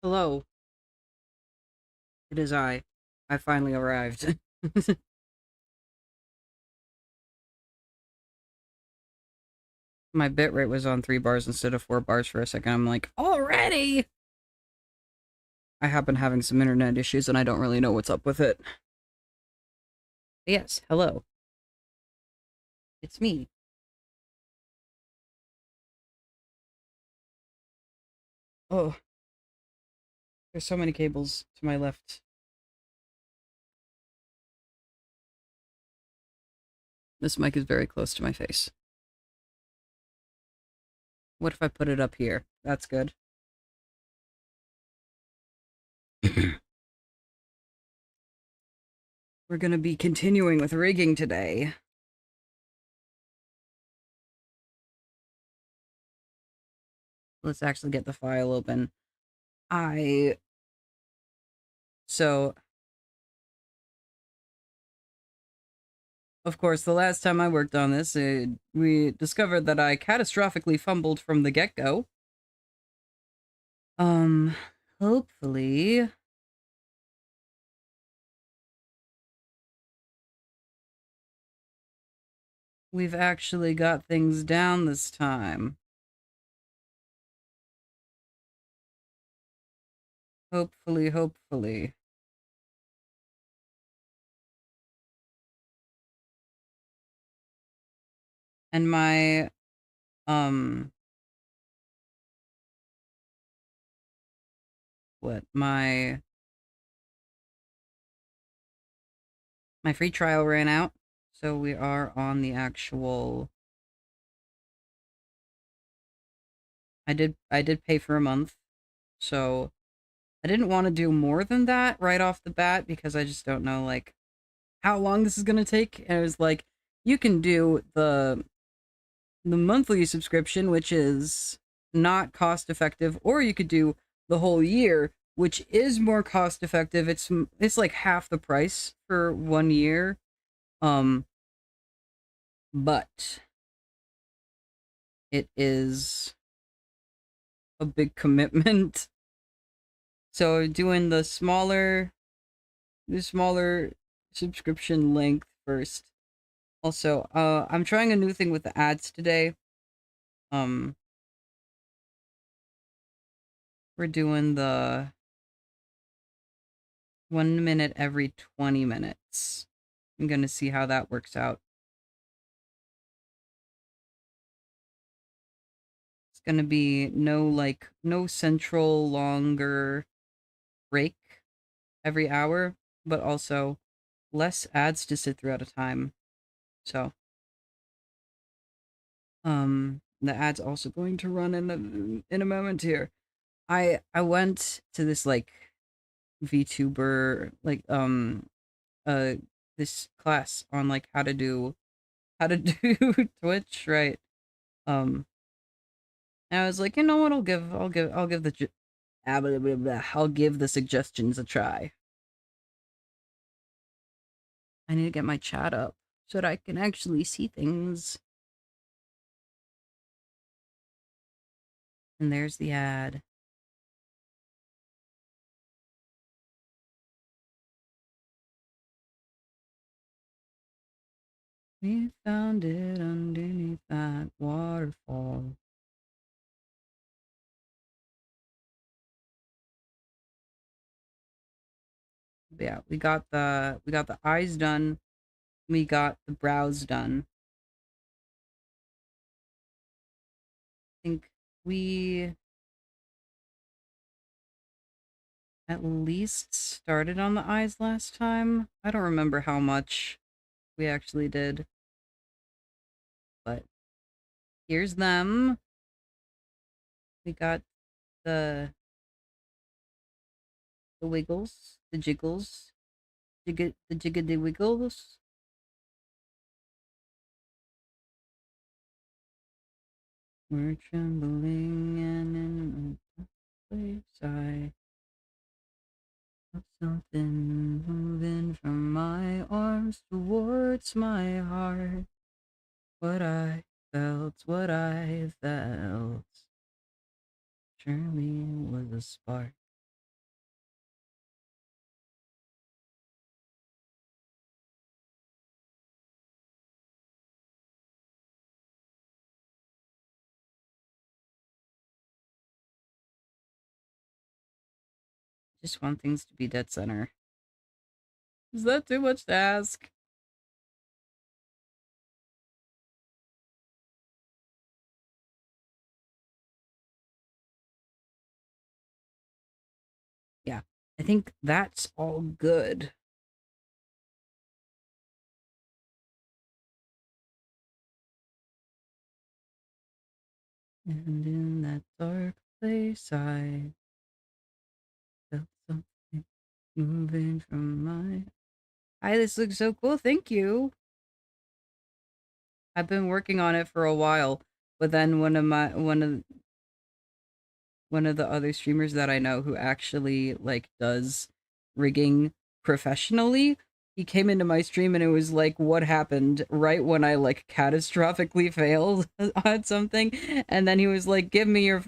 Hello, it is I. I finally arrived. My bitrate was on 3 bars instead of 4 bars for a second. I'm like, already? I have been having some internet issues and I don't really know what's up with it. Yes, hello. It's me. Oh, there's so many cables to my left. This mic is very close to my face. What if I put it up here? That's good. We're gonna be continuing with rigging today. Let's actually get the file open. I... So, of course, the last time I worked on this, we discovered that I catastrophically fumbled from the get-go. Um, hopefully... we've actually got things down this time. Hopefully. And my, um... what? My free trial ran out, so we are on the actual... I did pay for a month, so I didn't want to do more than that right off the bat because I just don't know, like, how long this is gonna take. And it was like, you can do the monthly subscription, which is not cost effective, or you could do the whole year, which is more cost effective. It's like half the price for 1 year. Um, but it is a big commitment. So doing the smaller subscription length first. Also, I'm trying a new thing with the ads today. Um, we're doing the 1 minute every 20 minutes. I'm gonna see how that works out. It's gonna be no central longer break every hour, but also less ads to sit through at a time. So, the ad's also going to run in a moment here. I went to this like VTuber uh this class on like how to do Twitch, right? Um and I was like, you know what, I'll give the suggestions a try. I need to get my chat up so that I can actually see things. And there's the ad. We found it underneath that waterfall. Yeah, we got the eyes done. We got the brows done. I think we at least started on the eyes last time. I don't remember how much we actually did, but here's them. We got the the wiggles, the jiggles, the jiggity wiggles. We're trembling and in a place I felt something moving from my arms towards my heart. What I felt, surely was a spark. Just want things to be dead center. Is that too much to ask? Yeah, I think that's all good. And in that dark place, I felt something moving from my. Hi, this looks so cool. Thank you. I've been working on it for a while, but then one of the other streamers that I know who actually like does rigging professionally, he came into my stream and it was like what happened right when I like catastrophically failed on something, and then he was like, give me your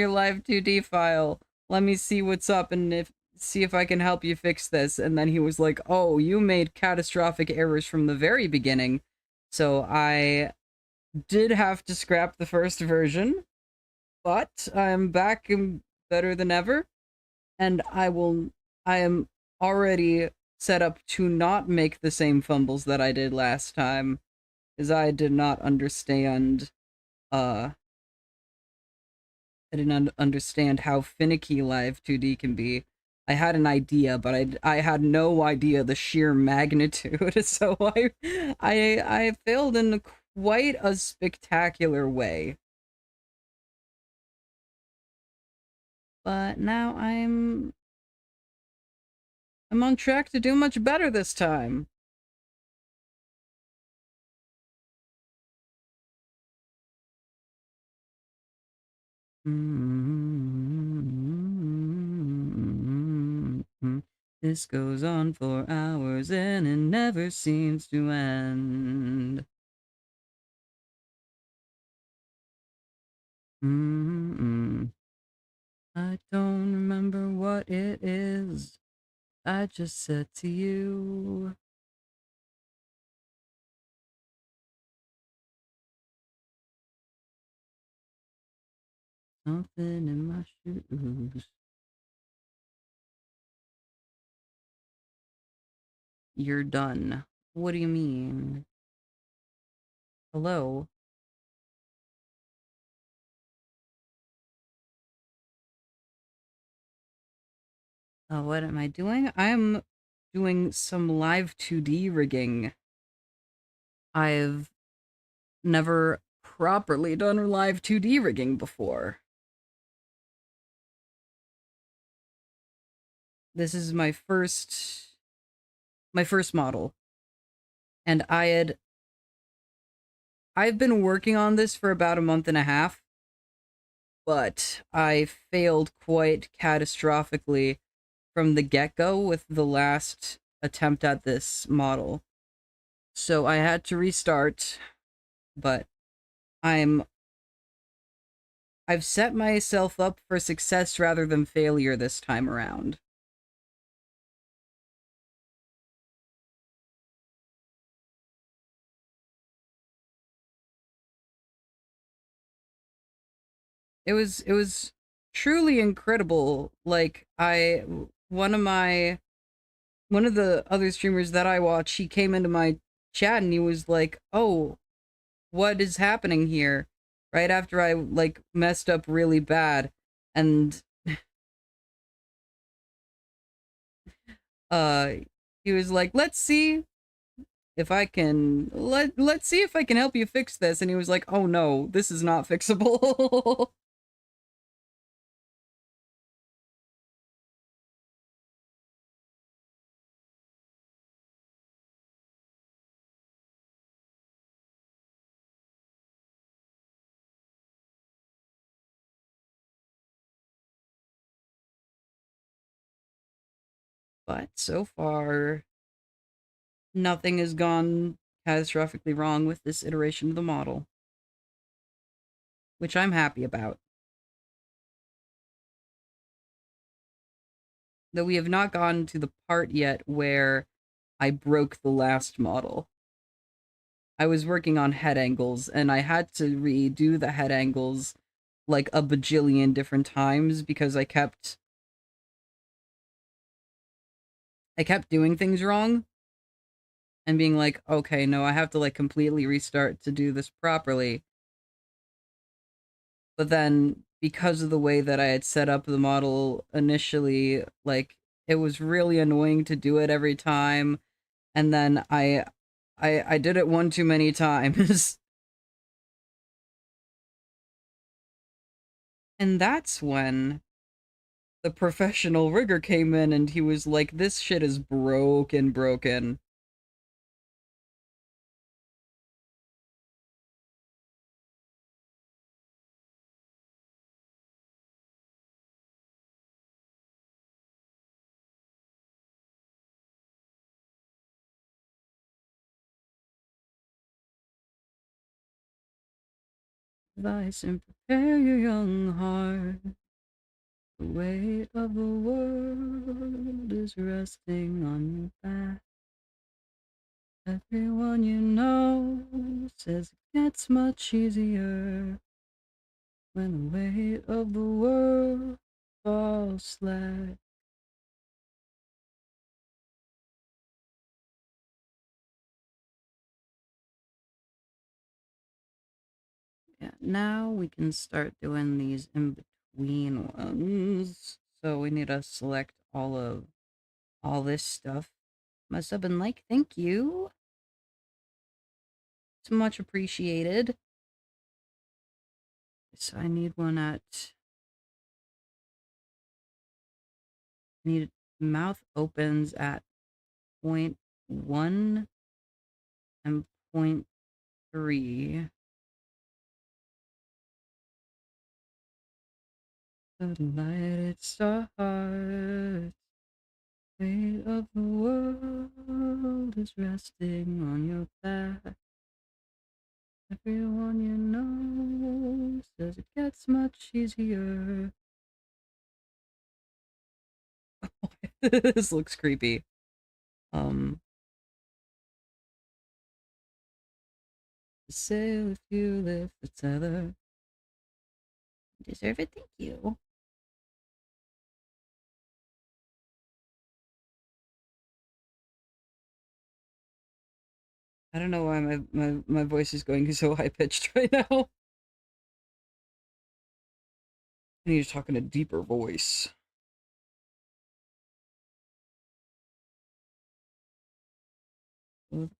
live 2D file. Let me see what's up and if see if I can help you fix this. And then he was like, "Oh, you made catastrophic errors from the very beginning." So I did have to scrap the first version, but I'm back and better than ever, and I am already set up to not make the same fumbles that I did last time, because I did not understand, uh, I didn't understand how finicky Live 2D can be. I had an idea, but I had no idea the sheer magnitude, so I failed in quite a spectacular way. But now I'm on track to do much better this time. This goes on for hours and it never seems to end. I don't remember what it is. I just said to you. Something in my shoes. You're done. What do you mean? Hello? What am I doing? I'm doing some live 2D rigging. I've never properly done live 2D rigging before. This is my first model. And I've been working on this for about a month and a half, but I failed quite catastrophically from the get-go with the last attempt at this model. So I had to restart, but I've set myself up for success rather than failure this time around. It was truly incredible. Like one of the other streamers that I watch, he came into my chat and he was like, "Oh, what is happening here?" Right after I like messed up really bad, and uh he was like, "Let's see if I can let's see if I can help you fix this." And he was like, "Oh no, this is not fixable." But so far, nothing has gone catastrophically wrong with this iteration of the model, which I'm happy about. Though we have not gotten to the part yet where I broke the last model. I was working on head angles and I had to redo the head angles like a bajillion different times because I kept I kept doing things wrong and being like, okay, no, I have to like completely restart to do this properly. But then because of the way that I had set up the model initially, like it was really annoying to do it every time. And then I did it one too many times. And that's when the professional rigger came in and he was like, this shit is broken. Advice and prepare your young heart. The weight of the world is resting on your back. Everyone you know says it gets much easier when the weight of the world falls slack. Yeah, now we can start doing these in between ones. So we need to select all this stuff. Must have been like, thank you. It's much appreciated. So I need one at need mouth opens at 0.1 and 0.3. The light it starts. Weight of the world is resting on your back. Everyone you know says it gets much easier. This looks creepy. Sail if you lift the tether. Deserve it, thank you. I don't know why my voice is going so high pitched right now. I need to talk in a deeper voice. Play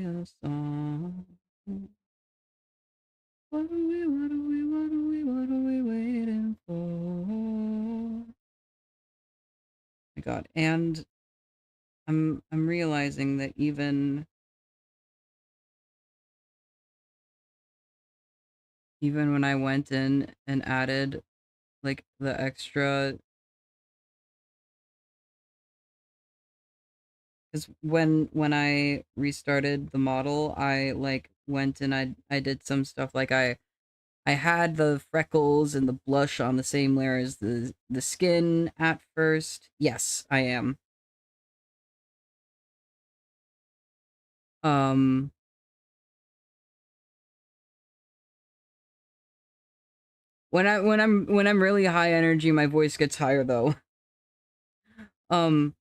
a song. What are we waiting for? My God, and I'm realizing that even when I went in and added like the extra, because when I restarted the model, I like went and I did some stuff like I had the freckles and the blush on the same layer as the skin at first. Yes, I am. Um when I'm really high energy, my voice gets higher though. Um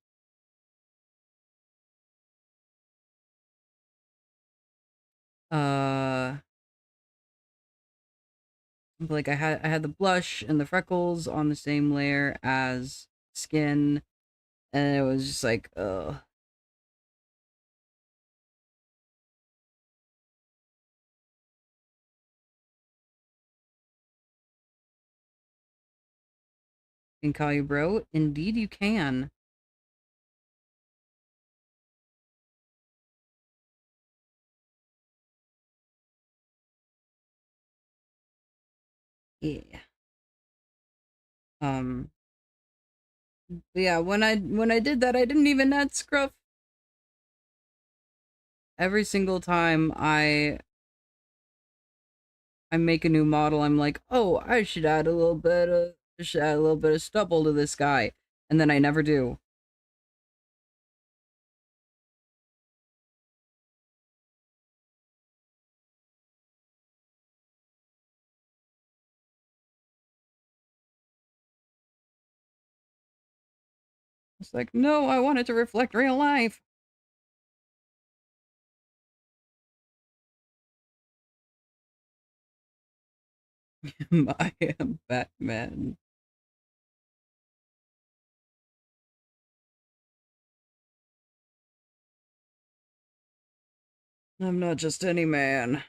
uh like I had the blush and the freckles on the same layer as skin, and it was just like can call you bro. Indeed you can. Yeah. Um but yeah, when I did that, I didn't even add scruff. Every single time I make a new model, I'm like, oh, I should add a little bit of stubble to this guy, and then I never do. It's like, no, I want it to reflect real life. I am Batman. I'm not just any man.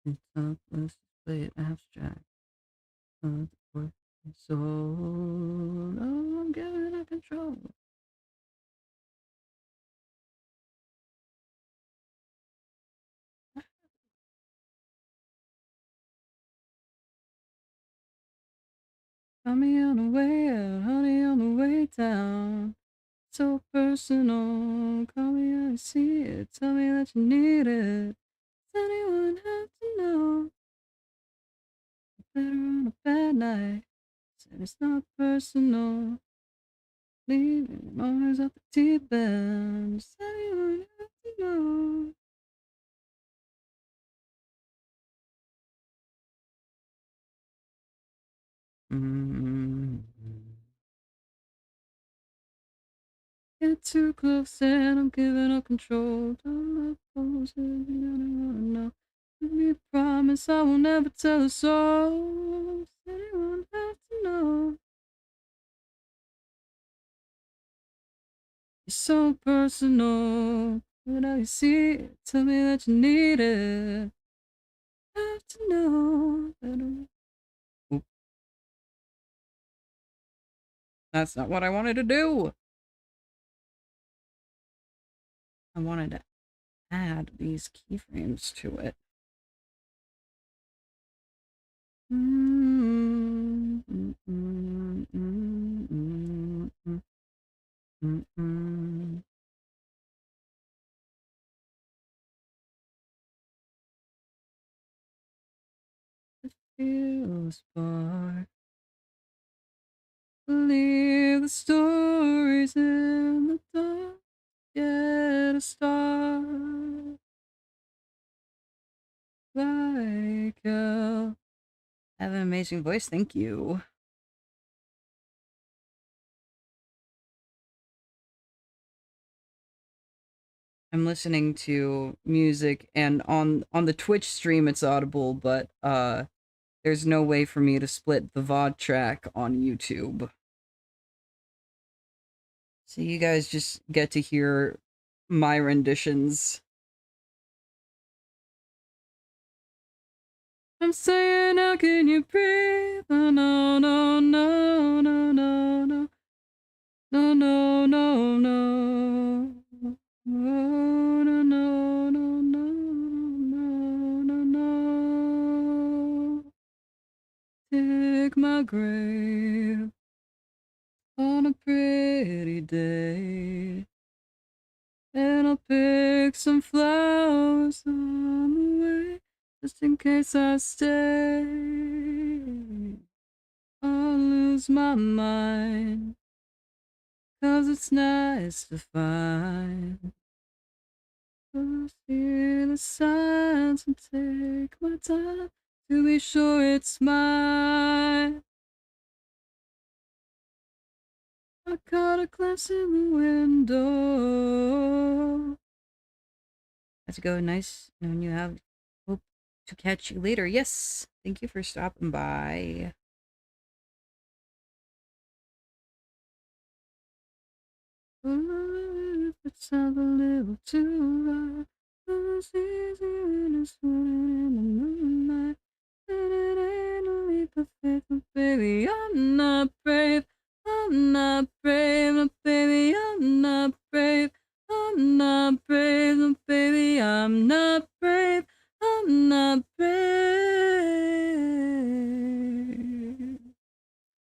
It's up, let's play it abstract. So, no, I'm giving it control. Honey on the way out, honey on the way down. So personal, call me, I see it. Tell me that you need it. Does anyone have to know? Better on a bad night. Said it's not personal. Leaving always at the deep end. Does anyone have to know? Mm-hmm. Get too close and I'm giving up control. Don't let those you don't wanna know. Give me a promise I will never tell a soul. Does anyone have to know? It's so personal. When I see it, tell me that you need it. Have to know that Oop, that's not what I wanted to do. I wanted to add these keyframes to it. Mm, mm, mm, mm, mm, mm, mm, mm. Feel a spark. Believe the stories in the dark. Get a start. Like I have an amazing voice. Thank you. I'm listening to music, and on the Twitch stream it's audible, but there's no way for me to split the VOD track on YouTube. So you guys just get to hear my renditions. I'm saying, how can you breathe? Oh, no, no, no, no, no, no. No, no, no, no. Oh, no, no, no, no, no, no, no. Dig my grave on a pretty day. And I'll pick some flowers on the way, just in case I stay. I'll lose my mind, 'cause it's nice to find. I'll see the signs and take my time to be sure it's mine. I caught a glimpse in the window. Let's go. Nice knowing you. Have hope to catch you later. Yes. Thank you for stopping by. If it sounds a little too loud, it's easy when it's running in the moonlight. And it ain't a leap of faith, but baby, I'm not brave. I'm not brave, but baby, I'm not brave. I'm not brave, but baby, I'm not brave. I'm not brave.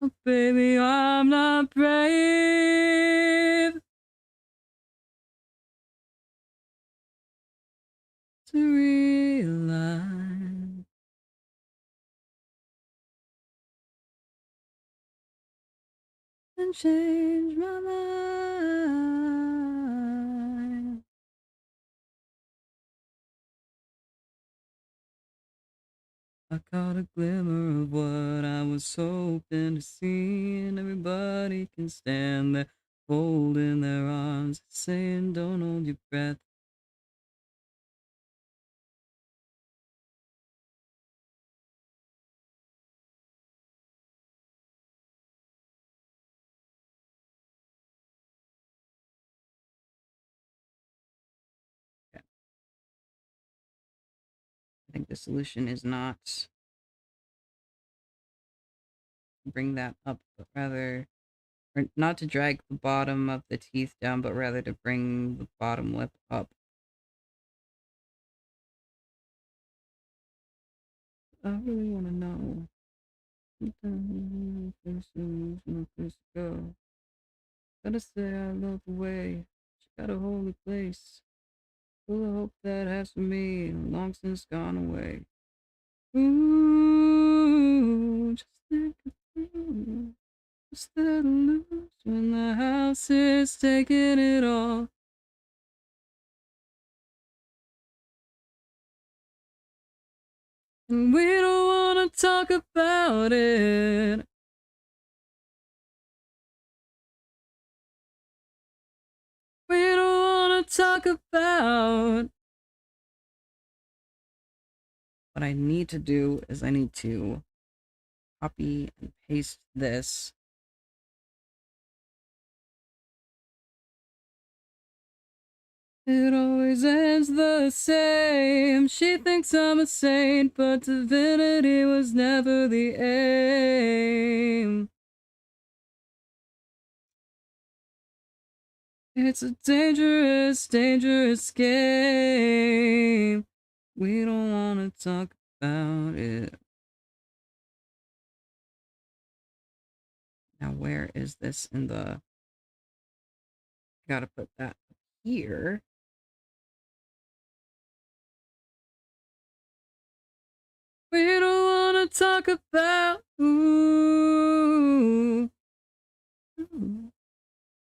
But baby, I'm not brave to realize and change my mind. I caught a glimmer of what I was hoping to see, and everybody can stand there, folding their arms, saying, "Don't hold your breath." Okay. I think the solution is not bring that up, but rather, or not to drag the bottom of the teeth down, but rather to bring the bottom lip up. I really want to know. Sometimes no place to go. Gotta say I love the way she got a holy place. Full of hope that has for me long since gone away. Ooh, just think of you. Just let loose when the house is taking it all. And we don't wanna talk about it. We don't wanna talk about. What I need to do is I need to copy and paste this. It always ends the same. She thinks I'm a saint, but divinity was never the aim. It's a dangerous, dangerous game. We don't want to talk about it. Now, where is this in the... Gotta put that here. We don't want to talk about... Ooh.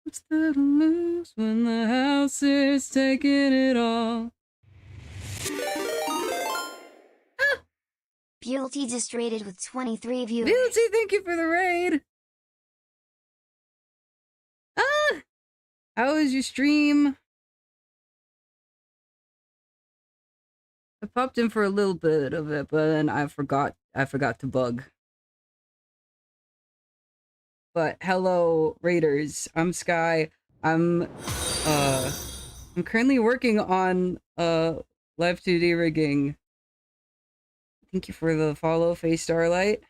What's there to lose when the house is taking it all? BLT just rated with 23 viewers. Beauty, thank you for the raid. Ah, how was your stream? I popped in for a little bit of it, but then I forgot to bug. But hello, raiders. I'm Sky. I'm currently working on L2D rigging. Thank you for the follow, Face Starlight.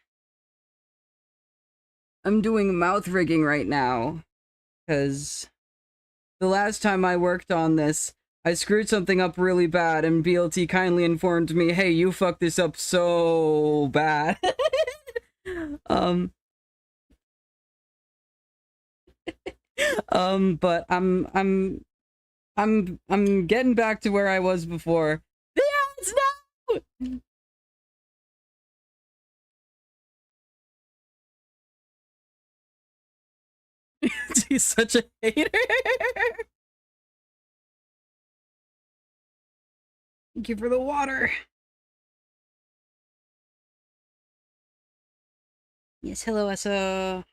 I'm doing mouth rigging right now, because the last time I worked on this, I screwed something up really bad, and BLT kindly informed me, hey, you fucked this up so bad. But I'm getting back to where I was before. The ads, no! He's such a hater. Thank you for the water. Yes, hello, Essa.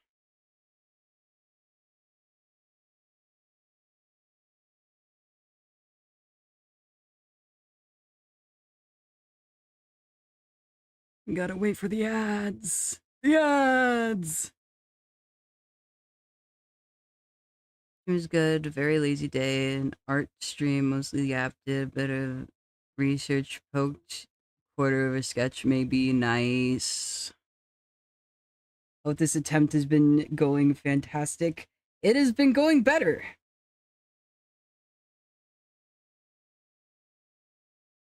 We gotta wait for the ads. The ads! It was good. Very lazy day. An art stream, mostly yapped. A bit of research, poked. Quarter of a sketch, maybe. Nice. Oh, this attempt has been going fantastic. It has been going better.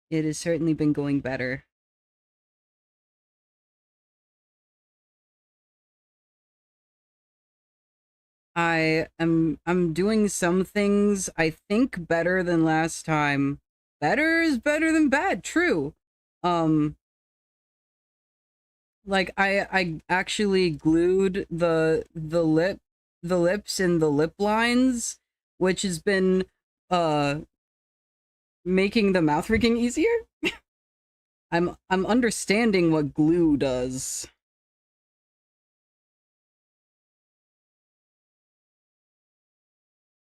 It has certainly been going better. I'm doing some things I think better than last time. Better is better than bad, true. Like I actually glued the lips and the lip lines, which has been making the mouth rigging easier. I'm understanding what glue does.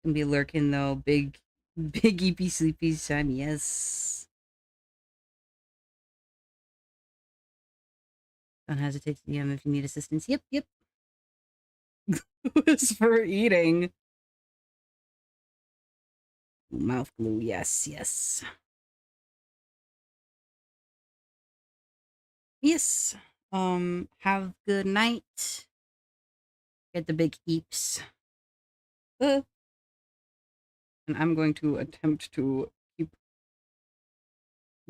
Can be lurking though. Big eepy sleepy time. Yes. Don't hesitate to DM if you need assistance. Yep, yep. It's for eating. Mouth glue. Yes, yes. Yes. Have good night. Get the big eeps. Uh, and I'm going to attempt to keep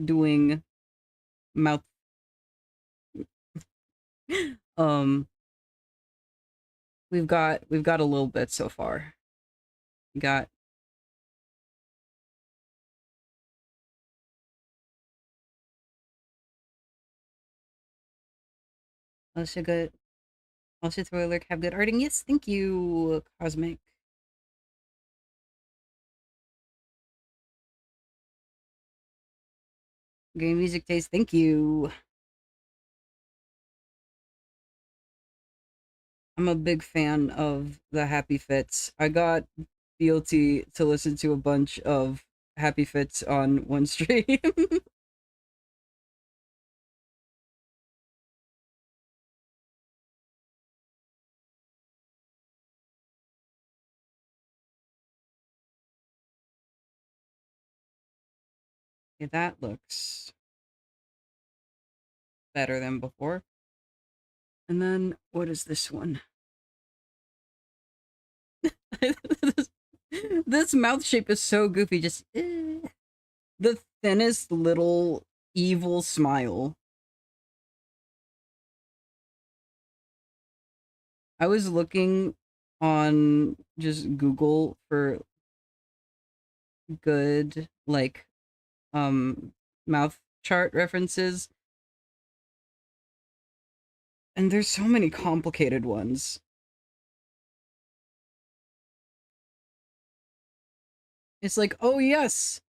doing mouth. um, we've got a little bit so far. We got also good. Also throw alert. Have good arting. Yes, thank you, Cosmic. Game music taste. Thank you. I'm a big fan of the Happy Fits. I got BLT to listen to a bunch of Happy Fits on one stream. Okay, that looks better than before. And then what is this one? This mouth shape is so goofy. Just the thinnest little evil smile. I was looking on just Google for good like um mouth chart references, and there's so many complicated ones. It's like, oh yes,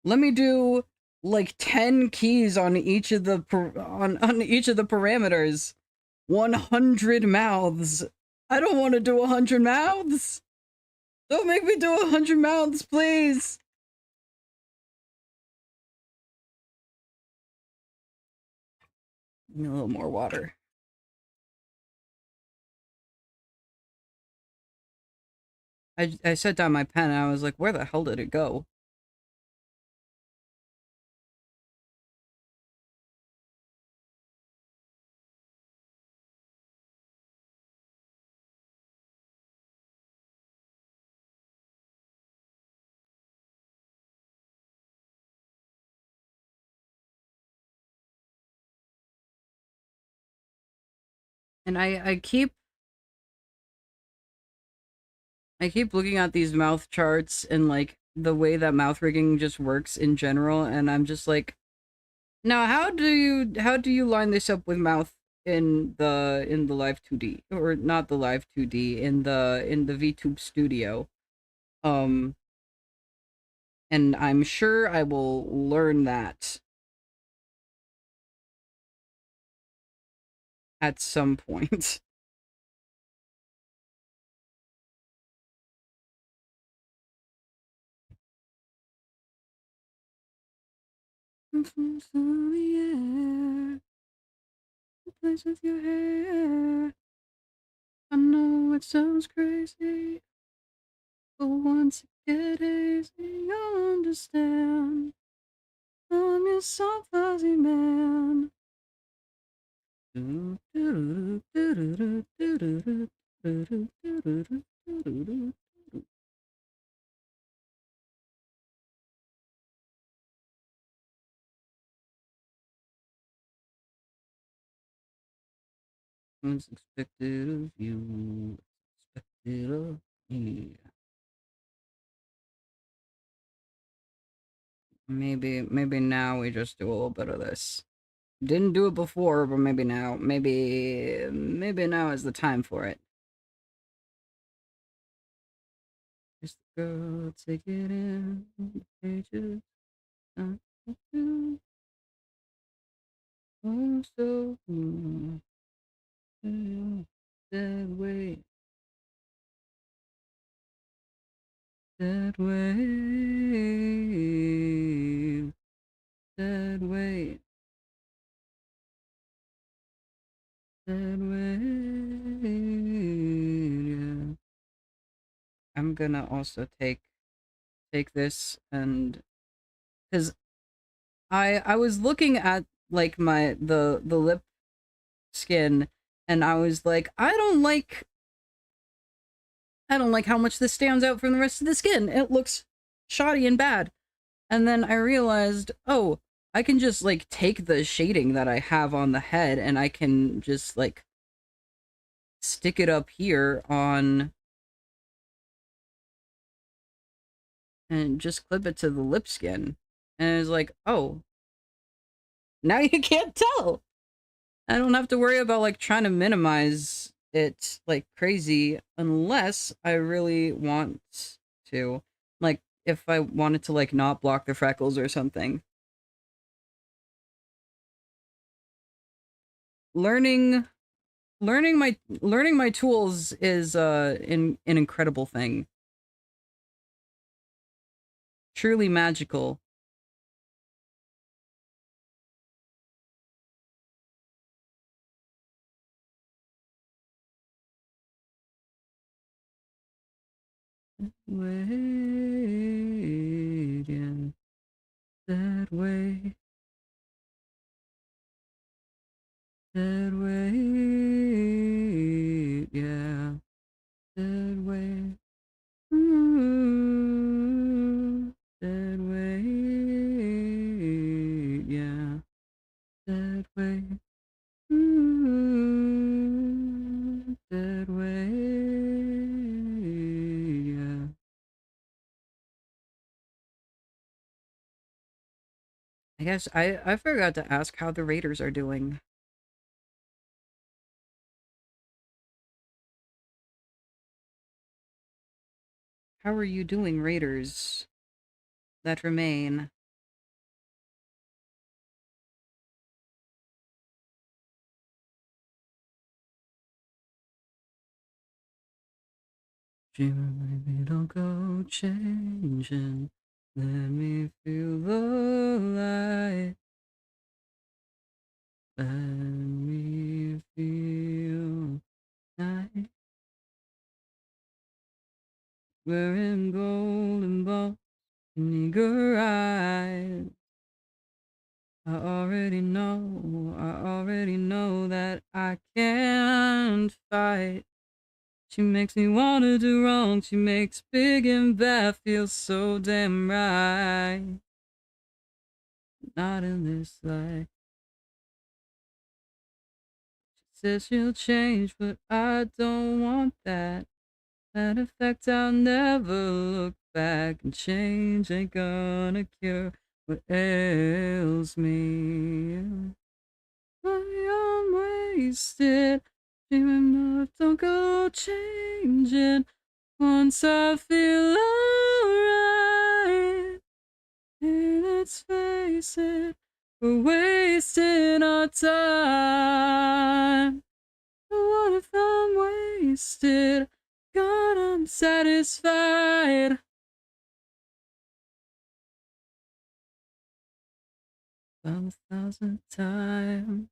let me do like 10 keys on each of the on each of the parameters. 100 mouths. I don't want to do 100 mouths. Don't make me do 100 mouths, please. Need a little more water. I set down my pen and I was like, where the hell did it go? And I keep looking at these mouth charts and like the way that mouth rigging just works in general, and I'm just like, now how do you line this up with mouth in the live 2D, or not the live 2D, in the VTube studio? Um and I'm sure I will learn that at some point. Plays with your hair. I know it sounds crazy, but once you get easy, you'll understand. I'm your soft fuzzy man. What's expected of you? Expected of me. Maybe now we just do a little bit of this. Didn't do it before, but maybe now. Maybe now is the time for it. Just the girl, take it in the pages. Oh, so that way, that way, that way, that way. Yeah. I'm gonna also take this and because I was looking at like the lip skin and I was like I don't like how much this stands out from the rest of the skin. It looks shoddy and bad. And then I realized, oh, I can just like take the shading that I have on the head and I can just like stick it up here on and just clip it to the lip skin. And it's like, oh, now you can't tell. I don't have to worry about like trying to minimize it like crazy unless I really want to. Like if I wanted to like not block the freckles or something. Learning learning my tools is an incredible thing. Truly magical. Wait, yeah, that way, that way, yeah, that way. Ooh, that way, yeah, that way. Ooh, that way, yeah. I guess I forgot to ask how the Raiders are doing. How are you doing, Raiders that remain? Dreamer, baby, don't go changing. Let me feel the light. Let me feel night. Wearing golden balls in eager eyes. I already know that I can't fight. She makes me wanna do wrong. She makes big and bad feel so damn right. Not in this life. She says she'll change, but I don't want that. That effect, I'll never look back, and change ain't gonna cure what ails me. I'm wasted, dreaming of don't go changing. Once I feel alright, hey, let's face it, we're wasting our time. What if I'm wasted? God, I'm satisfied. 1,000 times.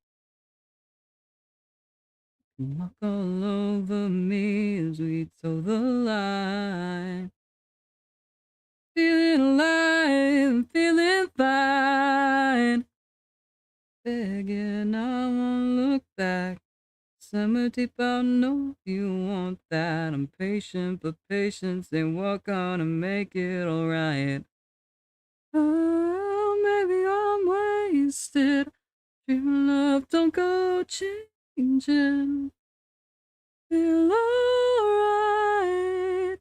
Walk all over me as we toe the line. Feeling alive, feeling fine. Begging, I won't look back. Summer deep, I know you want that. I'm patient, but patience ain't what gonna make it alright. Oh, maybe I'm wasted. Dreaming love don't go changing. Feel alright.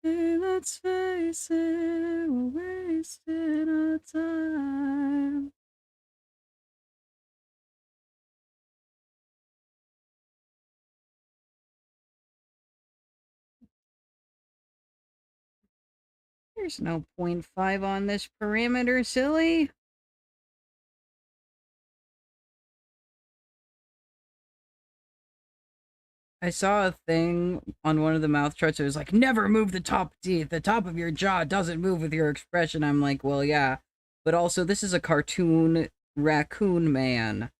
Hey, let's face it, we're wasting our time. There's no point 0.5 on this parameter, silly. I saw a thing on one of the mouth charts. It was like, never move the top teeth. The top of your jaw doesn't move with your expression. I'm like, well, yeah. But also, this is a cartoon raccoon man.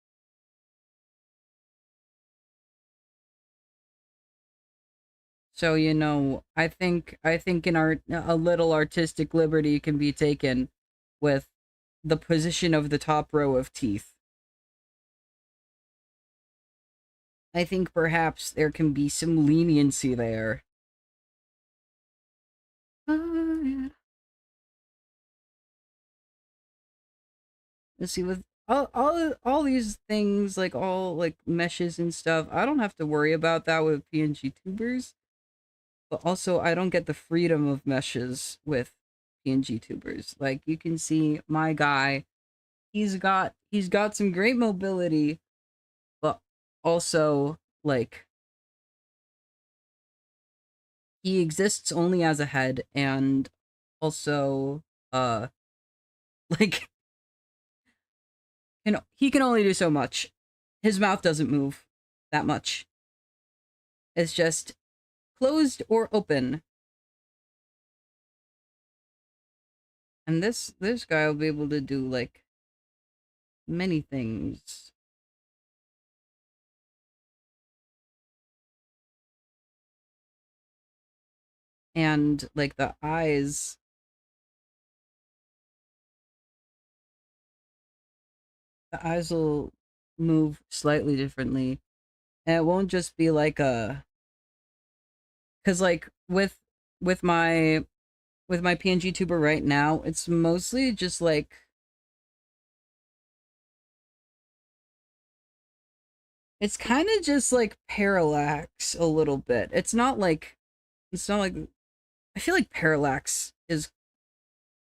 So, I think a little artistic liberty can be taken with the position of the top row of teeth. I think perhaps there can be some leniency there. Oh, yeah. Let's see, with all these things, like all like meshes and stuff, I don't have to worry about that with PNG tubers. But also, I don't get the freedom of meshes with PNG tubers. Like you can see, my guy, he's got some great mobility, but also like he exists only as a head, and also uh like he can only do so much. His mouth doesn't move that much. It's just closed or open. And this guy will be able to do like many things. And like the eyes will move slightly differently. And it won't just be like a cuz like with my with my PNG tuber right now, it's mostly just like it's kind of just like parallax a little bit. It's not like I feel like parallax is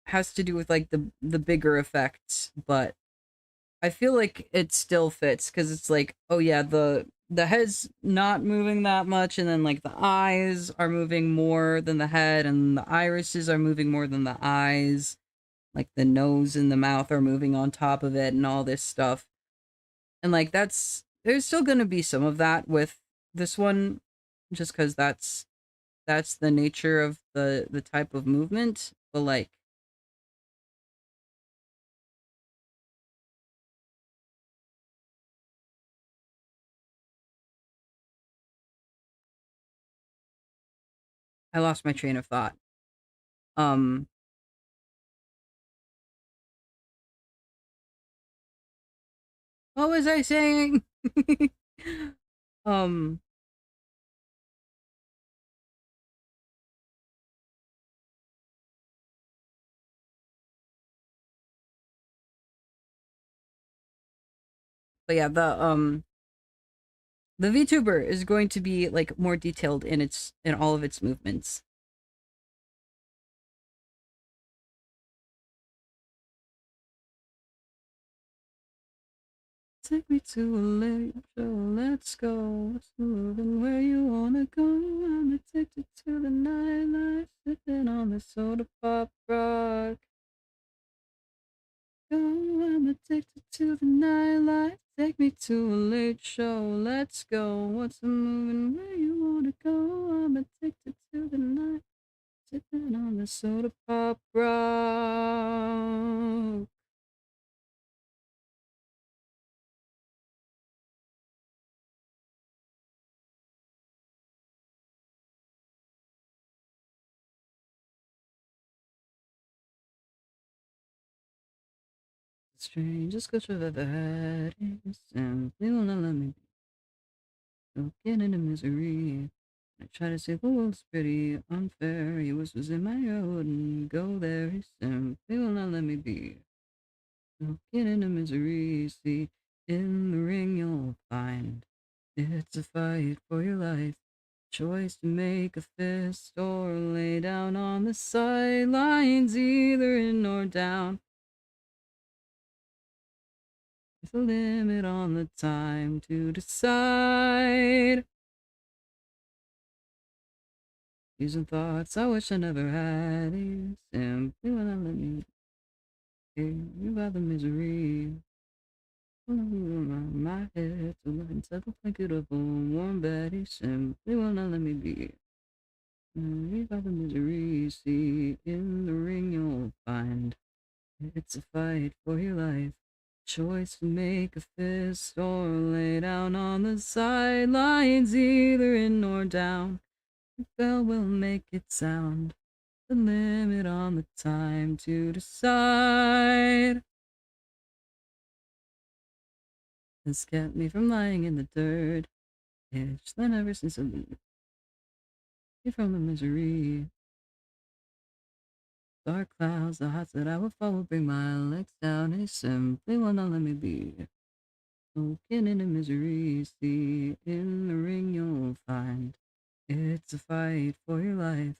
has to do with like the bigger effects, but I feel like it still fits because it's like, oh yeah, the head's not moving that much, and then like the eyes are moving more than the head, and the irises are moving more than the eyes. Like the nose and the mouth are moving on top of it, and all this stuff. And like there's still gonna be some of that with this one, just because that's the nature of the type of movement. But like I lost my train of thought. Um, what was I saying? um, but yeah, the VTuber is going to be like more detailed in all of its movements. Take me to a lake show, let's go. What's moving where you wanna go? I'm addicted to the nightlife, sipping on the soda pop rock. Go, I'm addicted to the nightlife. Take me to a late show, let's go. What's moving where you wanna go? I'm addicted to the night, sipping on the soda pop rock. Strangest coach I've ever had is simply will not let me don't get into misery. I try to say the world's pretty unfair. He whispers in my ear, I wouldn't go there. He simply will not let me be. Don't get into misery. See, in the ring you'll find it's a fight for your life. Choice to make a fist or lay down on the sidelines, either in or down. There's a limit on the time to decide. Using thoughts I wish I never had. You simply wanna let me hear you about the misery. My head to live inside the blanket of a warm bed. He simply will not let me be. Leave out the misery, see in the ring you'll find. It's a fight for your life. Choice to make a fist or lay down on the sidelines, either in or down. The bell will make it sound. The limit on the time to decide has kept me from lying in the dirt. It's then ever since I leave from the misery. Dark clouds, the heights that I would fall will bring my legs down. He simply will not let me be. Soaking in the misery, see in the ring you'll find. It's a fight for your life.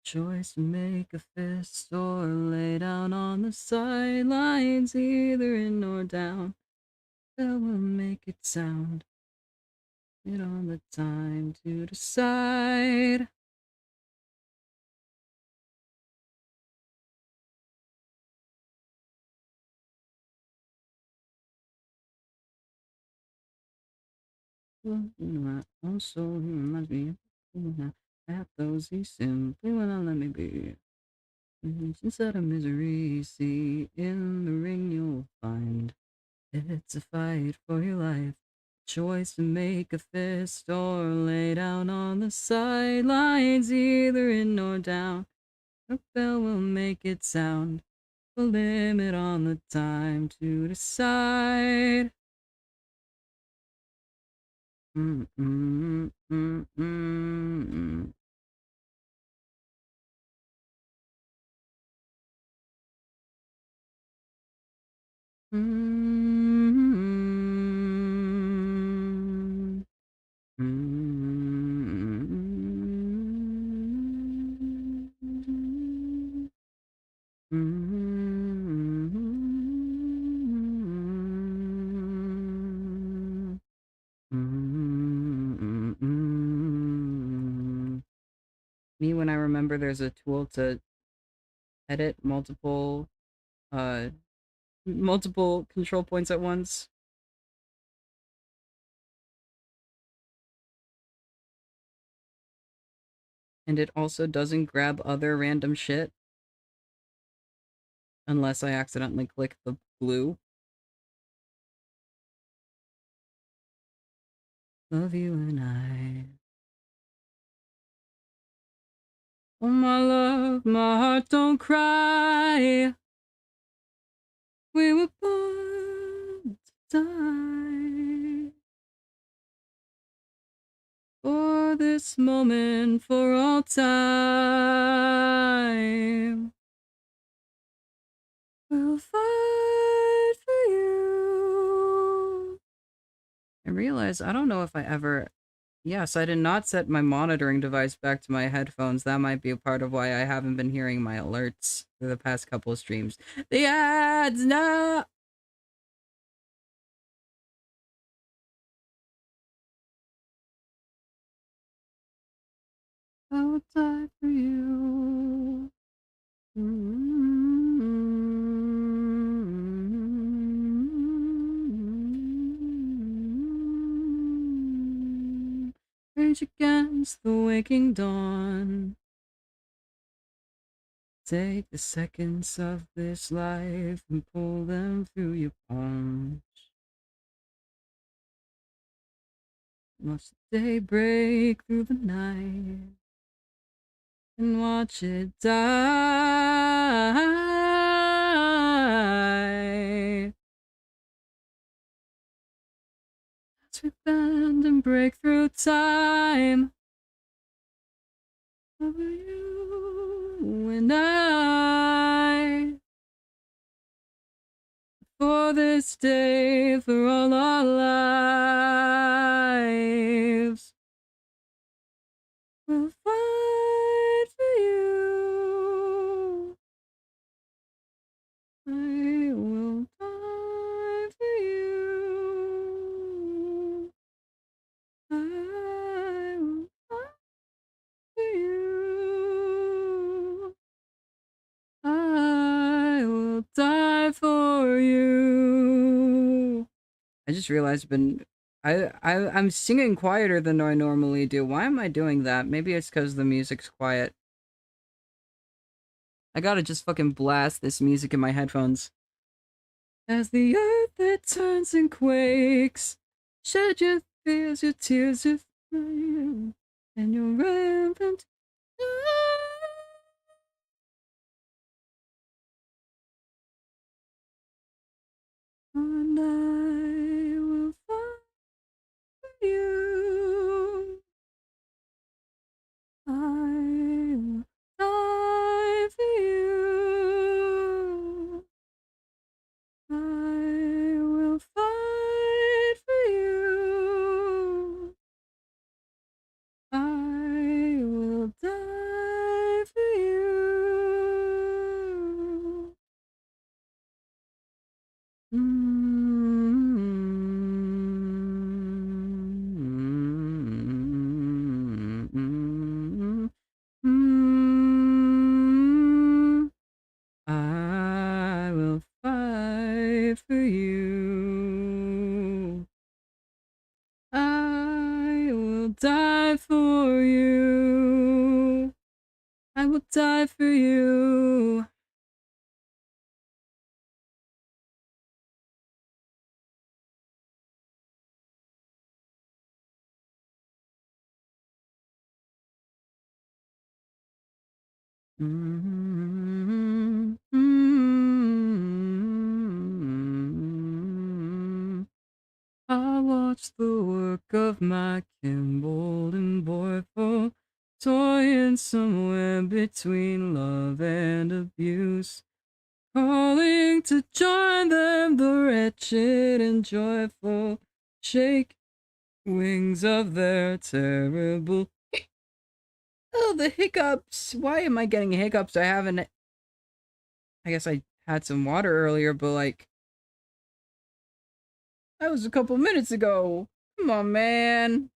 Choice to make a fist or lay down on the sidelines, either in or down. Bell will make it sound. It on the time to decide. My own soul, he reminds me of at those he simply will not let me be. Instead of misery, see in the ring you'll find. It's a fight for your life. Choice to make a fist or lay down on the sidelines, either in or down. A bell will make it sound. The limit on the time to decide. Mm-mm-mm-mm-mm. Mm-hmm. Mm-hmm. Mm-hmm. Mm-hmm. Me, when I remember there's a tool to edit uh multiple control points at once, and it also doesn't grab other random shit unless I accidentally click the blue. Love you and I. Oh my love, my heart don't cry. We were born to die. For this moment, for all time. We'll fight for you. I realize I don't know if I ever. Yes, I did not set my monitoring device back to my headphones. That might be a part of why I haven't been hearing my alerts for the past couple of streams. The ads, no! I will die for you. Rage against the waking dawn. Take the seconds of this life and pull them through your palms. Watch the day break through the night and watch it die. As we bend and break through time, over you and I. For this day, for all our lives, we'll fight for you. I will die for you. I will die for you. I will die for you. I just realized I'm singing quieter than I normally do. Why am I doing that? Maybe it's because the music's quiet. I gotta just fucking blast this music in my headphones. As the earth it turns and quakes, shed your fears, your tears of fire, and your rampant and I will find you. I will die for you. I will fight for you. I will die for you. I will fight for you. I will die for you. I will die for you. I watch the work of my Kimball and Boyful, toying somewhere between love and abuse, calling to join them, the wretched and joyful, shake wings of their terrible. Oh, the hiccups! Why am I getting hiccups? I haven't. I guess I had some water earlier, but like. That was a couple minutes ago. Come on, man.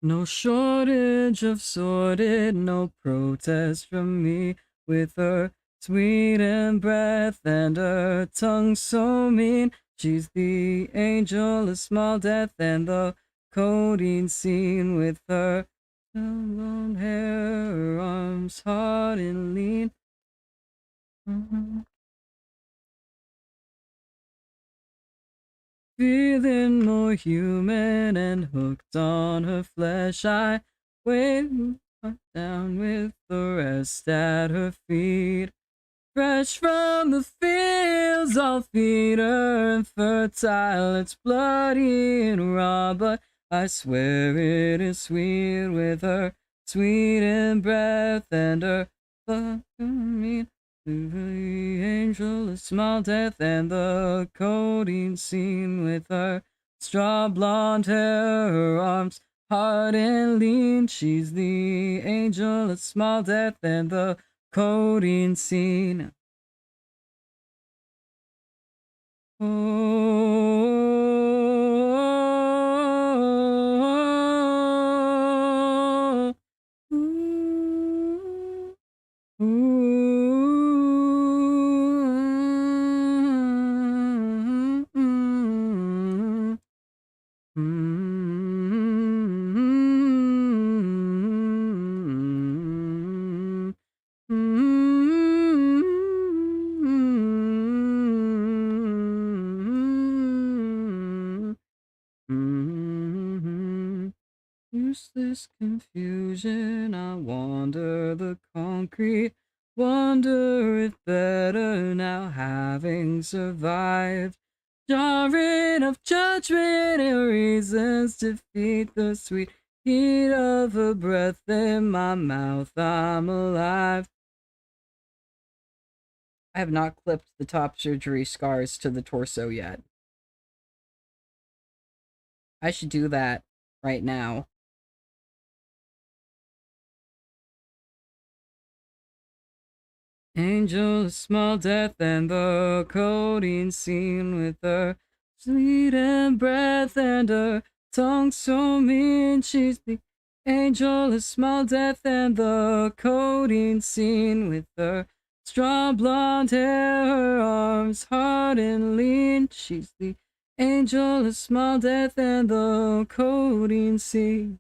No shortage of sordid, no protest from me, with her sweet and breath and her tongue so mean. She's the angel of small death and the codeine scene, with her long hair, her arms hard and lean. Feeling more human and hooked on her flesh, I weigh down with the rest at her feet. Fresh from the fields, I'll feed her and fertile. It's bloody and raw, but I swear it is sweet, with her sweet in breath and her fucking the angel of small death and the codeine scene, with her straw blonde hair, her arms hard and lean. She's the angel of small death and the codeine scene. Oh, ooh, ooh, useless confusion, I wander the concrete, wonder if better now, having survived. Jarring of judgment and reasons defeat the sweet heat of her breath in my mouth. I'm alive. I have not clipped the top surgery scars to the torso yet. I should do that right now. Angel of small death and the codeine scene, with her sweet and breath and her tongue so mean. She's the angel of small death and the codeine scene, with her Strong blonde hair, her arms hard and lean. She's the angel of small death and the codeine sea.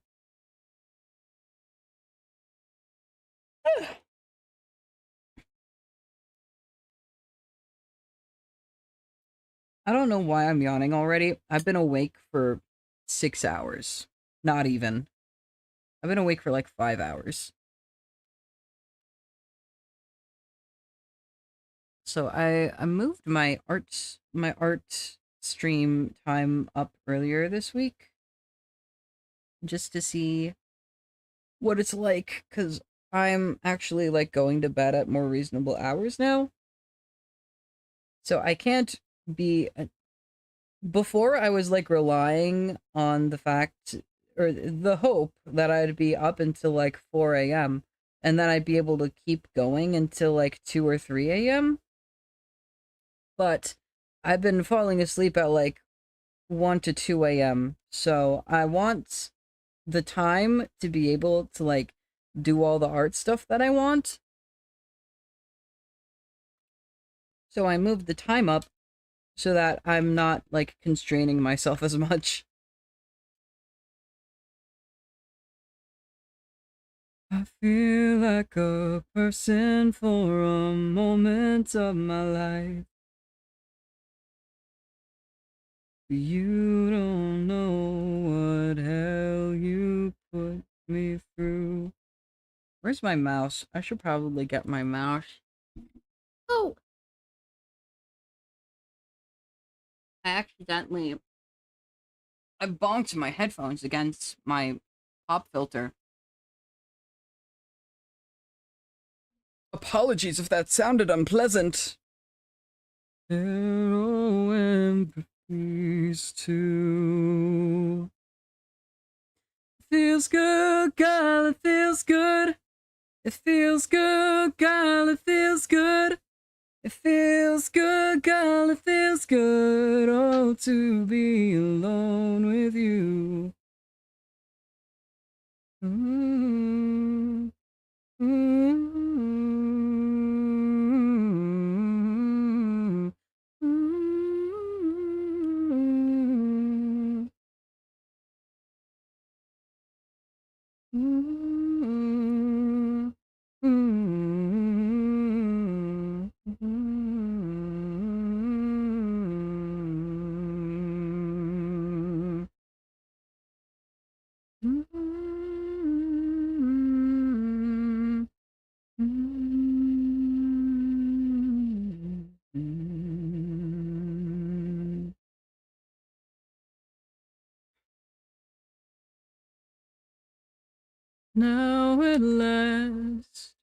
I don't know why I'm yawning already. I've been awake for 6 hours. Not even. I've been awake for like 5 hours. So I moved my art stream time up earlier this week just to see what it's like, because I'm actually like going to bed at more reasonable hours now. So I can't be before I was like relying on the fact or the hope that I'd be up until like 4 a.m. and then I'd be able to keep going until like 2 or 3 a.m. But I've been falling asleep at like 1 to 2 a.m. So I want the time to be able to like do all the art stuff that I want. So I moved the time up so that I'm not like constraining myself as much. I feel like a person for a moment of my life. You don't know what hell you put me through. Where's my mouse? I should probably get my mouse. Oh! I bonked my headphones against my pop filter. Apologies if that sounded unpleasant. Hello, empathies too. Feels good, girl, it feels good. It feels good, girl, it feels good. It feels good, girl, it feels good. Oh, to be alone with you. Mm-hmm. Mm-hmm. Mm-hmm. Mm-hmm. Mm-hmm. Now at last.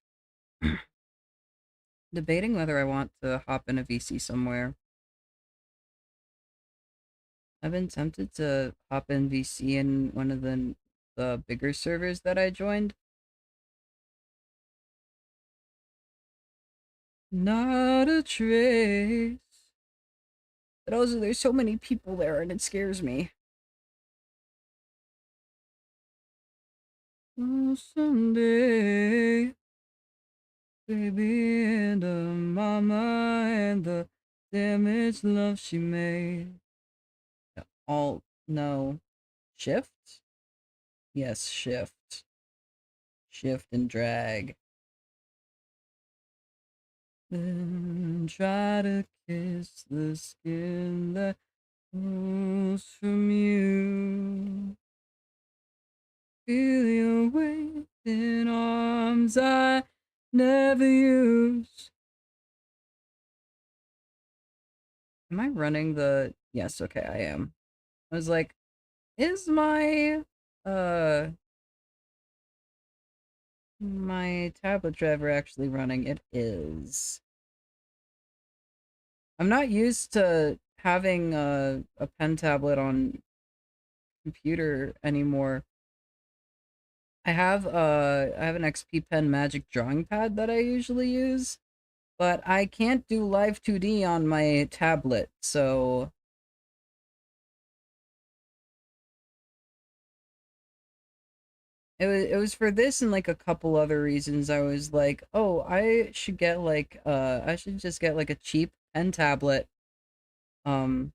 Debating whether I want to hop in a VC somewhere. I've been tempted to hop in VC in one of the bigger servers that I joined. Not a trace. But also, there's so many people there and it scares me. Oh, someday, baby, and mama, and the damaged love she made. All, no. Shift? Yes, shift. Shift and drag. Then try to kiss the skin that flows from you. Feel your weight in arms I never used. Am I running the... Yes, okay, I am. I was like, is uh, my tablet driver actually running? It is. I'm not used to having a pen tablet on computer anymore. I have an XP Pen Magic drawing pad that I usually use, but I can't do Live 2D on my tablet, so it was for this and like a couple other reasons. I was like, oh, I should just get like a cheap pen tablet. Um,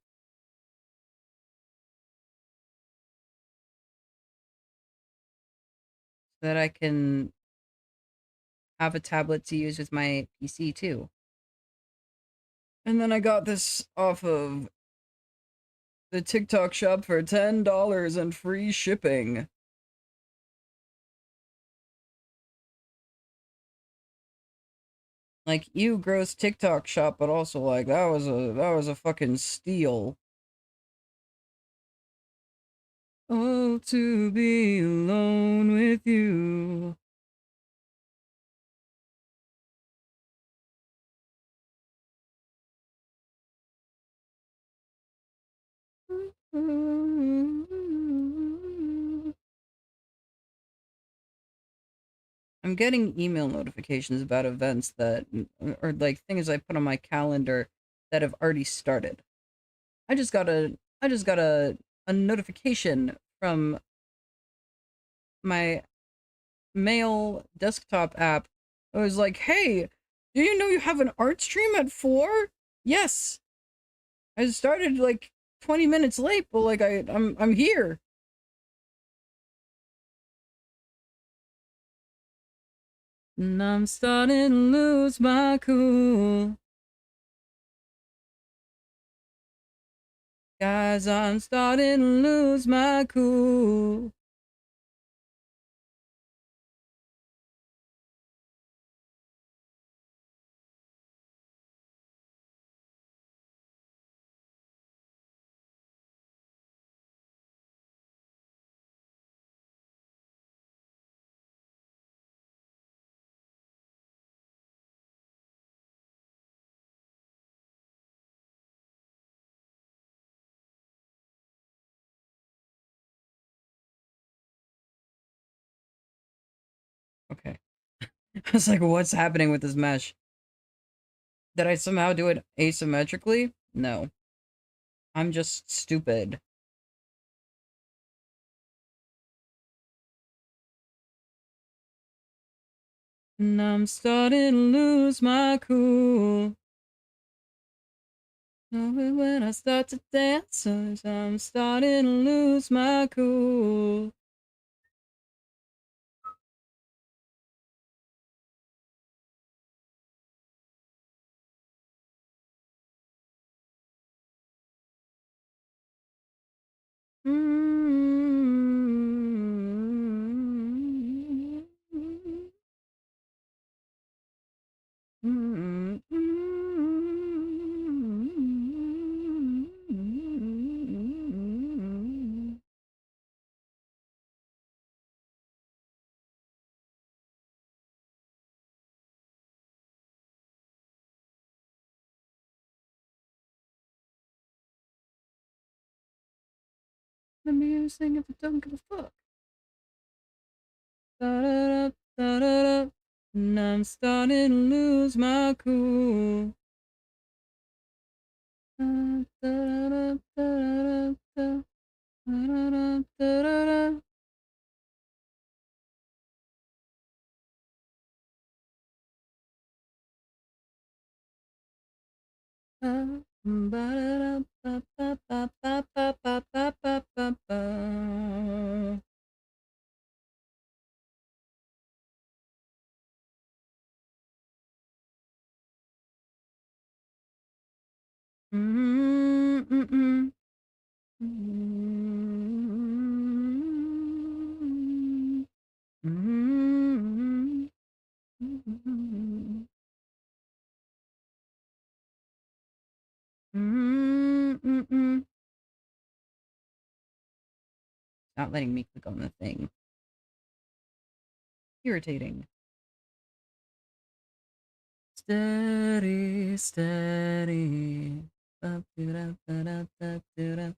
so that I can have a tablet to use with my PC too. And then I got this off of the TikTok shop for $10 and free shipping. Like, you gross TikTok shop, but also like that was a fucking steal. Oh, to be alone with you. I'm getting email notifications about events that, or like things I put on my calendar that have already started. I just got a notification from my mail desktop app. It was like, "Hey, do you know you have an art stream at 4?" Yes. I started like 20 minutes late, but like I'm here. And I'm starting to lose my cool. Guys, I'm starting to lose my cool. Okay. I was like, what's happening with this mesh? Did I somehow do it asymmetrically? No. I'm just stupid. And I'm starting to lose my cool. Know when I start to dance, I'm starting to lose my cool. Let me sing if I don't give a fuck. Da-da-da, da-da-da. And I'm starting to lose my cool. Da-da-da, da-da-da, da-da-da, da-da-da. Ba-da-da-ba-ba-ba-ba-ba-ba-ba. Mm-mm-mm. Mm-mm. Mm-mm. Mm-mm. Mm-mm. Not letting me click on the thing. Irritating. Steady, steady. Ba-do-da-ba-da-ba-do-da.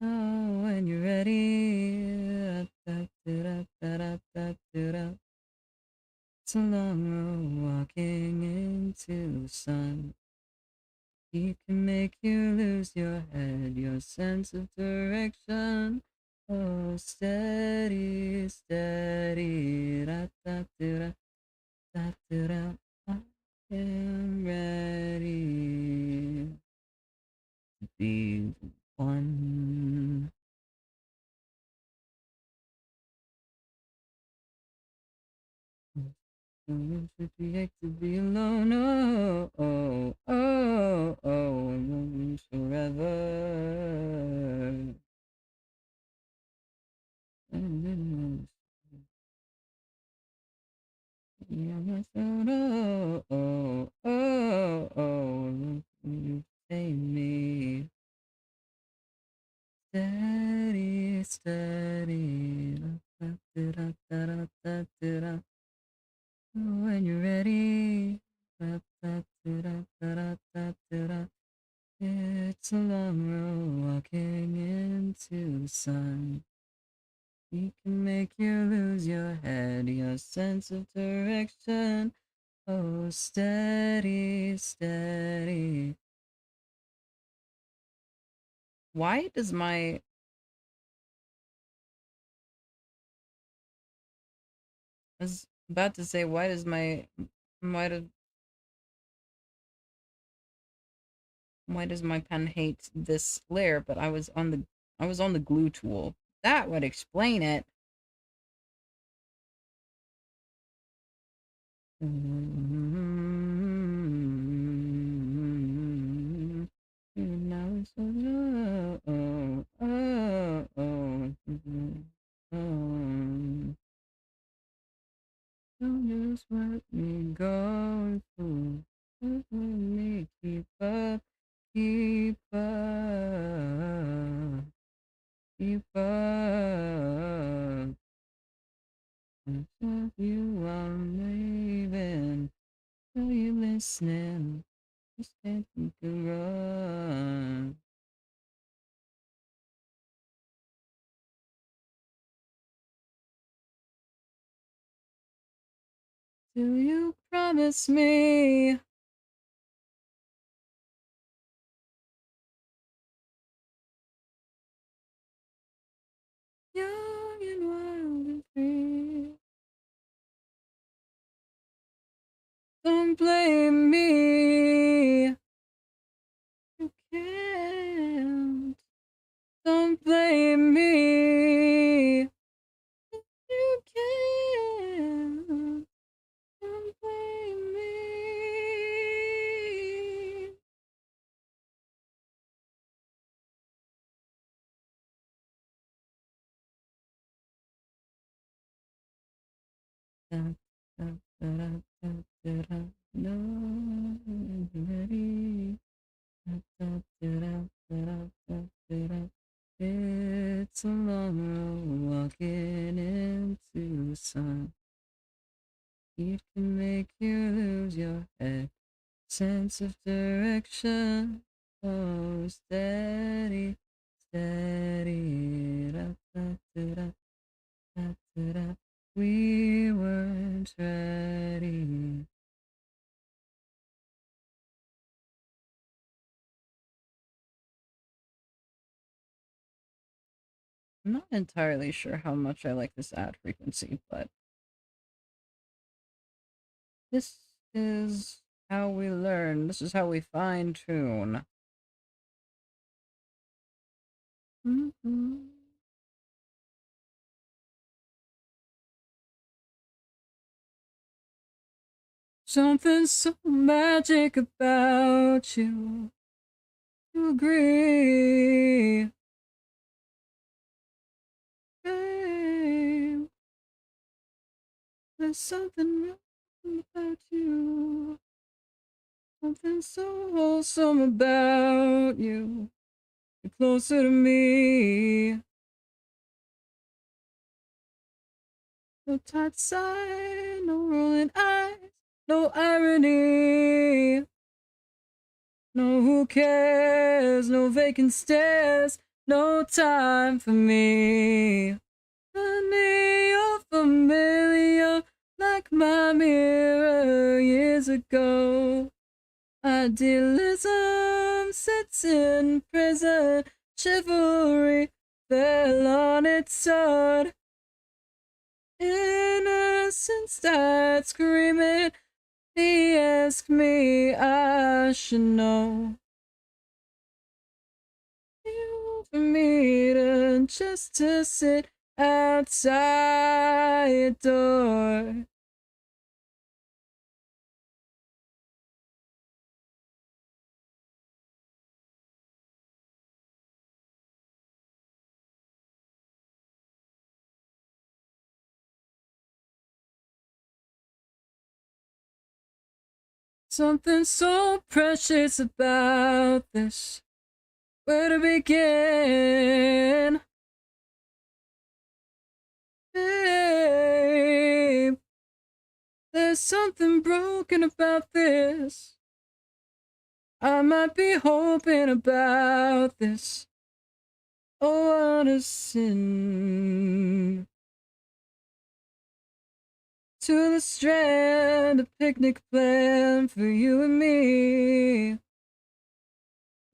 Oh, when you're ready. Ba-do-da-ba-da-ba-do-da. It's a long road walking into the sun. He can make you lose your head, your sense of direction. Oh, steady, steady, da da da da da da. I am ready to be the one. To be alone. Oh, oh, oh, oh, and forever. Oh, oh, oh, oh, you save me. Steady, steady. Da, da, da, da, da, da, da, da. When you're ready. Da, da, da, da, da, da, da, da. It's a long road walking into the sun. He can make you lose your head, your sense of direction. Oh, steady, steady. Why does my... I was about to say, why does my... Why does... Why does my pen hate this layer? But I was on the... I was on the glue tool. That would explain it. Now it's oh, oh, oh, oh, oh. Don't just let me go through. Let me keep up, keep up, keep up. I tell you I'm leaving. Are you listening? Just can't think of run. Do you promise me? Young and wild and free. Don't blame me. You can't. Don't blame me. You can't. Don't blame me. Da, da, da, da, da, da, da. No, I'm ready. Da, da, da, da, da, da, da, da. It's a long road walking into the sun. It can make you lose your head, sense of direction. Oh, steady, steady. Da, da, da, da, da, da, da. We weren't ready. I'm not entirely sure how much I like this ad frequency, but this is how we learn. This is how we fine tune. Mm-hmm. Something so magic about you. You agree, babe. There's something wrong about you. Something so wholesome about you. You're closer to me. No tight side, no rolling eyes, no irony. No, who cares? No vacant stares. No time for me. Honey, you're familiar, like my mirror years ago. Idealism sits in prison, chivalry fell on its sword. Innocence died screaming. He asked me, I should know. You for me to just to sit outside your door. Something so precious about this. Where to begin? Babe, there's something broken about this. I might be hoping about this. Oh, what a sin. To the strand, a picnic plan for you and me.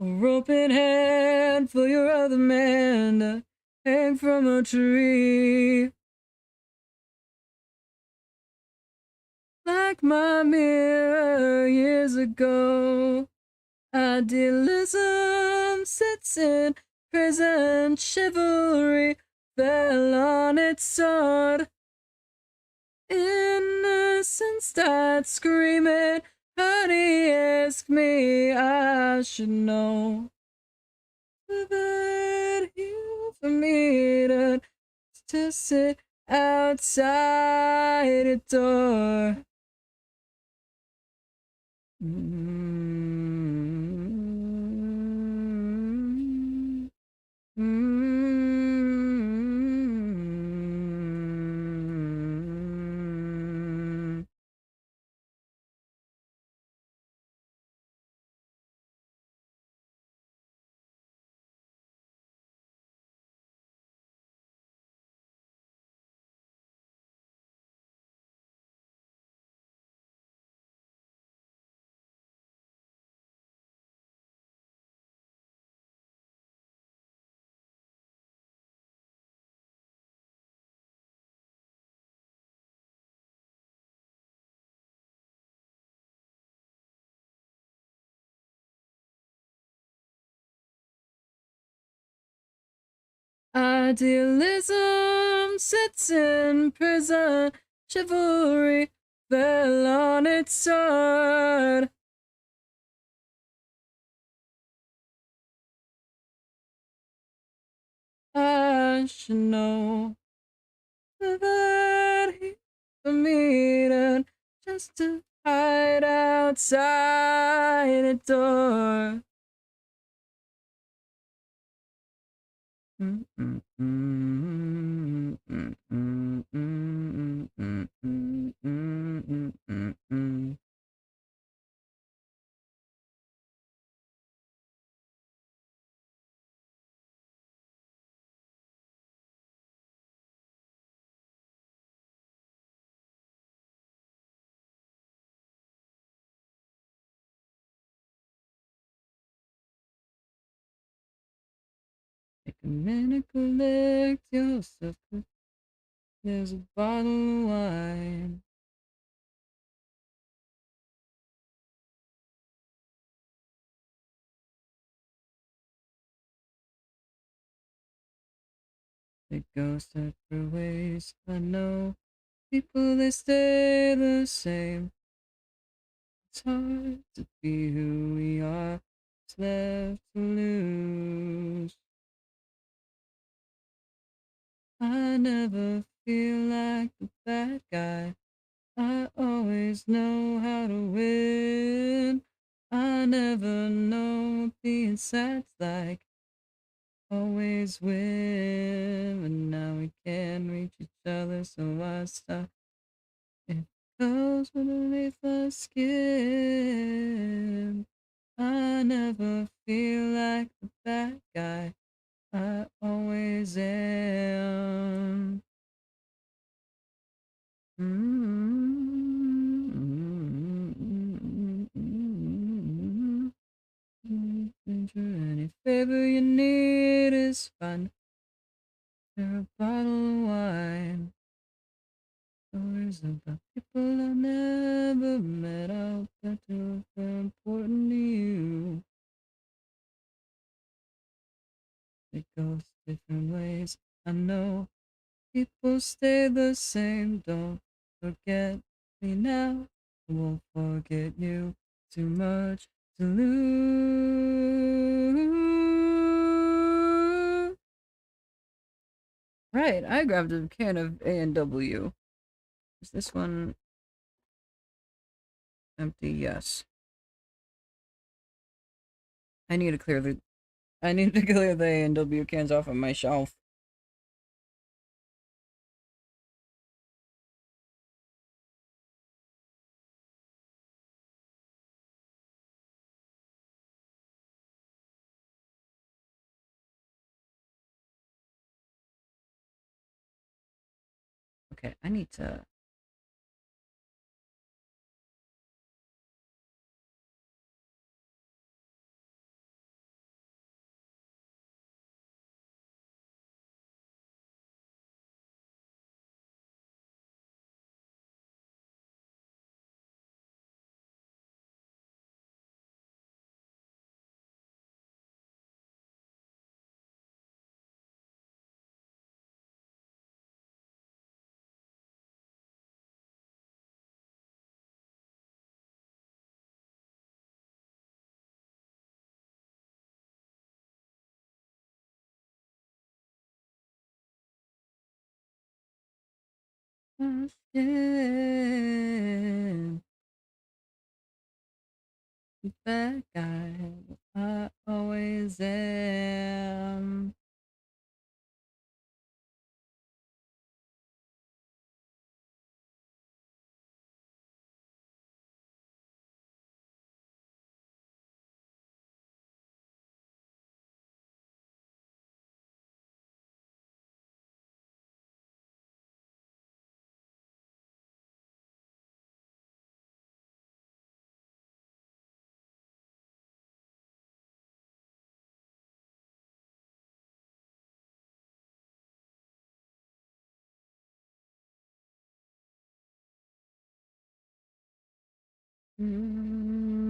A rope in hand for your other man to hang from a tree. Like my mirror years ago. Idealism sits in prison, chivalry fell on its sword. Innocence died screaming, honey, ask me, I should know. That you for me to sit outside a door. Idealism sits in prison, chivalry fell on its sword. I should know that he for me to just to hide outside a door. Take a minute, collect yourself. There's a bottle of wine. They go separate ways. I know people, they stay the same. It's hard to be who we are. It's left to lose. I never feel like the bad guy. I always know how to win. I never know what being sad's like. Always win, but now we can't reach each other, so I stop. It goes underneath the skin. I never feel like the bad guy. I always am. Any favor you need is fine. wine. Stories about people I never met out that are important to you. It goes different ways. I know people stay the same. Don't forget me now. I won't forget you. Too much to lose. Right, I grabbed a can of A&W. Is this one empty? Yes. I need to clear the A&W cans off of my shelf. Okay, I need to. Oh, shit. Bad guy. I always am. Mm-hmm.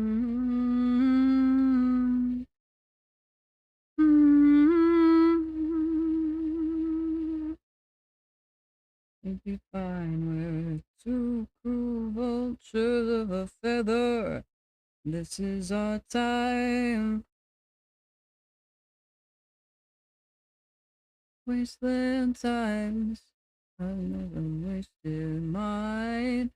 Mm-hmm. You'd be fine with two cool vultures of a feather. This is our time. Wasteland times. I've never wasted mine.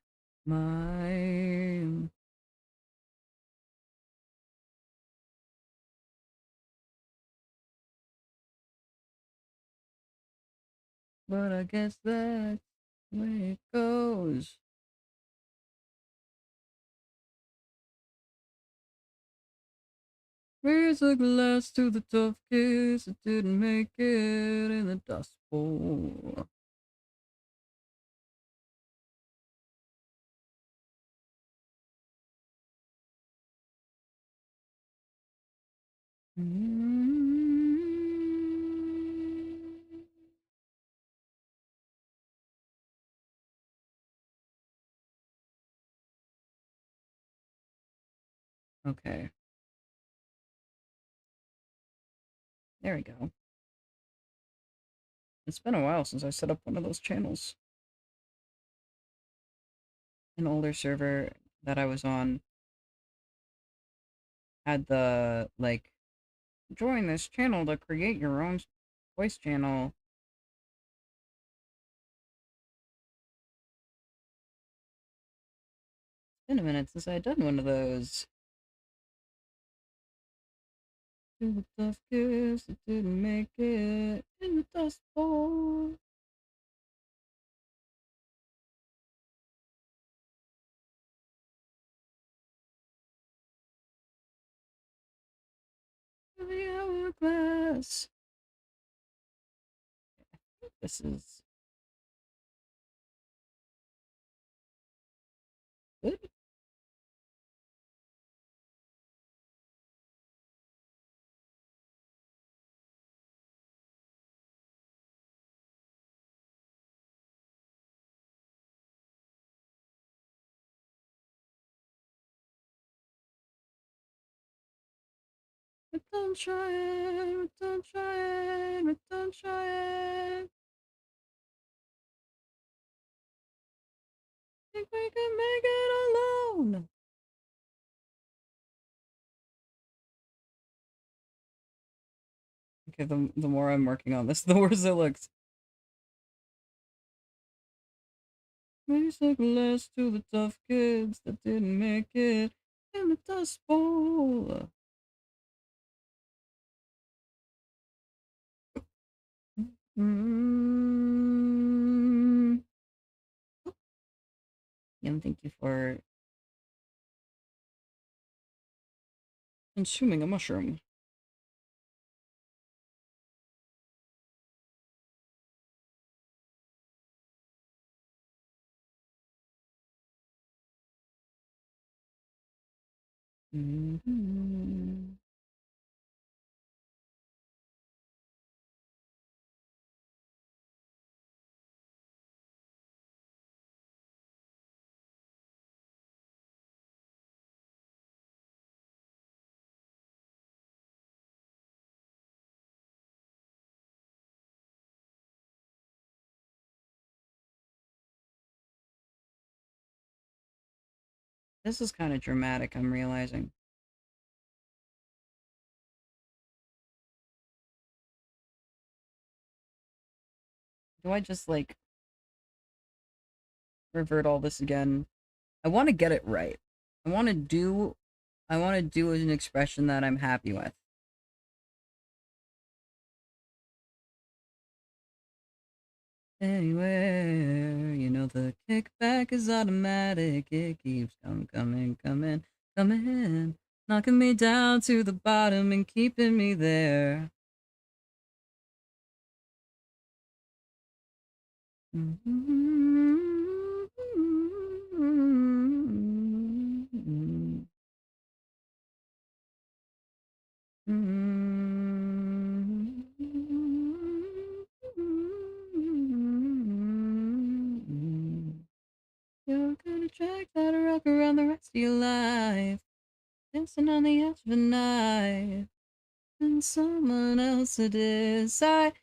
But I guess that's the way it goes. Raise a glass to the tough kids that didn't make it in the Dust Bowl. Okay, there we go. It's been a while since I set up one of those channels. An older server that I was on had the, like, join this channel to create your own voice channel. It's been a minute since I had done one of those. To the tough kids that didn't make it in the Dust Bowl. The hourglass. This is good. don't try it, don't try it, don't try it. Think we can make it alone. Okay, the more I'm working on this, the worse it looks. Basic less to the tough kids that didn't make it in the Dust Bowl. Mm. And thank you for consuming a mushroom. Mm-hmm. This is kind of dramatic, I'm realizing. Do I just, like, revert all this again? I want to get it right. I want to do an expression that I'm happy with. Anywhere, you know the kickback is automatic. It keeps coming, knocking me down to the bottom and keeping me there. You're gonna drag that rock around the rest of your life, dancing on the edge of a knife, and someone else to decide.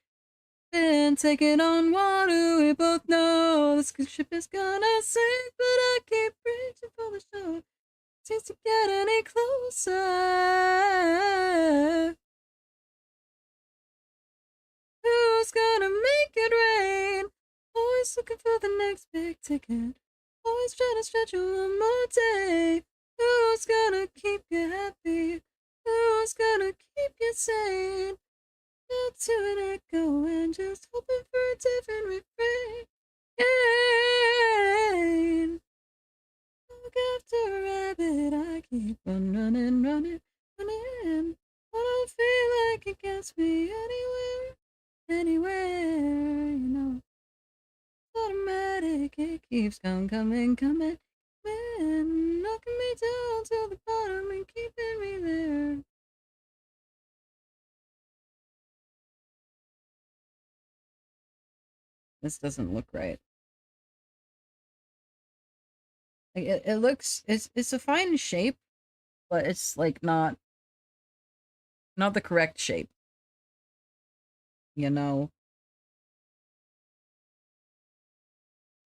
Been taking on water, we both know this ship is gonna sink, but I keep reaching for the shore. Seems to get any closer. Who's gonna make it rain? Always looking for the next big ticket. Always trying to stretch you one more day. Who's gonna keep you happy? Who's gonna keep you sane? Not to an echo and just hoping for a different refrain. Look after a rabbit, I keep on running. I don't feel like it gets me anywhere, you know. Automatic, it keeps coming, knocking me down to the bottom and keeping me there. This doesn't look right. Like, it looks, it's a fine shape, but it's like not the correct shape, you know.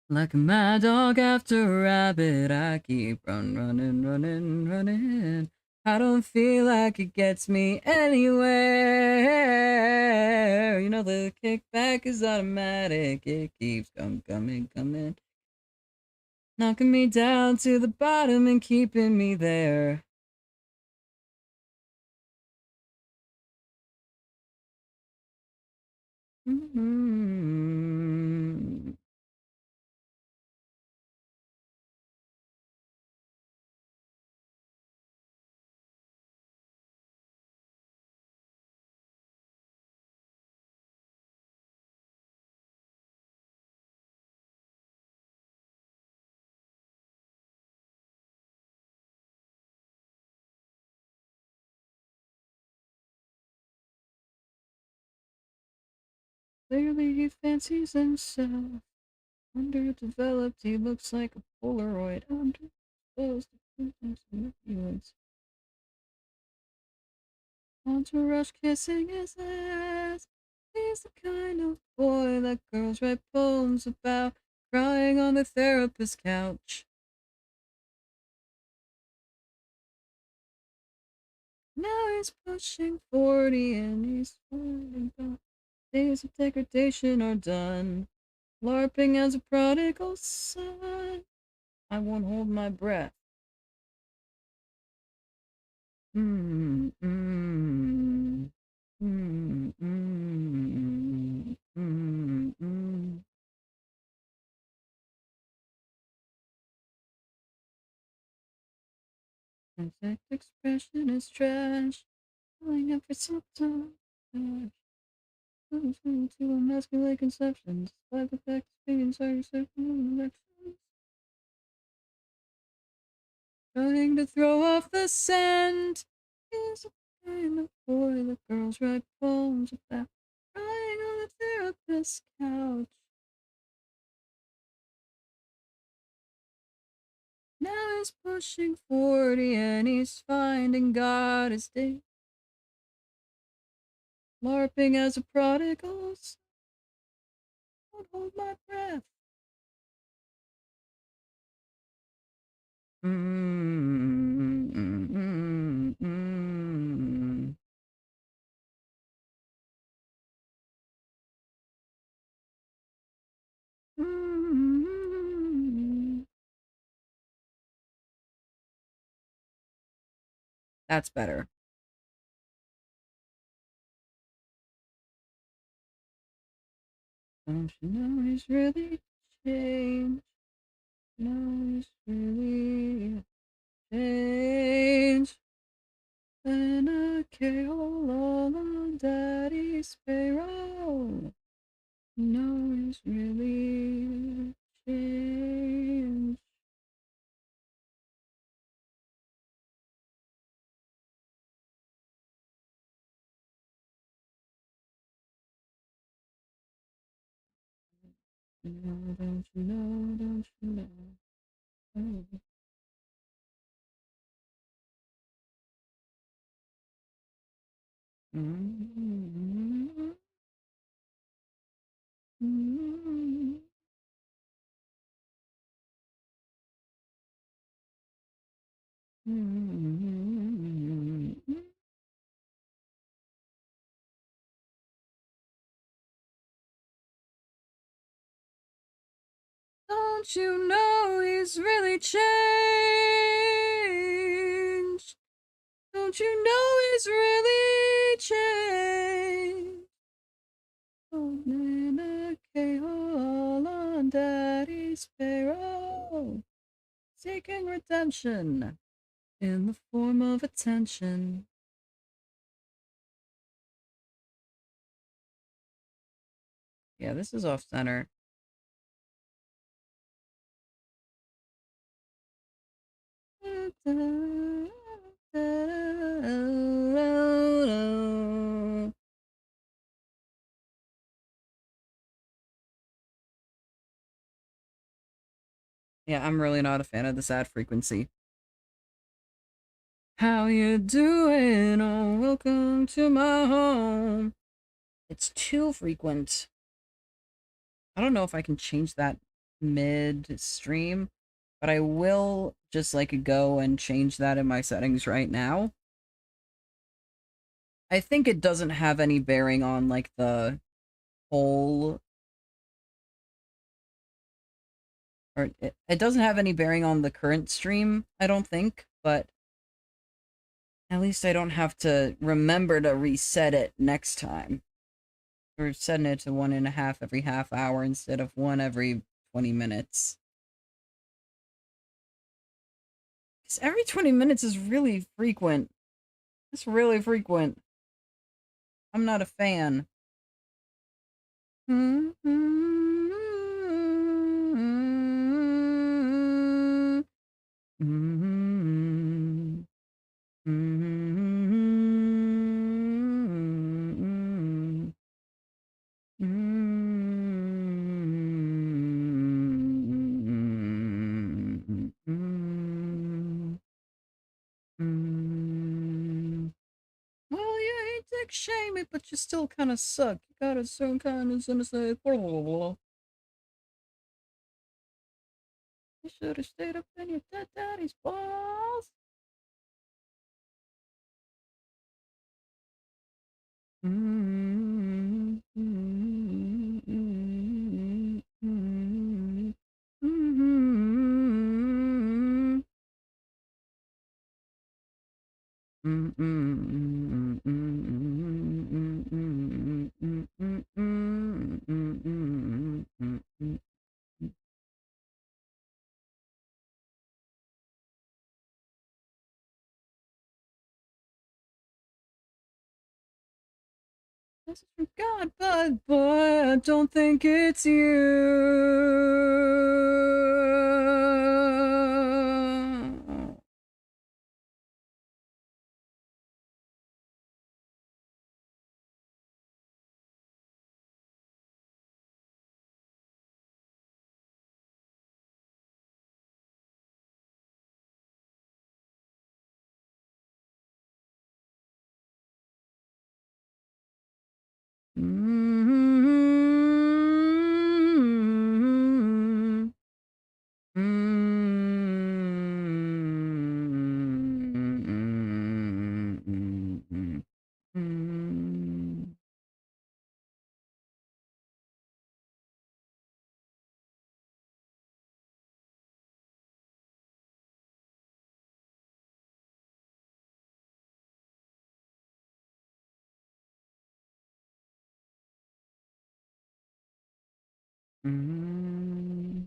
Like a mad dog after a rabbit, I keep running. I don't feel like it gets me anywhere. You know the kickback is automatic. It keeps coming, knocking me down to the bottom and keeping me there. Mm-hmm. Clearly he fancies himself. Underdeveloped, he looks like a Polaroid. Underexposed to feelings. Want to rush kissing his ass. He's the kind of boy that girls write poems about, crying on the therapist's couch. Now he's pushing 40 and he's falling down. Days of degradation are done. LARPing as a prodigal son. I won't hold my breath. Mm, mm, mm, mm, mm, mm. Exact expression is trash. Filling up for something. To emasculate conceptions. Side effects being inside elections. Trying to throw off the scent. Is the kind of boy the girls write poems about. Crying on the therapist's couch. Now he's pushing 40 and he's finding God his day. LARPing as a prodigal son. Won't hold my breath. Mm, mm, mm, mm. Mm. That's better. Don't you know he's really changed? No, he's really changed. And a carol all on daddy's payroll. No, he's really changed. No, don't you know, don't you know? Oh. Mm-hmm. Mm-hmm. Mm-hmm. Don't you know he's really changed? Don't you know he's really changed? Oh, Nana K-Hall on daddy's payroll. Seeking redemption in the form of attention. Yeah, this is off center. Yeah, I'm really not a fan of the sad frequency. How you doing? Oh, welcome to my home. It's too frequent. I don't know if I can change that mid-stream, but I will just like go and change that in my settings right now. I think it doesn't have any bearing on like the whole, or it doesn't have any bearing on the current stream, I don't think, but at least I don't have to remember to reset it next time. We're setting it to 1.5 every half hour instead of 1 every 20 minutes. Because every 20 minutes is really frequent. It's really frequent. I'm not a fan. Well, shame it, but you still kind of suck. You got a certain kind of say, blah, blah, blah. You should have stayed up in your dead daddy's balls. Mm-hmm. Mm-hmm. Mm-hmm. Mm-hmm. This is from God, but boy, I don't think it's you. Mm-hmm. Mm-hmm. Mm-hmm. Mm-hmm.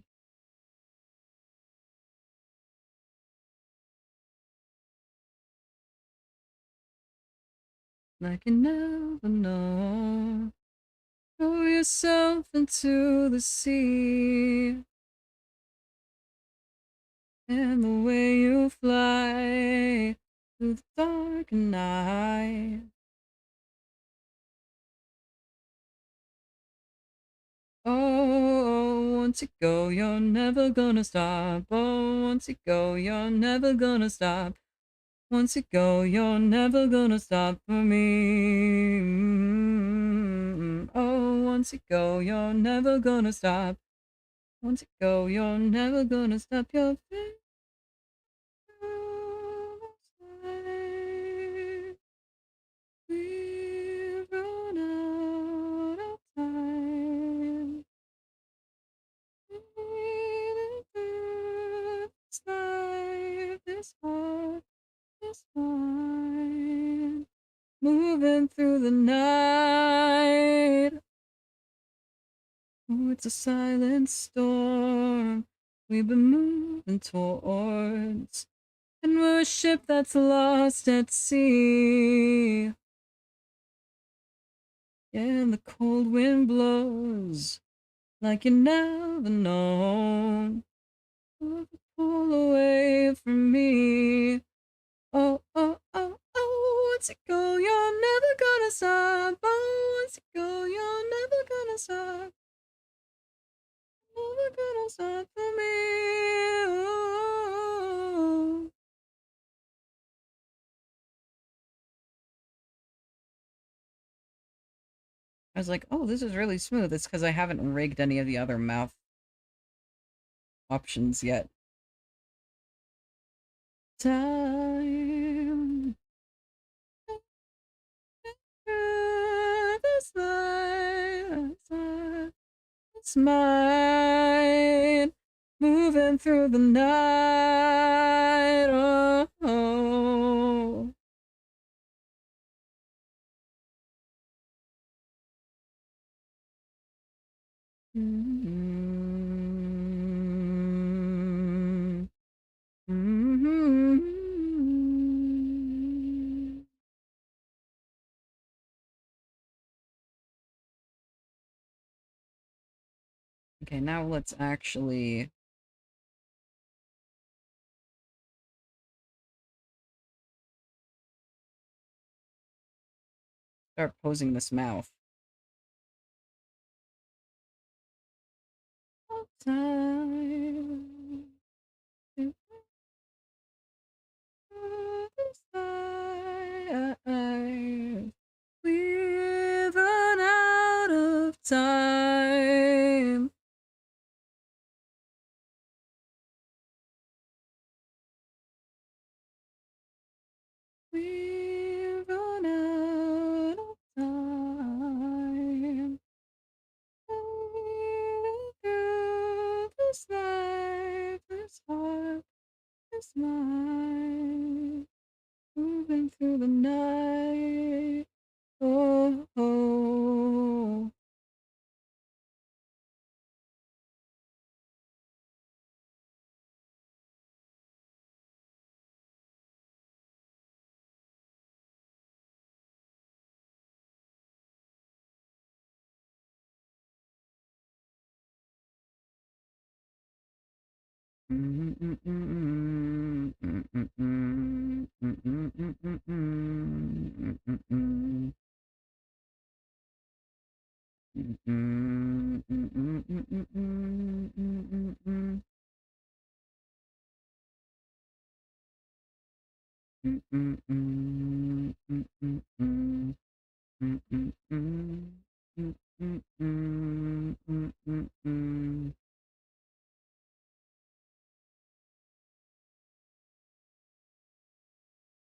Like you never know. Throw yourself into the sea, and the way you fly through the dark night. Oh, once you go, you're never gonna stop. Oh, once you go, you're never gonna stop. Once you go, you're never gonna stop for me. Oh, once you go, you're never gonna stop. Once you go, you're never gonna stop your feet. We've run out of time. This life is hard, is fine. Moving through the night. Oh, it's a silent storm we've been moving towards. And we're a ship that's lost at sea. Yeah, and the cold wind blows like you never know. Pull away from me. Oh, oh, oh, oh, once you go, you're never gonna stop. Oh, once you go, you're never gonna stop. Never gonna stop for me. Oh. I was like, oh, this is really smooth. It's because I haven't rigged any of the other mouth options yet. Time. This life, it's mine. Moving through the night. Oh, oh. Mm-hmm. Mm-hmm. Okay, now let's actually start posing this mouth. Time. We lost mind, moving through the night. Oh, oh.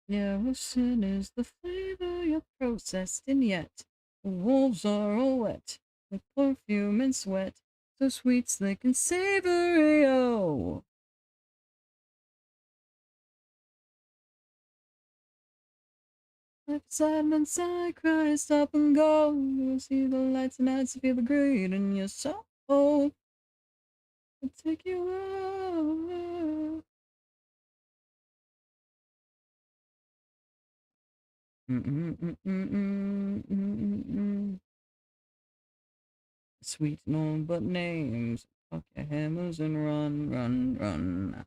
Yeah, sin is the flavor you're processed, and yet the wolves are all wet with perfume and sweat, so sweet, slick, and savory. Oh, life sadness, I cry, stop and go. You see the lights and eyes, feel the greed in your soul. I'll take you out. Sweet no but names. Fuck your hammers and run, run, run.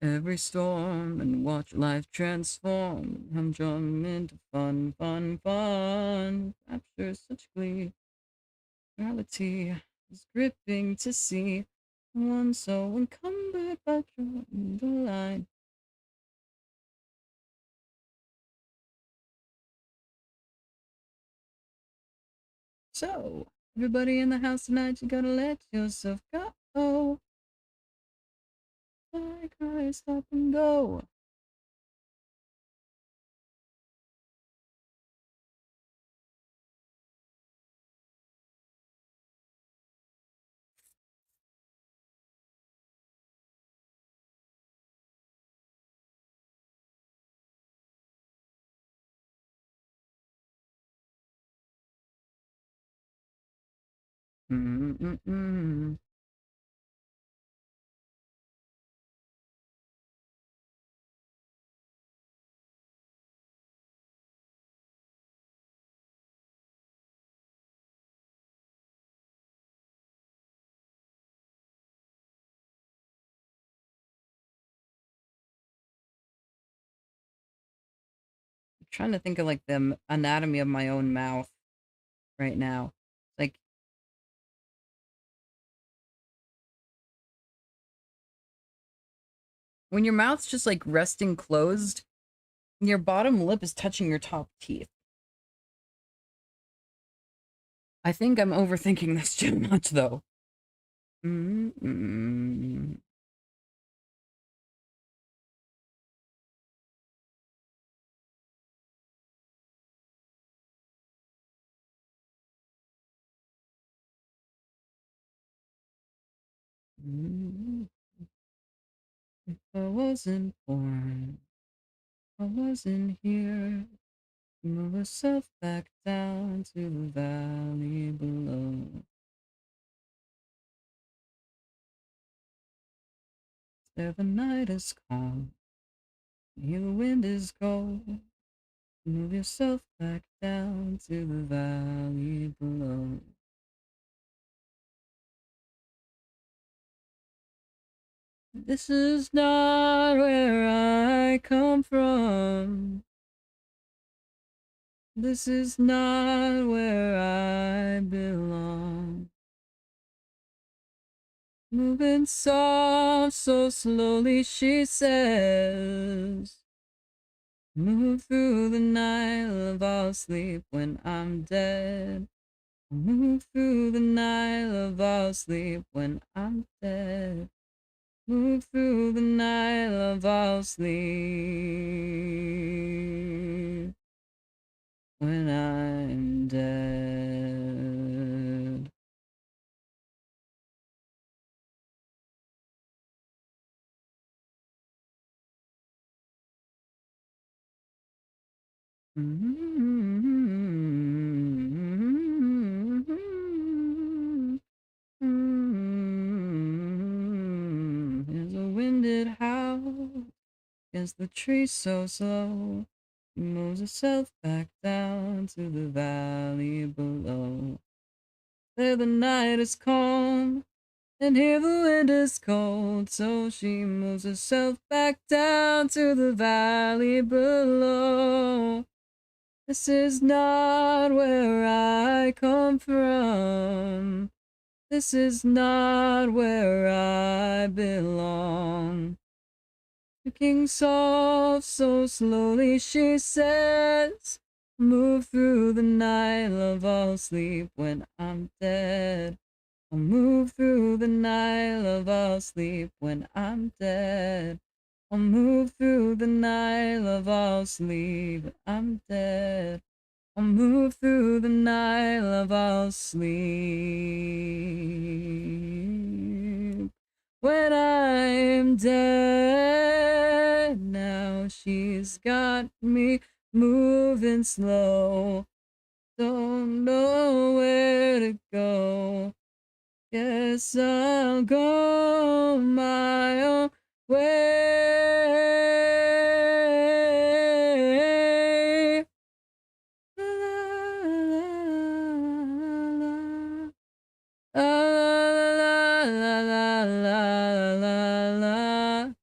Every storm and watch life transform. I'm drawn into fun, fun, fun. Capture such glee. Reality is gripping to see. One so encumbered by drawing the line. So, everybody in the house tonight, you gotta let yourself go. I cry, stop and go. Mm-mm-mm. I'm trying to think of like the anatomy of my own mouth right now. Like when your mouth's just like resting closed, your bottom lip is touching your top teeth. I think I'm overthinking this too much though. Mm-mm. If I wasn't born, I wasn't here. Move yourself back down to the valley below. There the night is calm, here the wind is cold. Move yourself back down to the valley below. This is not where I come from. This is not where I belong. Moving soft, so slowly, she says. Move through the night, love, I'll sleep when I'm dead. Move through the night, love, I'll sleep when I'm dead. Move through the night, love, I'll sleep when I'm dead. Here's a winded howl against the trees so slow. She moves herself back down to the valley below. There the night is calm, and here the wind is cold, so she moves herself back down to the valley below. This is not where I come from. This is not where I belong. Looking soft, so slowly she says, move through the night, love, I'll sleep when I'm dead. I'll move through the night, love, I'll sleep when I'm dead. I'll move through the night, love, I'll sleep when I'm dead. I'll move through the night, love, I'll sleep when I'm dead. Now she's got me moving slow, don't know where to go. Guess I'll go my own way. La, la, la, la, la, la, la.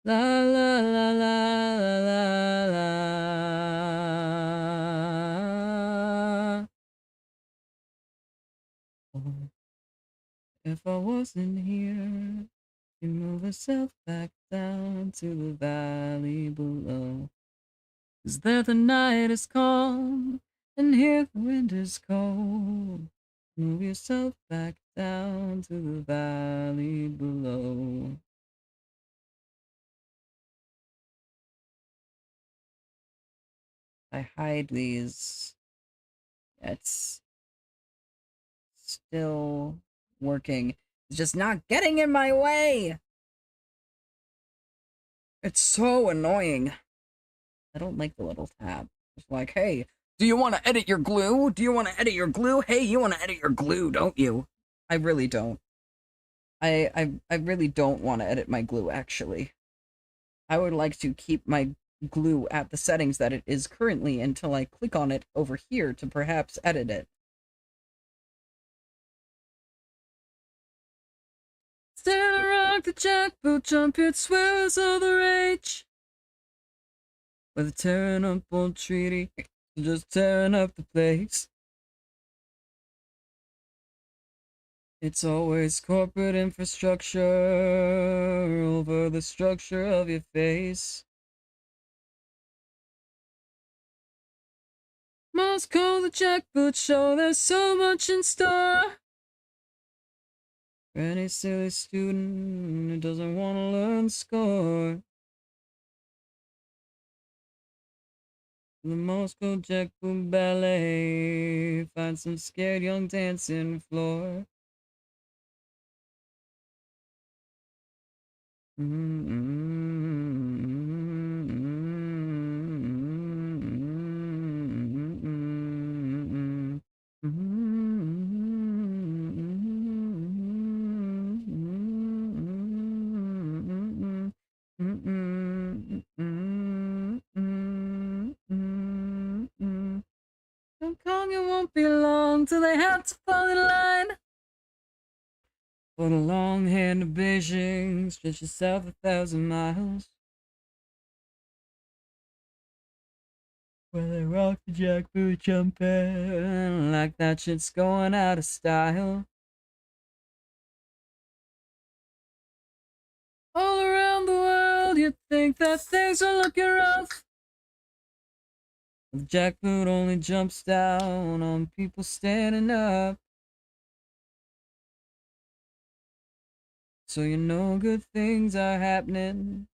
La la la la la la la. Oh, if I wasn't here, you move herself back down to the valley below. 'Cause there the night is calm, and here the wind is cold. Move yourself back down to the valley below. I hide these. It's still working. It's just not getting in my way. It's so annoying. I don't like the little tab. It's like, hey, do you want to edit your glue? Do you want to edit your glue? Hey, you want to edit your glue, don't you? I really don't. I really don't want to edit my glue, actually. I would like to keep my glue at the settings that it is currently until I click on it over here to perhaps edit it. Stand rock the jackboot, jump it, swells all the rage. With a tearing up old treaty, just tearing up the place. It's always corporate infrastructure over the structure of your face. Moscow, the jackboot show, there's so much in store. For any silly student who doesn't want to learn score. The Moscow jackboot ballet, find some scared young dancing floor. Hong Kong, it won't be long till they have to fall in line. For the long hand of Beijing, stretch yourself 1,000 miles. Where they rock the jackboot jumping like that shit's going out of style. All around the world, you'd think that things are looking rough. The jackboot only jumps down on people standing up. So you know good things are happening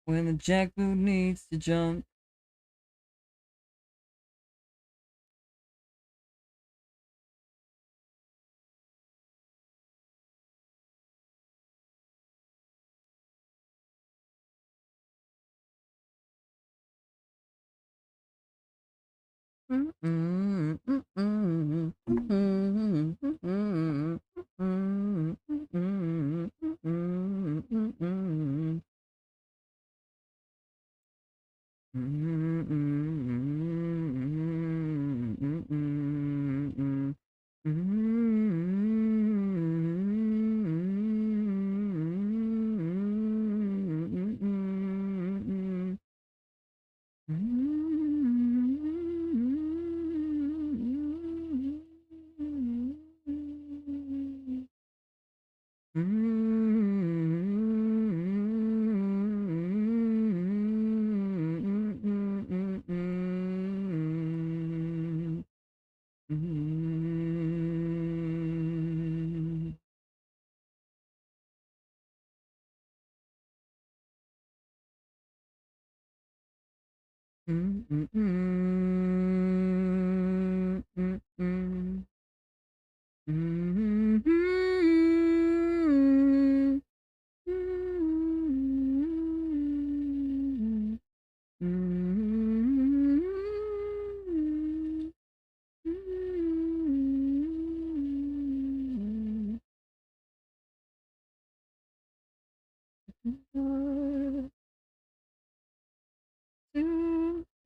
when the jackboot needs to jump.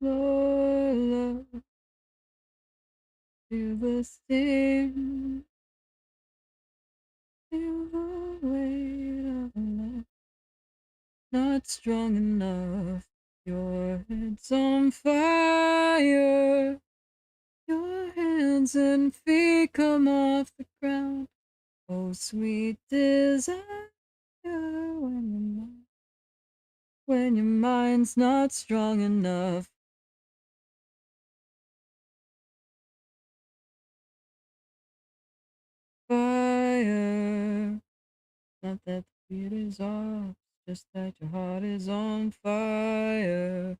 To love, to the sting, feel the weight of love. Not strong enough. Your head's on fire. Your hands and feet come off the ground. Oh, sweet desire, when your mind's not strong enough. Fire. Not that the beat is off, just that your heart is on fire.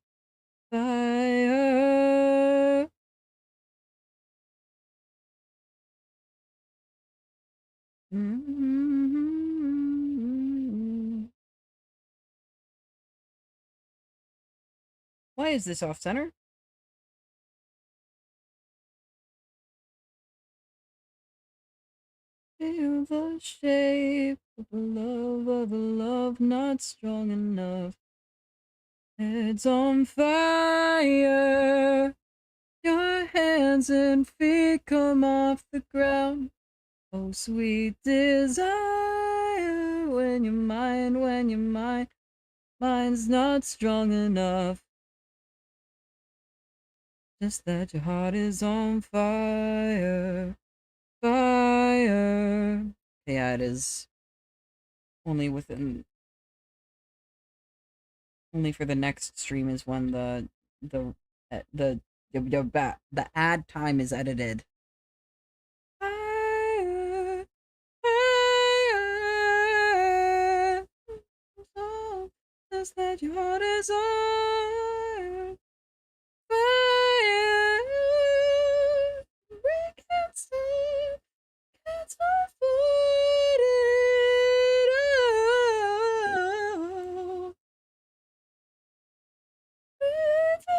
Fire. Why is this off center? Feel the shape of a love not strong enough. Heads on fire. Your hands and feet come off the ground. Oh, sweet desire, when your mind's not strong enough. Just that your heart is on fire. Fire. Yeah, it is only within, only for the next stream is when the the ad time is edited. Fire, fire. So just that your heart is on fire. We can't stop, can't avoid it all. With you.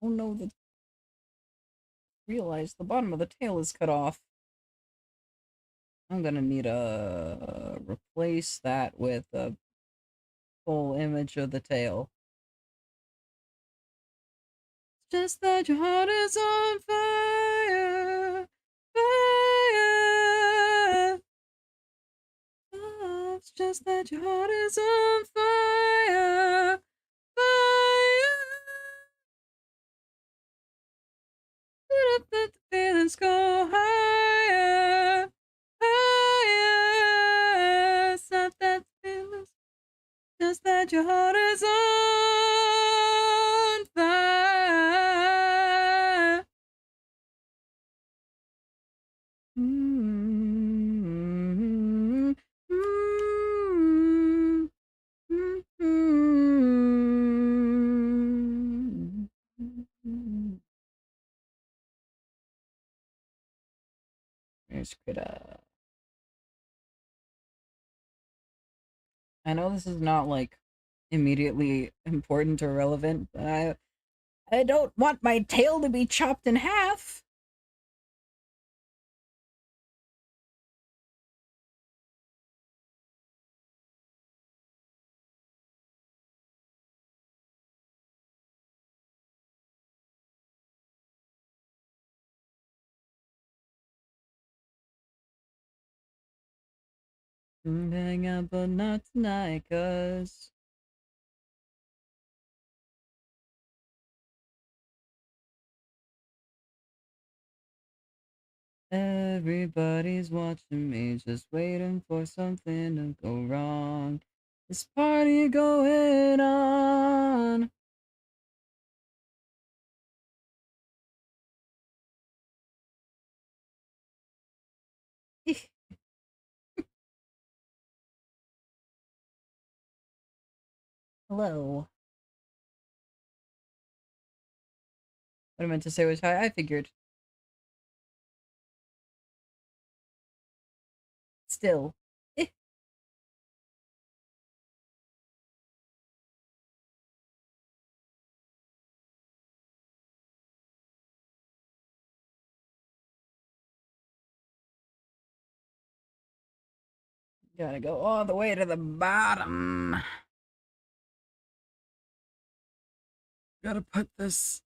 Oh no, realize the bottom of the tail is cut off. I'm gonna need to replace that with a full image of the tail. Just that your heart is on fire, fire. Oh, it's just that your heart is on fire, fire. Let the feelings go higher, higher. It's not that feelings, just that your heart is on fire. Mm-hmm. Mm-hmm. Mm-hmm. There's could I know this is not like immediately important or relevant, but I don't want my tail to be chopped in half. Hang out, but not tonight, cause everybody's watching me, just waiting for something to go wrong. This party going on. Hello. What I meant to say was hi. I figured. Still. Gotta go all the way to the bottom. Gotta put this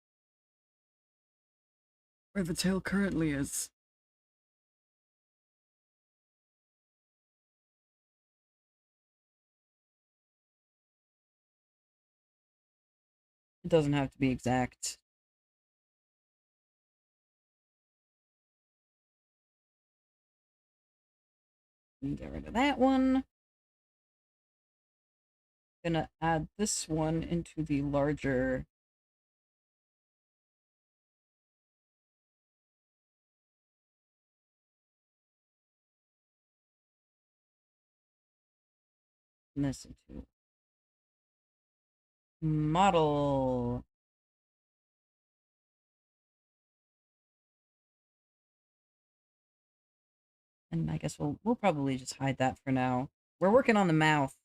where the tail currently is. It doesn't have to be exact. Get rid of that one. Gonna add this one into the larger this into model. And I guess we'll probably just hide that for now. We're working on the mouth.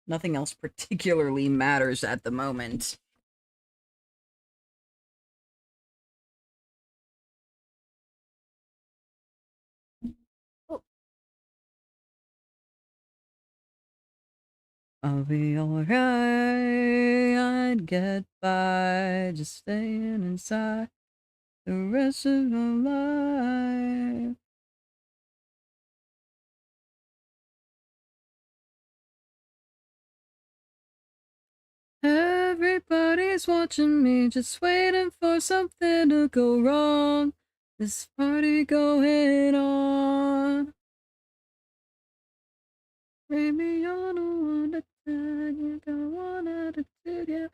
Nothing else particularly matters at the moment. Oh. I'll be alright. I'd get by just staying inside the rest of my life. Everybody's watching me, just waiting for something to go wrong. This party going on. Maybe you're the one to tell you got one attitude, yeah.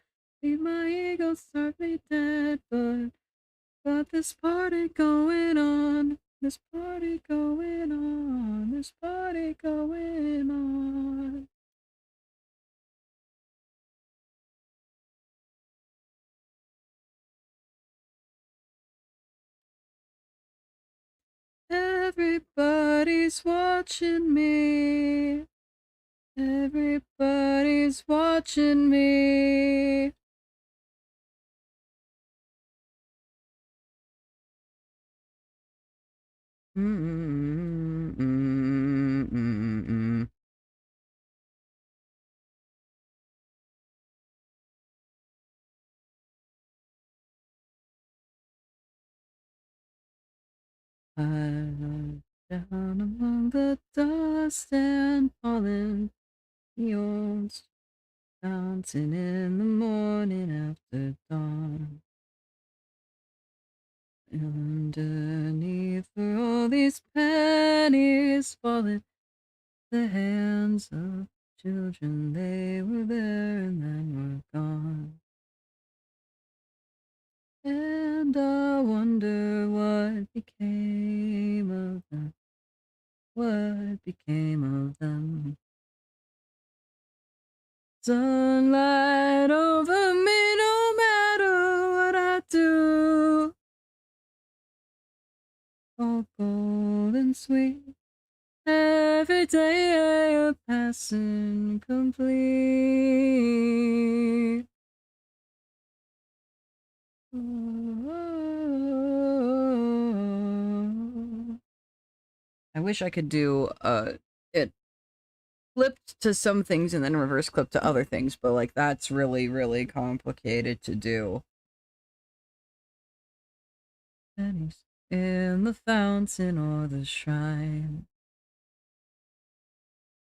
Leave my ego start me dead, but this party going on. This party going on. This party going on. Everybody's watching me. Everybody's watching me. Mm-mm, mm-mm, mm-mm. I'm down among the dust and pollen, fields, dancing in the morning after dawn. Underneath were all these pennies falling, the hands of children, they were there and then were gone. And I wonder what became of them. What became of them? Sunlight over me no matter what I do. All golden and sweet. Every day a passing complete. I wish I could do it flipped to some things and then reverse clip to other things, but like that's really, really complicated to do. Pennies in the fountain or the shrine.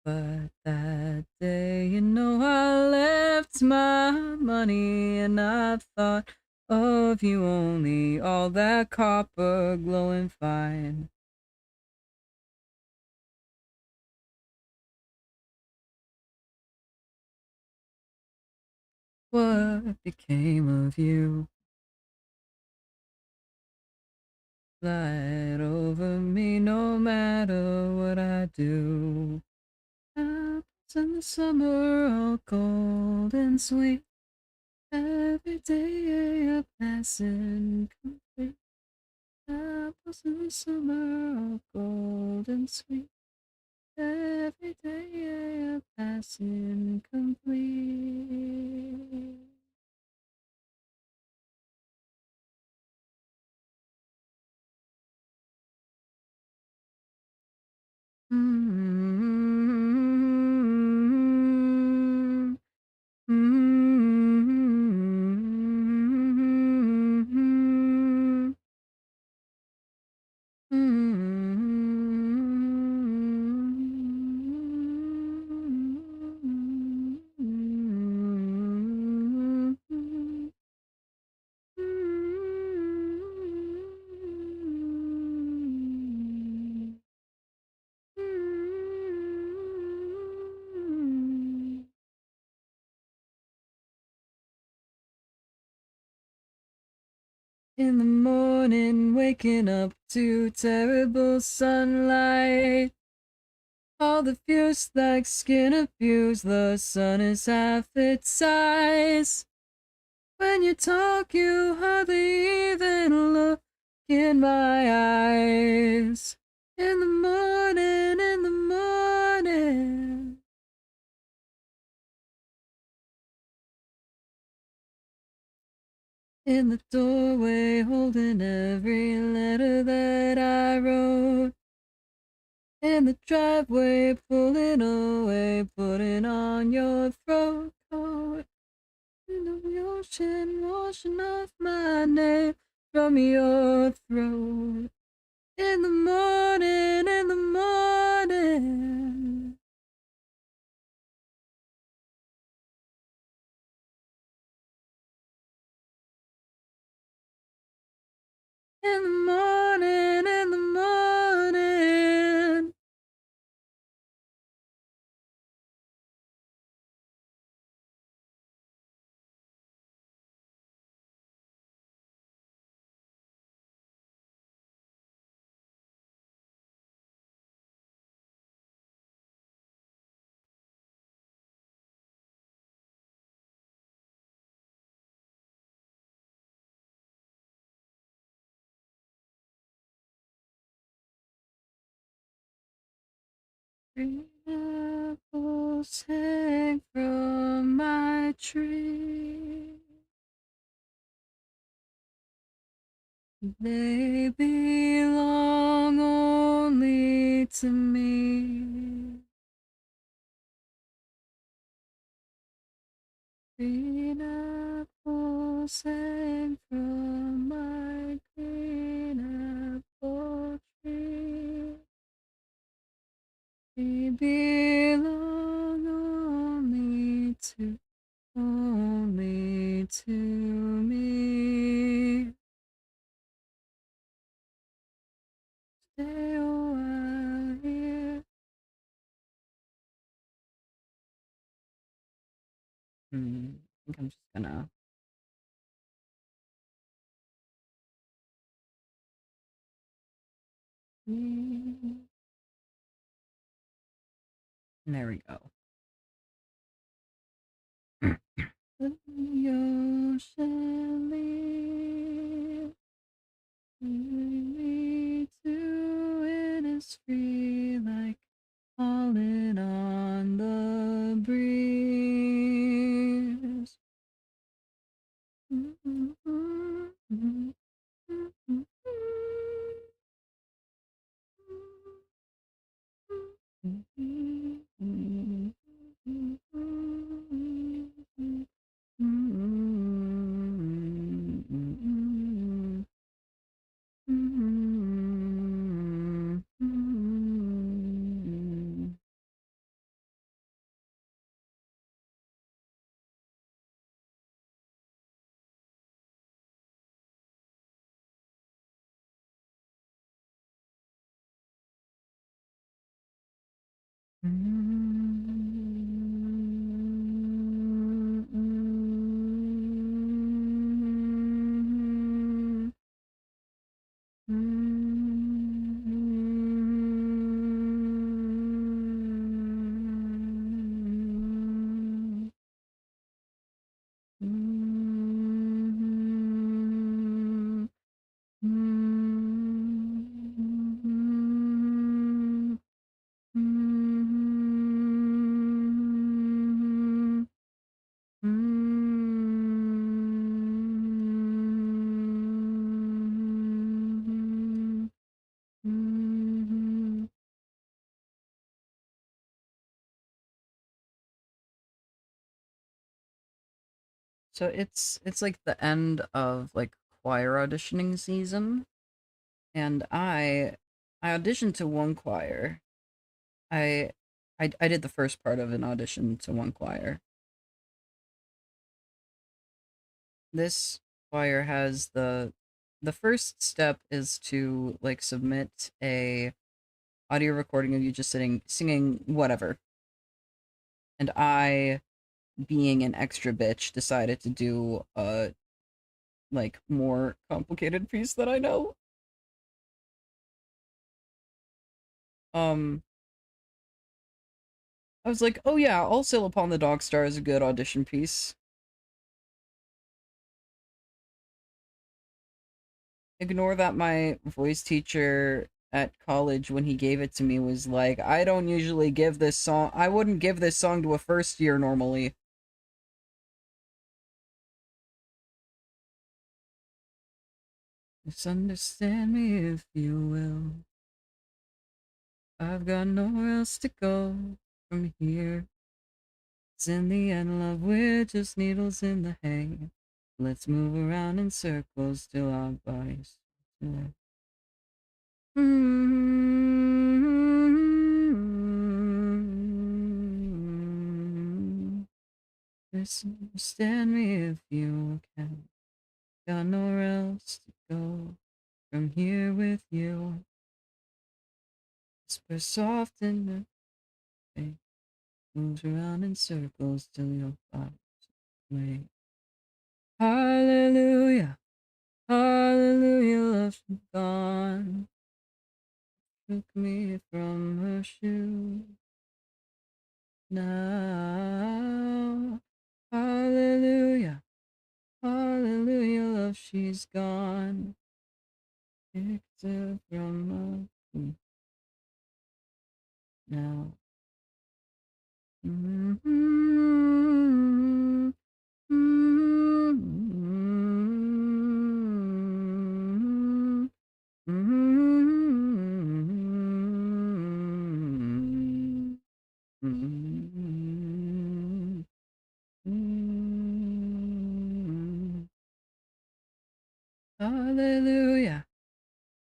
But that day, you know, I left my money and I thought of you only, all that copper glowing fine. What became of you? Light over me no matter what I do. Apples in the summer all cold and sweet. Every day a passing complete. Apples in the summer all cold and sweet. Every day a passing complete. Mm-hmm. Mm-hmm. In the morning, waking up to terrible sunlight. All the fuse like skin abuse, the sun is half its size. When you talk, you hardly even look in my eyes. In the morning, in the morning. In the doorway, holding every letter that I wrote. In the driveway, pulling away, putting on your throat coat. In the ocean, washing off my name from your throat. In the morning, in the morning. In the morning, in the morning. Green apples hang from my tree. They belong only to me. Green apples hang from my green apple tree. They belong only to me. Stay a while here. I think I'm just gonna. There we go. The ocean leaves me to in his So it's like the end of like choir auditioning season, and I auditioned to one choir. I I did the first part of an audition to one choir. This choir has the first step is to like submit a audio recording of you just sitting singing whatever. And I, being an extra bitch, decided to do a like more complicated piece that I know. Um I was like, "Oh yeah, All Sail Upon the Dog Star is a good audition piece." Ignore that my voice teacher at college when he gave it to me was like, "I don't usually give this song. I wouldn't give this song to a first year normally." Misunderstand me if you will. I've got nowhere else to go from here. 'Cause in the end, love, we're just needles in the hay. Let's move around in circles till our bodies feel misunderstand me if you can. Got nowhere else to go from here with you. Whisper soft in the face. Moves around in circles till your body's away. Hallelujah, hallelujah, love's gone. Took me from her shoe. Now, hallelujah, hallelujah, love, she's gone. Picked her from her feet. Now. Mm-hmm. Mm-hmm. Mm-hmm. Mm-hmm. Mm-hmm. Hallelujah,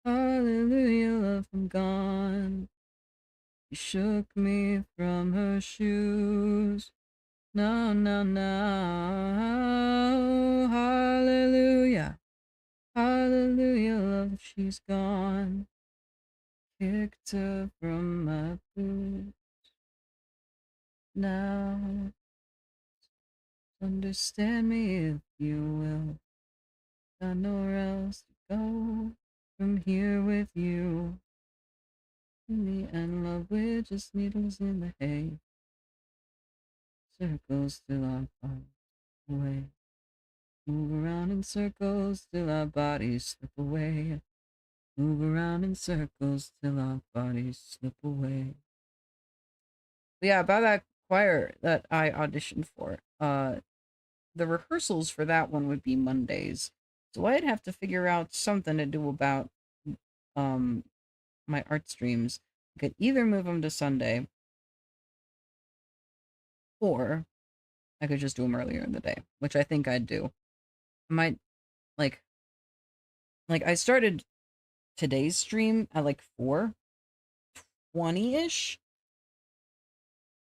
hallelujah, love, I'm gone. She shook me from her shoes. No, no, no. Hallelujah, hallelujah, love, she's gone. Kicked her from my boots. Now, understand me if you will. Got nowhere else to go from here with you. Me and love, we're just needles in the hay. Circles till our bodies away. Move around in circles till our bodies slip away. Move around in circles till our bodies slip away. But yeah, about that choir that I auditioned for. The rehearsals for that one would be Mondays. So I'd have to figure out something to do about um my art streams. I could either move them to Sunday or I could just do them earlier in the day, which I think I'd do. I might like I started today's stream at like 4:20ish.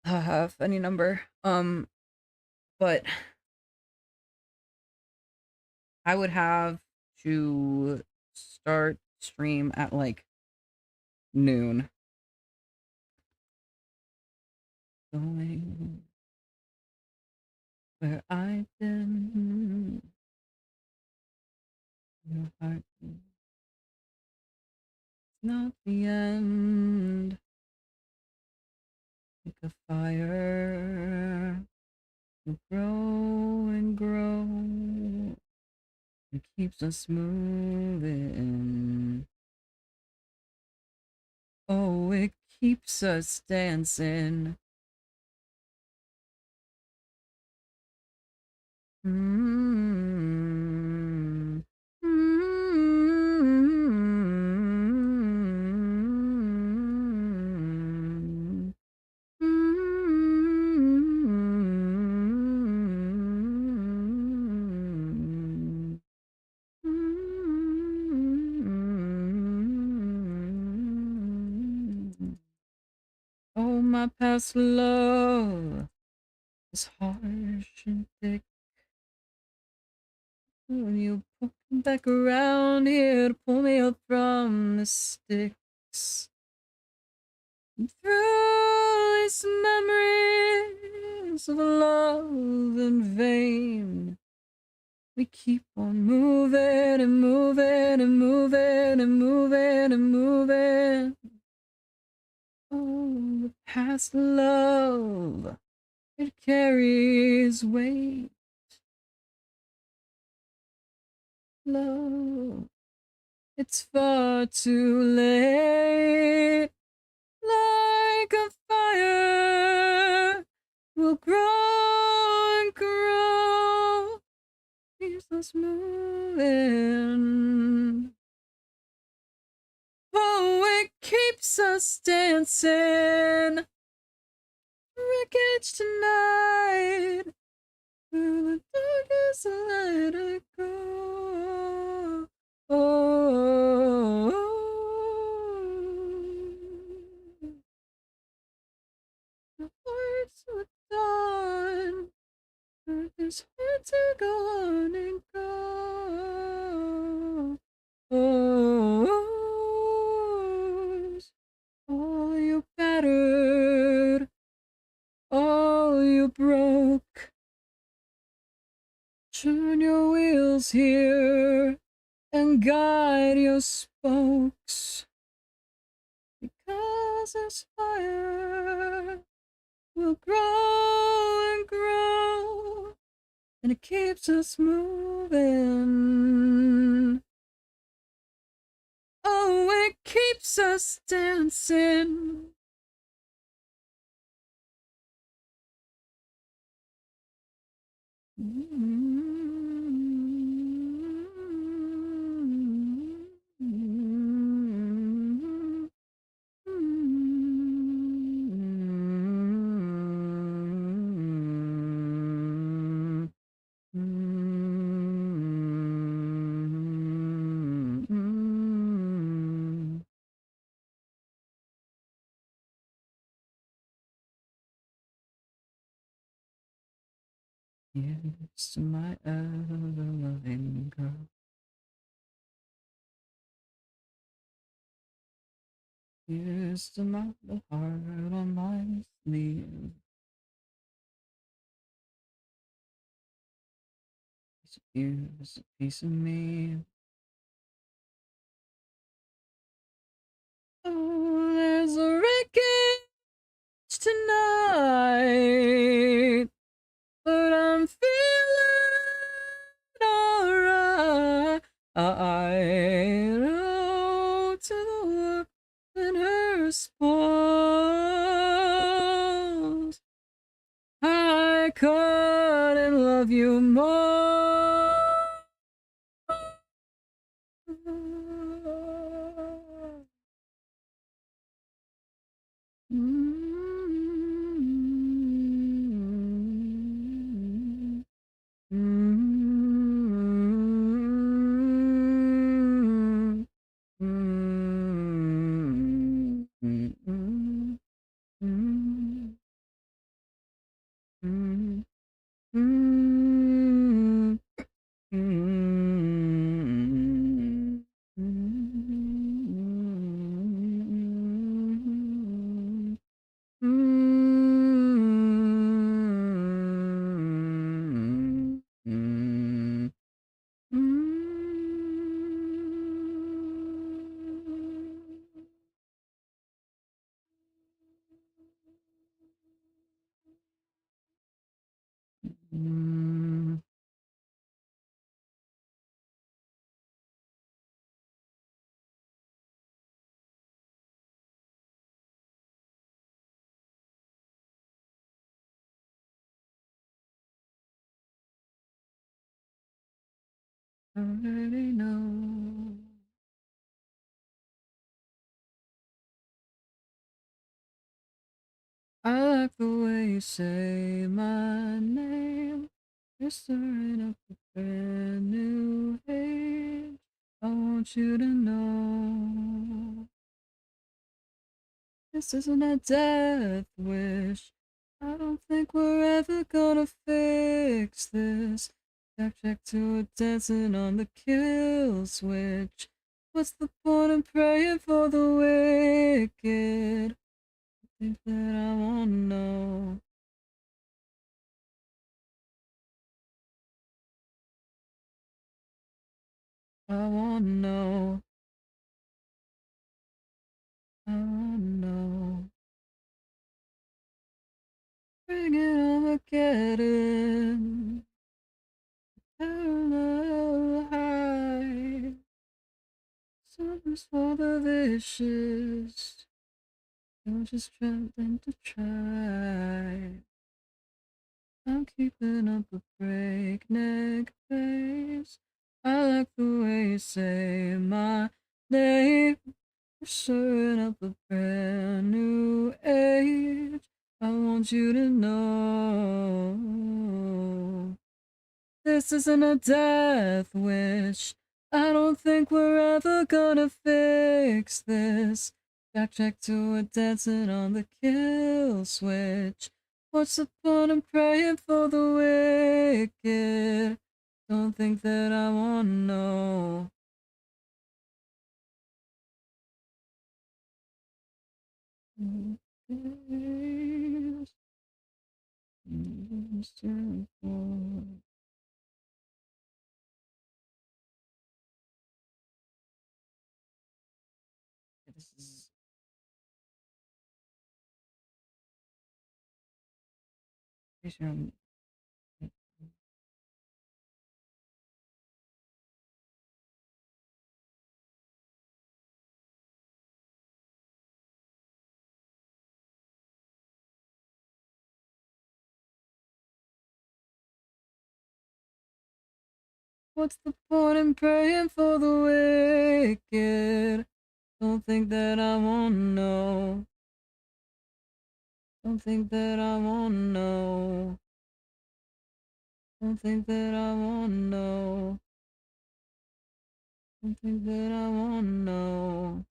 Haha, funny number. But I would have to start stream at like noon. going where I've been. Your heart is not the end. Like a fire will grow and grow. It keeps us moving. Oh, it keeps us dancing. Mm-hmm. Mm-hmm. Mm-hmm. Mm-hmm. Oh, my past love is harsh and thick. When you pull back around here to pull me up from the sticks. And through these memories of love in vain, we keep on moving and moving and moving and moving and moving. Oh, the past love, it carries weight. Love, it's far too late. Like a fire, will grow and grow. Keeps us moving. Oh, it keeps us dancing. Wreckage tonight. Through the darkest light I go. Oh, the hearts are done. It's hard to go on and go. Oh, all you battered, all you broke. Turn your wheels here and guide your spokes. Because this fire will grow and grow, and it keeps us moving. Oh, it keeps us dancing. Here's to my ever-loving girl. Here's to my little heart on my sleeve. Here's a piece of me. Oh, there's a wreckage tonight, but I'm feeling alright. I know to the world and her spoils. I couldn't love you more. Mm. I already know. I like the way you say my name. You're stirring up a brand new age. I want you to know this isn't a death wish. I don't think we're ever gonna fix this. Backtrack to a dancing on the kill switch. What's the point of praying for the wicked? I think that I wanna know. I wanna know. I wanna know. Bring it on, Armageddon. Parallel high. Something's for the vicious. Don't just try them to try. I'm keeping up a breakneck pace. I like the way you say my name. We're stirring up a brand new age. I want you to know this isn't a death wish. I don't think we're ever gonna fix this. Backtrack to a dancing on the kill switch. What's the point of praying for the wicked? Don't think that I wanna know. This is what's the point in praying for the wicked? Don't think that I wanna know. Don't think that I wanna know. Don't think that I wanna know. Don't think that I wanna know.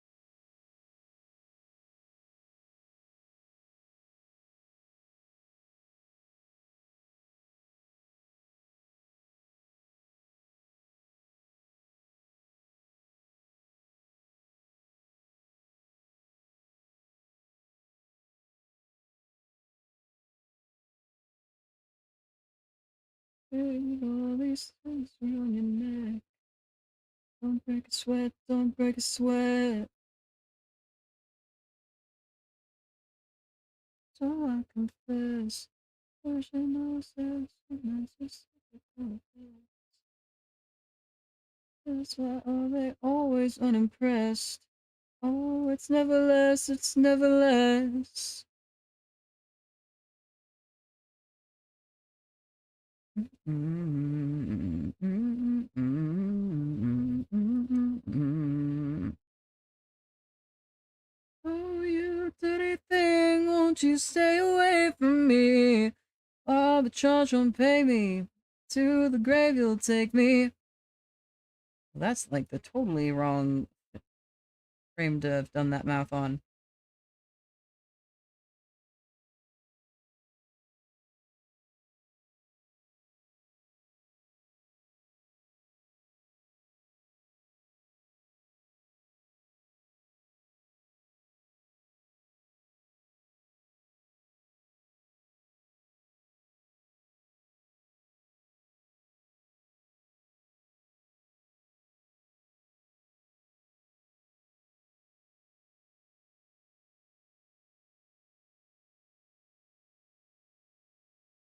Baby, all these things around your neck. Don't break a sweat, don't break a sweat. So I confess, wish I know sex and that's that's why are they always unimpressed? Oh, it's never less, it's never less. Oh, you dirty thing, won't you stay away from me? Oh, the charge won't pay me. To the grave you'll take me. Well, that's like the totally wrong frame to have done that mouth on.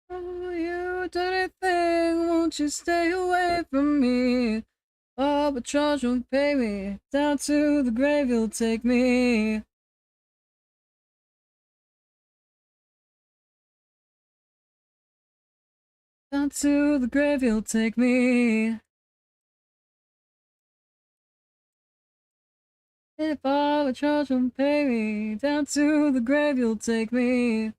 Oh, you dirty Don't you stay away from me. Oh, but charge won't pay me. Down to the grave you'll take me. Down to the grave you'll take me. If all the charge won't pay me. Down to the grave you'll take me.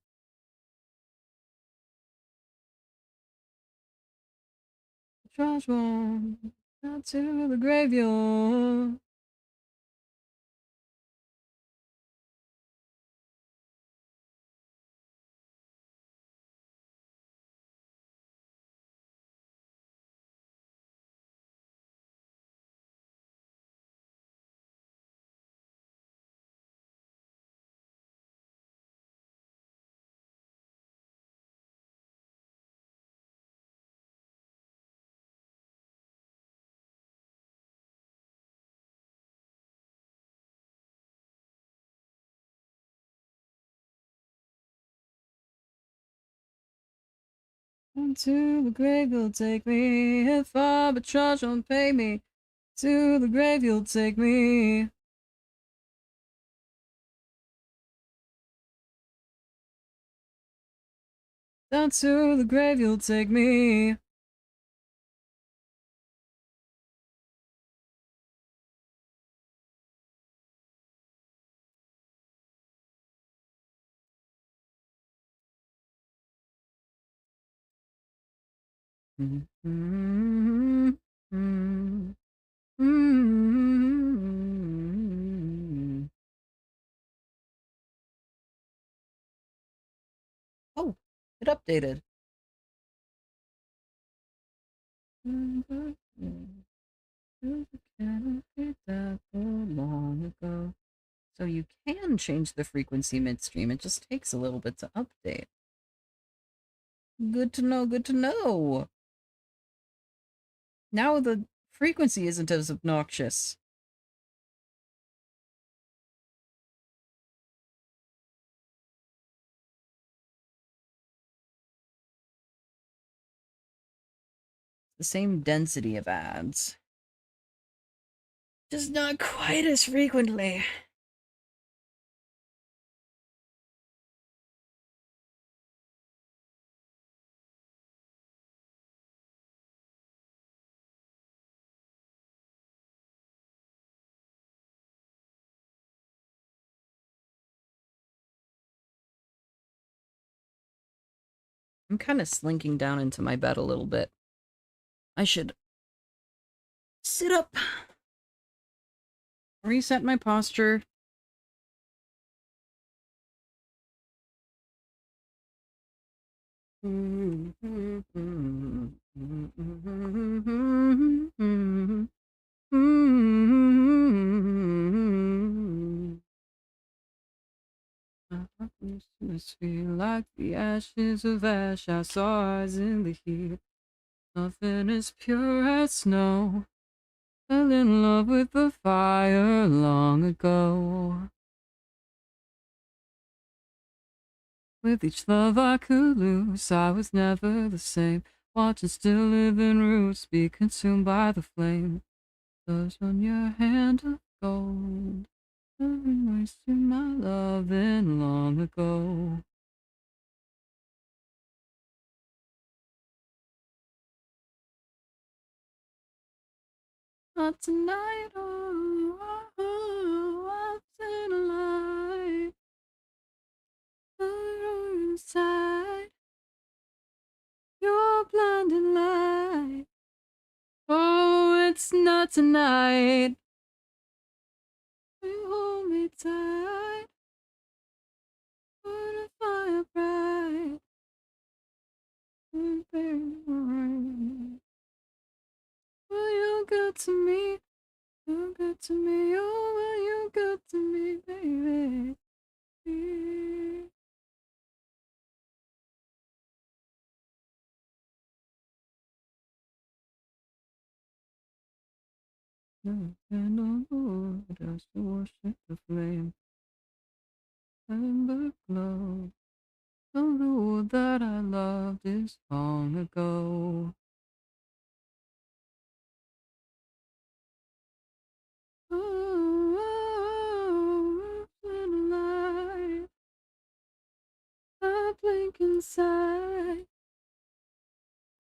Charge won't. Down to the grave you'll. Down to the grave you'll take me. If arbitrage won't pay me. To the grave you'll take me. Down to the grave you'll take me. Mm-hmm. Mm-hmm. Mm-hmm. Oh, it updated. Long ago. So you can change the frequency midstream. It just takes a little bit to update. Good to know, good to know. Now the frequency isn't as obnoxious. The same density of ads. Just not quite as frequently. I'm kind of slinking down into my bed a little bit. I should sit up, reset my posture. Just feel like the ashes of ash I saw eyes in the heat. Nothing is pure as snow. Fell in love with the fire long ago. With each love I could lose, I was never the same. Watching still living roots be consumed by the flame. Those on your hand of gold. I've been wasting my loving long ago. Not tonight, oh, I'm still alive. You're inside your blinding light. Oh, it's not tonight. You hold me tight. Put a fire bright. And baby, right. Well, you're good to me. You're good to me. Oh, well, you're good to me, baby. And on Lord, I still worship the flame. Ember glow. The rule that I loved is long ago. look inside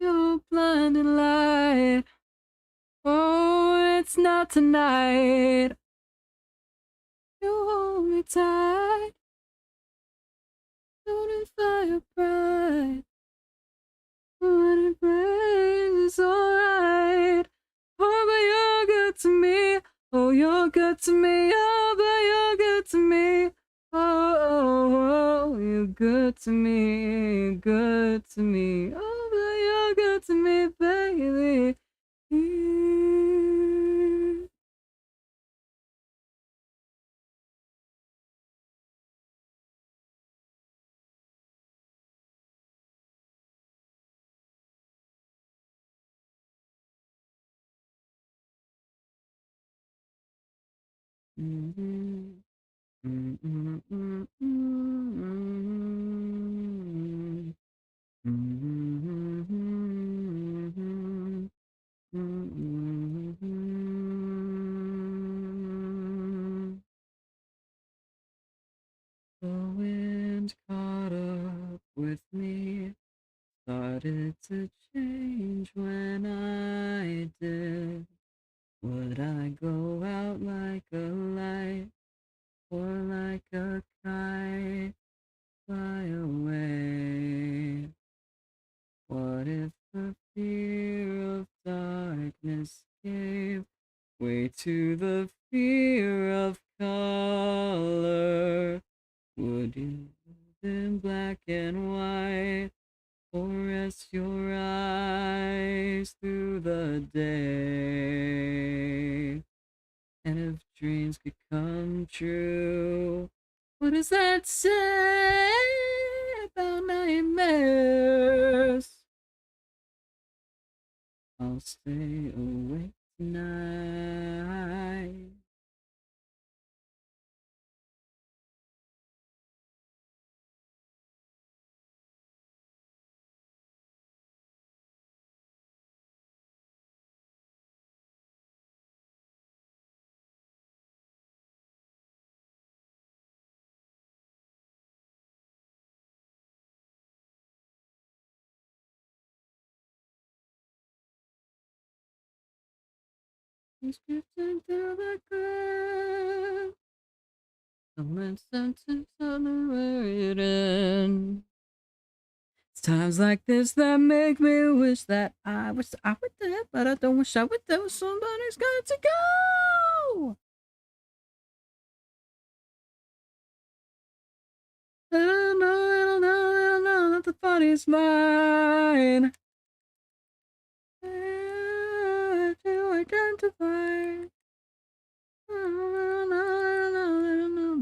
your blinding light. Oh, it's not tonight. You hold me tight, don't fire bright. When it rains, it's alright. Oh, but you're good to me. Oh, you're good to me. Oh, but you're good to me. Oh, oh, oh, you're good to me. You're good to me. Oh, but you're good to me, baby. Mm-hmm. Mm-hmm. Mm-hmm. Mm-hmm. Mm-hmm. The wind caught up with me, started to change when I did. Would I go out like a light or like a kite, fly away? What if the fear of darkness gave way to the fear of color? Would you live in black and white or rest your eyes through the day? And if dreams could come true, what does that say about nightmares? I'll stay awake tonight. He's drifting through the crowd. The man sentence on the written. It's times like this that make me wish that I wish I would there, but I don't wish I would there. Somebody's got to go. They don't know, they don't know, they don't know that the body's mine. To identify.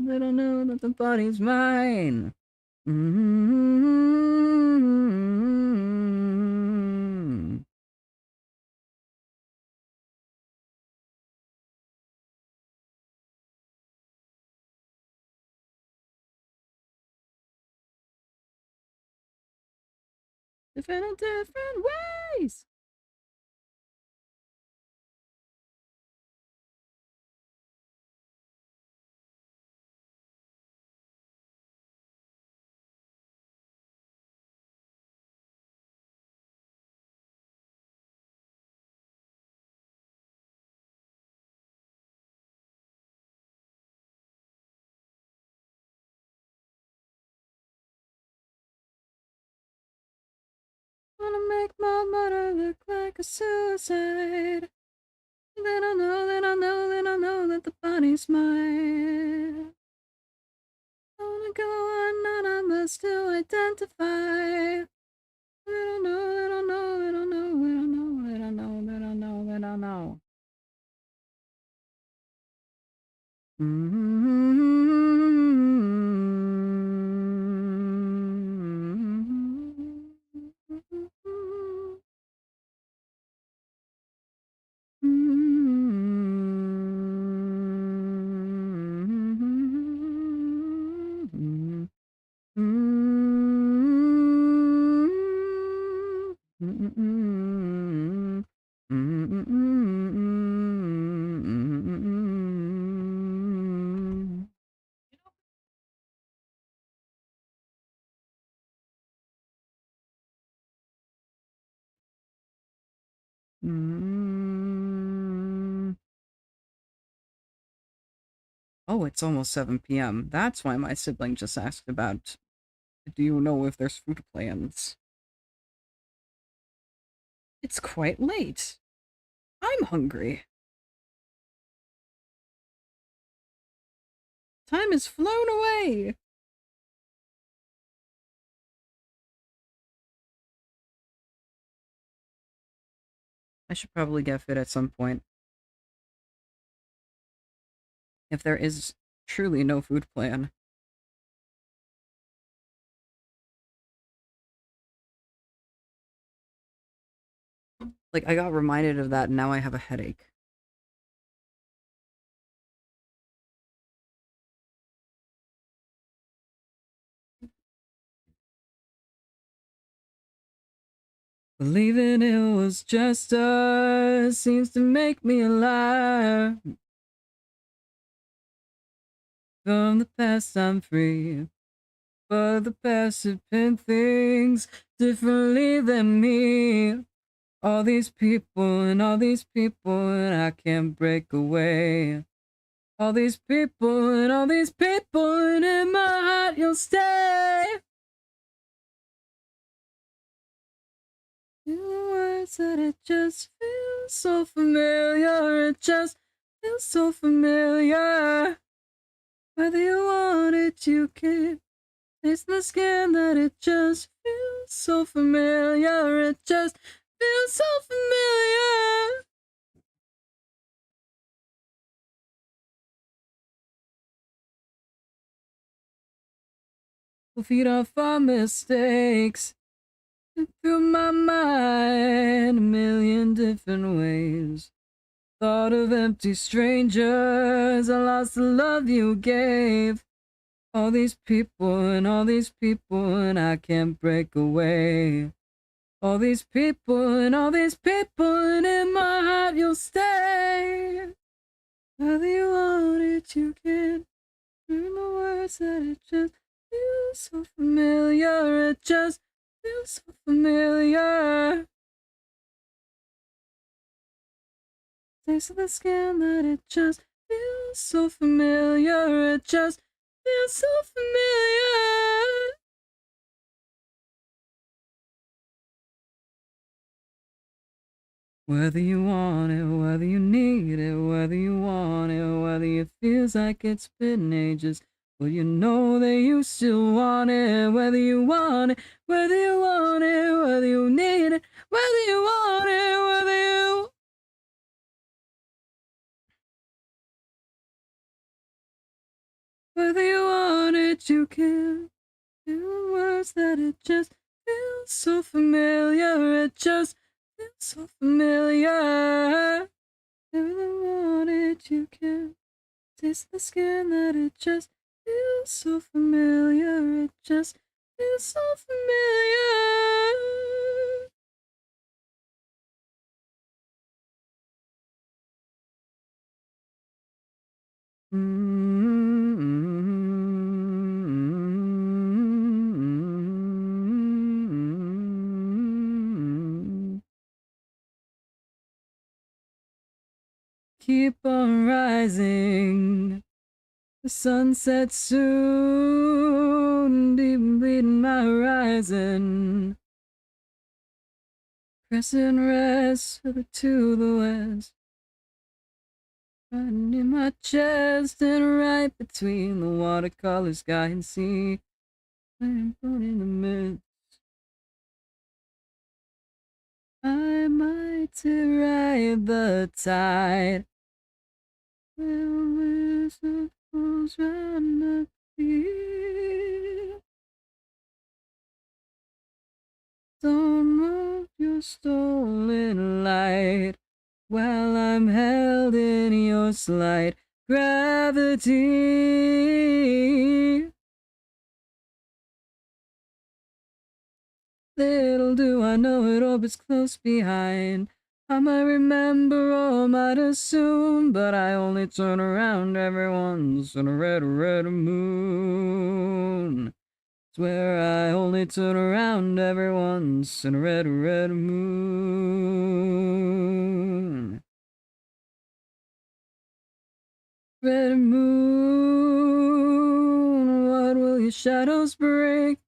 They don't know that the body's mine. Mm-hmm. Different ways. Wanna make my murder look like a suicide. They don't know, they don't know, they don't know that the body's mine. I wanna go anonymous to identify. They don't know, they don't know, they don't know, they don't know, they don't know, they don't know, they don't know. Mm. Oh, it's almost 7 p.m. That's why my sibling just asked about, do you know if there's food plans? It's quite late. I'm hungry. Time has flown away. I should probably get fit at some point. If there is truly no food plan. Like, I got reminded of that and now I have a headache. Believing it was just us seems to make me a liar. From the past I'm free, but the past have been things differently than me. All these people and all these people and I can't break away. All these people and all these people and in my heart you'll stay. In the words that it just feels so familiar, it just feels so familiar. Whether you want it, you can. It's the skin that it just feels so familiar, it just feels so familiar. We'll feed off our mistakes. Through my mind, a million different ways. Thought of empty strangers, I lost the love you gave. All these people and all these people and I can't break away. All these people and all these people and in my heart you'll stay. Whether you want it, you can. In the words that it just feels so familiar, it just feels so familiar. Taste of the skin that it just feels so familiar, it just feels so familiar. Whether you want it, whether you need it, whether you want it, whether it feels like it's been ages, well, you know that you still want it. Whether you want it, whether you want it, whether you need it, whether you want it, whether you want it, you can. In the words that it just feels so familiar, it just feels so familiar. If you want it, you can. Taste the skin that it just feels so familiar, it just feels so familiar. Keep on rising. The sun sets soon, deep bleeding my horizon. Crescent rest to the west. Riding in my chest and right between the watercolor sky and sea. I'm born in the midst. I might ride the tide. Well, it falls round the sea. Don't move your stolen light while I'm held in your slight gravity. Little do I know it orbits close behind. I might remember or might assume, but I only turn around every once in a red, red moon. Swear I only turn around every once in a red, red moon. Red moon, what will your shadows bring?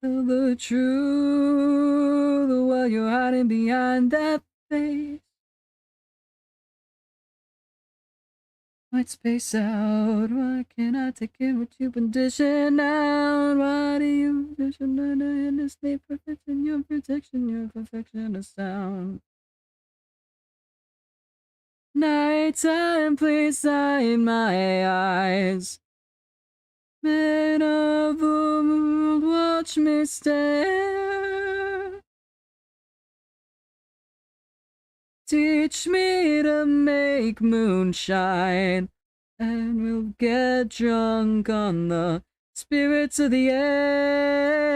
Tell the truth while you're hiding behind that face. Might space out. Why can't I take in what you've been dishing out? Why do you vision in this state perfection? Your protection, your perfection of sound. Nighttime, please hide my eyes. Men of the world, watch me stare. Teach me to make moonshine, and we'll get drunk on the spirits of the air.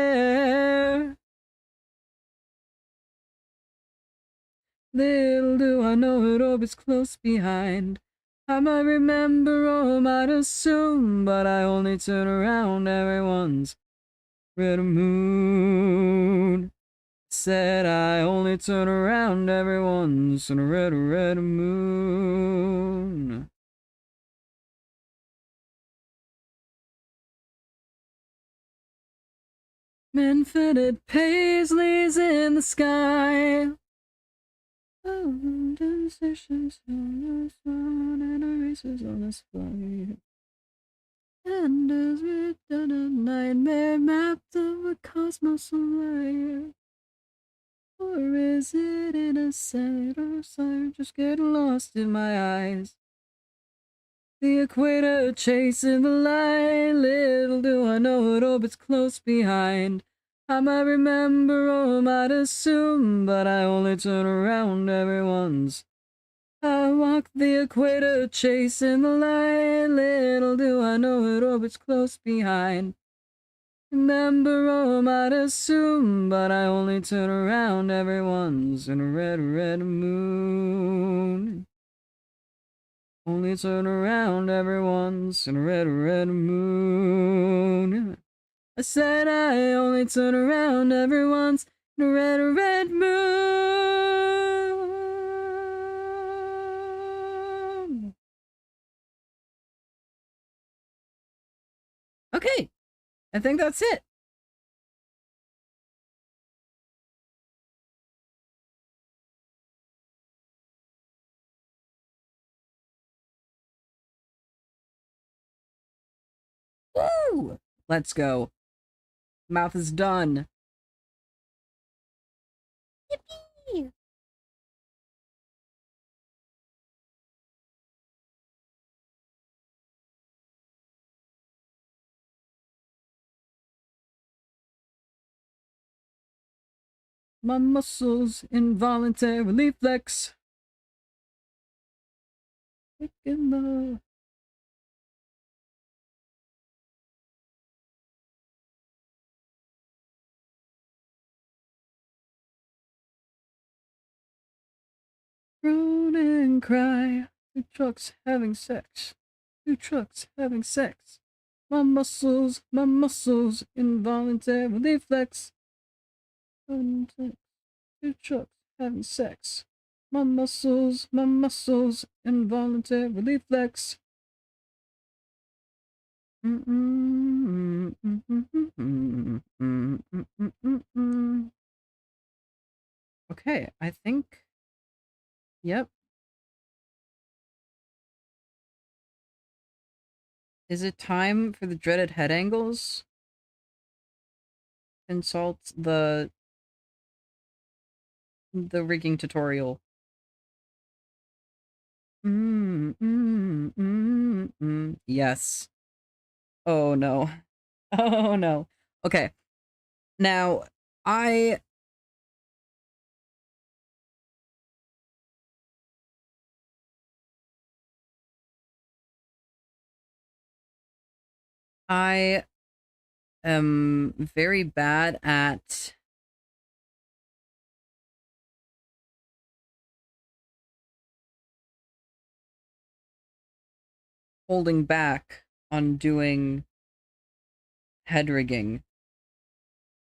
Little do I know it orbits close behind. I might remember or might assume, but I only turn around everyone's red moon. Said I only turn around everyone's red moon. Men-fitted paisleys in the sky. Oh, stations on the sun and erasers on the flight. And as we've done a nightmare mapped of a cosmos alive. Or is it in a sight or sight just getting lost in my eyes? The equator chasing the light, little do I know it orbits close behind. I might remember or might assume, but I only turn around everyone's. I walk the equator chasing the light, little do I know it orbits close behind. Remember or might assume, but I only turn around everyone's in a red moon. Only turn around everyone's in a red moon. I said I only turn around everyone's in a red moon. Okay, I think that's it. Woo! Let's go. Mouth is done. Yippee! My muscles involuntarily flex. Making love. Groan and cry. Two trucks having sex. Two trucks having sex. My muscles involuntarily flex. Two trucks having sex. My muscles involuntarily flex. Okay, I think. Yep. Is it time for the dreaded head angles? Consult the rigging tutorial. Yes. Oh no. Oh no. Okay. Now, I am very bad at holding back on doing head rigging.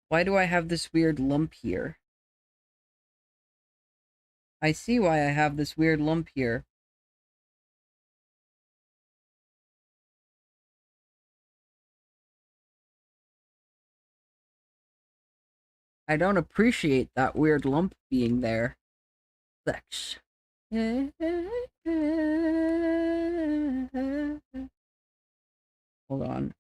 Why do I have this weird lump here? I see why I have this weird lump here. I don't appreciate that weird lump being there. Sex. Hold on.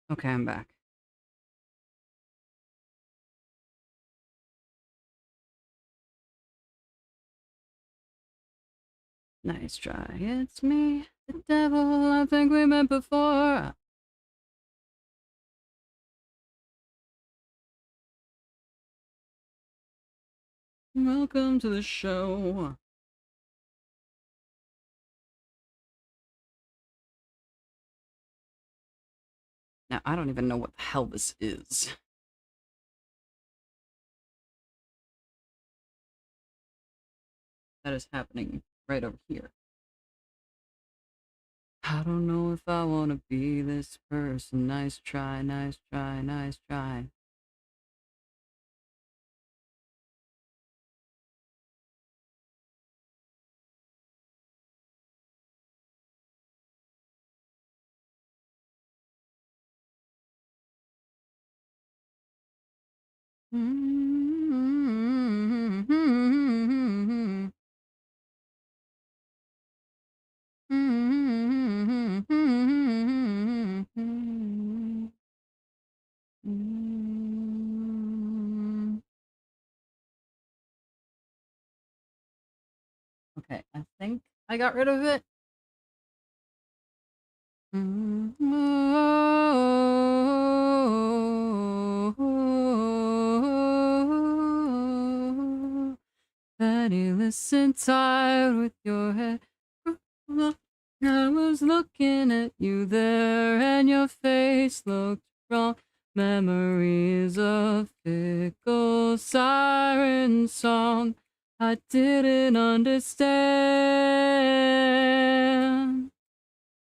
Okay, I'm back. Nice try. It's me, the devil I think we met before. Welcome to the show. Now, I don't even know what the hell this is. That is happening right over here. I don't know if I want to be this person. Nice try, nice try, nice try. Okay, I think I got rid of it. Daddy, listen tired with your head. I was looking at you there, and your face looked wrong. Memories of fickle siren song I didn't understand.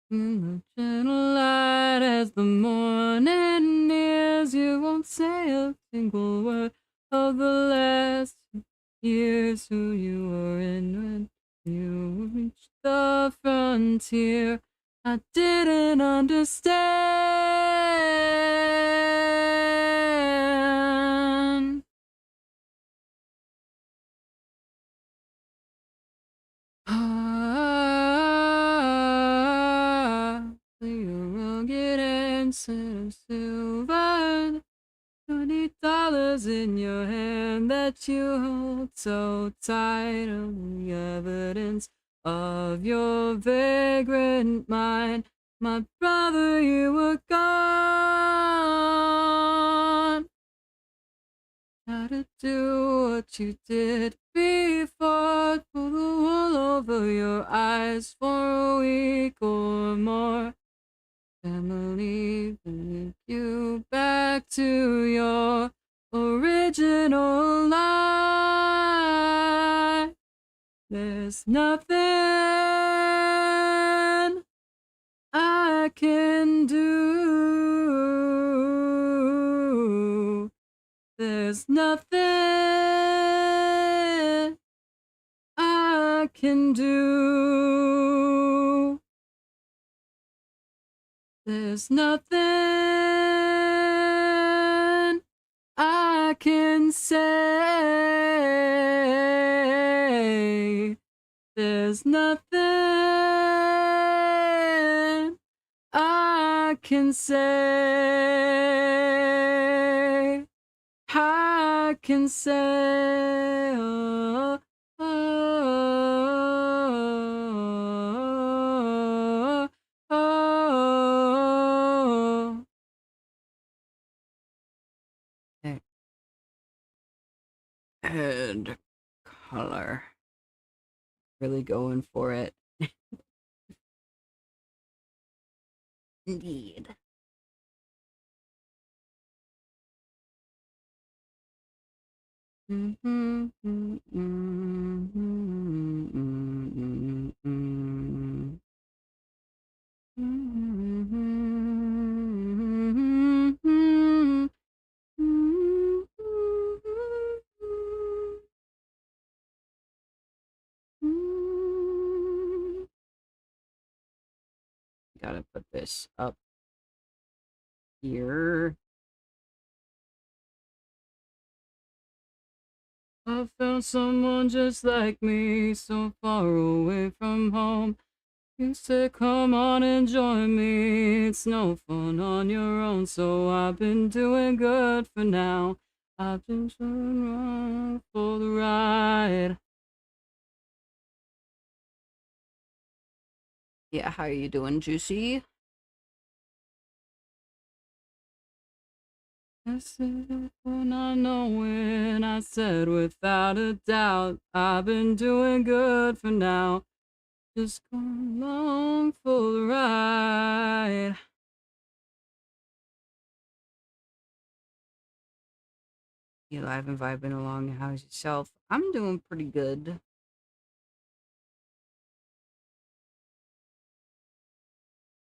In the gentle light as the morning nears, you won't say a single word of the last years who you were in when you reached the frontier. I didn't understand. instead of silver. $20 in your hand that you hold so tight, only evidence of your vagrant mind. My brother, you were gone. How to do what you did before, pull the wool over your eyes for a week or more. Family, link you back to your original life. There's nothing I can do. There's nothing I can do. There's nothing I can say. There's nothing I can say. I can say. Oh, oh, oh. And color. Really going for it. Indeed. Gotta put this up here. I found someone just like me, so far away from home. You said, come on and join me. It's no fun on your own, so I've been doing good for now. I've been doing wrong for the ride. Yeah, how are you doing, Juicy? I said for not knowing, I said without a doubt, I've been doing good for now. Just going along for the ride. You live and vibing along. How's yourself? I'm doing pretty good.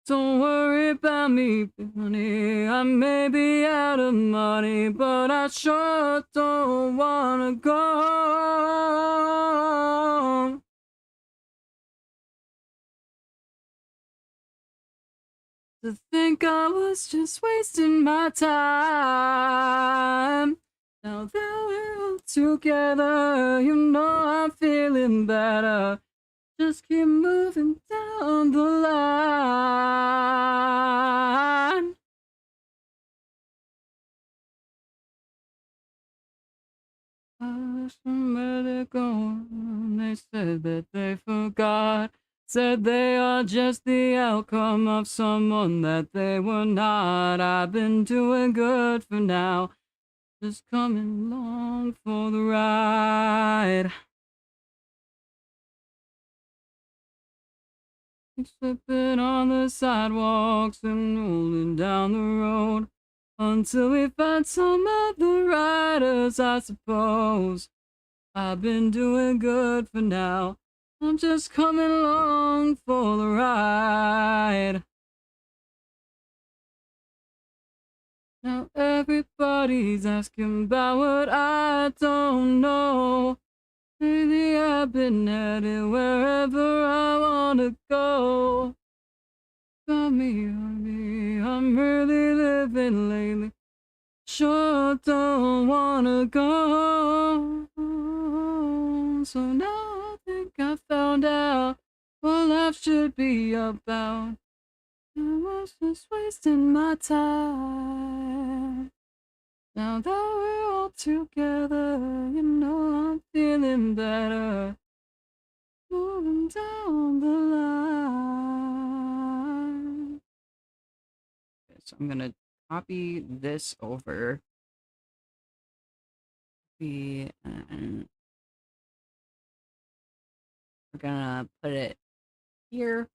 Don't worry about me, honey. I may be out of money, but I sure don't wanna go. To think I was just wasting my time. Now that we're all together, you know I'm feeling better. Just keep moving down the line. I asked them where they're going. They said that they forgot. Said they are just the outcome of someone that they were not. I've been doing good for now. Just coming along for the ride. Slipping on the sidewalks and rolling down the road until we find some other riders, I suppose. I've been doing good for now. I'm just coming along for the ride. Now everybody's asking about what I don't know. Maybe I've been headed wherever I wanna go. Got me, I'm really living lately. Sure don't wanna go. So now I think I found out what life should be about. I was just wasting my time. Now that we're all together, you know I'm feeling better. Moving down the line. Okay, so I'm gonna copy this over. And we're gonna put it here.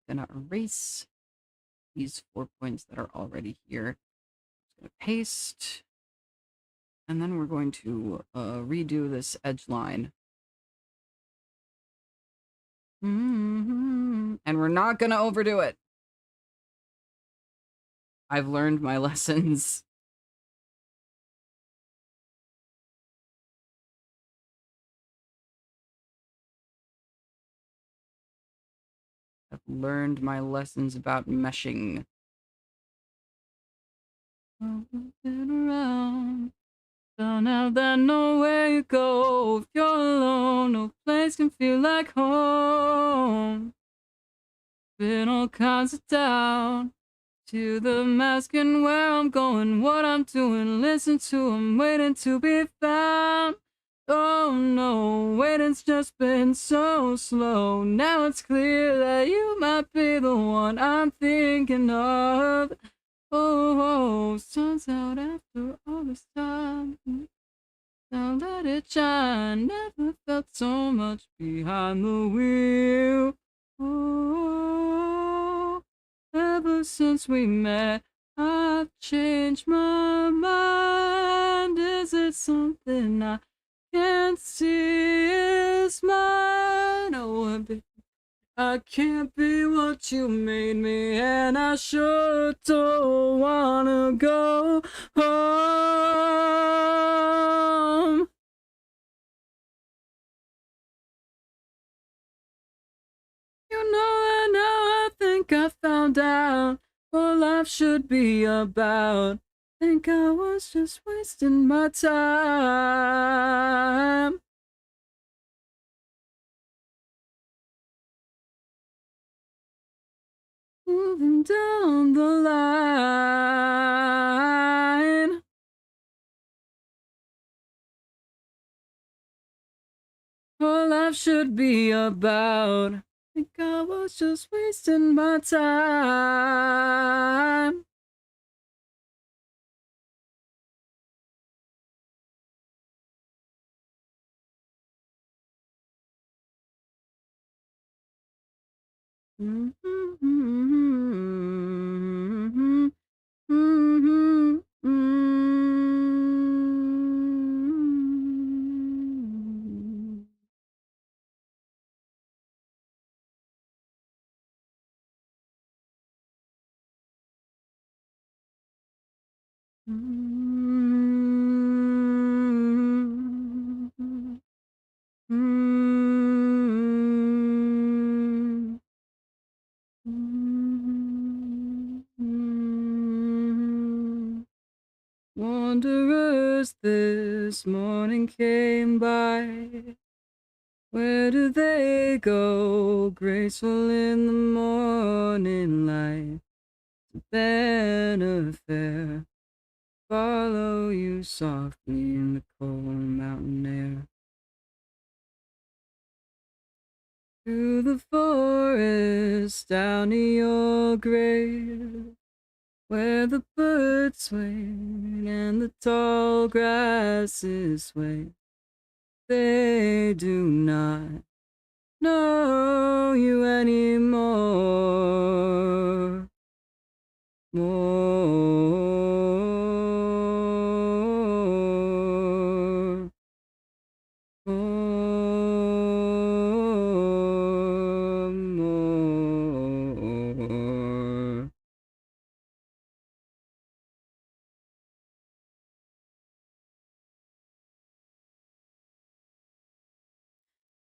Gonna erase these 4 points that are already here. Just gonna paste. And then we're going to redo this edge line. And we're not gonna overdo it. I've learned my lessons. I've learned my lessons about meshing. Been around. Found out that nowhere you go if you're alone. No place can feel like home. Been all kinds of doubt. To the masking where I'm going, what I'm doing. Listen to 'em, waiting to be found. Oh no, waiting's just been so slow. Now it's clear that you might be the one I'm thinking of. Oh, sun's out after all this time. Now let it shine. Never felt so much behind the wheel. Oh, ever since we met, I've changed my mind. Is it something I can't see is mine? Oh, baby, I can't be what you made me, and I sure don't wanna go home. You know that now I think I found out what life should be about. Think I was just wasting my time. Moving down the line. What life should be about. Think I was just wasting my time. Wanderers this morning came by. Where do they go? Graceful in the morning light. To better fare. Follow you softly in the cold mountain air. Through the forest, down to your grave, where the birds sway and the tall grasses sway. They do not know you anymore. More. More.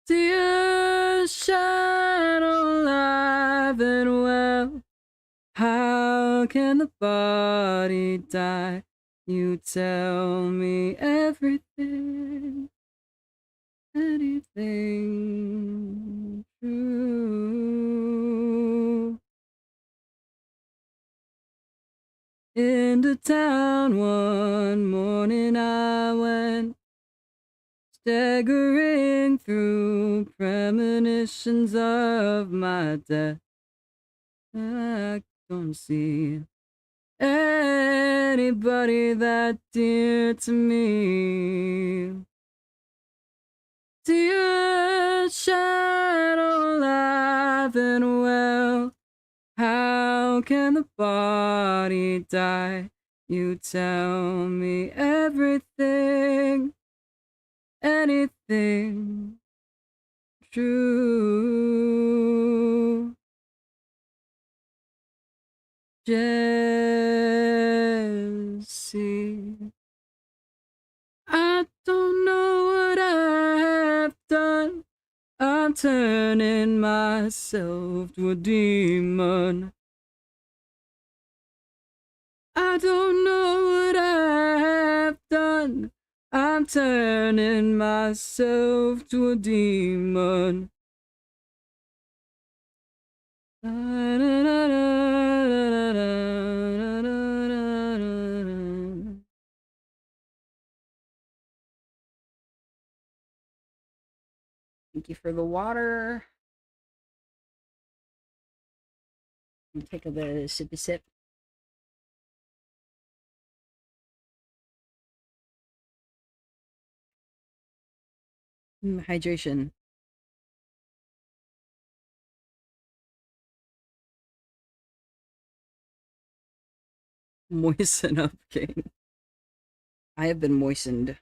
Tears shine alive and well. How can the body die? You tell me everything, anything true. to town one morning I went, staggering through premonitions of my death. I don't see anybody that dear to me. Dear shadow alive and well, how can the body die? You tell me everything, anything true. Jesse, I don't know what I have done. I'm turning myself to a demon. I don't know what I have done. I'm turning myself to a demon. Thank you for the water. Take a sippy sip. Hydration. Moisten up, King. I have been moistened.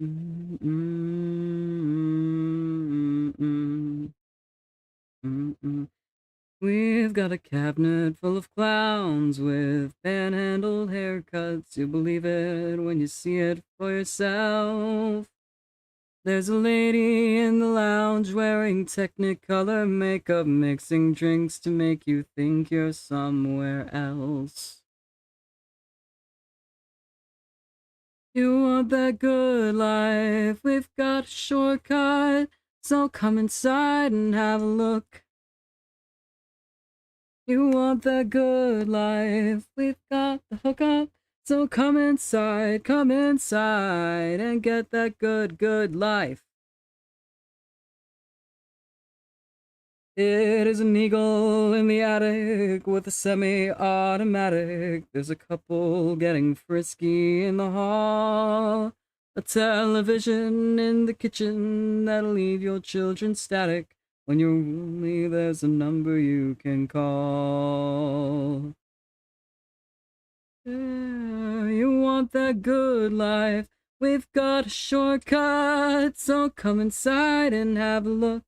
Mm, mm, mm, mm. We've got a cabinet full of clowns with panhandle haircuts. You believe it when you see it for yourself. There's a lady in the lounge wearing Technicolor makeup, mixing drinks to make you think you're somewhere else. You want that good life? We've got a shortcut, so come inside and have a look. You want that good life? We've got the hookup, so come inside and get that good life. It is an eagle in the attic with a semi-automatic. There's a couple getting frisky in the hall. A television in the kitchen that'll leave your children static. When you're lonely, there's a number you can call. Yeah, you want that good life? We've got a shortcut, so come inside and have a look.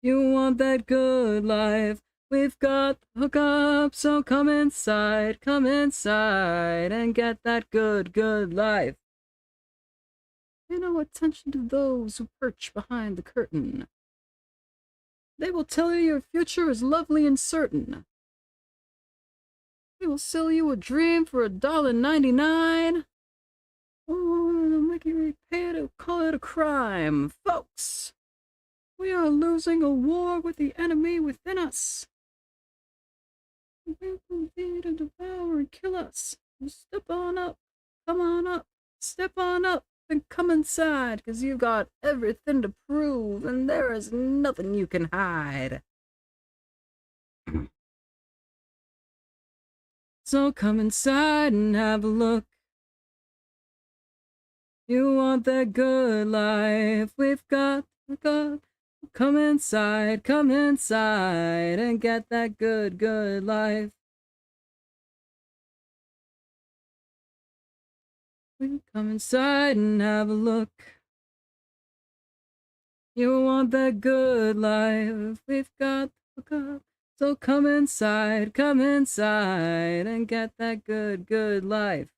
You want that good life? We've got the hookup, so come inside and get that good life. You know, attention to those who perch behind the curtain. They will tell you your future is lovely and certain. They will sell you a dream for $1.99. Oh, they'll make you pay to call it a crime. Folks, we are losing a war with the enemy within us. They will be to devour and kill us. Step on up. Come on up. Step on up and come inside, 'cause you've got everything to prove, and there is nothing you can hide. So come inside and have a look. You want that good life? We've got. Come inside and get that good life. We come inside and have a look. You want that good life? We've got the hookup. So come inside and get that good life.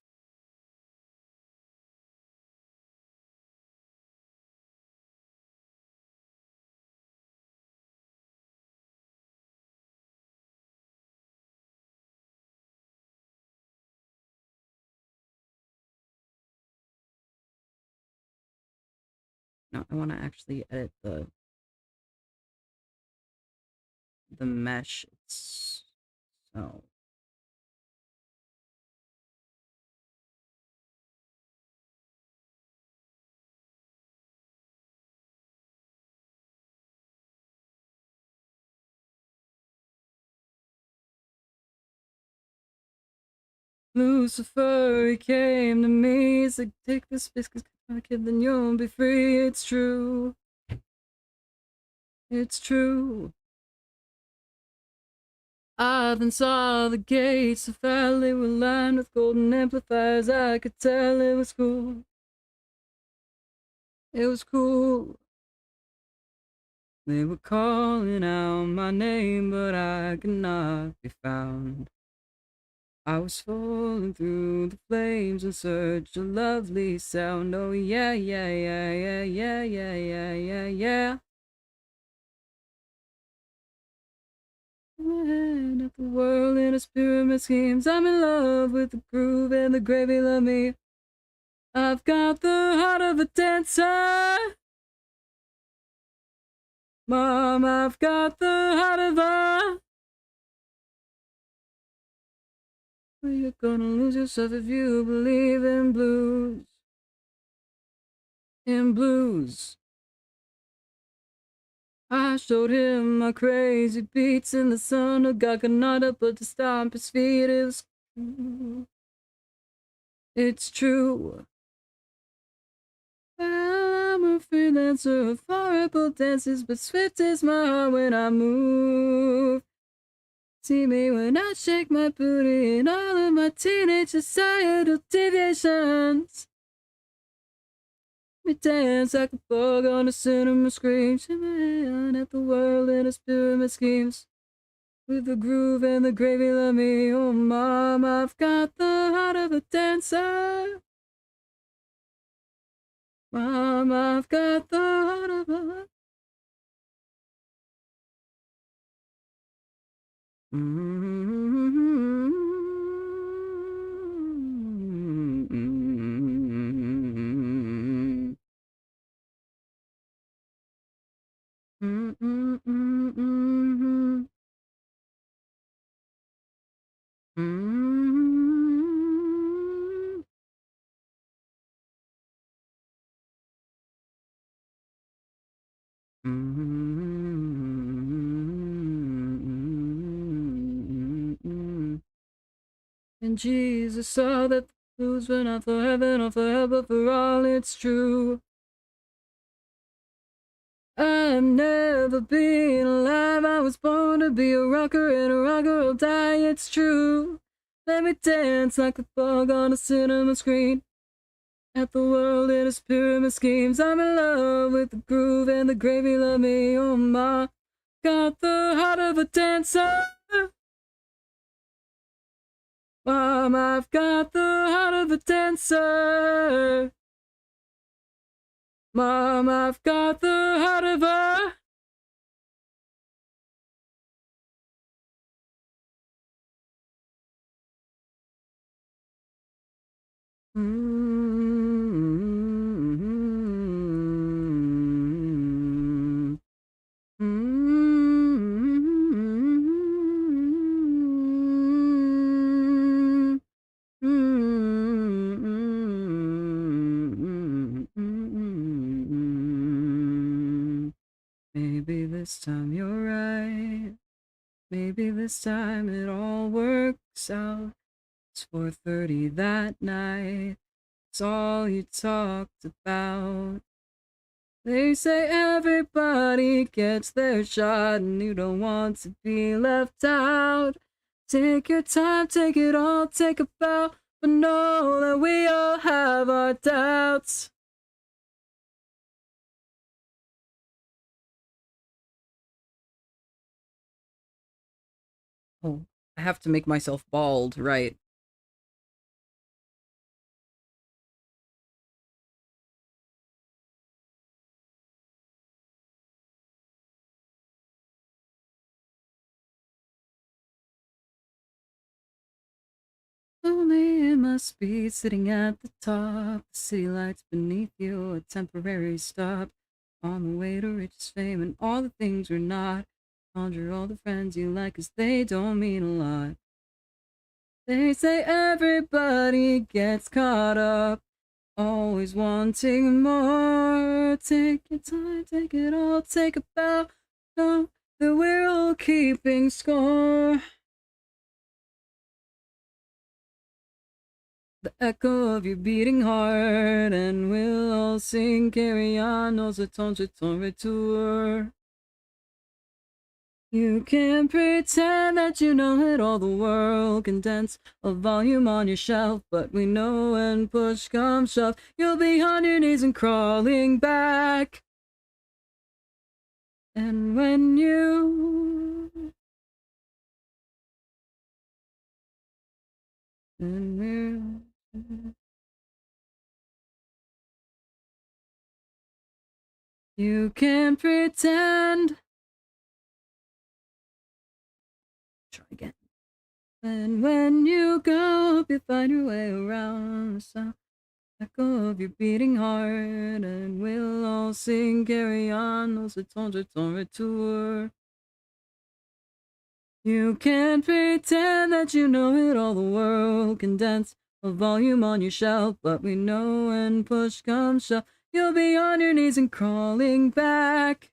No, I want to actually edit the mesh. So Lucifer, he came to me. He's like, take this biscuit, kid, then you'll be free. It's true. It's true. I then saw the gates of valley were lined with golden amplifiers. I could tell it was cool. It was cool. They were calling out my name, but I could not be found. I was falling through the flames in search of lovely sound. Oh yeah, yeah, yeah, yeah, yeah, yeah, yeah, yeah, yeah. Man, at the world in its pyramid schemes. I'm in love with the groove and the gravy love me. I've got the heart of a dancer. Mom, I've got the heart of a... You're gonna lose yourself if you believe in blues. In blues. I showed him my crazy beats in the sun. A guy could not help but to stomp his feet. It was true. It's true. Well, I'm a freelancer of horrible dances, but swift is my heart when I move. See me when I shake my booty and all of my teenage societal deviations. Me dance like a bug on a cinema screen. Shimmy at the world in its pyramid schemes. With the groove and the gravy, love me. Oh, mom, I've got the heart of a dancer. Mom, I've got the heart of a... And Jesus saw that the blues were not for heaven or for hell, but for all it's true. I've never been alive. I was born to be a rocker, and a rocker will die. It's true. Let me dance like a bug on a cinema screen. At the world in its pyramid schemes. I'm in love with the groove and the gravy. Love me, oh my. Got the heart of a dancer. Mom, I've got the heart of a dancer. Mom, I've got the heart of a... Maybe this time you're right. Maybe this time it all works out. It's 4:30 that night. It's all you talked about. They say everybody gets their shot and you don't want to be left out. Take your time, take it all, take a bow, but know that we all have our doubts. Oh, I have to make myself bald, right? Lonely it must be sitting at the top. The city lights beneath you, a temporary stop. On the way to riches, fame, and all the things we're not. Conjure all the friends you like, 'cause they don't mean a lot. They say everybody gets caught up, always wanting more. Take your time, take it all, take a bow. Know that we're all keeping score. The echo of your beating heart, and we'll all sing, carry on, nos attends, je ton retour. You can't pretend that you know it all, the world condense a volume on your shelf, but we know when push comes shove, you'll be on your knees and crawling back. And when you... You can't pretend. Try again. And when you go up, you find your way around the sound echo of your beating heart, and we'll all sing, carry on, nos attends, je ton retour. You can't pretend that you know it all, the world condense a volume on your shelf, but we know when push comes shove, you'll be on your knees and crawling back.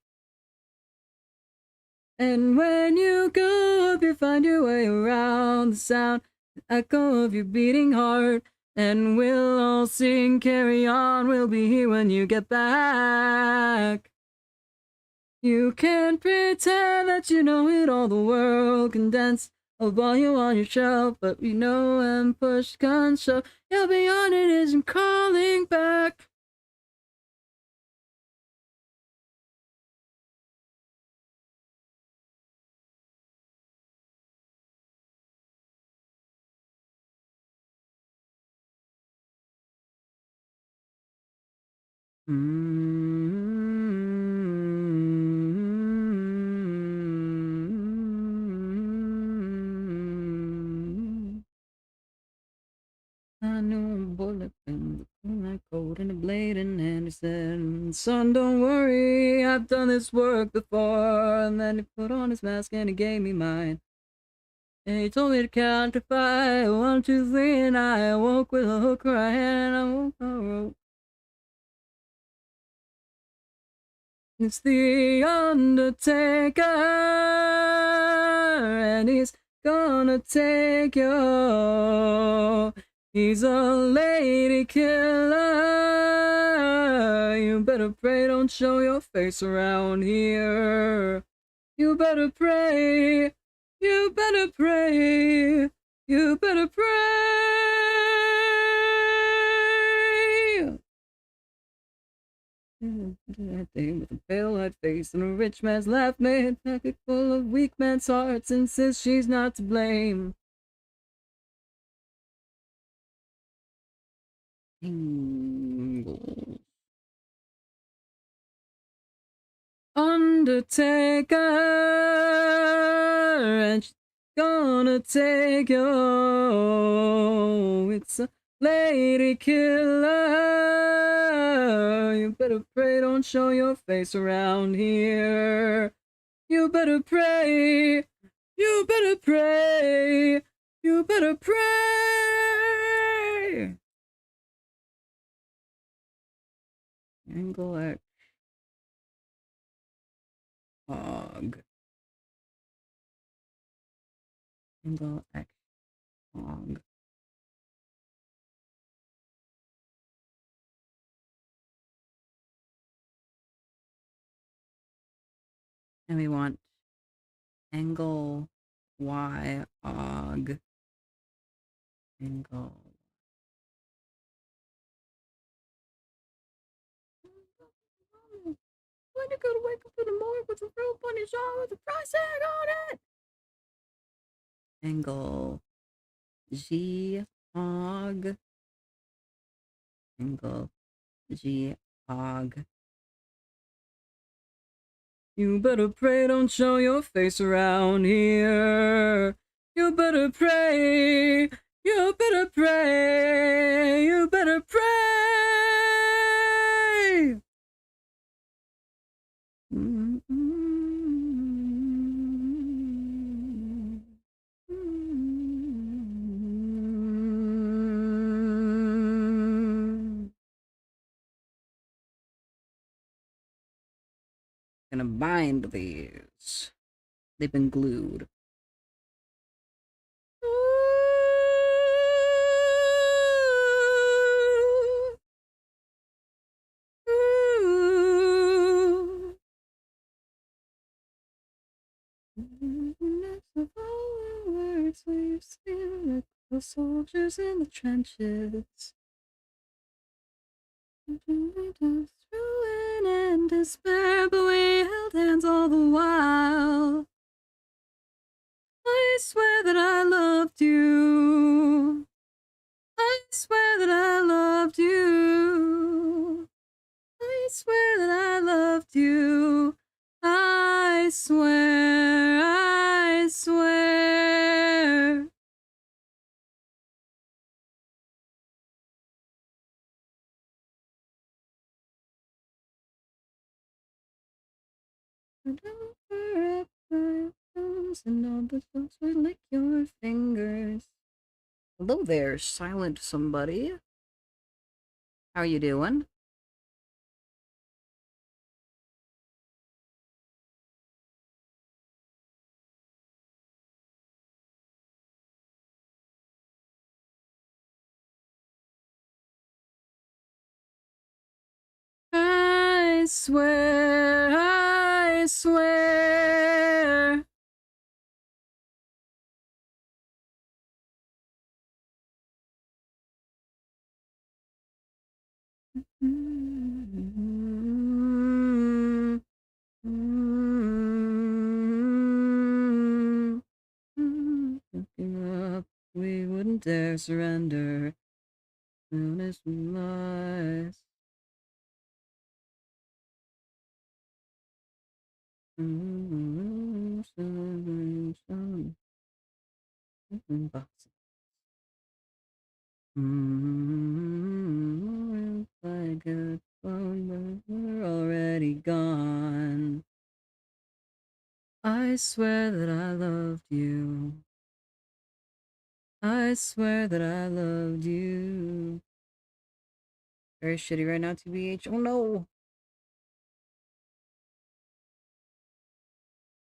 And when you go up, you find your way around the sound, the echo of your beating heart, and we'll all sing, carry on, we'll be here when you get back. You can't pretend that you know it all, the world condense a volume on your shelf, but we know when push comes shove, you'll be on it isn't calling back. I knew a bullet in the cool coat and a blade in hand. He said, "Son, don't worry, I've done this work before." And then he put on his mask and he gave me mine. And he told me to count to 5, 1, 2, 3, and I awoke with a hook right hand, and I woke a rope. It's the Undertaker, and he's gonna take you. He's a lady killer. You better pray, don't show your face around here. You better pray. You better pray. You better pray. That thing with a pale white face and a rich man's laugh made a packet full of weak men's hearts, and says she's not to blame. Undertaker, and she's gonna take you. It's a lady killer. You better pray, don't show your face around here. You better pray. You better pray. You better pray. Angle X. Hog. Angle X. Hog. And we want angle Y og. Angle. When you gotta wake up in the morning with a real bunny shawl with a price tag on it. Angle G og. Angle G og. You better pray, don't show your face around here. You better pray. You better pray. You better pray. Gonna bind these. They've been glued. We've seen the soldiers in the trenches. Through and despair, but we held hands all the while. I swear that I loved you. I swear that I loved you. I swear that I loved you. I swear, I swear. And over my thumbs and all the folks would lick your fingers. Hello there, silent somebody. How you doing? I swear, I swear. Looking up, we wouldn't dare surrender. Soon as we must. Like a phone, but we're already gone. I swear that I loved you. I swear that I loved you. Very shitty right now, TBH. Oh no!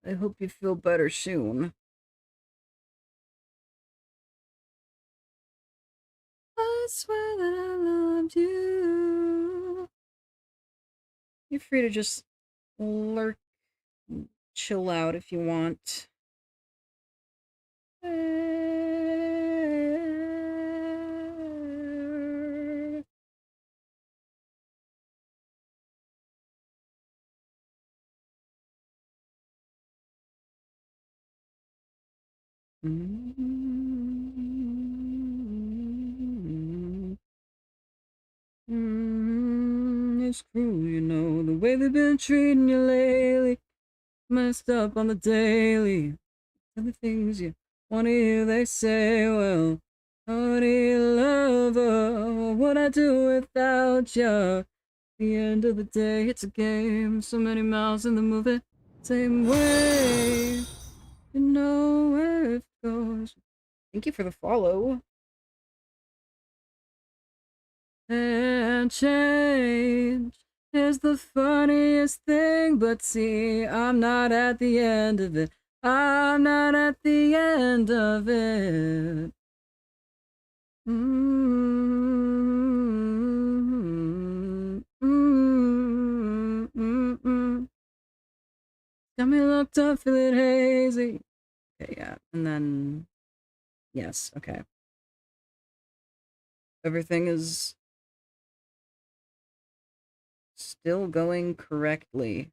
I hope you feel better soon. I swear that I loved you. You're free to just lurk, chill out if you want. It's cruel, you know, the way they've been treating you lately. Messed up on the daily. And the things you want to hear, they say, well, honey, lover, what would I do without you? The end of the day, it's a game. So many miles in the movie, same way. You know where it goes. Thank you for the follow. And change is the funniest thing, but see, I'm not at the end of it. I'm not at the end of it. Got me locked up, feeling hazy. Okay, yeah, and then yes, okay. Everything is still going correctly.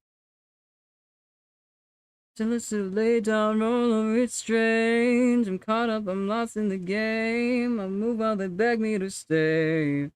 Jealous to lay down, roll over, it's strange. I'm caught up, I'm lost in the game. I move while they beg me to stay.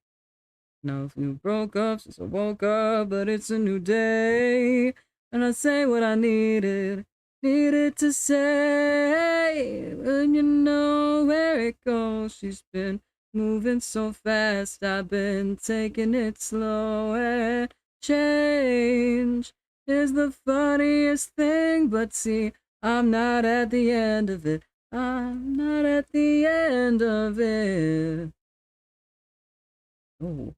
Now we broke up since I woke up, but it's a new day. And I say what I needed to say. And you know where it goes. She's been moving so fast, I've been taking it slow. And change is the funniest thing, but see, I'm not at the end of it. I'm not at the end of it. Oh.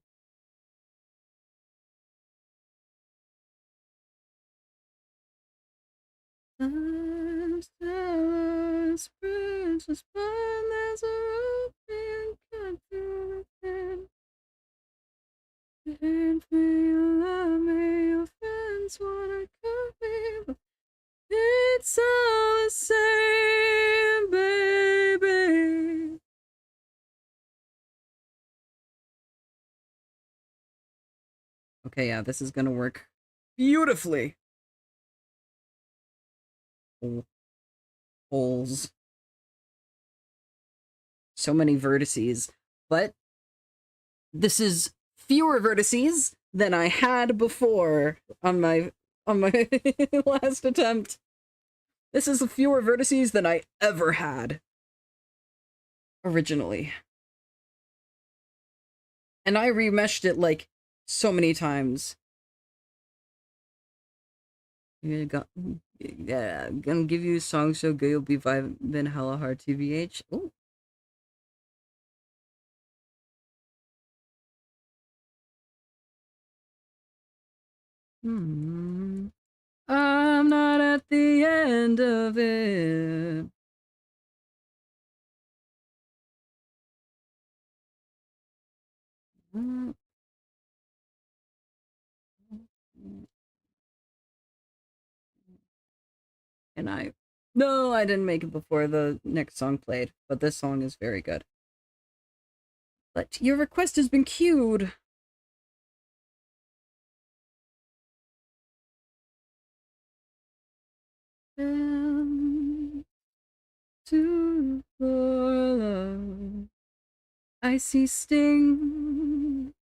I'm still princess, but there's a rope being cut through the thin. You hate me, you love me, your friends wanna cut me, but it's all the same, baby. Okay, yeah, this is gonna work beautifully. Holes. So many vertices. But this is fewer vertices than I had before on my last attempt. This is fewer vertices than I ever had originally. And I remeshed it like so many times. Yeah, I'm gonna give you a song so good you'll be vibing hella hard TVH. Ooh. Hmm. I'm not at the end of it. And no, I didn't make it before the next song played, but this song is very good. But your request has been queued. Down to the love. I see sting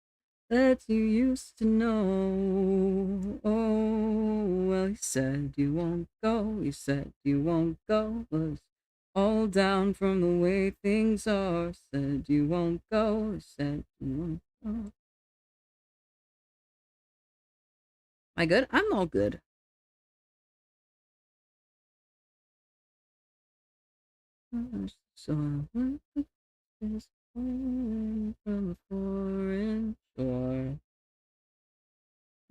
that you used to know. Oh, well, you said you won't go. You said you won't go. Was all down from the way things are. Said you won't go. You said you won't go. Am I good? I'm all good. So I went with this from a foreign shore.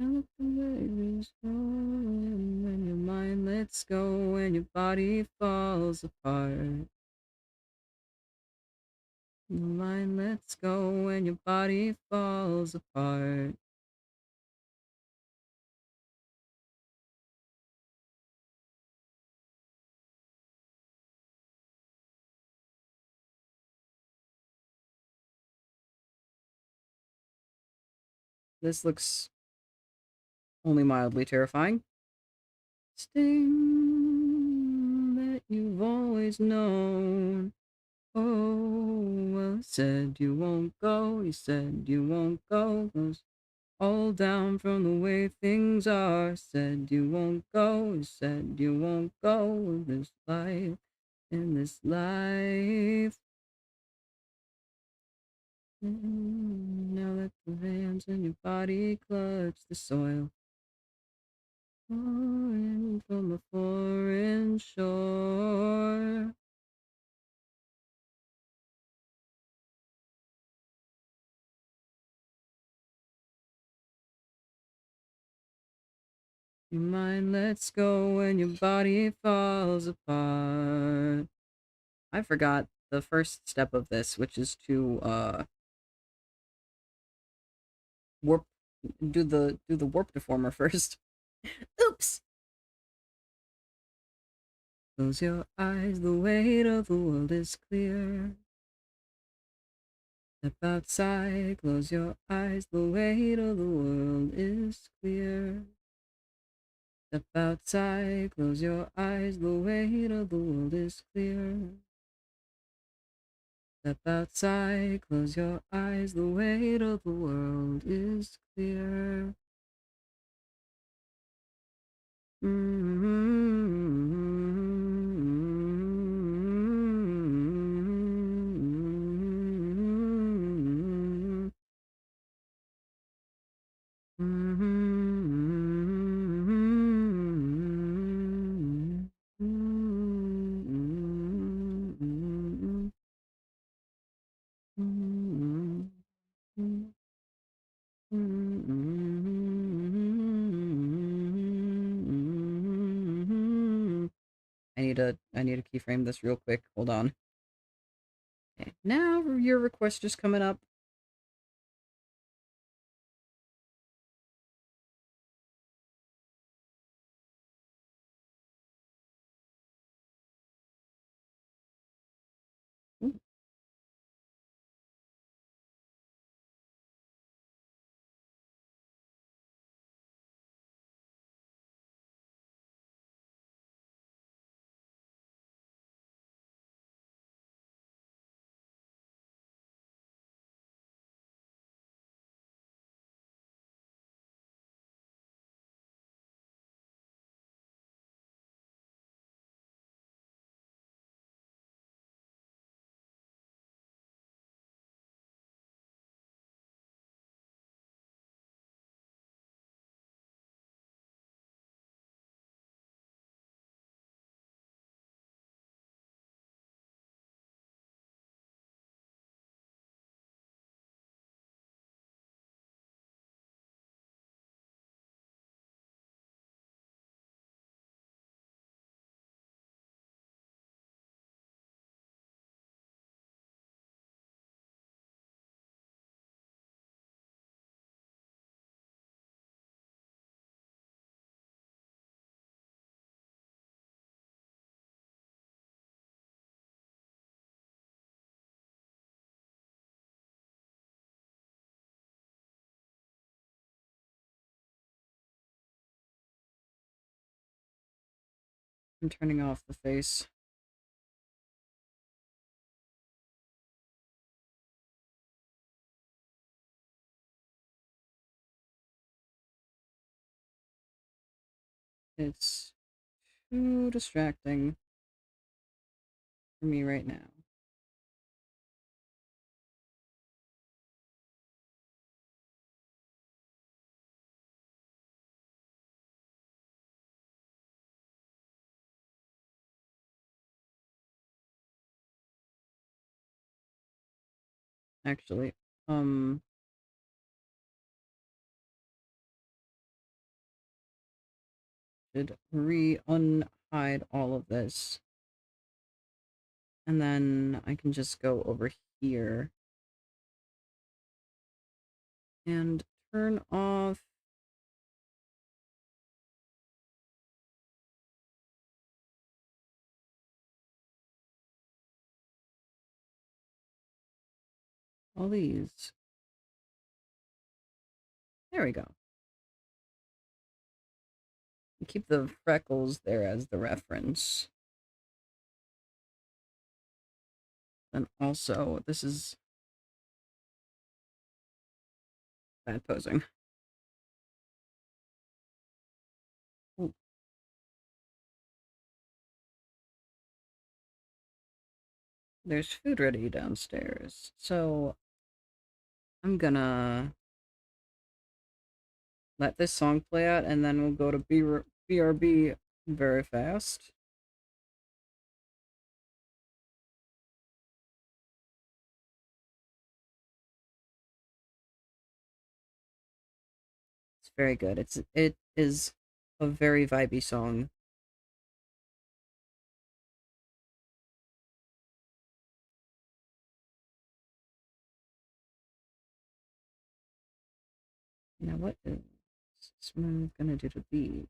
And look the waves rolling when your mind lets go and your body falls apart. Your mind lets go and your body falls apart. This looks only mildly terrifying. Sting that you've always known. Oh, well, you said you won't go. You said you won't go. 'Cause all down from the way things are. Said you won't go. You said you won't go in this life. In this life. Now let the hands in your body clutch the soil. Pouring from a foreign shore. Your mind lets go when your body falls apart. I forgot the first step of this, which is to warp do the warp deformer first. Oops. Close your eyes, the weight of the world is clear. Step outside, close your eyes, the weight of the world is clear. Step outside, close your eyes, the weight of the world is clear. Step outside, close your eyes, the weight of the world is clear. I need to keyframe this real quick. Hold on. Okay, now your request is coming up. Ooh. I'm turning off the face. It's too distracting for me right now. Actually, um, should re-unhide all of this. And then I can just go over here and turn off all these. There we go. Keep the freckles there as the reference. And also, this is bad posing. Ooh. There's food ready downstairs. So I'm gonna let this song play out and then we'll go to BRB very fast. It's very good. It is a very vibey song. Now what is Smooth gonna do to these?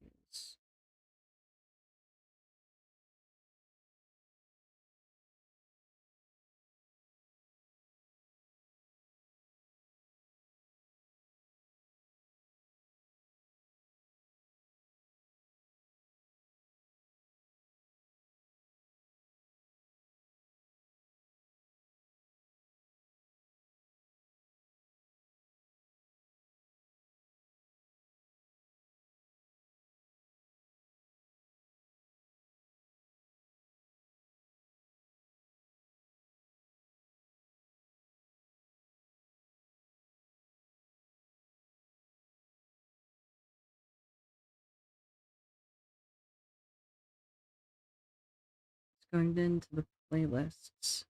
It's going into the playlists.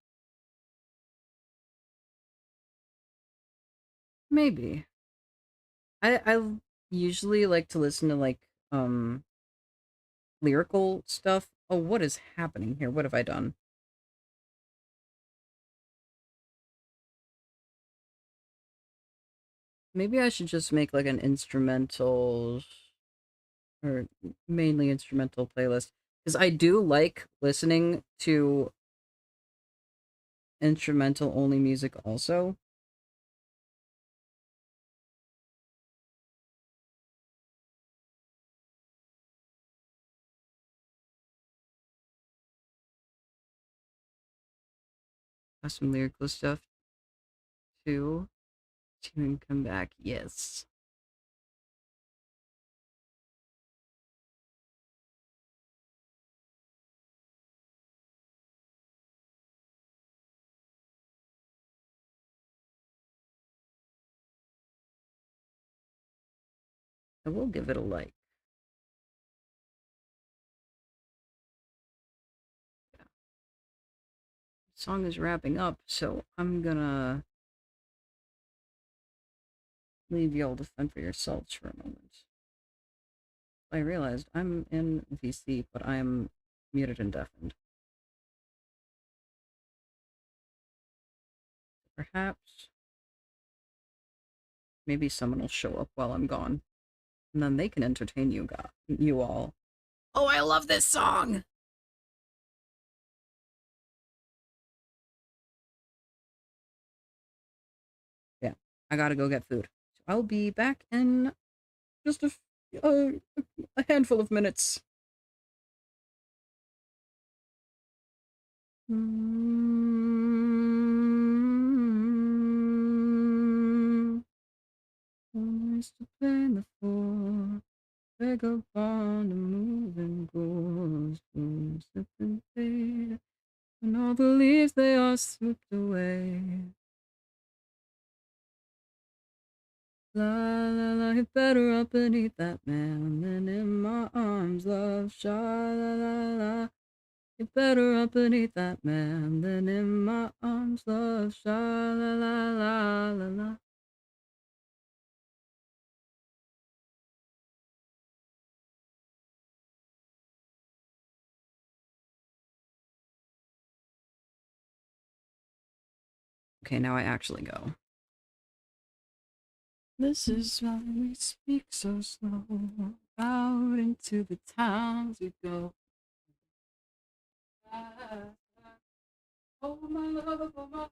Maybe. I usually like to listen to like lyrical stuff Oh, what is happening here? What have I done? Maybe I should just make like an instrumental or mainly instrumental playlist because I do like listening to instrumental only music also. Some lyrical stuff too. Tune come back. Yes. I will give it a like. Yeah. The song is wrapping up, so I'm gonna leave y'all to fend for yourselves for a moment. I realized I'm in VC, but I'm muted and deafened. Perhaps maybe someone will show up while I'm gone, and then they can entertain you all. Oh, I love this song! Yeah, I gotta go get food. So I'll be back in just a handful of minutes. Always to play the floor, pick up on the moving goals, slip and fade, when all the leaves they are swept away. La la la, you better up beneath that man than in my arms, love. Sha la la la, you better up beneath that man than in my arms, love. Sha la la la la la. Okay, now I actually go. This is why we speak so slow. Out into the towns we go. Oh, my love, oh, my love.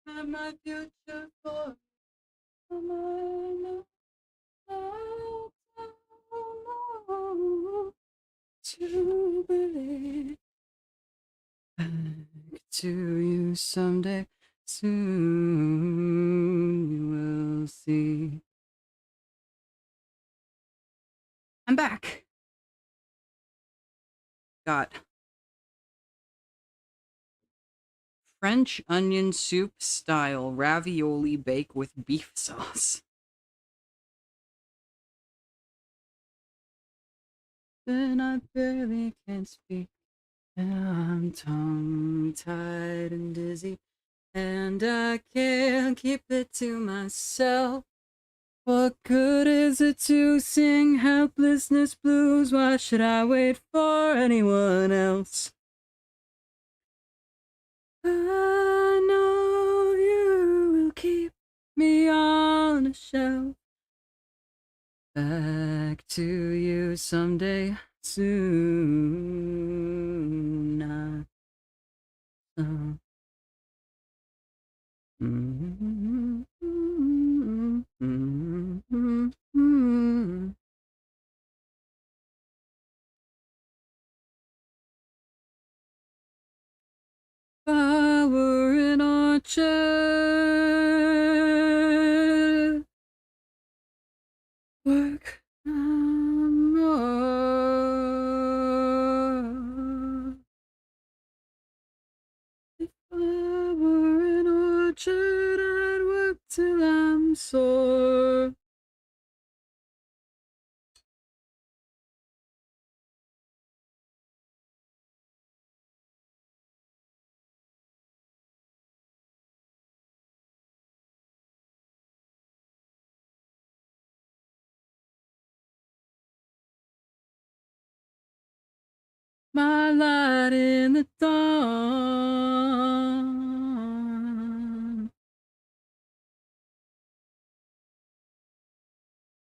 and my future for a moment to believe back to you someday. Soon you will see. I'm back. Got French onion soup style ravioli bake with beef sauce. Then I barely can speak. I'm tongue-tied and dizzy, and I can't keep it to myself. What good is it to sing helplessness blues? Why should I wait for anyone else? I know you will keep me on a shelf. Back to you someday soon. If I were an orchard, work more. If I were an orchard, I'd work till I'm sore. My light in the dawn.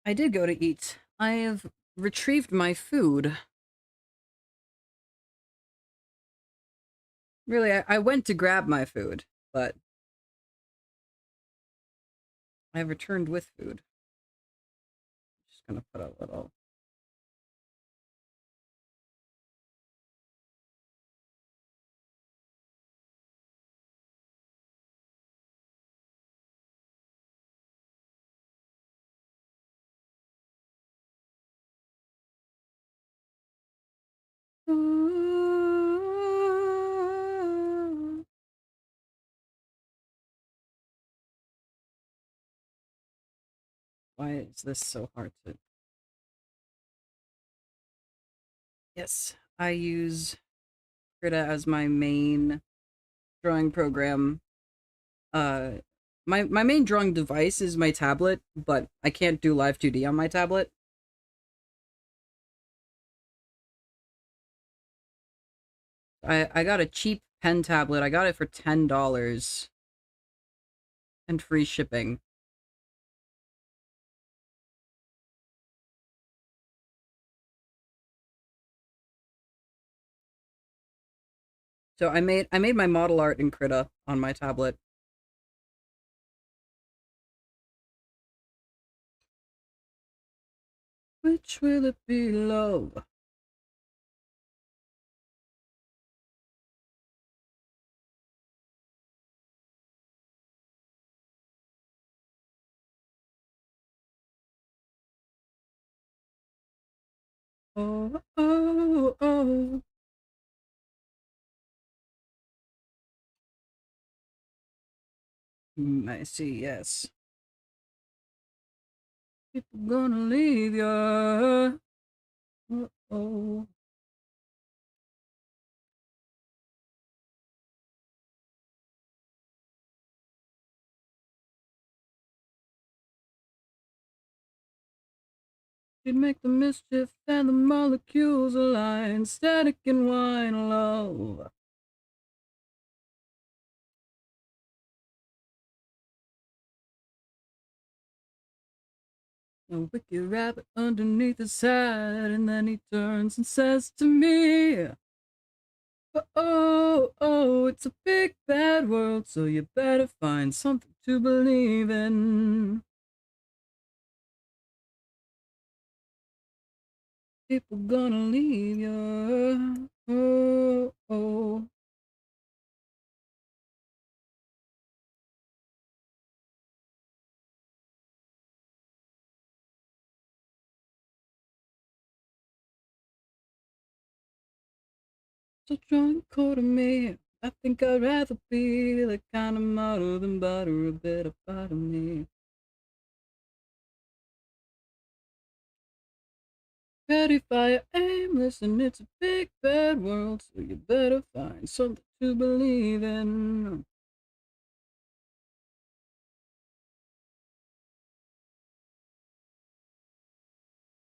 I did go to eat. I have retrieved my food. Really, I went to grab my food, but I returned with food. Just gonna put a little. Why is this so hard to... Yes, I use Krita as my main drawing program. My main drawing device is my tablet, but I can't do L2D on my tablet. I got a cheap pen tablet. I got it for $10 and free shipping. So I made my model art in Krita on my tablet. Which will it be, love? Oh, oh, oh. I see, yes. People gonna leave ya. Oh, oh. You'd make the mischief and the molecules align, static and wine, love. A wicked rabbit underneath his hat, and then he turns and says to me, oh, oh, oh, it's a big bad world, so you better find something to believe in. People gonna leave you. Oh, oh. So drunk cold of me. I think I'd rather be the kind of model than butter a bit about me. Petty fire, aimless, and it's a big bad world, so you better find something to believe in.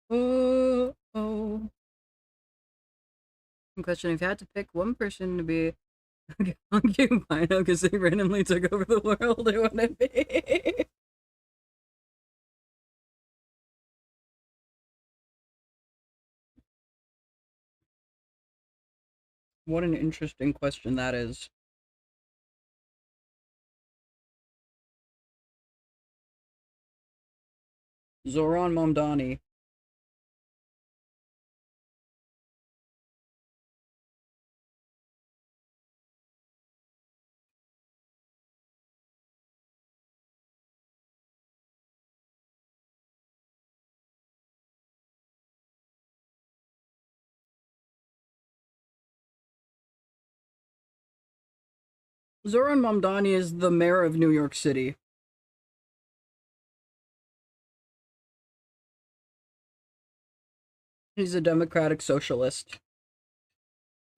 Oh, oh. Question: if you had to pick one person to be a concubine because they randomly took over the world, who would it be? What an interesting question that is. Zoran Momdani. Zoran Momdani is the mayor of New York City. He's a democratic socialist,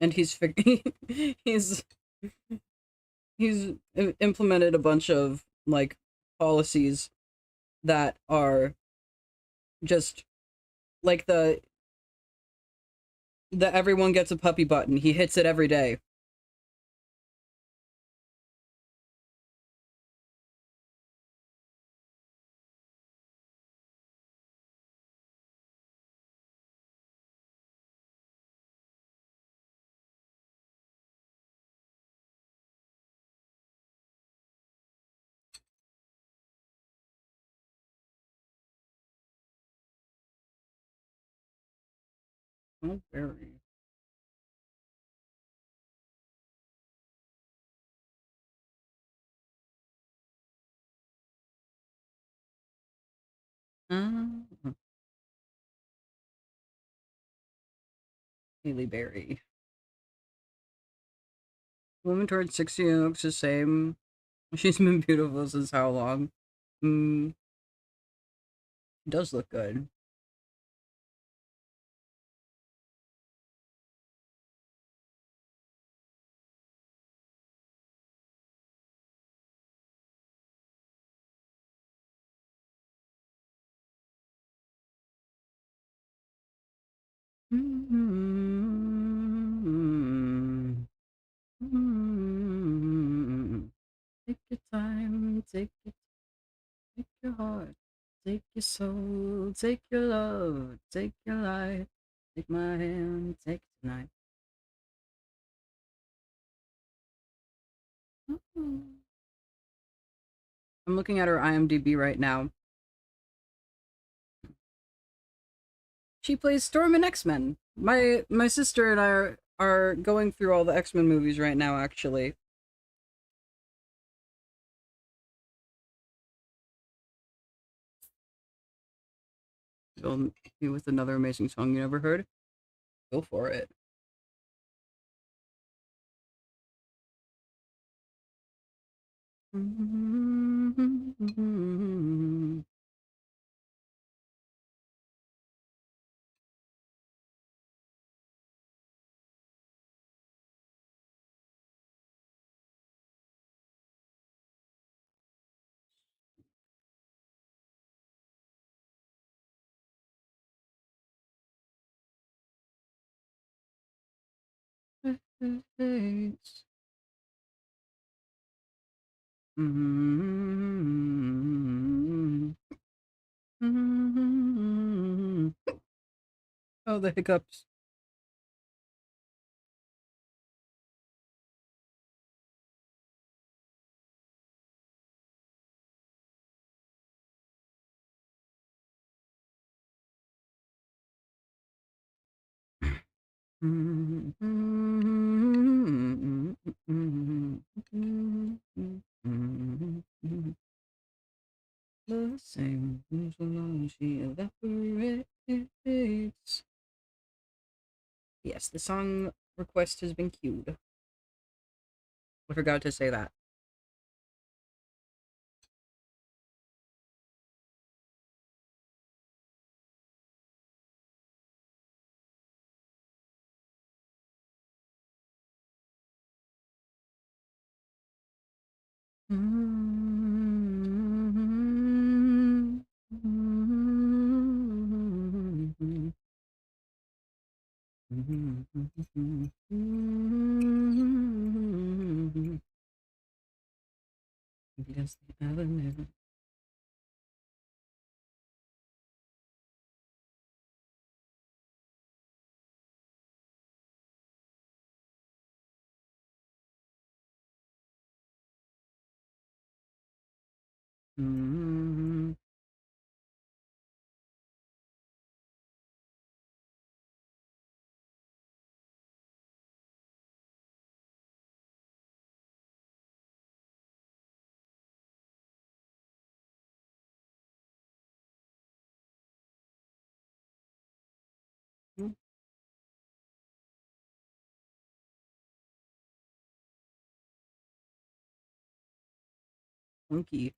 and he's he's implemented a bunch of like policies that are just like the everyone gets a puppy button. He hits it every day. Oh, very. Uh, Haley Berry. Woman towards 60 looks the same. She's been beautiful since how long? Mm, does look good. Take your time, take your heart, take your soul, take your love, take your life, take my hand, take tonight. I'm looking at her IMDb right now. She plays Storm in X-Men. My sister and I are going through all the X-Men movies right now, actually. Fill me with another amazing song you never heard. Go for it. Oh, the hiccups. The same so long as she evaporates. Yes, the song request has been queued. I forgot to say that. Because the avenue. Funky.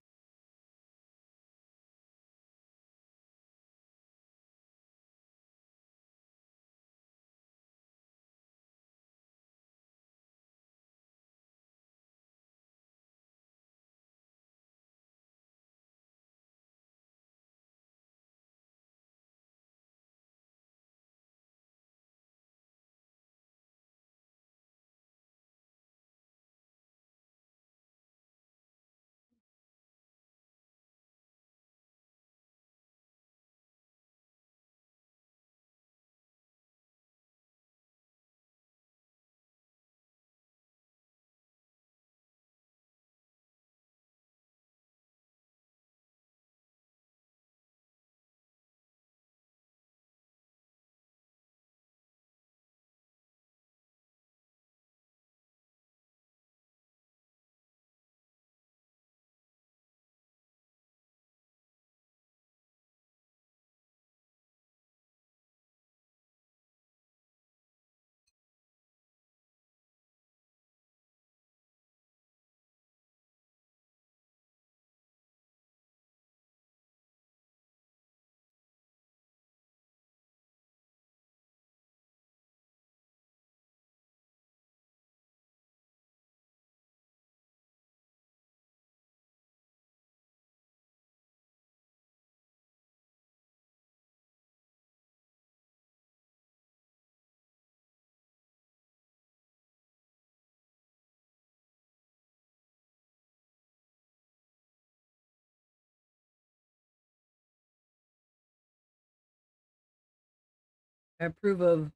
I approve of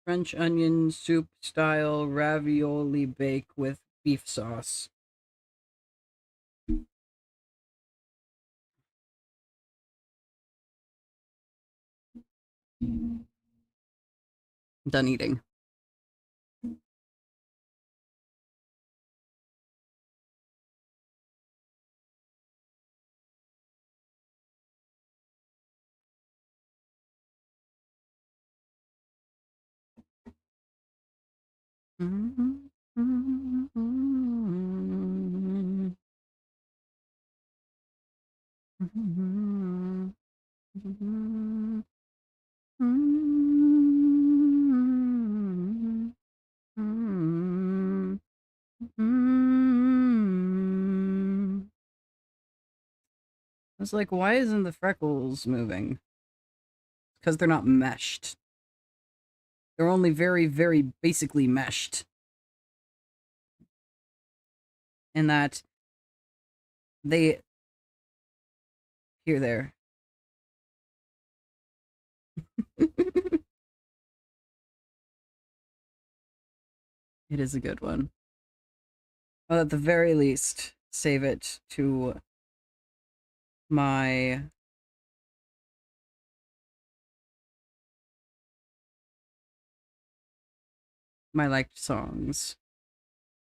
French onion soup style ravioli bake with beef sauce. Done eating. I was like, why isn't the freckles moving? Because they're not meshed. They're only very, very basically meshed. In that they here there. It is a good one. Well, at the very least, save it to my my liked songs.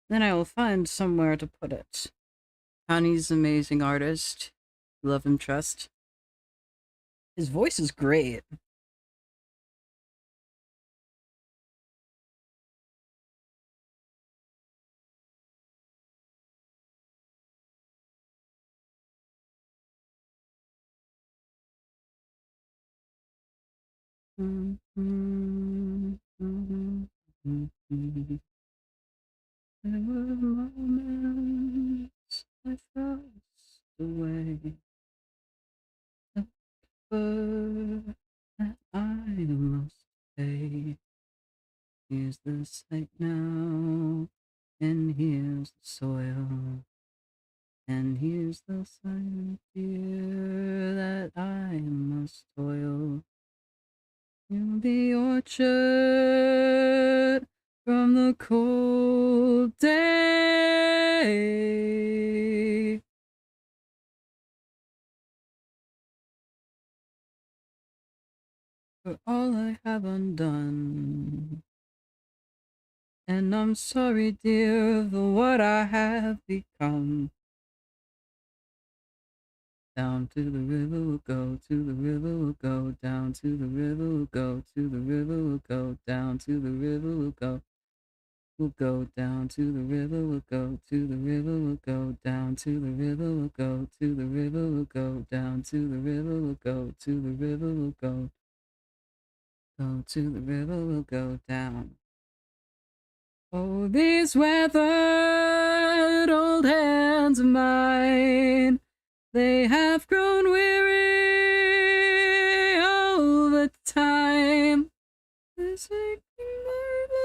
Then I will find somewhere to put it. Honey's an amazing artist. Love and trust. His voice is great. There were moments I felt away, but that I must pay. Here's the site now, and here's the soil, and here's the silent dear that I must toil. In the orchard from the cold day. For all I have undone. And I'm sorry, dear, for what I have become. Down to the river we'll go, to the river we'll go, down to the river we'll go, to the river we'll go, down to the river we'll go. We'll go down to the river, we'll go to the river, we'll go down to the river, we'll go to the river, we'll go down to the river, we'll go to the river, we'll go to the river, we'll go down. Oh, these weathered old hands of mine, they have grown weary over time. This aching marble,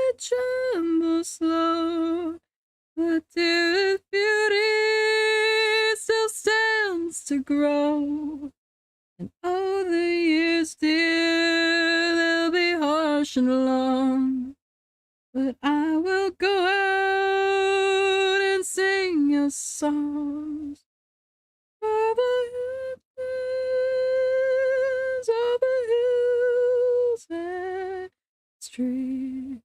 it trembles slow, but dearest beauty still stands to grow. And oh, the years, dear, they'll be harsh and long, but I will go out and sing your songs. Over hills and streets.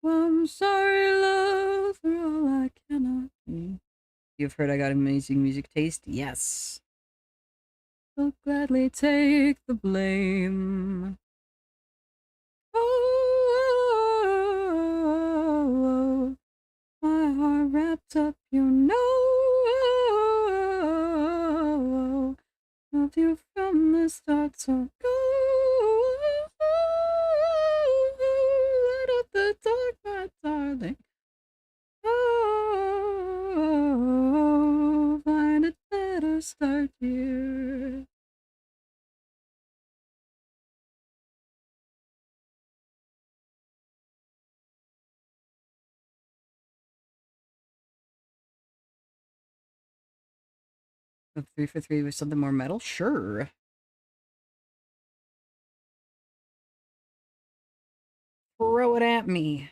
I'm sorry, love, for all I cannot be. You've heard I got amazing music taste? Yes. I'll gladly take the blame. Oh, my heart wrapped up, you know. Loved you from the start, so go. Light up the dark, my darling. Oh, find a better start here. A 3 for 3 with something more metal? Sure. Throw it at me.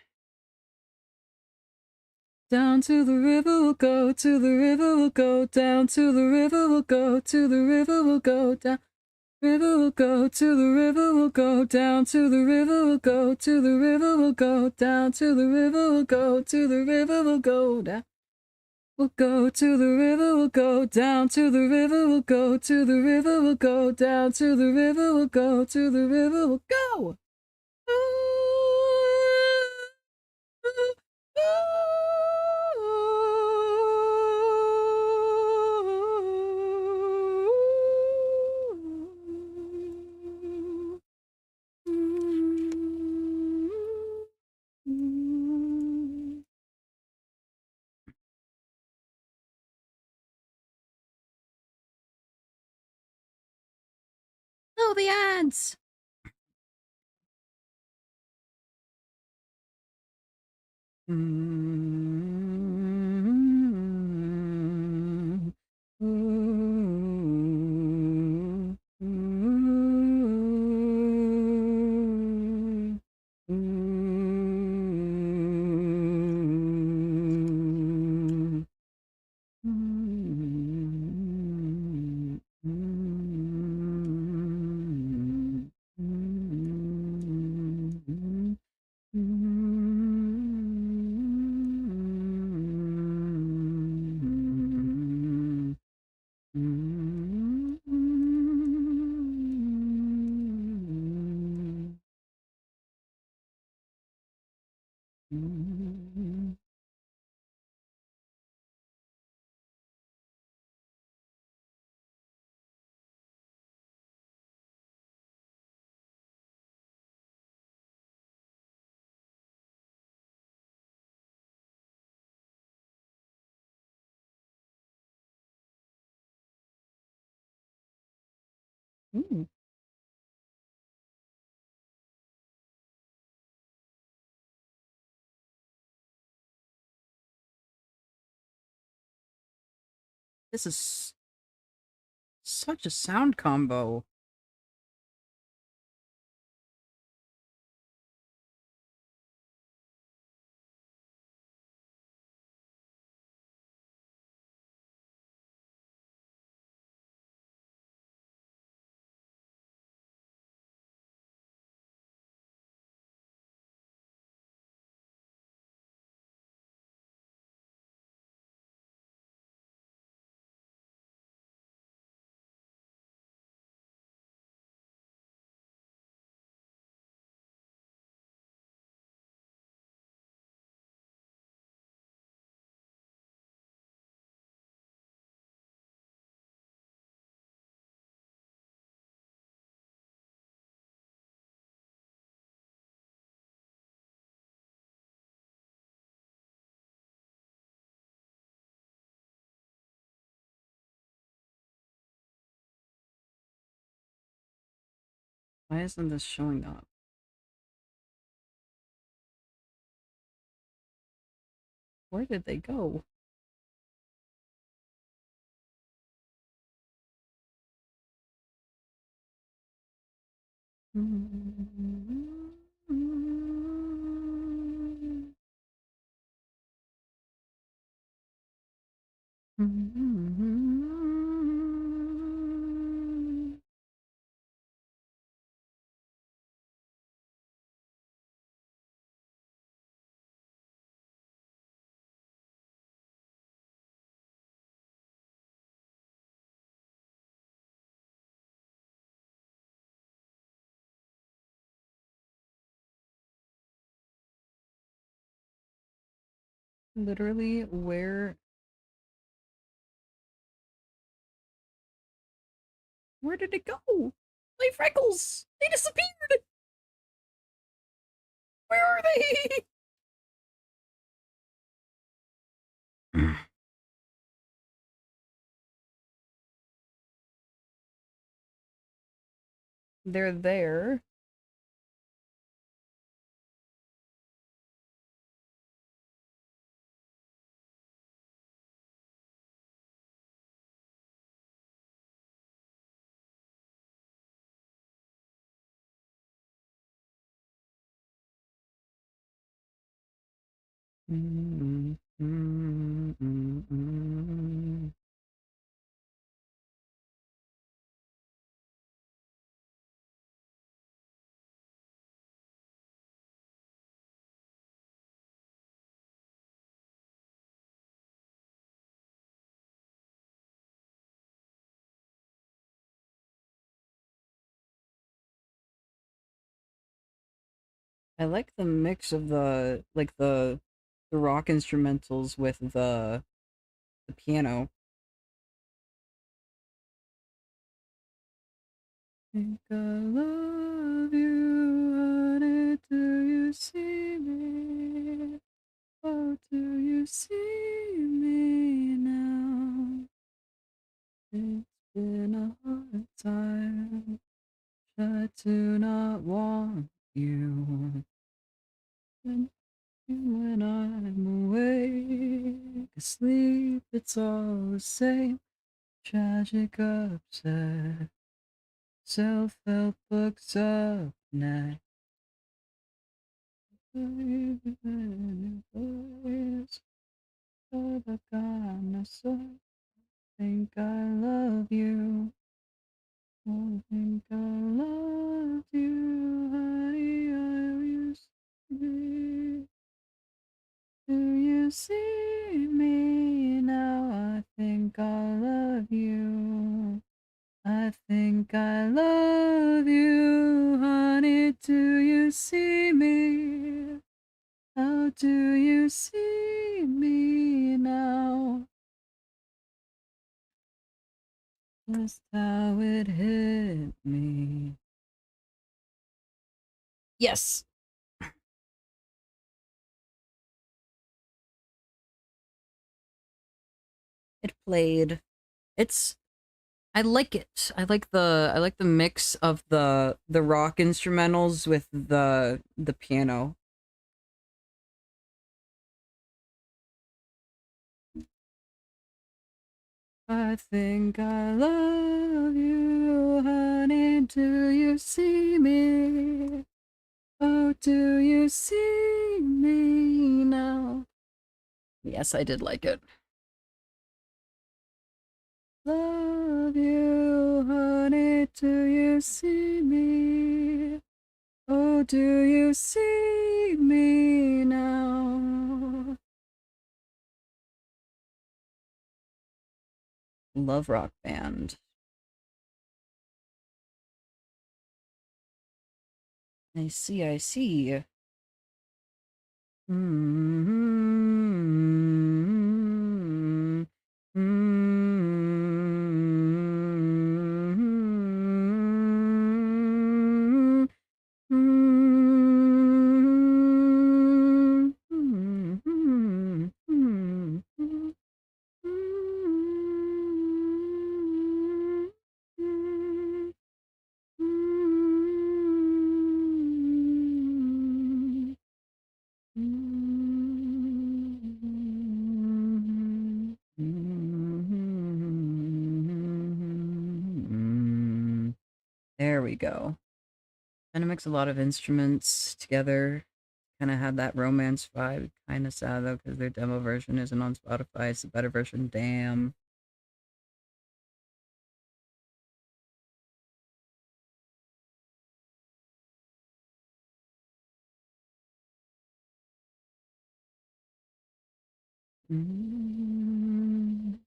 Down to the river we'll go, to the river we'll go, down to the river we'll go, to the river we'll go, down. River will go to the river will go down to the river will go to the river will go down to the river will go to the river will go down. We'll go to the river will go down to the river will go to the river will go down to the river will go to the river will go. Oh, the ads! Mm. Ooh, this is such a sound combo. Why isn't this showing up? Where did they go? Literally, where did it go? My freckles! They disappeared! Where are they? They're there. I like the mix of the rock instrumentals with the piano. Think I love you, honey, do you see me? Oh, do you see me now? It's been a hard time. Try to not want you. When I'm awake, asleep, it's all the same. Tragic, upset, self-help books up next. The kindness of think I love you. I think I love you, honey. I used to be. Do you see me now? I think I love you. I think I love you, honey. Do you see me? How do you see me now? Just how it hit me. Yes! It played. It's I like it. I like the mix of the rock instrumentals with the piano. I think I love you, honey. Do you see me? Oh, do you see me now? Yes, I did like it. Love you, honey. Do you see me? Oh, do you see me now? Love rock band. I see, I see. Mm-hmm. Mm-hmm. Mm-hmm. There we go. Kind of mix a lot of instruments together. Kind of had that romance vibe. Kind of sad though, because their demo version isn't on Spotify. It's a better version. Damn. Mm.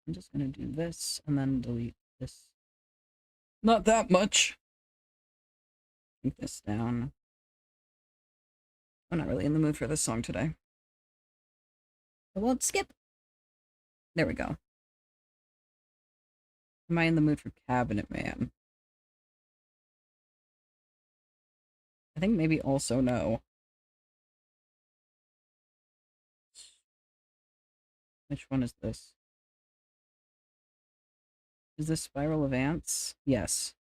I'm just gonna do this and then delete this. Not that much. Take this down. I'm not really in the mood for this song today. I won't skip. There we go. Am I in the mood for Cabinet Man? I think maybe also no. Which one is this? Is this Spiral of Ants? Yes.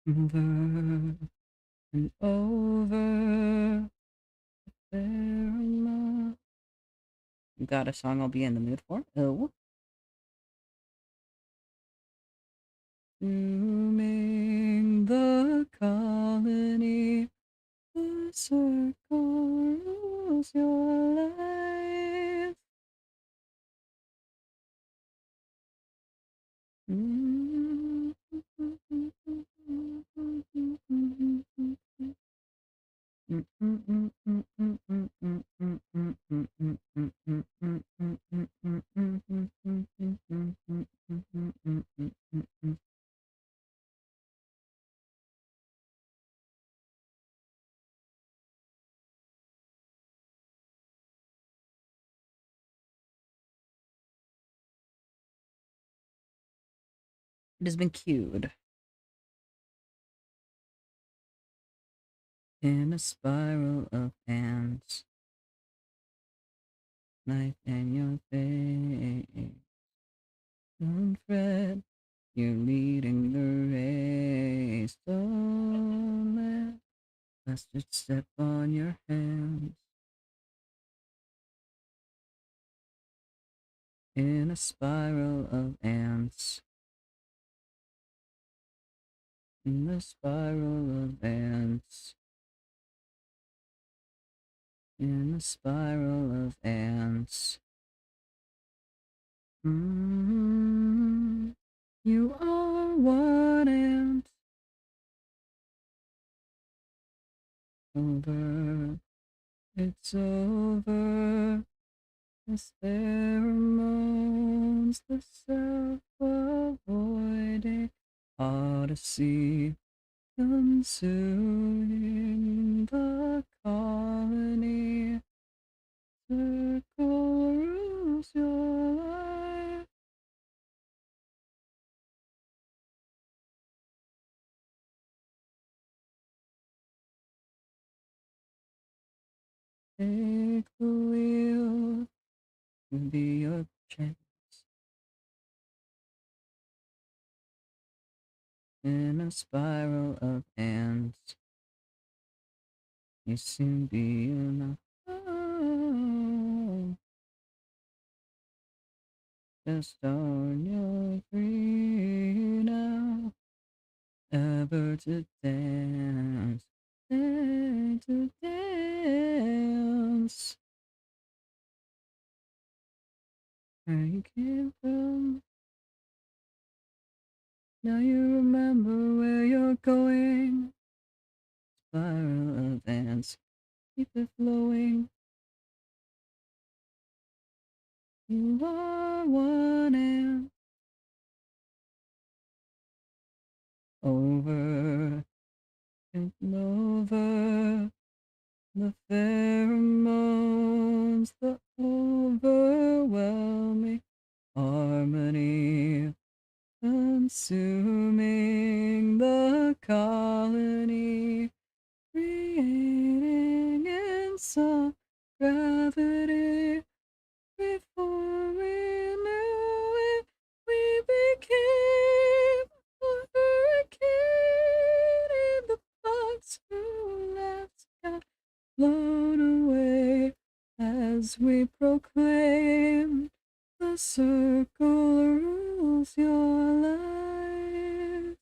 Over and over. You got a song I'll be in the mood for? Oh. Zooming the colony, the circle rules your life. It has been cued. In a spiral of hands, knife in your face. Don't fret, you're leading the race. Don't let bastard step on your hands. In a spiral of ants. In the spiral of ants. In the spiral of ants. You are one and over. It's over. The pheromones, the self-avoiding odyssey, consuming the colony. Circle rules your life. Take the wheel to be your chance in a spiral of ants. You soon be enough. Just on your free now, ever to dance, dare to dance. Where you came from, now you remember where you're going. Spiral of ants, keep it flowing. You are one and over and over. The pheromones, the overwhelming harmony, consuming the colony, creating in some gravity. Before we knew it, we became a hurricane in the box who left got blown away as we proclaim the circle rules your life.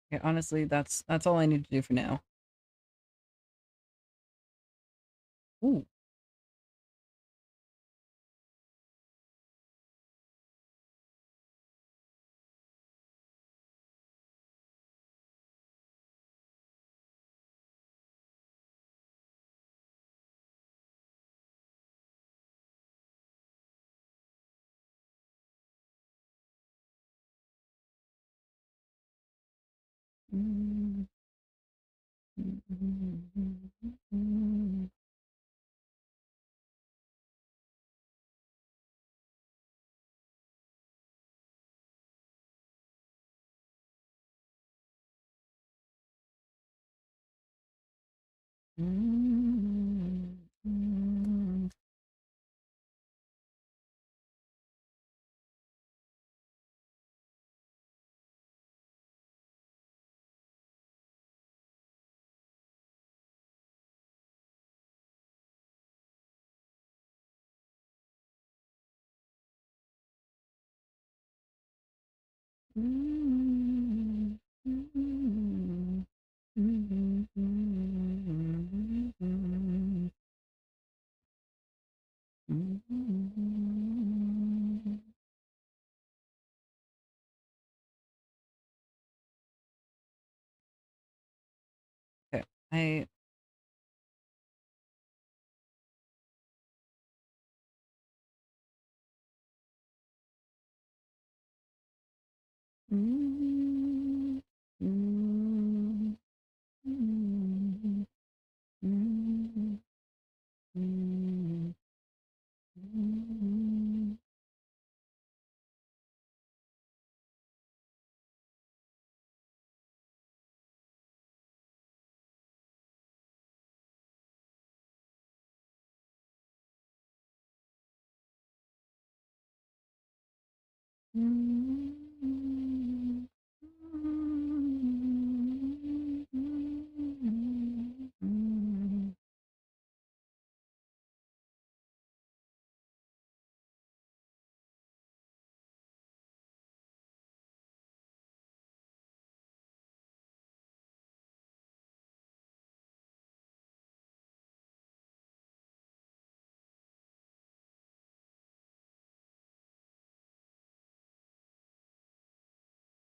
Okay, honestly, that's all I need to do for now. Ooh. I Mm, mm, mm, mm, mm, mm.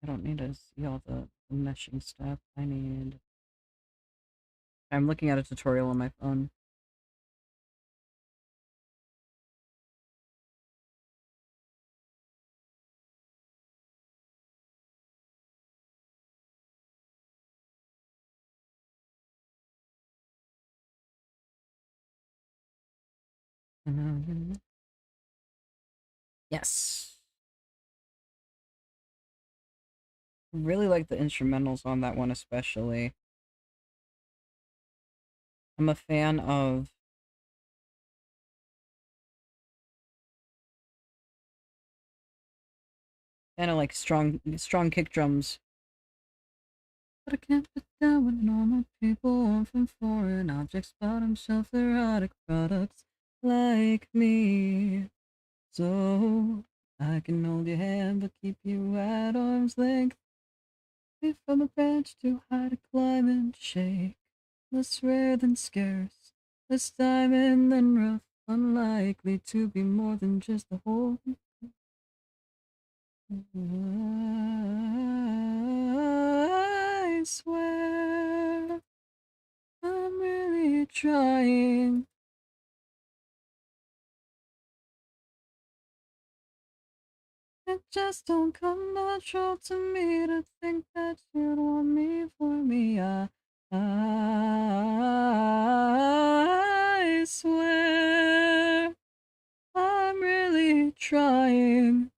I don't need to see all the meshing stuff. I'm looking at a tutorial on my phone. Yes. Really like the instrumentals on that one especially. I'm a fan of like strong kick drums. But I can't put down with normal people from foreign objects, bottom shelf erotic products like me. So I can hold your hand but keep you at arm's length. Wait from a branch too high to climb and shake. Less rare than scarce, less diamond than rough, unlikely to be more than just a hole. I swear I'm really trying. It just don't come natural to me to think that you'd want me for me. I swear I'm really trying.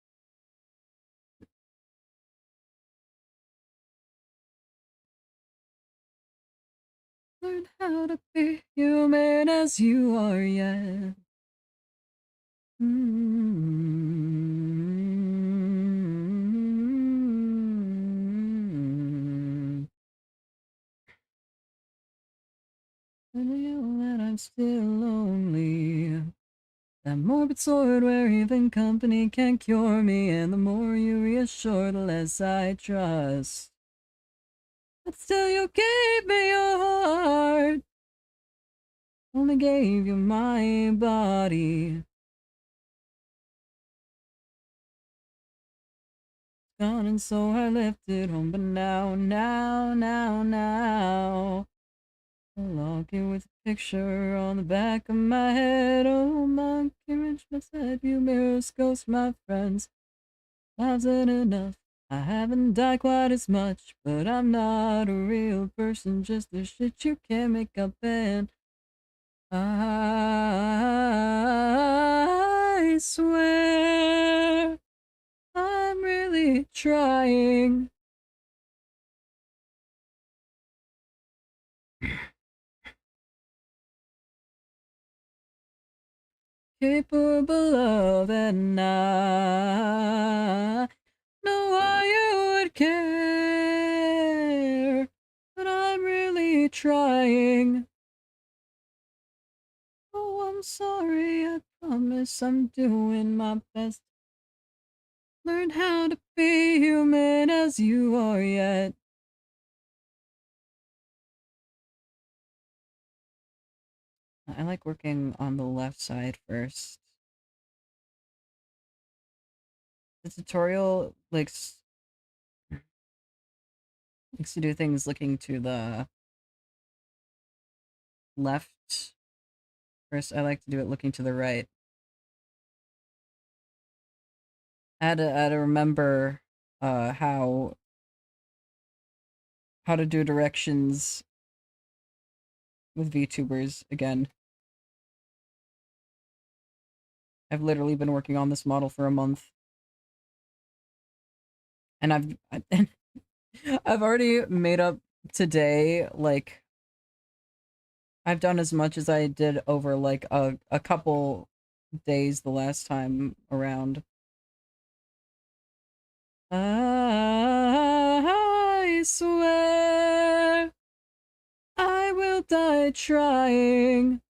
Learn how to be human as you are yet. I know that I'm still lonely. That morbid sword where even company can cure me, and the more you reassure, the less I trust. But still, you gave me your heart. Only gave you my body. Gone and so I left it home, but now. I lock it with a picture on the back of my head. Oh, monkey wrench, my said you mirrors, ghost, my friends. Love's it enough. I haven't died quite as much, but I'm not a real person, just the shit you can't make up and I swear I'm really trying. Capable of and I know why you would care, but I'm really trying. Oh, I'm sorry, I promise I'm doing my best. Learn how to be human as you are yet. I like working on the left side first. The tutorial likes to do things looking to the left. First, I like to do it looking to the right. I had to remember how to do directions with VTubers again. I've literally been working on this model for a month, and I've already made up today. Like, I've done as much as I did over like a couple days the last time around. I swear I will die trying.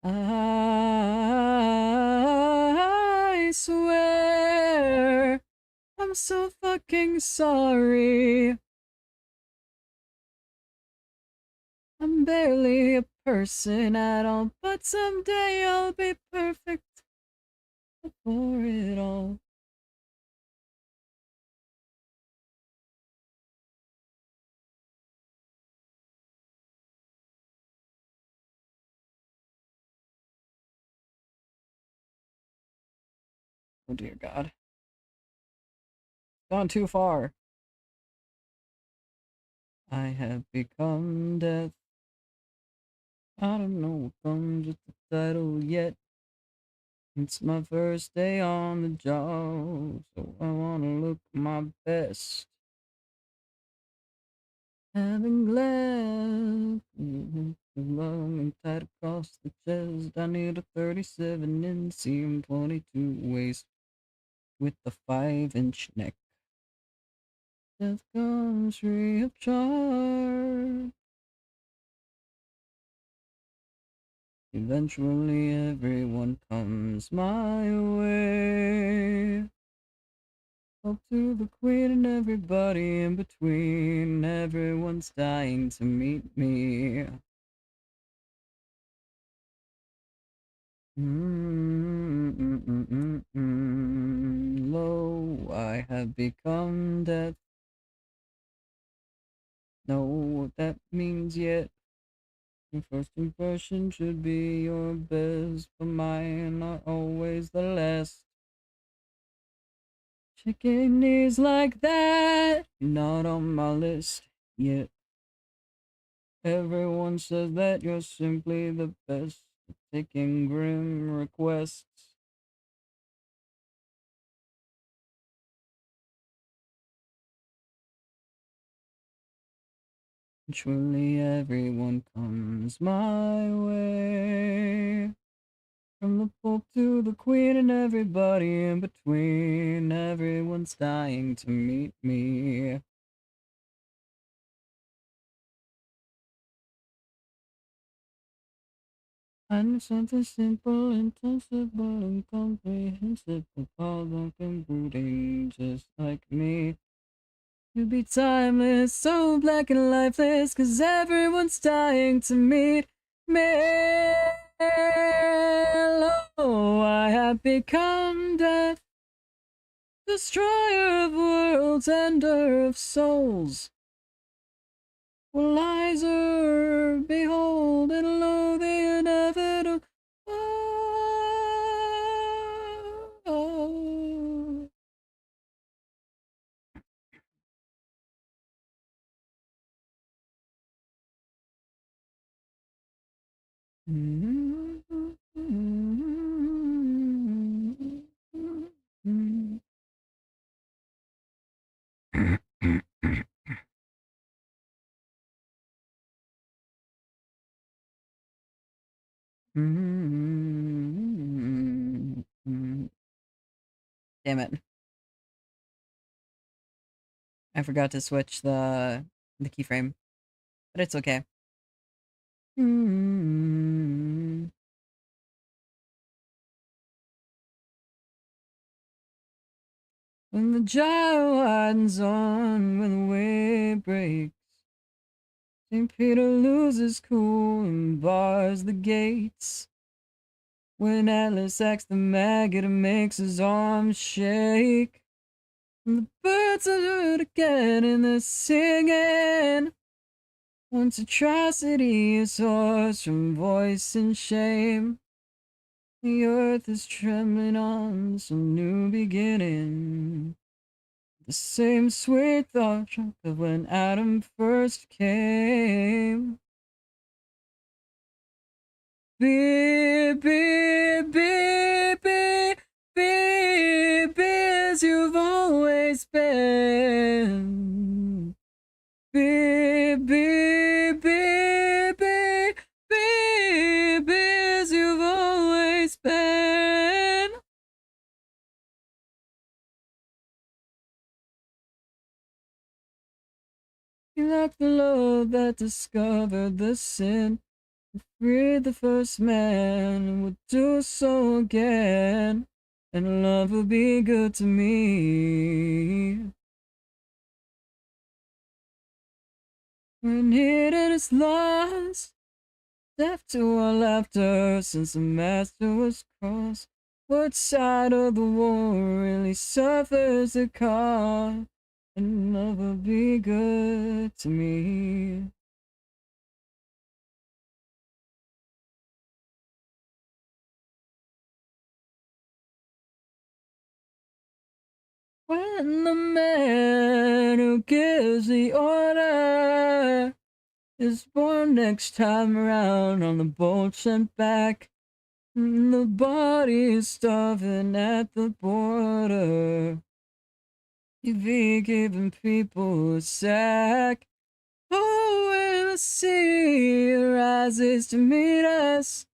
I swear I'm so fucking sorry. I'm barely a person at all, but someday I'll be perfect for it all. Oh dear God. Gone too far. I have become death. I don't know what comes with the title yet. It's my first day on the job, so I wanna look my best. Having glass, long and tight across the chest. I need a 37 inseam, 22 waist with the 5-inch neck. Death comes free of charge. Eventually everyone comes my way. Up to the queen and everybody in between. Everyone's dying to meet me. Lo, I have become death. Know what that means yet. Your first impression should be your best, but mine are always the last. Chicken knees like that, you're not on my list yet. Everyone says that you're simply the best at taking grim requests. Truly everyone comes my way. From the Pope to the Queen and everybody in between. Everyone's dying to meet me. I know something simple, insensible, incomprehensible, called open brooding, just like me. To be timeless, so black and lifeless, 'cause everyone's dying to meet me. Oh, I have become death, destroyer of worlds, ender of souls. Equalizer, behold and lo, the inevitable. Oh. Damn it. I forgot to switch the keyframe, but it's okay. When the gyro widens on, when the wave breaks, St. Peter loses cool and bars the gates. When Atlas acts the maggot, it makes his arms shake. And the birds are heard again and they're singing. Once atrocity is hoarse from voice and shame. The earth is trembling on some new beginning. The same sweet thought of when Adam first came. Be, be, be, be, be, be as you've always been. Be, be, be, be, be, be as you've always been. You like the love that discovered the sin. Freed the first man and would do so again, and love will be good to me. When hidden is lost, deaf to our laughter since the master was crossed. What side of the war really suffers the cost, and love will be good to me. When the man who gives the order is born next time around on the boat sent back, and the body is starving at the border. You'd be giving people a sack. Oh, when the sea rises to meet us.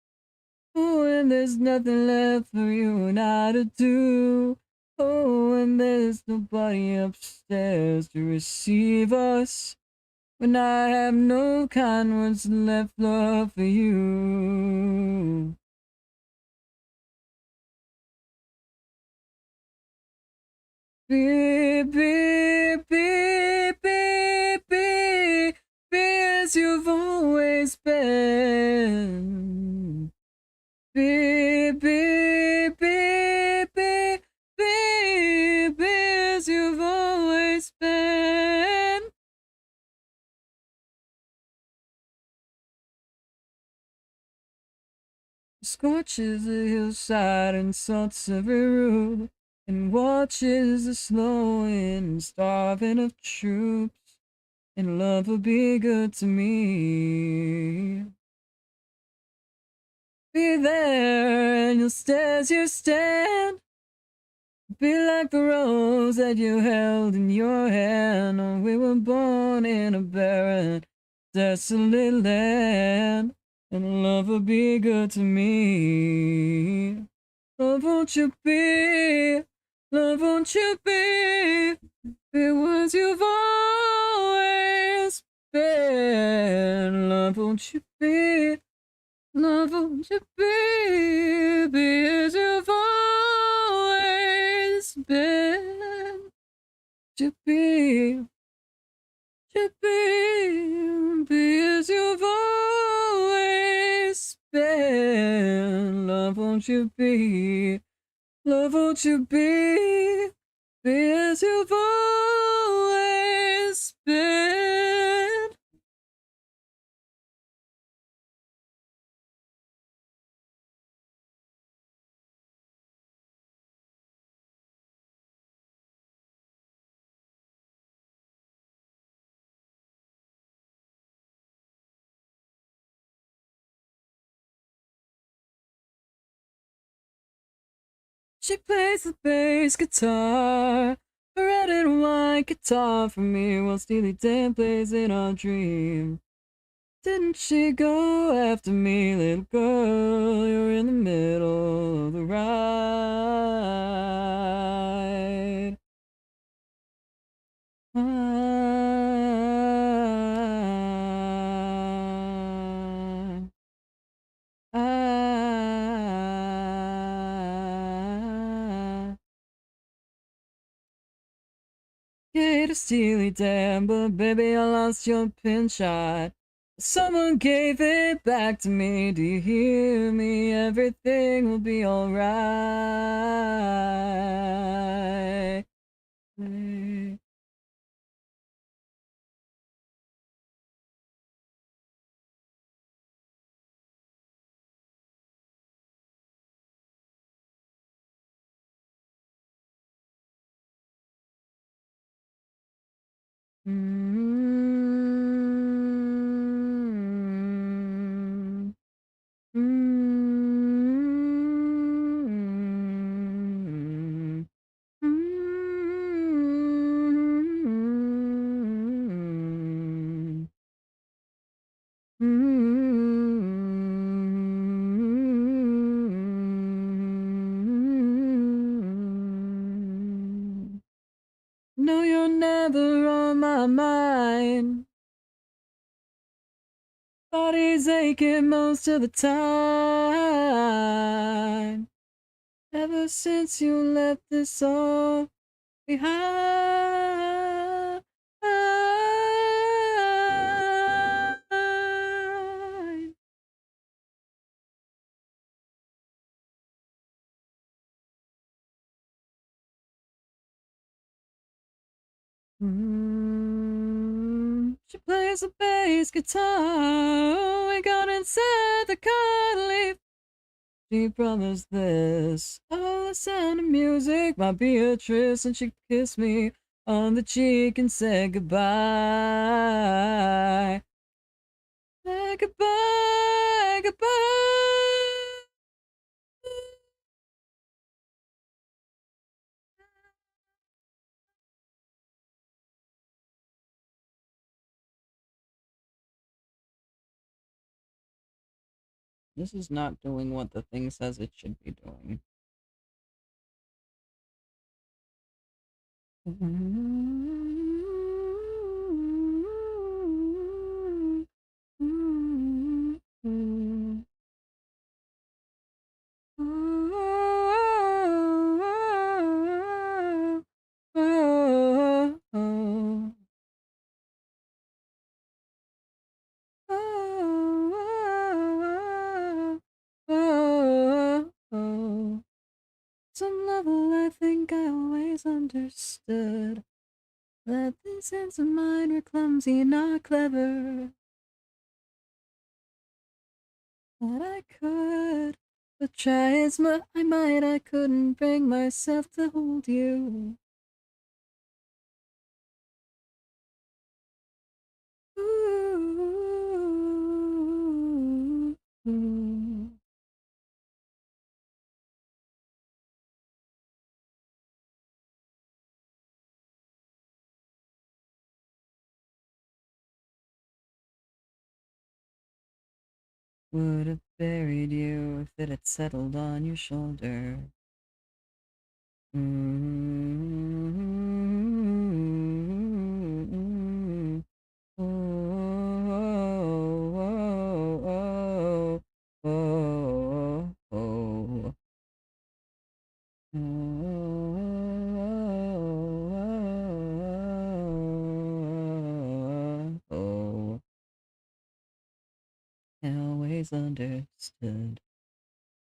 Oh, and there's nothing left for you and I to do. Oh, and there's nobody upstairs to receive us. When I have no kind words left, love for you. Be, be, be, be, be, be as you've always been. Be, be, be, be, be, be as you've always been. Scorches the hillside and salts every root, and watches the slowing, starving of troops, and love will be good to me. Be there, and you'll stay as you stand. Be like the rose that you held in your hand. Oh, we were born in a barren, desolate land, and love will be good to me. Love, won't you be? Love, won't you be? Be what you've always been. Love, won't you be? Love, won't you be? Be as you've always been. To be as you've always been. Love, won't you be? Love, won't you be as you've always been? She plays the bass guitar, a red and white guitar for me, while Steely Dan plays in our dream. Didn't she go after me, little girl? You're in the middle of the ride. Yeah, to Steely Dan, but baby, I lost your pin shot. Someone gave it back to me. Do you hear me? Everything will be alright. Mm-hmm. Mm-hmm. Mm-hmm. Mm-hmm. No, you're never on my mind. Body's aching most of the time. Ever since you left this all behind. She plays the bass guitar. We got inside the car to leave. She promised this. Oh, the sound of music, my Beatrice, and she kissed me on the cheek and said goodbye. Say goodbye, goodbye. This is not doing what the thing says it should be doing. Some level I think I always understood that these hands of mine were clumsy, not clever. That I could, but try as I might, I couldn't bring myself to hold you. Ooh, ooh. Would have buried you if it had settled on your shoulder. Mm-hmm. Oh, oh, oh, oh, oh, oh. I always understood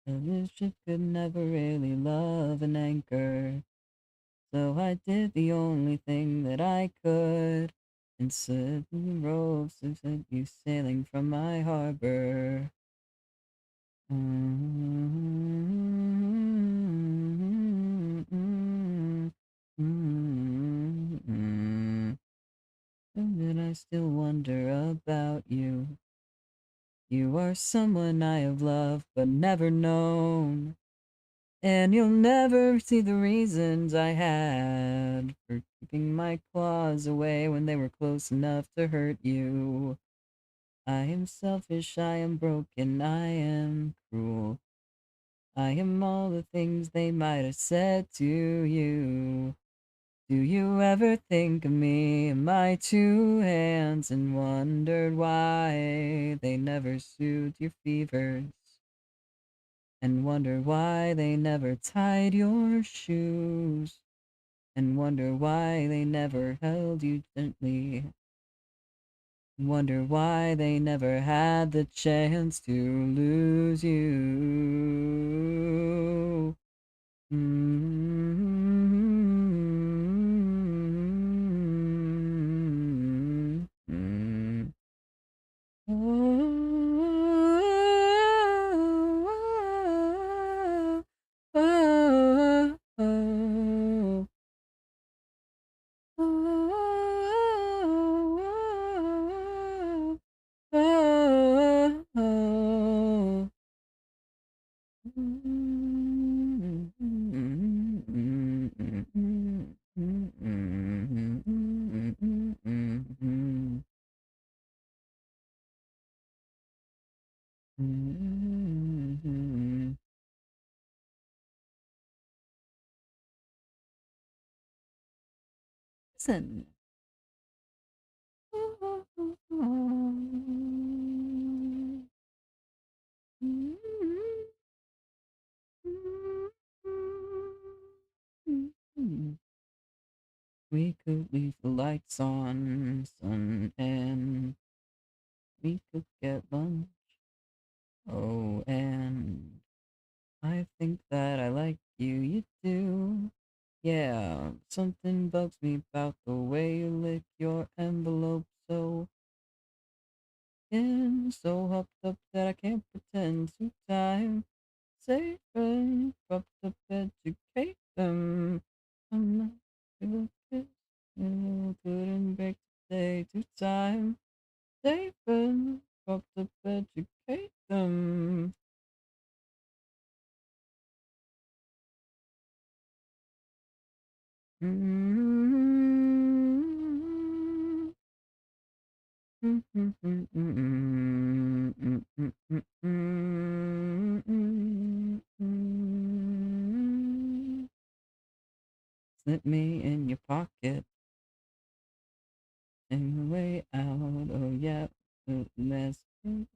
that this ship could never really love an anchor. So I did the only thing that I could and set the ropes and sent you sailing from my harbor. And then I still wonder about you. You are someone I have loved but never known. And you'll never see the reasons I had for keeping my claws away when they were close enough to hurt you. I am selfish, I am broken, I am cruel. I am all the things they might have said to you. Do you ever think of me and my two hands and wondered why they never soothed your fevers? And wonder why they never tied your shoes? And wonder why they never held you gently? Wonder why they never had the chance to lose you. Mm-hmm. Oh, oh, oh, oh, oh, oh. Listen. We could leave the lights on, sun, and we could get lunch. Oh, and I think that I like you, you do. Yeah, something bugs me about the way you lick your envelope so so hopped up that I can't pretend to time. Safe and propped up, educate them. I'm not gonna kiss you, couldn't break the day to time. Safe and propped up, educate them. Mm-hmm. Let me in your pocket and the way out. Oh yeah, the mess. And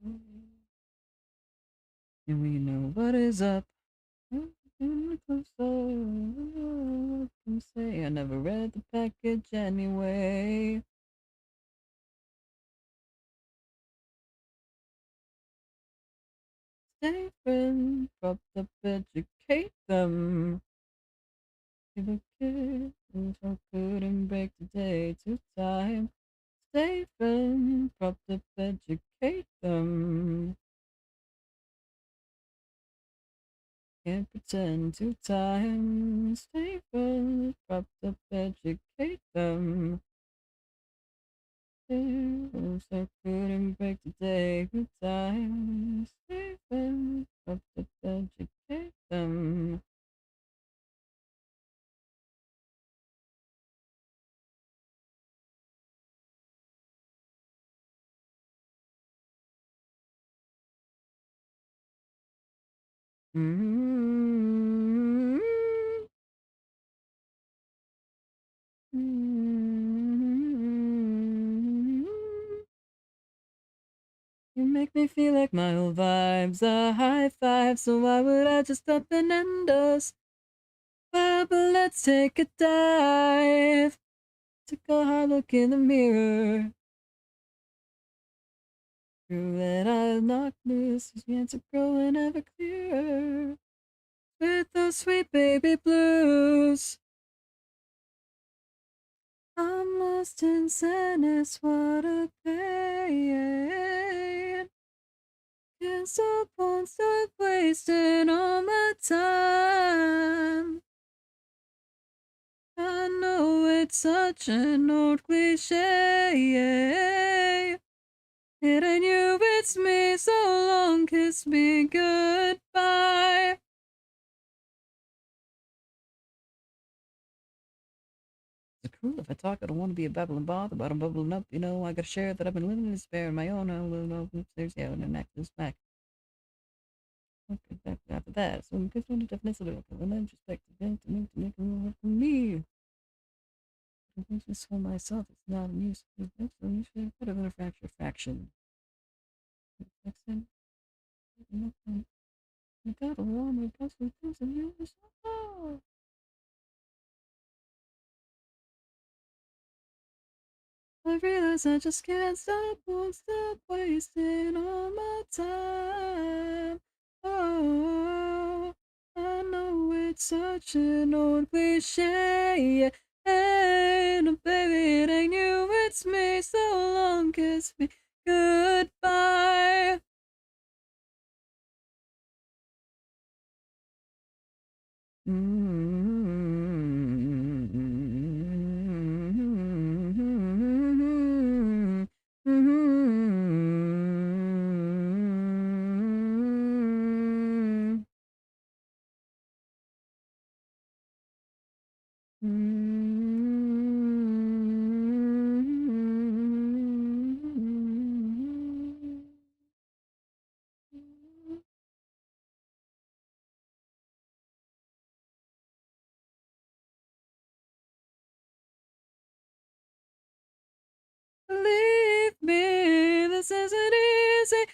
we know what is up. Can say I never read the package anyway. Stay friends, prop up, educate them. Give a kiss, so couldn't break the day to time. Stay friends, prop up, educate them. Can't pretend to time. Stay friends, prop up, educate them. So couldn't break the day to time. Stay friends, prop up, educate them. Mm-hmm. Mm-hmm. You make me feel like my old vibes are high five, so why would I just up and end us? Well, but let's take a dive. Took a hard look in the mirror. True that I knocked loose, his hands are growing ever clearer. With those sweet baby blues. I'm lost in sadness, what a pain. Can't stop, won't stop wasting all my time. I know it's such an old cliche. It ain't you, it's me, so long, kiss me goodbye. Is it cruel if I talk? I don't want to be a babbling bother, but I'm bubbling up, you know. I gotta share that I've been living in despair on my own. I don't know upstairs, yeah, and then this back. Okay, back after that. So, good one to definition of it. And then just back to them to make it work for me. I think this for myself, it's not a music. That's a music. Bit of a fracture fraction. Jackson, nothing. I got a warm and possible things and you was oh. I realize I just can't stop, won't stop wasting all my time. Oh, I know it's such an old cliche. And baby, it ain't you, it's me. So long, kiss me goodbye. Believe me, this isn't easy.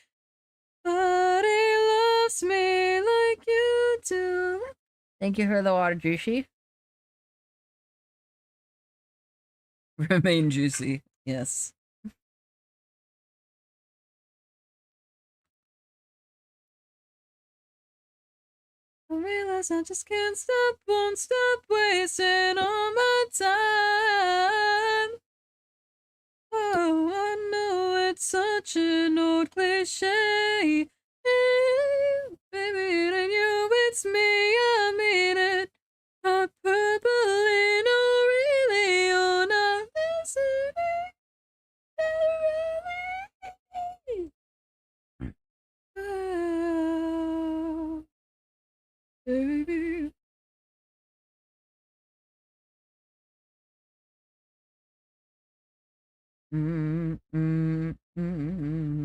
Nobody loves me like you do. Thank you for the water, Juicy. Remain juicy. Yes. I realize I just can't stop, won't stop wasting all my time. Oh, I know it's such an old cliche. Baby, it ain't you, it's me, I mean it. Hyperbole, no, really, you're not listening. Really. Oh, baby. Mm, mm, mm.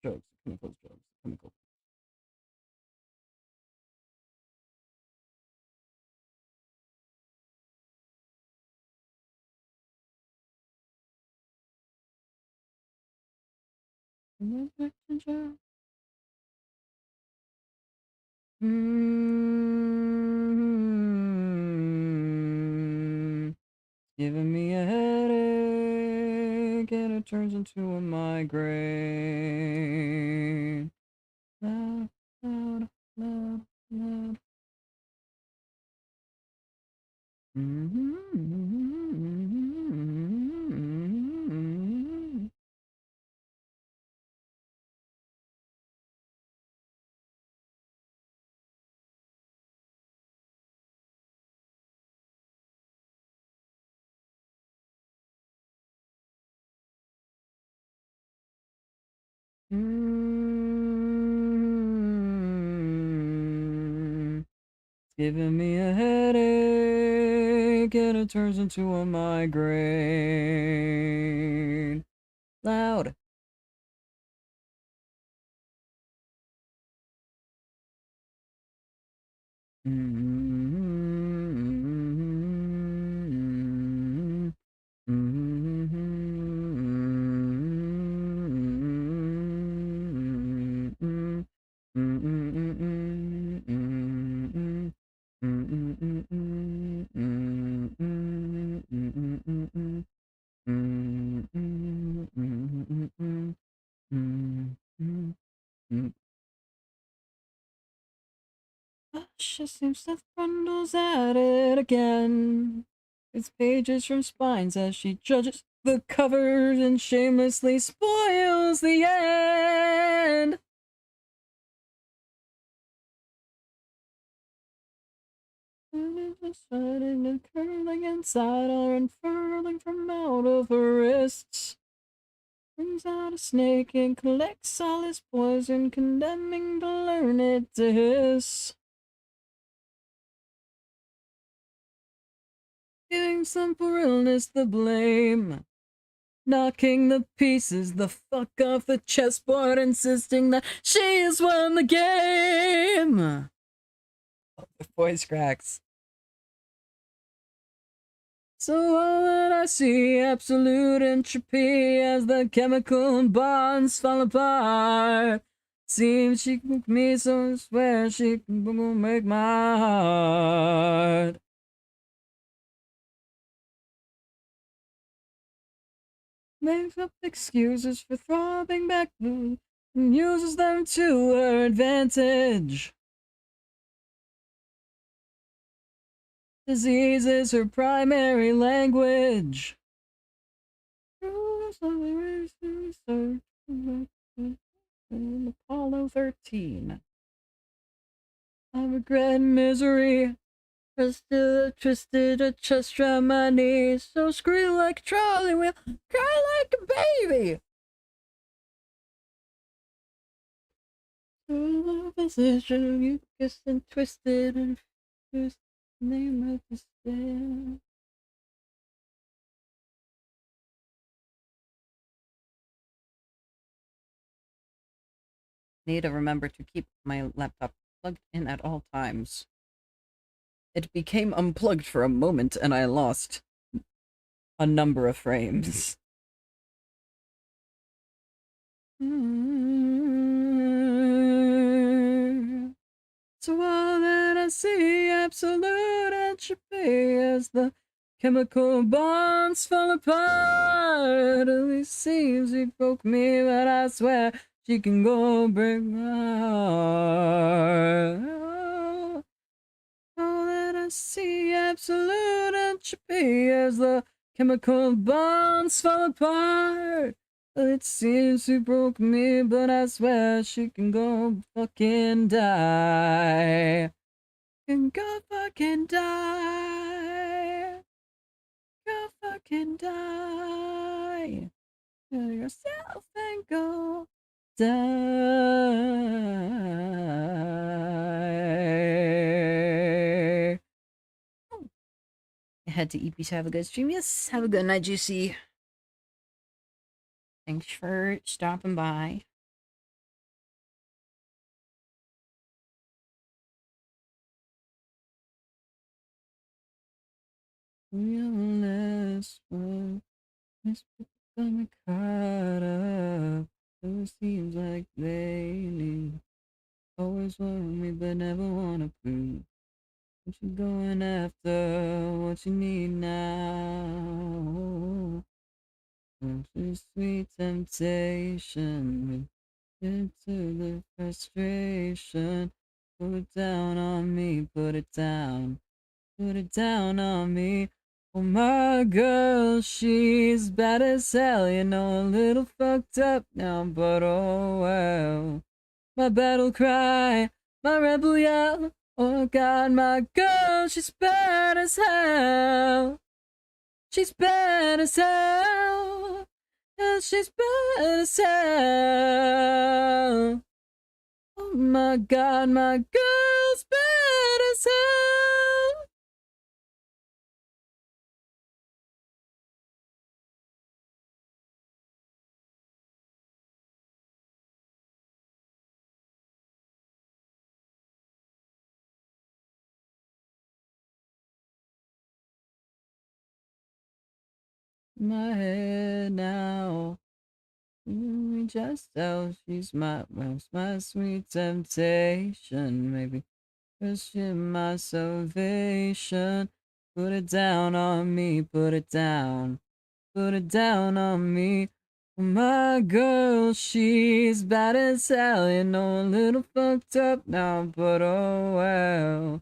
Jokes, chemical jokes, chemical. Giving me a headache and it turns into a migraine. Loud, loud, loud, loud. Giving me a headache and it turns into a migraine. Loud. She seems to Brundle's at it again. It's pages from spines as she judges the covers and shamelessly spoils the end. Sudden and curling inside her, unfurling from out of her wrists. Brings out a snake and collects all his poison, condemning to learn it to hiss. Giving some poor illness the blame. Knocking the pieces the fuck off the chessboard, insisting that she has won the game. Oh, the voice cracks. So all that I see, absolute entropy as the chemical bonds fall apart. Seems she can make me, so I swear she can make my heart. Makes up excuses for throbbing back and uses them to her advantage. Disease is her primary language. Apollo 13. I regret misery. Twisted a chest around my knees. So scream like a trolley wheel, cry like a baby. Through the position, you kissed and twisted and twist the name of the stand. Need to remember to keep my laptop plugged in at all times. It became unplugged for a moment and I lost a number of frames. So all that I see, absolute entropy as the chemical bonds fall apart. At least seems he broke me, but I swear she can go break my heart. All that I see, absolute entropy as the chemical bonds fall apart. It seems she broke me, but I swear she can go fucking die. Can go fucking die. Go fucking die. Kill yourself and go die. Head to EP to have a good stream. Yes, have a good night, Juicy. Thanks for stopping by. Realness, well, this gonna caught up. It seems like they need always want me, but never wanna prove. What you going after? What you need now? It's a sweet temptation. Into the frustration. Put it down on me, put it down. Put it down on me. Oh, my girl, she's bad as hell. You know, a little fucked up now, but oh well. My battle cry, my rebel yell. Oh, God, my girl, she's bad as hell. She's bad as hell. And she's bad as hell. Oh my God, my girl's bad as hell. My head now. Just how she's my sweet temptation. Maybe cause she's my salvation. Put it down on me, put it down. Put it down on me. My girl, she's bad as hell, you know, a little fucked up now, but oh well.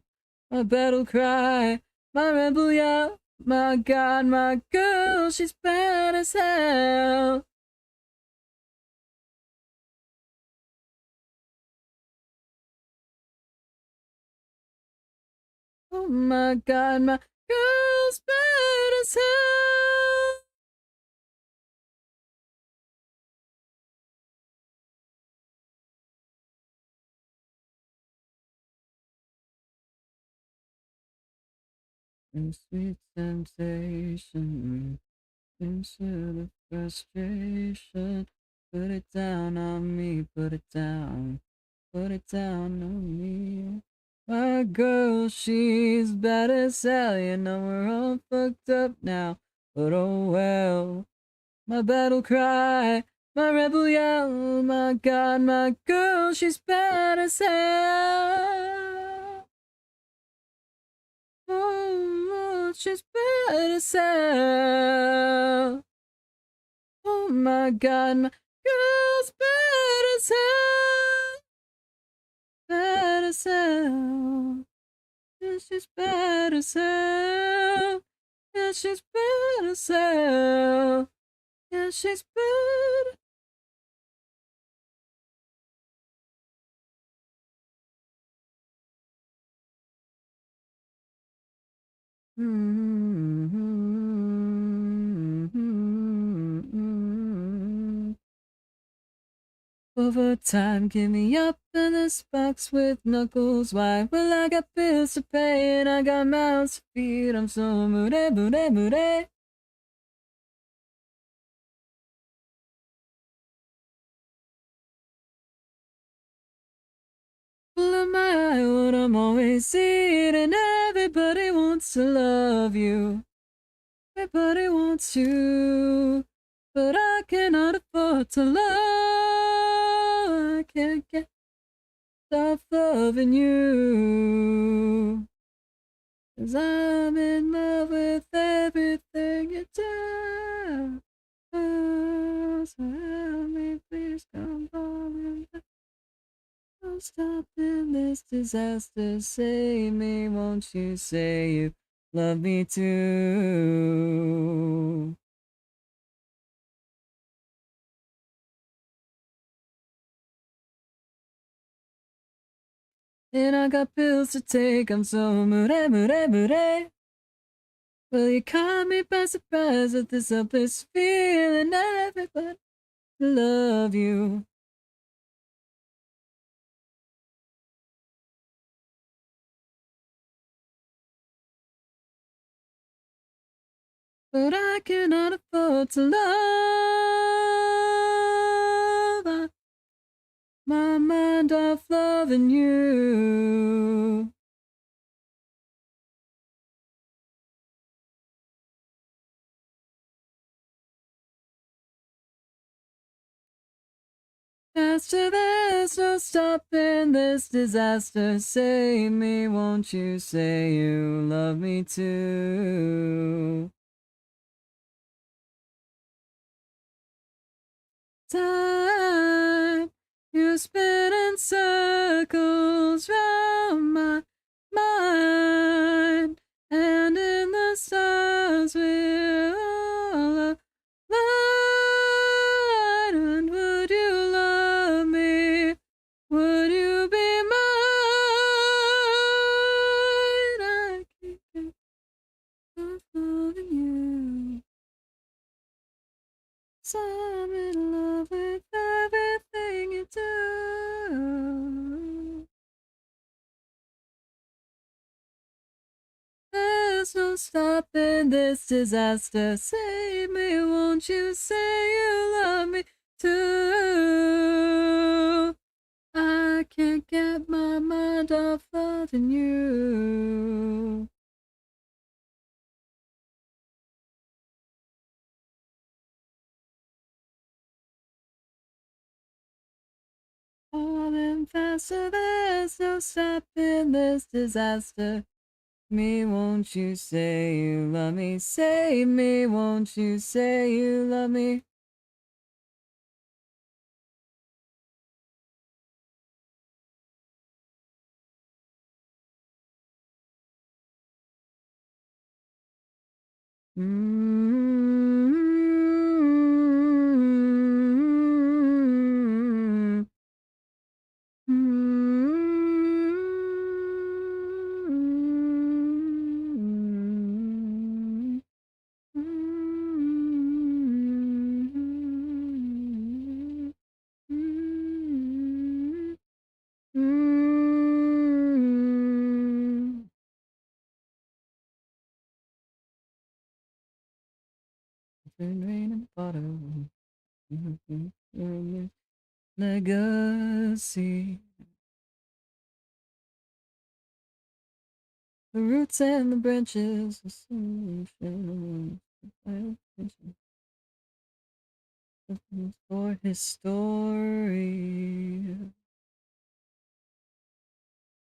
My battle cry, my rebel yell, my god, my girl, she's bad as hell. Oh my god, my girl's bad as hell. And sweet sensation, instead of frustration. Put it down on me, put it down. Put it down on me. My girl, she's bad as hell. You know we're all fucked up now. But oh well. My battle cry, my rebel yell. My god, my girl, she's bad as hell. Oh, she's bad as hell. Oh my god, my girl's bad as hell. Bad as hell. Yeah, she's bad as hell. Yeah, she's bad as hell. Yeah, she's bad. Over time, give me up in this box with knuckles. Why? Well, I got bills to pay and I got mouths to feed. I'm so moody, moody, moody. Full of my eye, what I'm always eating. Everybody wants to love you. Everybody wants you. But I cannot afford to love. I can't get stop loving you. 'Cause I'm in love with everything you do. Oh, so help me, please come on. Don't stop in this disaster. Save me, won't you say you love me too? And I got pills to take, I'm so moody, moody, moody. Well, you caught me by surprise with this helpless feeling. Everybody love you. But I cannot afford to love my mind off loving you. Faster, there's no stopping this disaster. Save me, won't you say you love me too? Time, you spin in circles round my mind, and in the stars we're all aligned. And would you love me? Would you be mine? I can't get enough loving you. So I'm in love with everything you do. There's no stopping this disaster. Save me, won't you say you love me too? I can't get my mind off loving you. Falling faster, there's no stopping this disaster. Me, won't you say you love me? Save me, won't you say you love me? Rain and bottom. Legacy. The roots and the branches. For his story.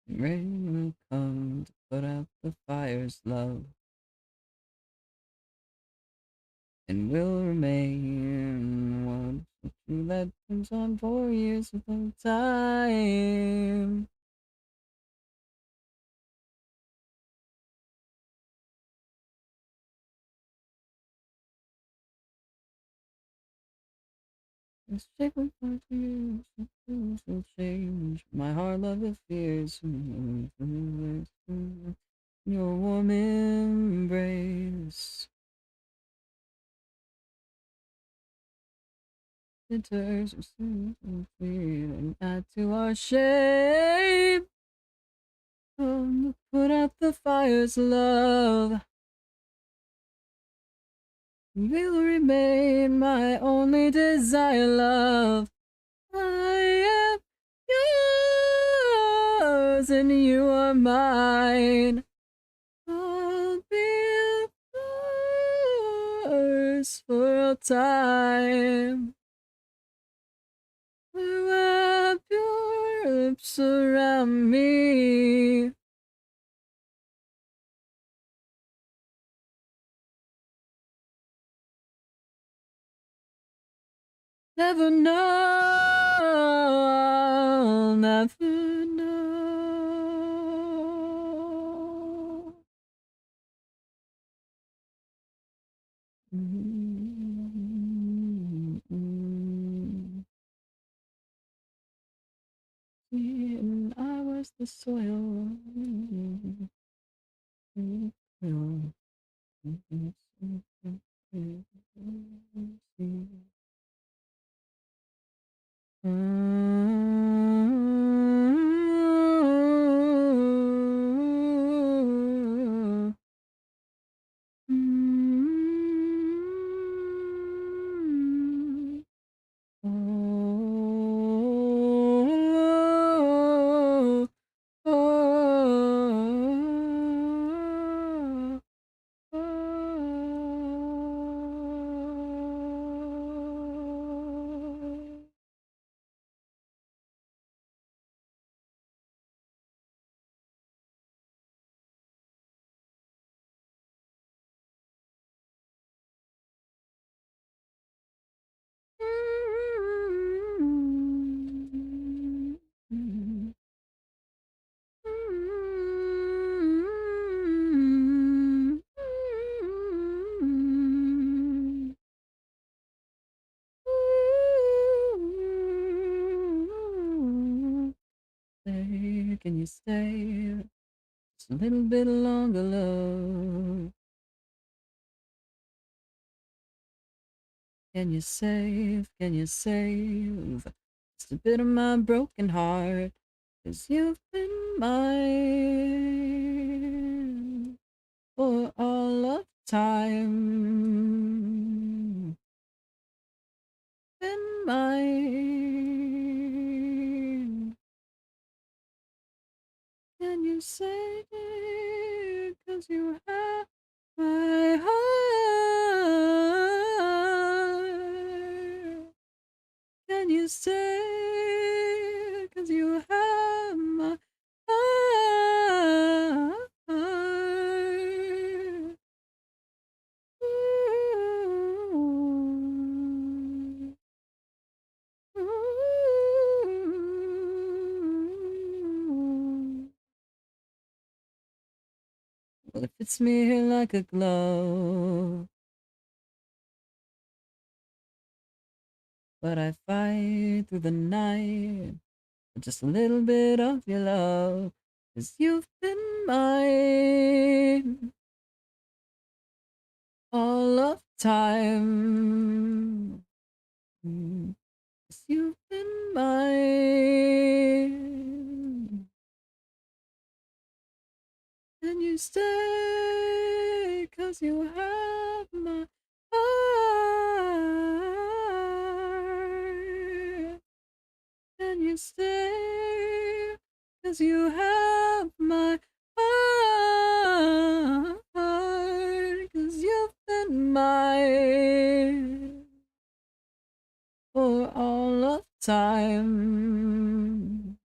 Rain will come to put out the fire's love. And will remain one that comes on for years of time. It's shaping for years, things will change. My heart, love, and fears. Your warm embrace. It turns and add to our shame. Put out the fire's love. Will remain my only desire, love. I am yours and you are mine. I'll be yours for all time. Wrap your lips around me. Never know, never know. And I was the soil. Can you stay just a little bit longer, love? Can you save just a bit of my broken heart? 'Cause you've been mine for all of time. Been mine. Can you say it? 'Cause you have my heart. Can you say it? 'Cause you have my heart. Ooh. Ooh. Well, it fits me here like a glove. But I fight through the night for just a little bit of your love. 'Cause you've been mine all of time. 'Cause you've been mine. And you stay 'cause you have my heart. And you stay 'cause you have my heart. 'Cause you've been mine for all of time.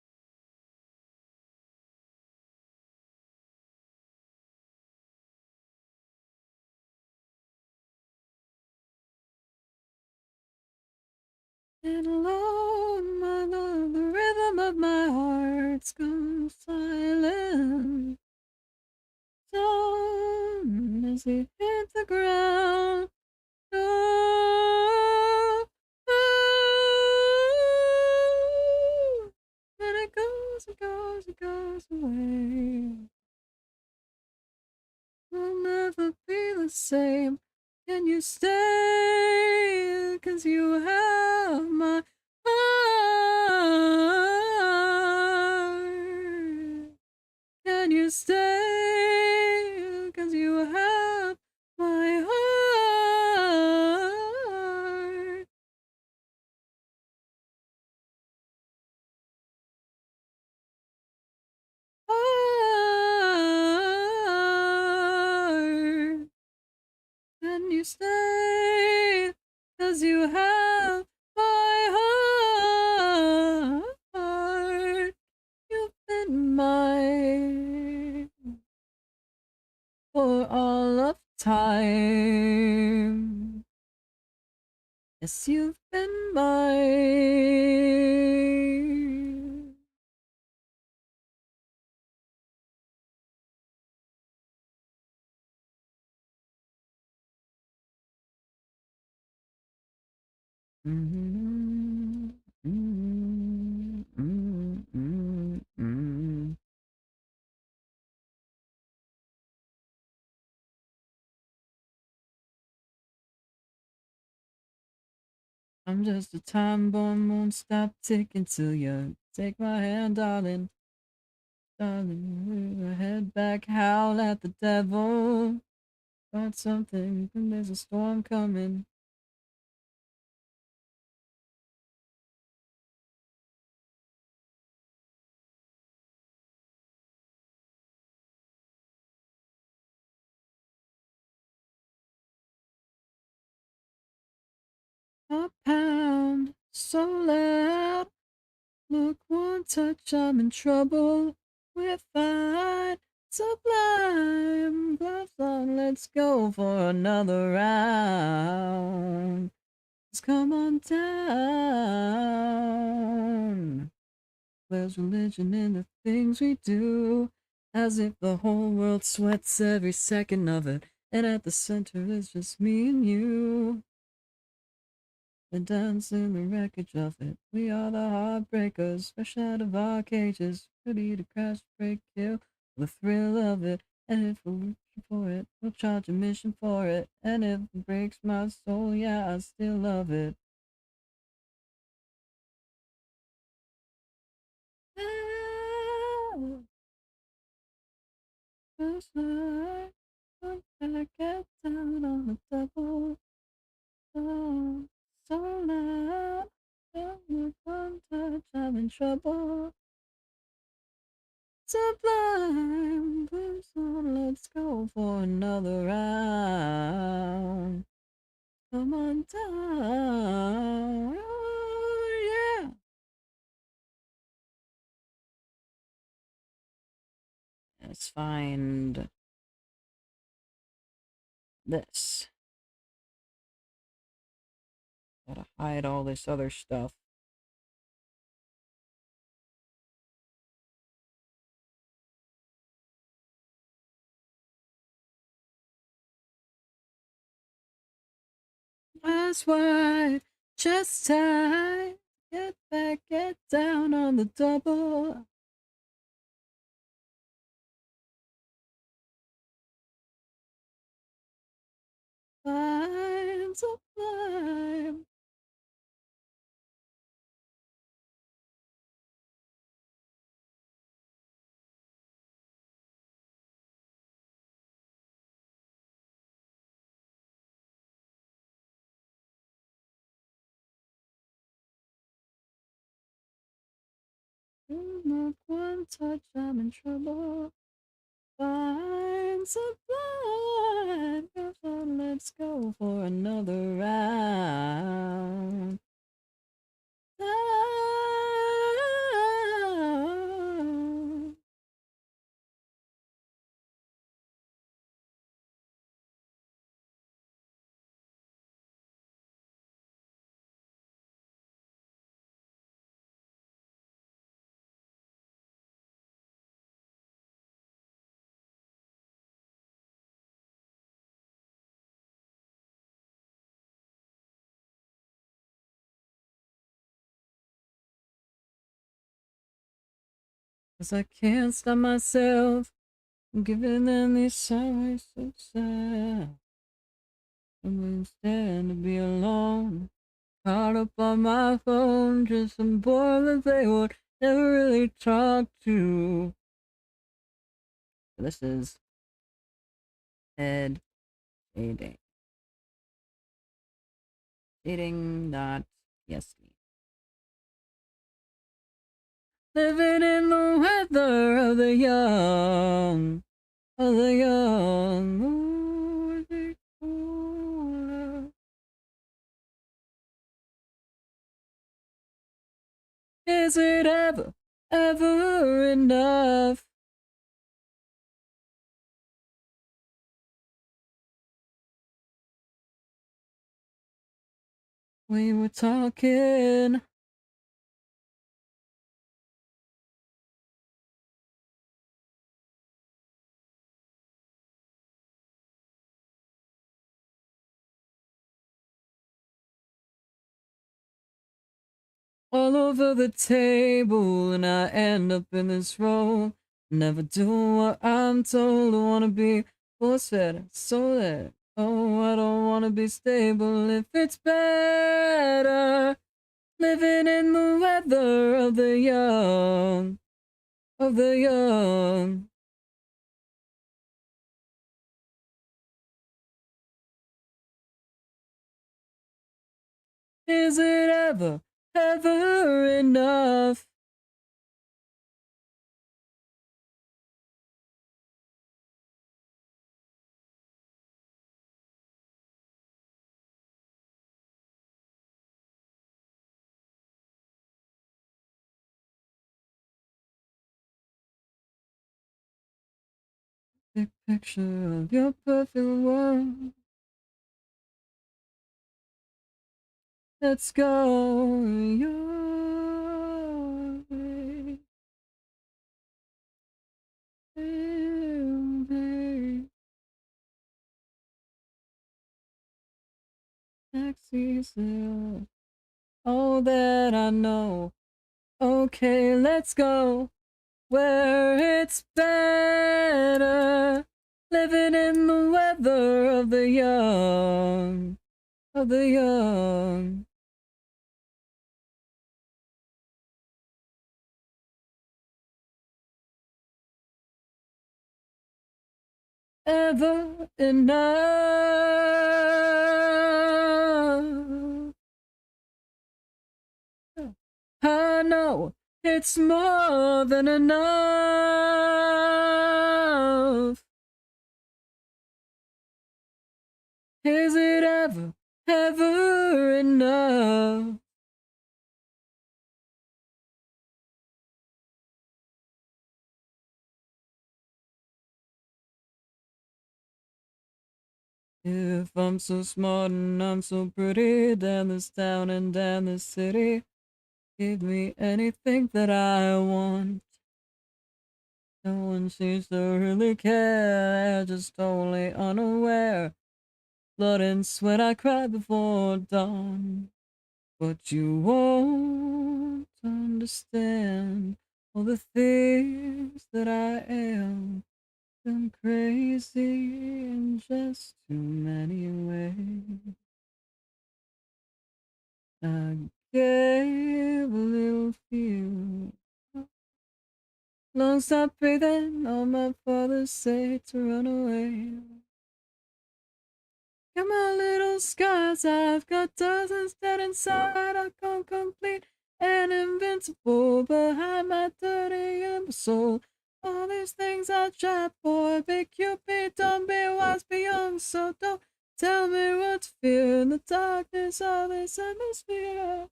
And alone, my love, the rhythm of my heart's gone silent. Down as we hit the ground. Oh, oh, and it goes, it goes, it goes away. We'll never be the same. Can you stay? 'Cause you have my heart. Can you stay? 'Cause you have my heart. Heart. Can you stay? 'Cause you have my heart. You've been mine for all of time. Yes, you've been mine. Mm-hmm. Mm-hmm. Mm-hmm. Mm-hmm. I'm just a time bomb, won't stop ticking till you take my hand, darling. Darling, head back, howl at the devil. Got something, and there's a storm coming. A pound so loud. Look, one touch, I'm in trouble. We're fine, sublime. Gloves on, let's go for another round. Just come on down. There's religion in the things we do, as if the whole world sweats every second of it, and at the center is just me and you. And dance in the wreckage of it. We are the heartbreakers, fresh out of our cages, ready to crash, break, kill, the thrill of it. And if we're looking for it, we'll charge a mission for it. And if it breaks my soul, yeah, I still love it. Ah, first night, when I get down on the double, oh, so loud. With one touch, I'm in trouble. Sublime, blues on, let's go for another round. Come on down, oh, yeah. Let's find this. Gotta hide all this other stuff. Eyes wide, chest tight. Get back, get down on the double. Fine, so fine. Look, one touch, I'm in trouble. Fine, so fine. Let's go for another round. Ah. Cause I can't stop myself from giving them these sighs so sad. I'm stand to be alone. Caught up on my phone, just some boy that they would never really talk to. This is Ed dating. Dating.psd. Living in the weather of the young. Of the young. Ooh, is it cooler? Is it ever, ever enough? We were talking. All over the table, and I end up in this role. Never do what I'm told. I wanna be force-fed, so that oh, I don't wanna be stable if it's better. Living in the weather of the young, of the young. Is it ever, ever enough? Big picture of your perfect world. Let's go your way. Taxi still. All that I know. Okay, let's go where it's better. Living in the weather of the young, of the young. Ever enough. I know it's more than enough. Is it ever, ever enough? If I'm so smart and I'm so pretty, down this town and down this city, give me anything that I want. No one seems to really care, they're just totally unaware Blood and sweat I cried before dawn. But you won't understand all the things that I am. I'm crazy in just too many ways. I gave a little few. Long stop breathing, all my father say to run away. Got my little scars, I've got dozens dead inside. I can't complete and invincible behind my dirty imbecile. All these things I tried for, big Cupid, don't be wise, be young, so don't tell me what to fear in the darkness of this atmosphere.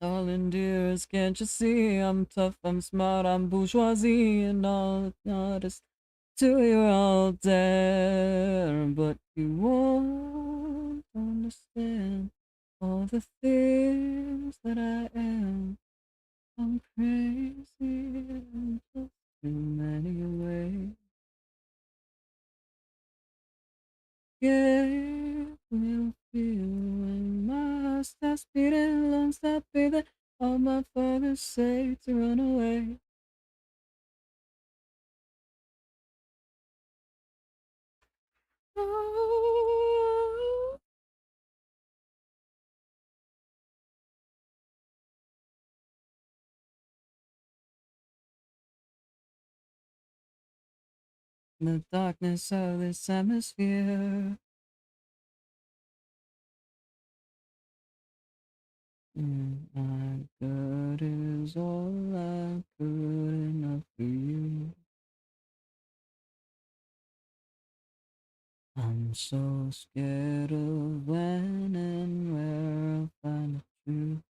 Darling dearest, can't you see I'm tough, I'm smart, I'm bourgeoisie, and all it's not is to you're all there, but you won't understand all the things that I am. I'm crazy in just too many ways. Yeah, we'll feel when my heart stops beating, lungs stop breathing. All my fathers say to run away. Oh, the darkness of this atmosphere. My good is all I good enough for you. I'm so scared of when and where I'll find the truth.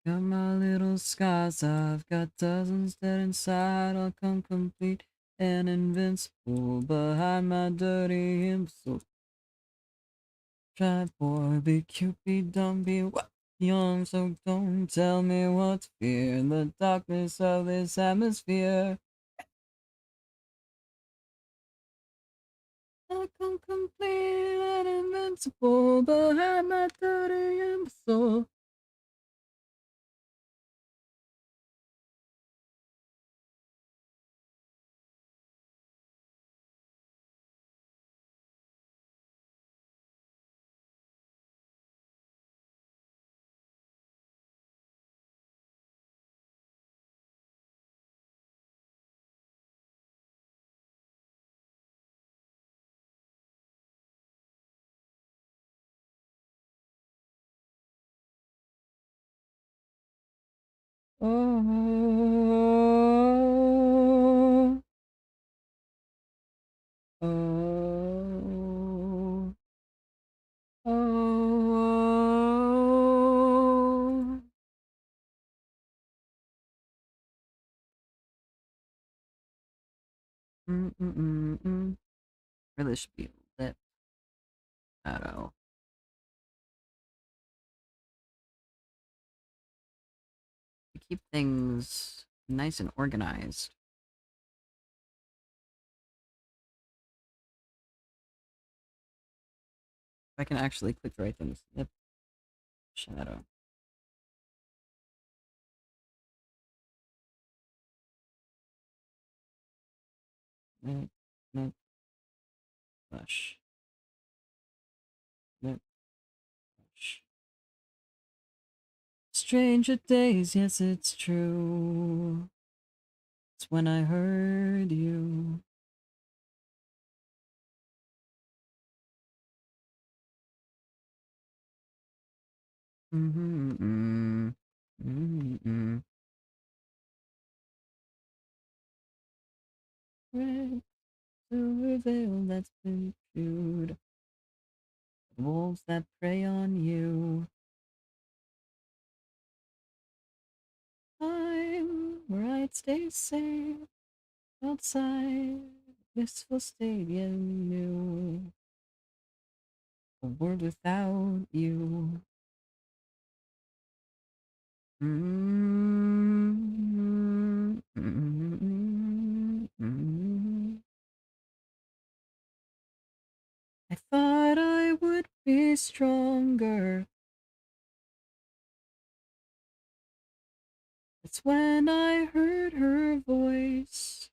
Got my little scars, I've got dozens dead inside. I'll come complete and invincible behind my dirty imbecile. Try boy, be Cupid, don't be young, so don't tell me what to fear in the darkness of this atmosphere. I come complete and invincible behind my dirty imbecile. Oh, oh, oh. Mm. Really should be lit. Shadow. To keep things nice and organized. If I can actually click the right things. Yep. Shadow. Nope. Nope. Brush. Nope. Brush. Stranger days, yes, it's true. It's when I heard you. Mm-hmm. Mm-hmm. Red silver veil that's been chewed. Wolves that prey on you. I'm where I'd stay safe outside blissful stadium new. A world without you. I thought I would be stronger. That's when I heard her voice.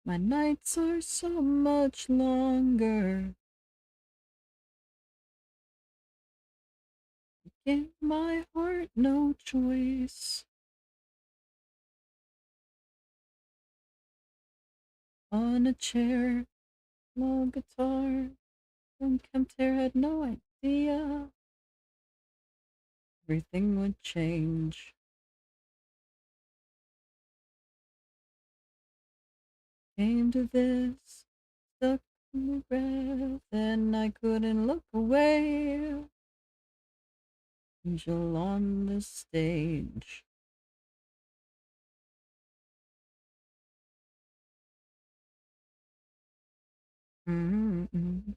My nights are so much longer. Give my heart no choice. On a chair, no guitar. Unkempt hair, had no idea everything would change. Came to this, stuck in the breath, and I couldn't look away. Angel on the stage. Mm-mm.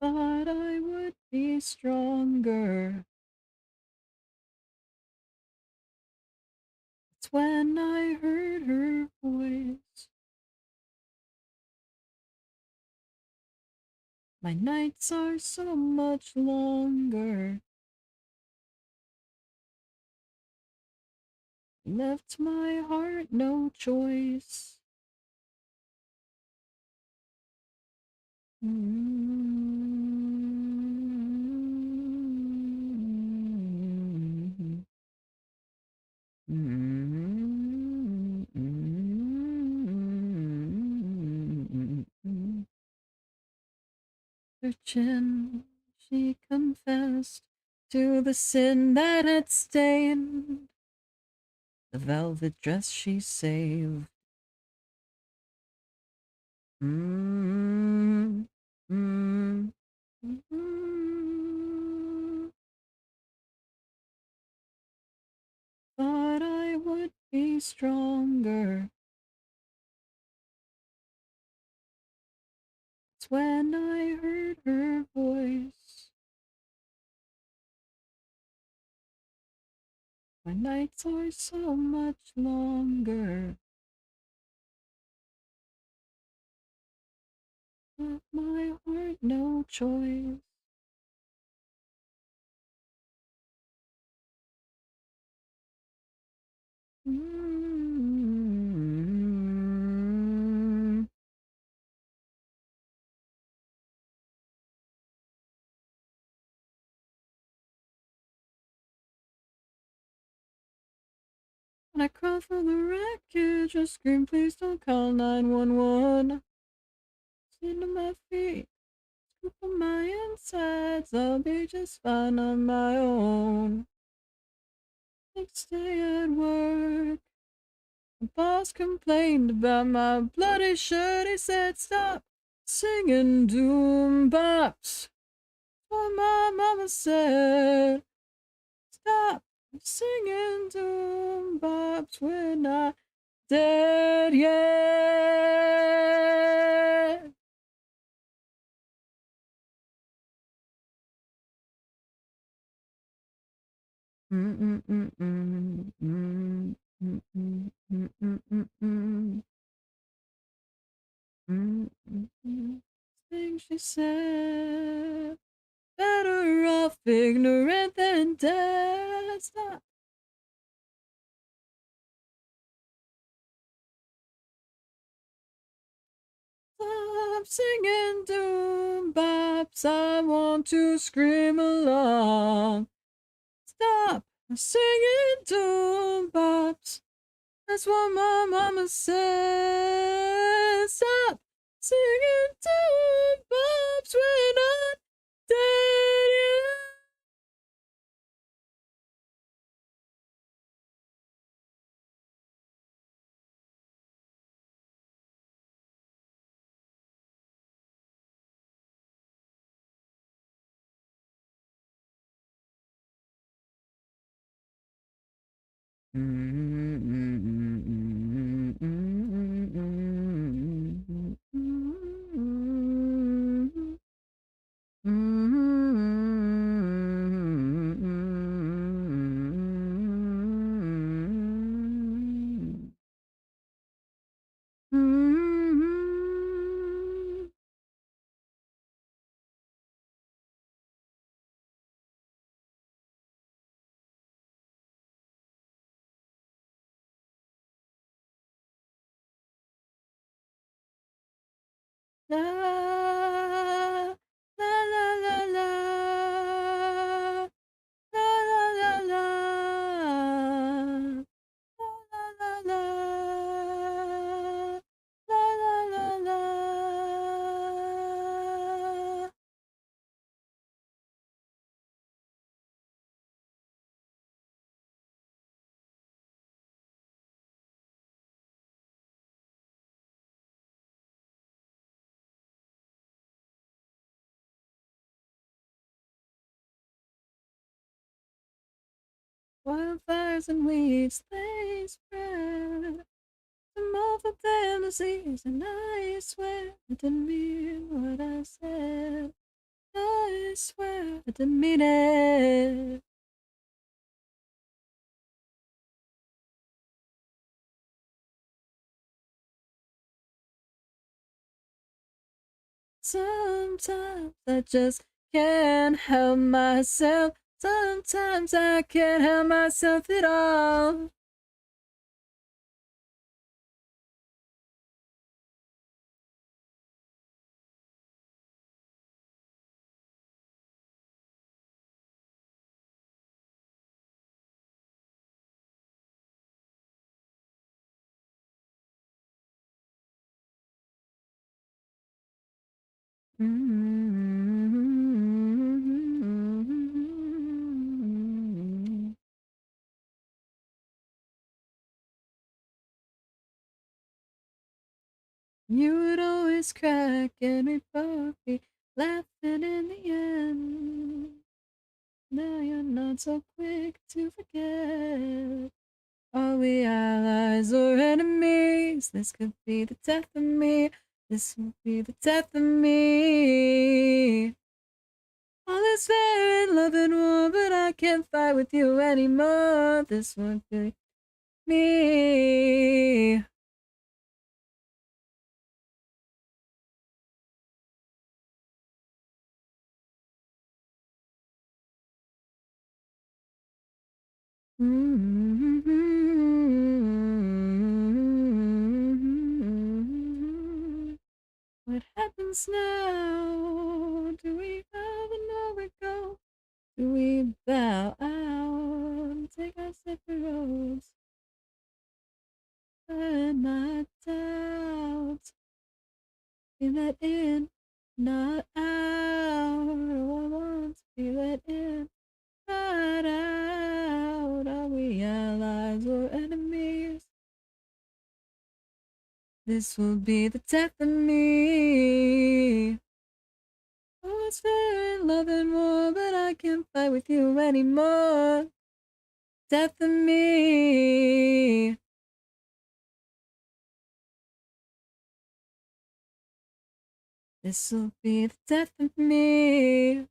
Thought I would be stronger. It's when I heard her voice. My nights are so much longer. Left my heart no choice. Mm-hmm. Mm-hmm. Her chin, she confessed to the sin that had stained the velvet dress she saved. Mm, mm, mm. Thought I would be stronger. It's when I heard her voice. My nights are so much longer. Left my heart no choice. Mm. When I crawl from the wreckage, I scream, please don't call 911. Stand on my feet, scoop on my insides, I'll be just fine on my own. Next day at work, the boss complained about my bloody shirt. He said, stop singing doom bops. What my mama said, stop singing doom bops. We're not dead yet. Mm, mm, mm, mm, mm, mm, mm, mm, mm, mm. Thing she said, better off ignorant than dead. Stop, stop singing doom bops. I want to scream along. Stop singing doom bops. That's what my mama said. Stop singing doom bops. We're not dead yet. wildfires and weeds they spread. The multiple tendencies, and I swear I didn't mean what I said. I swear I didn't mean it. Sometimes I just can't help myself. Sometimes I can't help myself at all. You would always crack and we both be laughing in the end. Now you're not so quick to forget. Are we allies or enemies? This could be the death of me. This will be the death of me. All is fair in love and war, but I can't fight with you anymore. This would be me. What happens now? Do we have another go? Do we bow out and take our separate roads? And my doubts be let in, not out. Oh, I want to be let in, not out. Are we allies or enemies? This will be the death of me. Oh, it's fair in love and war, but I can't fight with you anymore. Death of me. This'll be the death of me.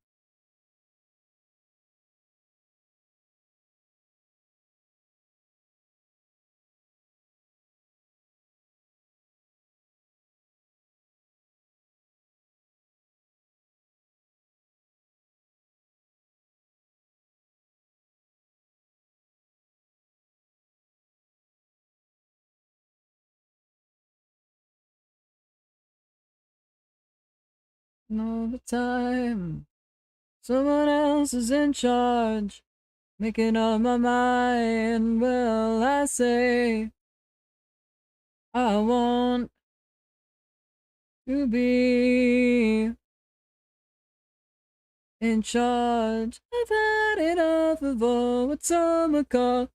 And all the time, someone else is in charge, making up my mind. Well, I say, I want to be in charge. I've had enough of all what some call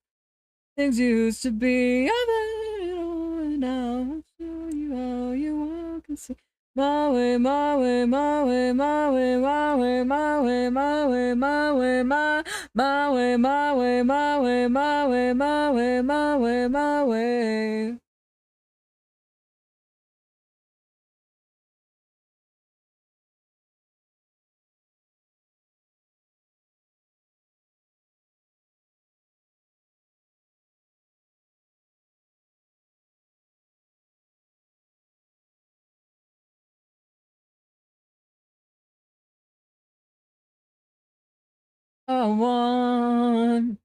things used to be. I've had it all, and now I'll show you how you all can see. My way, my way, my way, my way, my way, my way, my way, my way, my way, my way, my way, my way, my way, my way, my way. I want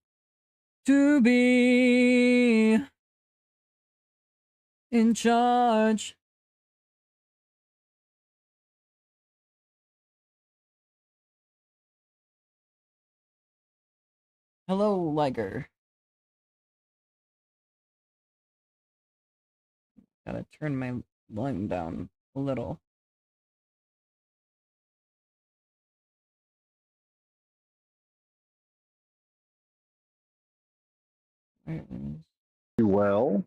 to be in charge. Hello, Liger. Gotta turn my volume down a little. Well,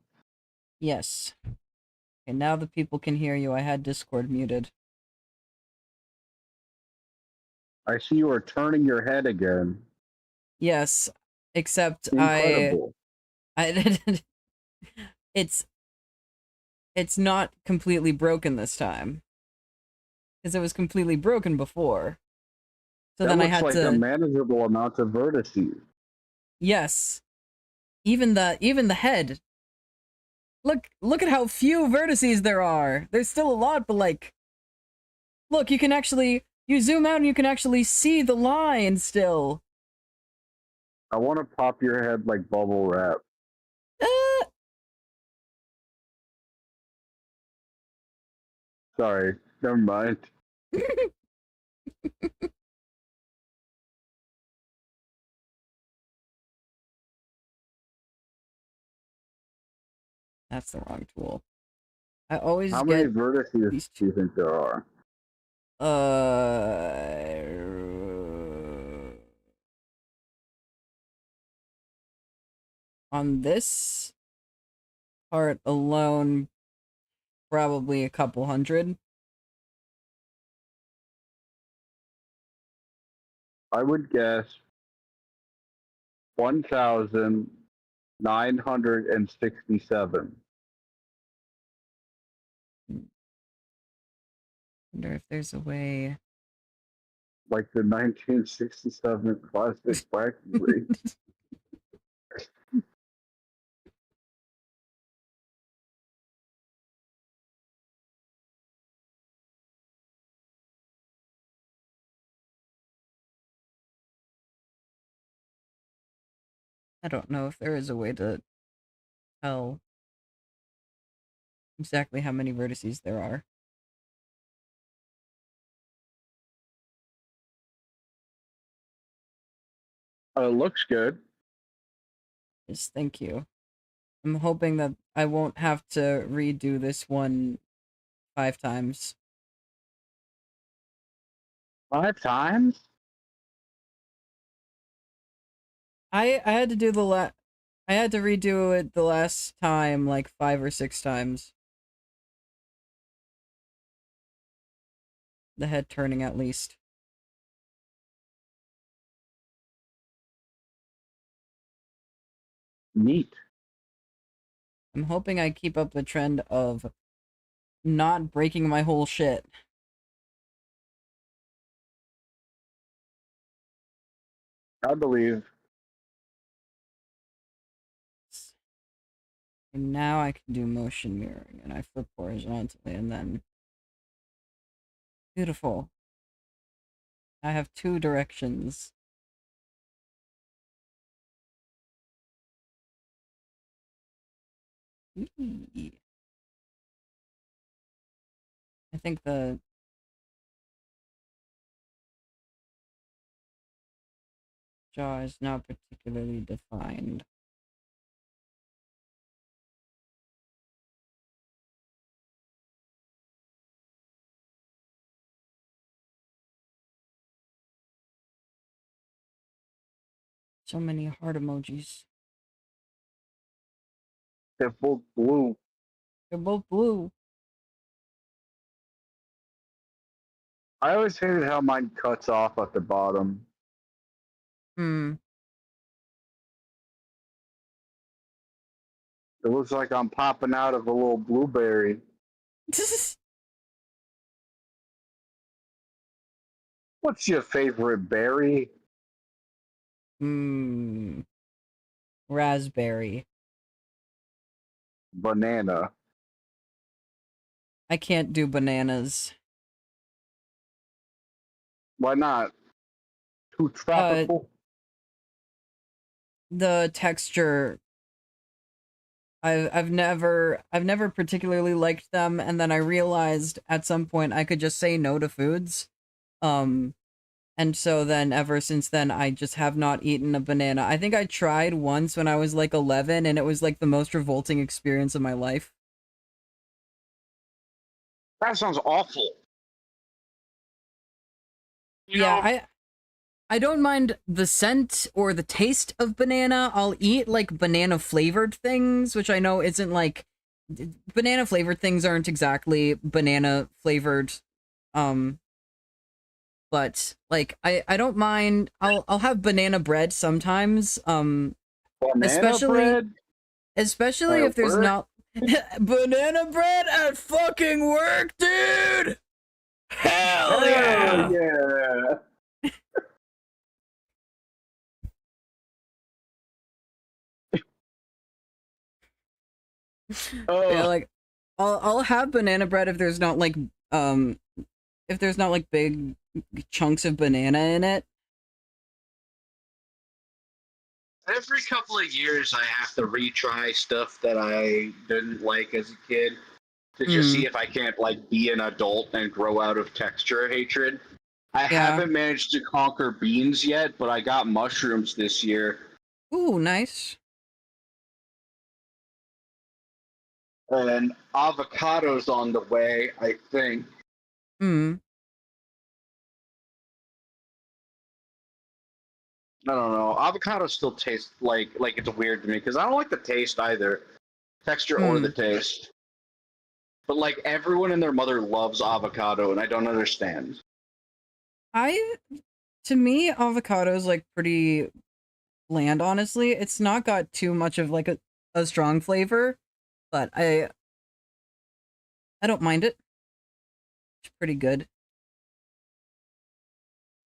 Yes. And now the people can hear you. I had Discord muted. I see you are turning your head again. Yes. Except Incredible. I it's it's not completely broken this time. Because it was completely broken before. So That then I looks had like to a manageable amount of vertices. yes. Even the head. Look at how few vertices there are. There's still a lot, but like look, you zoom out and you can actually see the line still. I want to pop your head like bubble wrap. Ah! Sorry, never mind. That's the wrong tool. I always How many get vertices these do you think there are? On this part alone, probably a couple hundred. I would guess 1,967. Wonder if there's a way. Like the 1967 classic Blackberry. I don't know if there is a way to tell exactly how many vertices there are. It looks good. Just thank you. I'm hoping that I won't have to redo this one 5 times. 5 times? I had to do I had to redo it the last time like 5 or 6 times. The head turning at least. Neat. I'm hoping I keep up the trend of not breaking my whole shit. I believe. And now I can do motion mirroring, and I flip horizontally, and then... Beautiful. I have 2 directions. Eee. I think the jaw is not particularly defined. So many heart emojis. They're both blue. They're both blue. I always hated how mine cuts off at the bottom. Hmm. It looks like I'm popping out of a little blueberry. What's your favorite berry? Hmm. Raspberry. Banana. I can't do bananas. Why not? Too tropical? The texture... I've never particularly liked them, and then I realized at some point I could just say no to foods. And so then ever since then I just have not eaten a banana. I think I tried once when I was like 11, and it was like the most revolting experience of my life. That sounds awful. Yeah, I don't mind the scent or the taste of banana. I'll eat like banana flavored things, which I know isn't like banana flavored things aren't exactly banana flavored but like I don't mind. I'll have banana bread sometimes. Banana Especially bread especially if at there's work? not banana bread at fucking work, dude. Hell Hell yeah. yeah! Yeah, Oh, like I'll have banana bread um if there's not like big chunks of banana in it. every couple of years, I have to retry stuff that I didn't like as a kid to just Hmm. see if I can't like be an adult and grow out of texture hatred. I Yeah. haven't managed to conquer beans yet, but I got mushrooms this year, Ooh, nice. and avocados on the way. I think. Hmm. I don't know. Avocado still tastes like it's weird to me because I don't like the taste either, texture or the Hmm. taste. But like everyone and their mother loves avocado, and I don't understand. I To me, avocado is like pretty bland, honestly. It's not got too much of like a strong flavor, but I don't mind it. It's pretty good.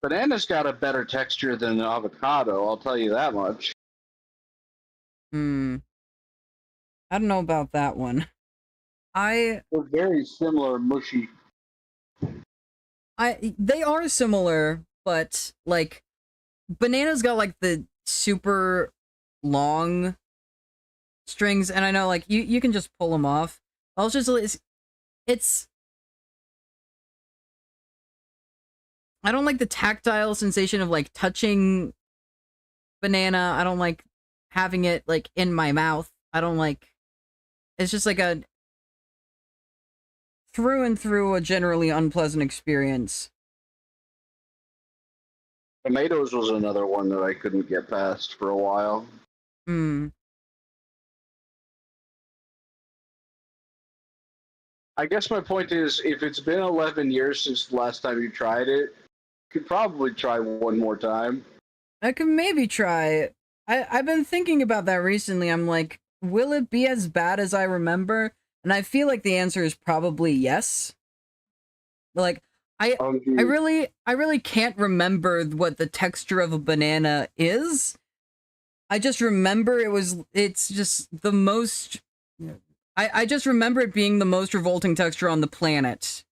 Banana's got a better texture than avocado. I'll tell you that much. Hmm. I don't know about that one. I They're very similar, mushy. they are similar, but like banana's got like the super long strings, and I know like you can just pull them off. Also, it's I don't like the tactile sensation of like touching banana. I don't like having it like in my mouth. I don't like it's just like a through and through a generally unpleasant experience. Tomatoes was another one that I couldn't get past for a while. Hmm. I guess my point is, if it's been 11 years since the last time you tried it, you could probably try one more time. I could maybe try it. I've been thinking about that recently. I'm like, will it be as bad as I remember? And I feel like the answer is probably yes. Like I Dude, I really can't remember what the texture of a banana is. I just remember it's just the most I just remember it being the most revolting texture on the planet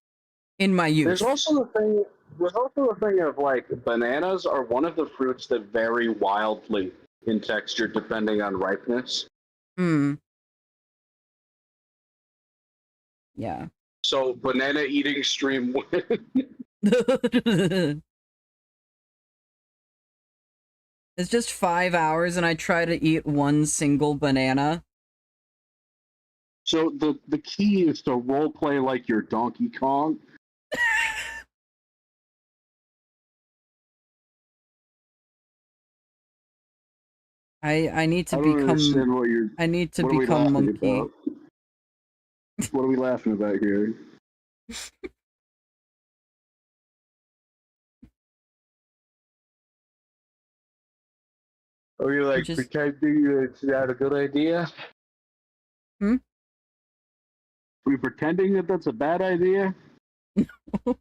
in my there's youth. also the thing. There's also the thing of like bananas are one of the fruits that vary wildly in texture depending on ripeness. Hmm. Yeah. So banana eating stream. It's just 5 hours and I try to eat one single banana. So the key is to role play like you're Donkey Kong. I need to I don't become understand what you're. I need to What are we become laughing monkey. about? What are we laughing about here? Are you like Just pretending it's not a good idea? hmm? Are you pretending that that's a bad idea? Donkey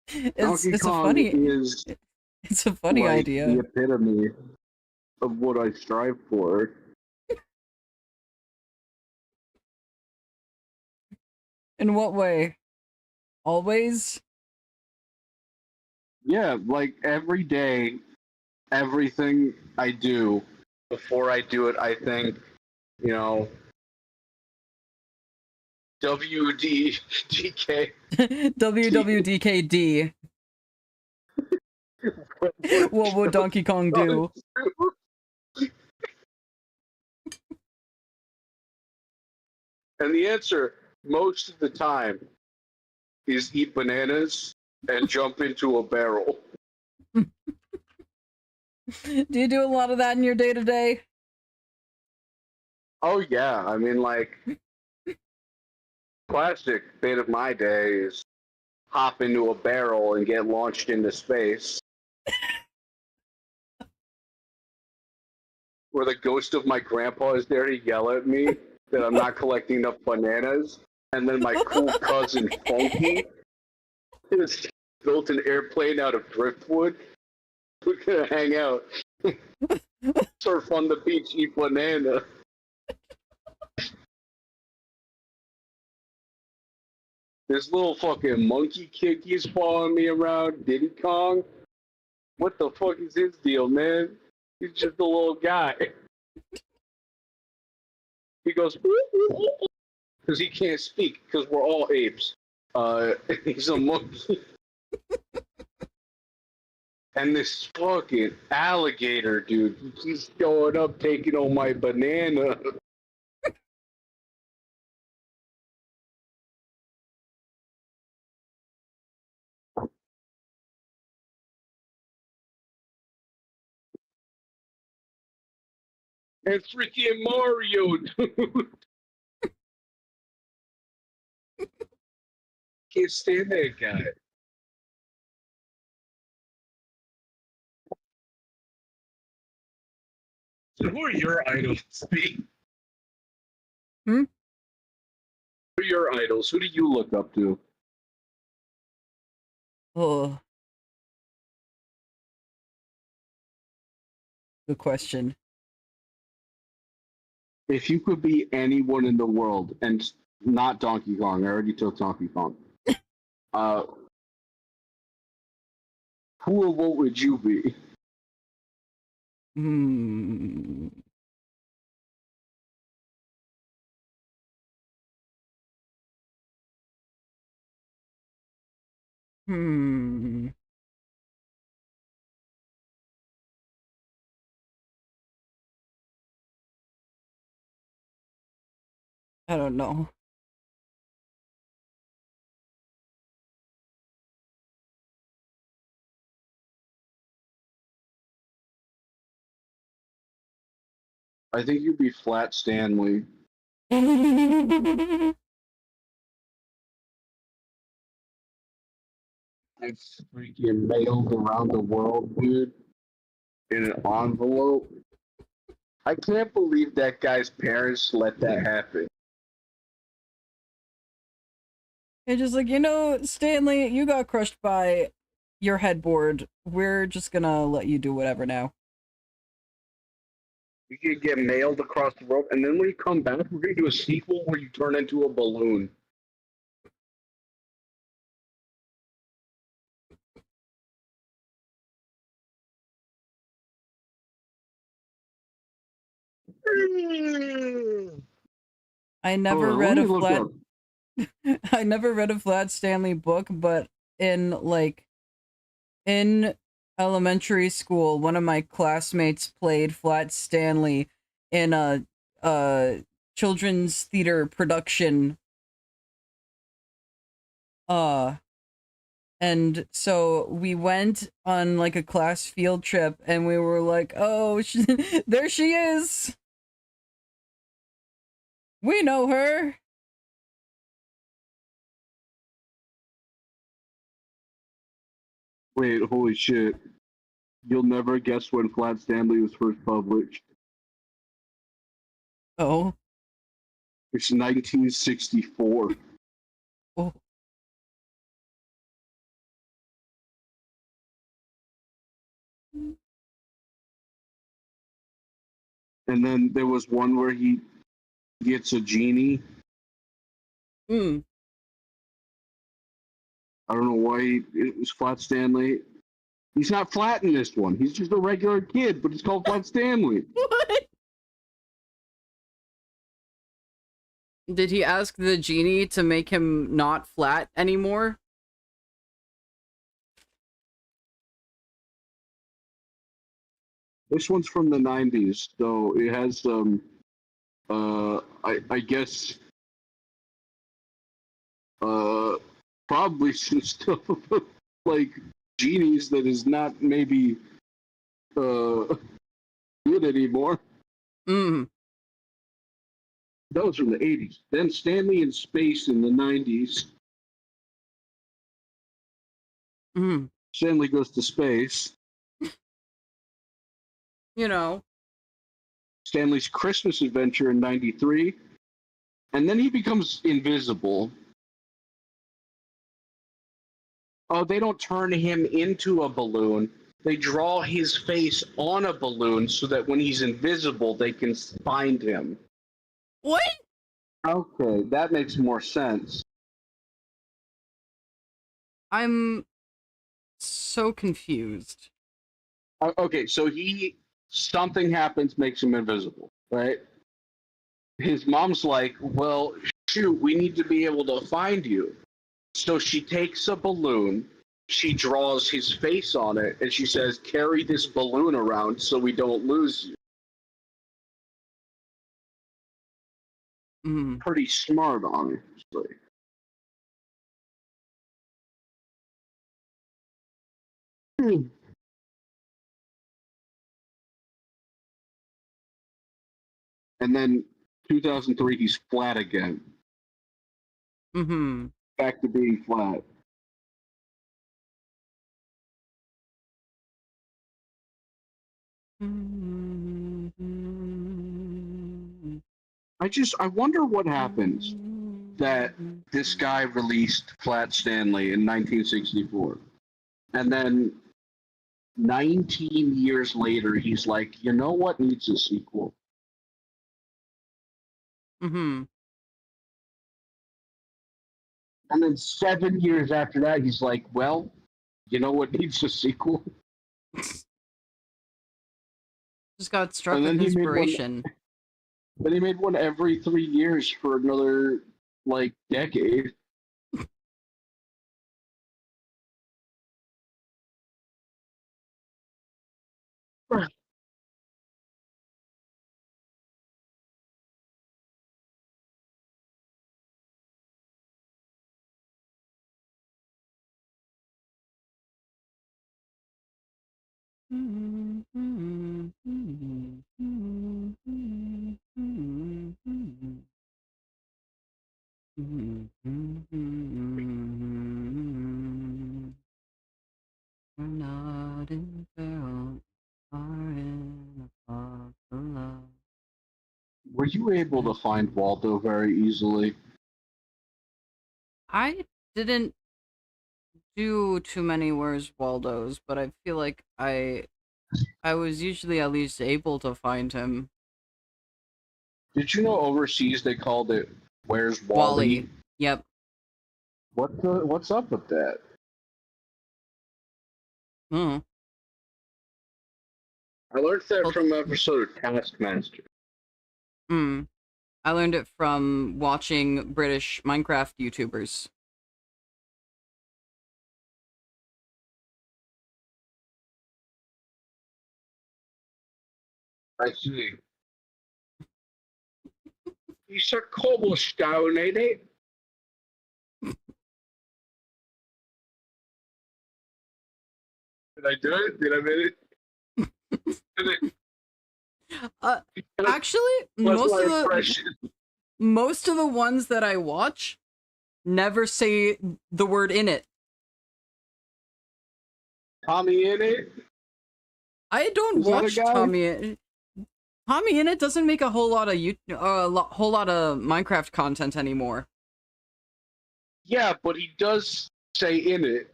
It's a Kong funny is it's a funny like the idea. epitome of what I strive for. In what way? Always? Yeah, like every day, everything I do, before I do it, I think, you know, WDDK. WWDKD. What would Donkey Kong do? And the answer, most of the time, is eat bananas and jump into a barrel. Do you do a lot of that in your day to day? Oh yeah, I mean like classic bit of my day is hop into a barrel and get launched into space. Where the ghost of my grandpa is there to yell at me that I'm not collecting enough bananas, and then my cool cousin Funky has built an airplane out of driftwood. We're gonna hang out, surf on the beach, eat banana. This little fucking monkey kid keeps following me around, Diddy Kong. What the fuck is his deal, man? He's just a little guy. He goes, because he can't speak, because we're all apes. He's a monkey. And this fucking alligator, dude, he keeps showing up, taking all my banana. And freaking Mario, dude. Can't stand that guy. So who are your idols, Steve? Hmm? Who are your idols? Who do you look up to? Oh. Good question. If you could be anyone in the world, and not Donkey Kong, I already took Donkey Kong. Who or what would you be? Hmm. Hmm. I don't know. I think you'd be Flat Stanley. It's freaking mailed around the world, dude, in an envelope. I can't believe that guy's parents let that happen. It's just like, Stanley, you got crushed by your headboard. We're just gonna let you do whatever now. You could get mailed across the world, and then when you come back, we're gonna do a sequel where you turn into a balloon. I never Hold on, read let a me look flat up. I never read a Flat Stanley book, but in elementary school, one of my classmates played Flat Stanley in a children's theater production. And so we went on like a class field trip, and we were like, "Oh, there she is. We know her." Wait, holy shit. You'll never guess when Flat Stanley was first published. Oh. It's 1964. Oh. And then there was one where he gets a genie. Hmm. I don't know why it was Flat Stanley. He's not flat in this one. He's just a regular kid, but he's called Flat Stanley. What? Did he ask the genie to make him not flat anymore? This one's from the 90s, so it has some, I guess, probably some stuff like genies that is not maybe good anymore. Mm. That was from the 80s. Then Stanley in Space in the 90s. Mm. Stanley goes to space. You know. Stanley's Christmas Adventure in '93, and then he becomes invisible. Oh, they don't turn him into a balloon. They draw his face on a balloon so that when he's invisible, they can find him. What? Okay, that makes more sense. I'm so confused. Okay, so something happens, makes him invisible, right? His mom's like, well, shoot, we need to be able to find you. So she takes a balloon, she draws his face on it, and she says, carry this balloon around so we don't lose you. Mm. Pretty smart, honestly. And then 2003, he's flat again. Mm-hmm. Back to being flat. I wonder what happens that this guy released Flat Stanley in 1964. And then 19 years later, he's like, you know what needs a sequel? Mm-hmm. And then 7 years after that, he's like, well, you know what needs a sequel? Just got struck And with then inspiration. he made one every 3 years for another, like, decade. We're not in peril, are in a fog for love. Were you able to find Waldo very easily? I didn't do too many Where's Waldos, but I feel like I was usually at least able to find him. Did you know overseas they called it Where's Wally? Wally. Yep. What's up with that? Hmm. I learned that Well, from an episode of Taskmaster. hmm. I learned it from watching British Minecraft YouTubers. I see. You said cobblestone, ain't it? Did I do it? Did I make it? Did Uh, it? actually, What's my impression? most of the ones that I watch never say the word in it. Tommy in it? I don't Is that a watch guy? Tommy. Tommy in it doesn't make a whole lot of whole lot of Minecraft content anymore. Yeah, but he does say in it.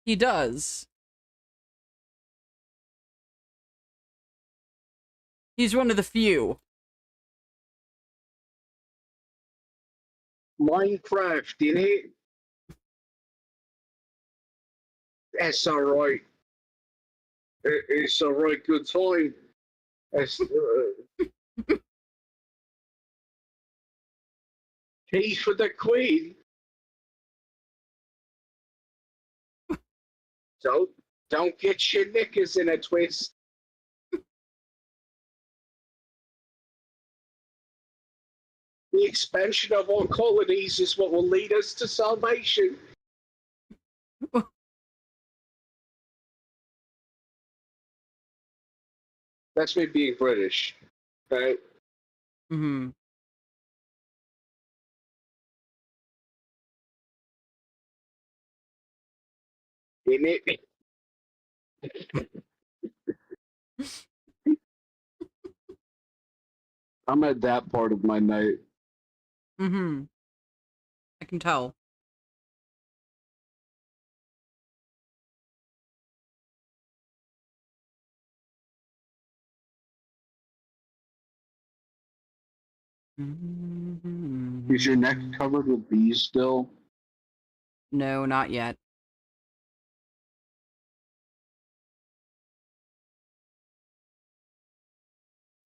He does. He's one of the few. Minecraft in it. That's alright. It's a right good time. It's, tea for the Queen. Don't get your knickers in a twist. The expansion of our colonies is what will lead us to salvation. That's me being British, right? Mm-hmm. in it. I'm at that part of my night. Mm-hmm. I can tell. Is your neck covered with bees still? No, not yet.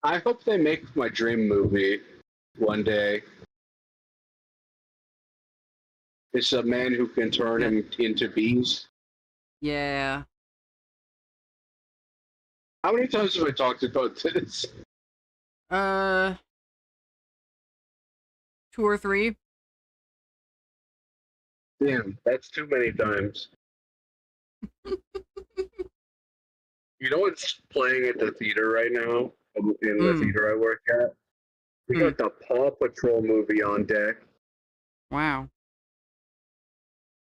I hope they make my dream movie one day. It's a man who can turn him into bees. Yeah. How many times have I talked about this? 2 or 3. Damn, that's too many times. You know what's playing at the theater right now? In the theater I work at? We got the Paw Patrol movie on deck. Wow.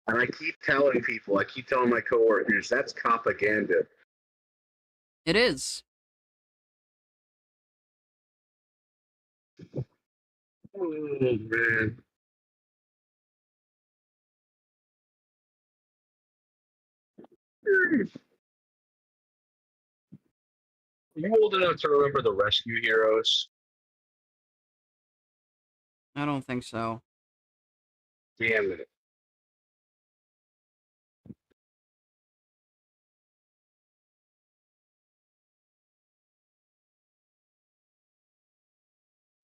And I keep telling people, I keep telling my coworkers, that's propaganda. It is. Oh, man. You old enough to remember the Rescue Heroes? I don't think so. Damn it.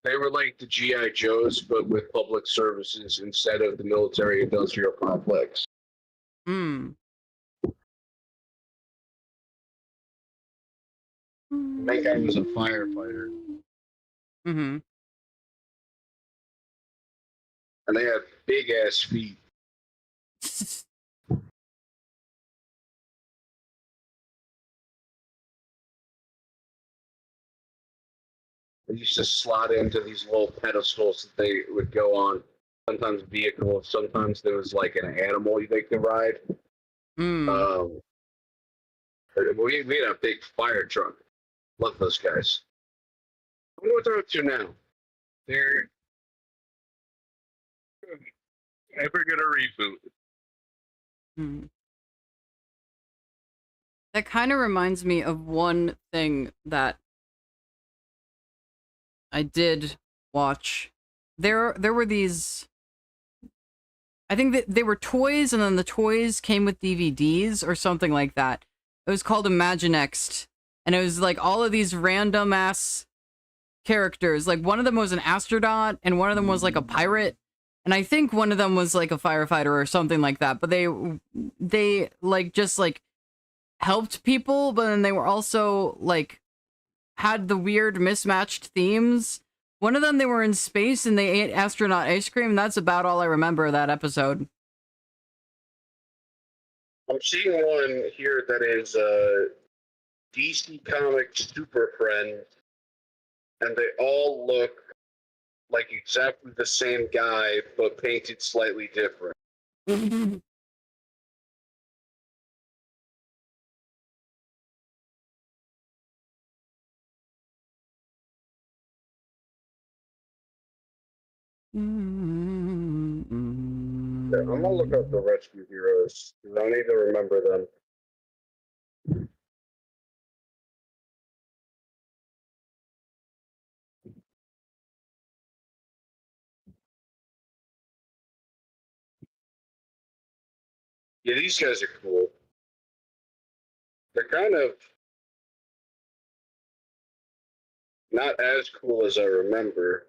They were like the G.I. Joes, but with public services instead of the military industrial complex. Hmm. The main guy was a firefighter. Mm-hmm. And they had big ass feet. They used to slot into these little pedestals that they would go on. Sometimes vehicles, sometimes there was like an animal they could ride. We had a big fire truck. Love those guys. I wonder what they're up to now. They're ever gonna reboot. That kind of reminds me of one thing that I did watch. There were these. I think that they were toys, and then the toys came with DVDs or something like that. It was called Imaginext, and it was like all of these random ass characters. Like one of them was an astronaut, and one of them was like a pirate, and I think one of them was like a firefighter or something like that. But they like just like helped people, but then they were also like had the weird mismatched themes. One of them, they were in space and they ate astronaut ice cream. That's about all I remember of that episode. I'm seeing one here that is DC Comics Super Friends, and they all look like exactly the same guy, but painted slightly different. Yeah, I'm gonna look up the Rescue Heroes. I need to remember them. Yeah, these guys are cool. They're kind of not as cool as I remember.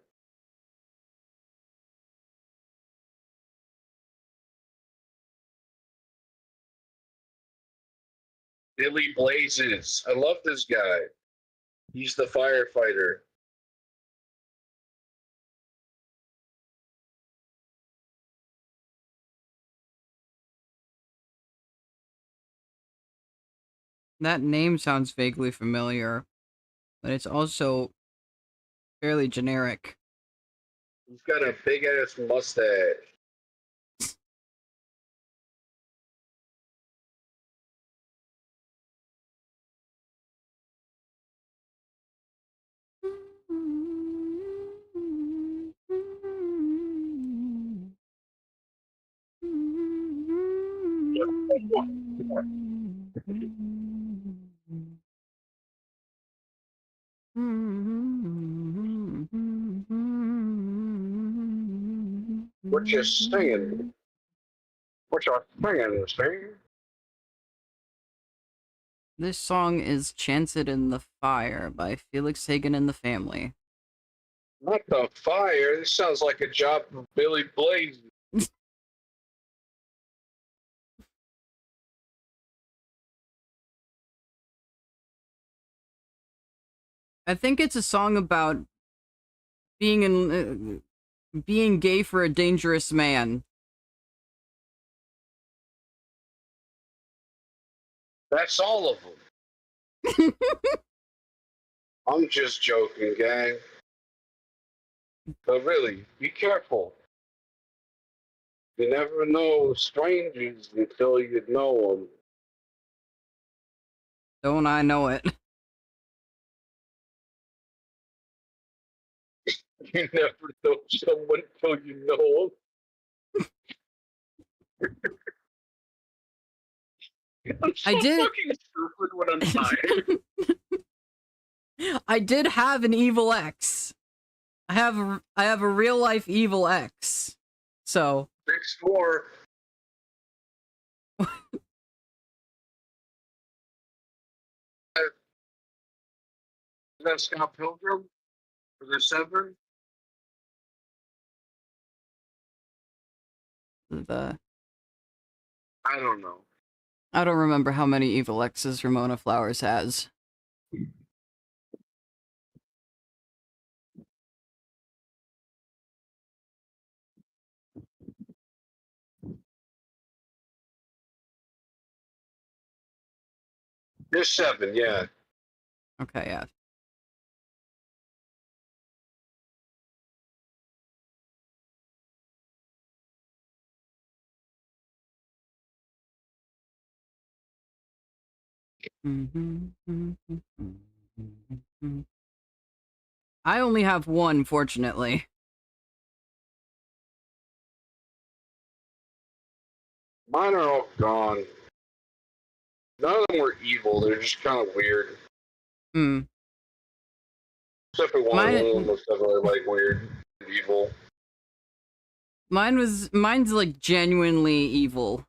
Billy Blazes. I love this guy. He's the firefighter. That name sounds vaguely familiar, but it's also fairly generic. He's got a big ass mustache. What you saying? What you saying, Steve? This song is Chanted in the Fire by Felix Hagen and the Family. Not the fire. This sounds like a job for Billy Blaze. I think it's a song about being being gay for a dangerous man. That's all of them. I'm just joking, gang. But really, be careful. You never know strangers until you know them. Don't I know it? You never know someone until you know them. I'm so I did. fucking stupid when I'm tired. I did have an evil ex. I have a real life evil ex. So 6 more. Is that Scott Pilgrim? For the 7? the I don't know. I don't remember how many evil exes Ramona Flowers has. There's 7, yeah. Okay, yeah. I only have one, fortunately. Mine are all gone. None of them were evil. They're just kind of weird. Hmm. Except for one. One of them Mine, was definitely like weird and evil. mine's like genuinely evil.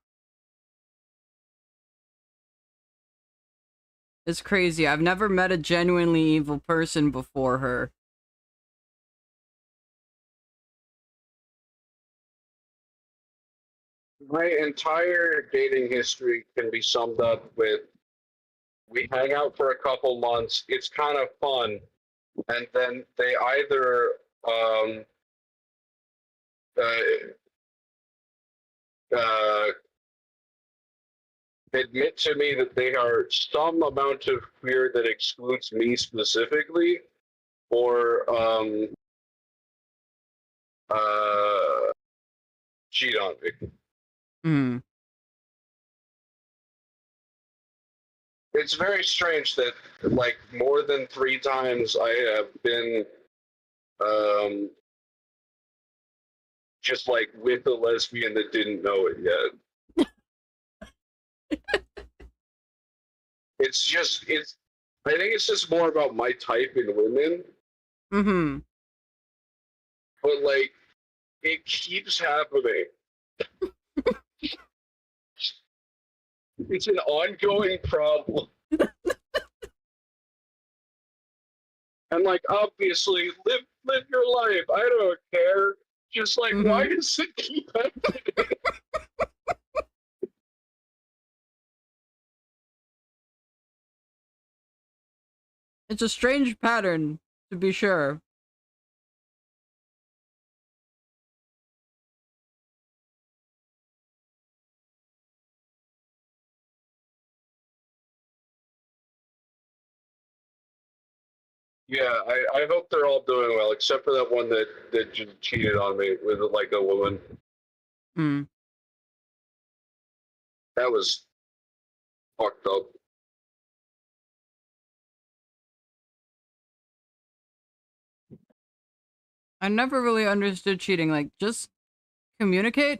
It's crazy. I've never met a genuinely evil person before her. My entire dating history can be summed up with we hang out for a couple months, it's kind of fun, and then they either uh, uh, admit to me that they are some amount of queer that excludes me specifically, or cheat on me. Hmm. It's very strange that like more than 3 times I have been um, just like with a lesbian that didn't know it yet. It's I think it's just more about my type in women. Mm-hmm. But like it keeps happening. It's an ongoing problem. And like obviously live your life. I don't care. Just like why does it keep happening? It's a strange pattern, to be sure. Yeah, I hope they're all doing well, except for that one that just cheated on me with like a woman. Hmm. That was fucked up. I never really understood cheating. Like, just communicate.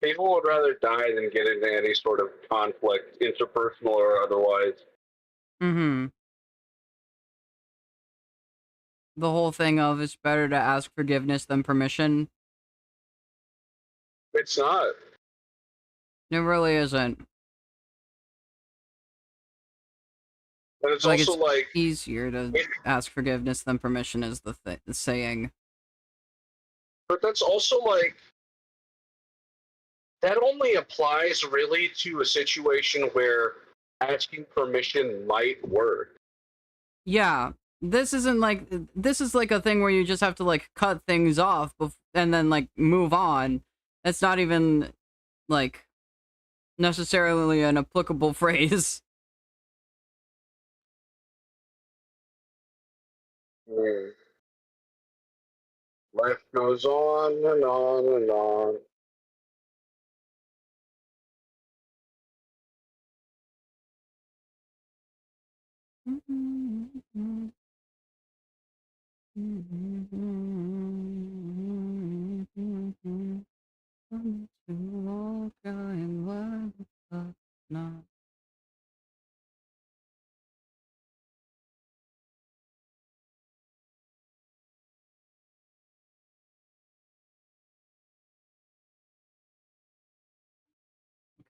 People would rather die than get into any sort of conflict, interpersonal or otherwise. Mm-hmm. The whole thing of it's better to ask forgiveness than permission. It's not. It really isn't. But it's Like, also it's like, easier to it, ask forgiveness than permission is the saying. but that's also like, that only applies really to a situation where asking permission might work. Yeah, this isn't like this is like a thing where you just have to like cut things off and then like move on. It's not even like necessarily an applicable phrase. Hmm. Life goes on and on and on.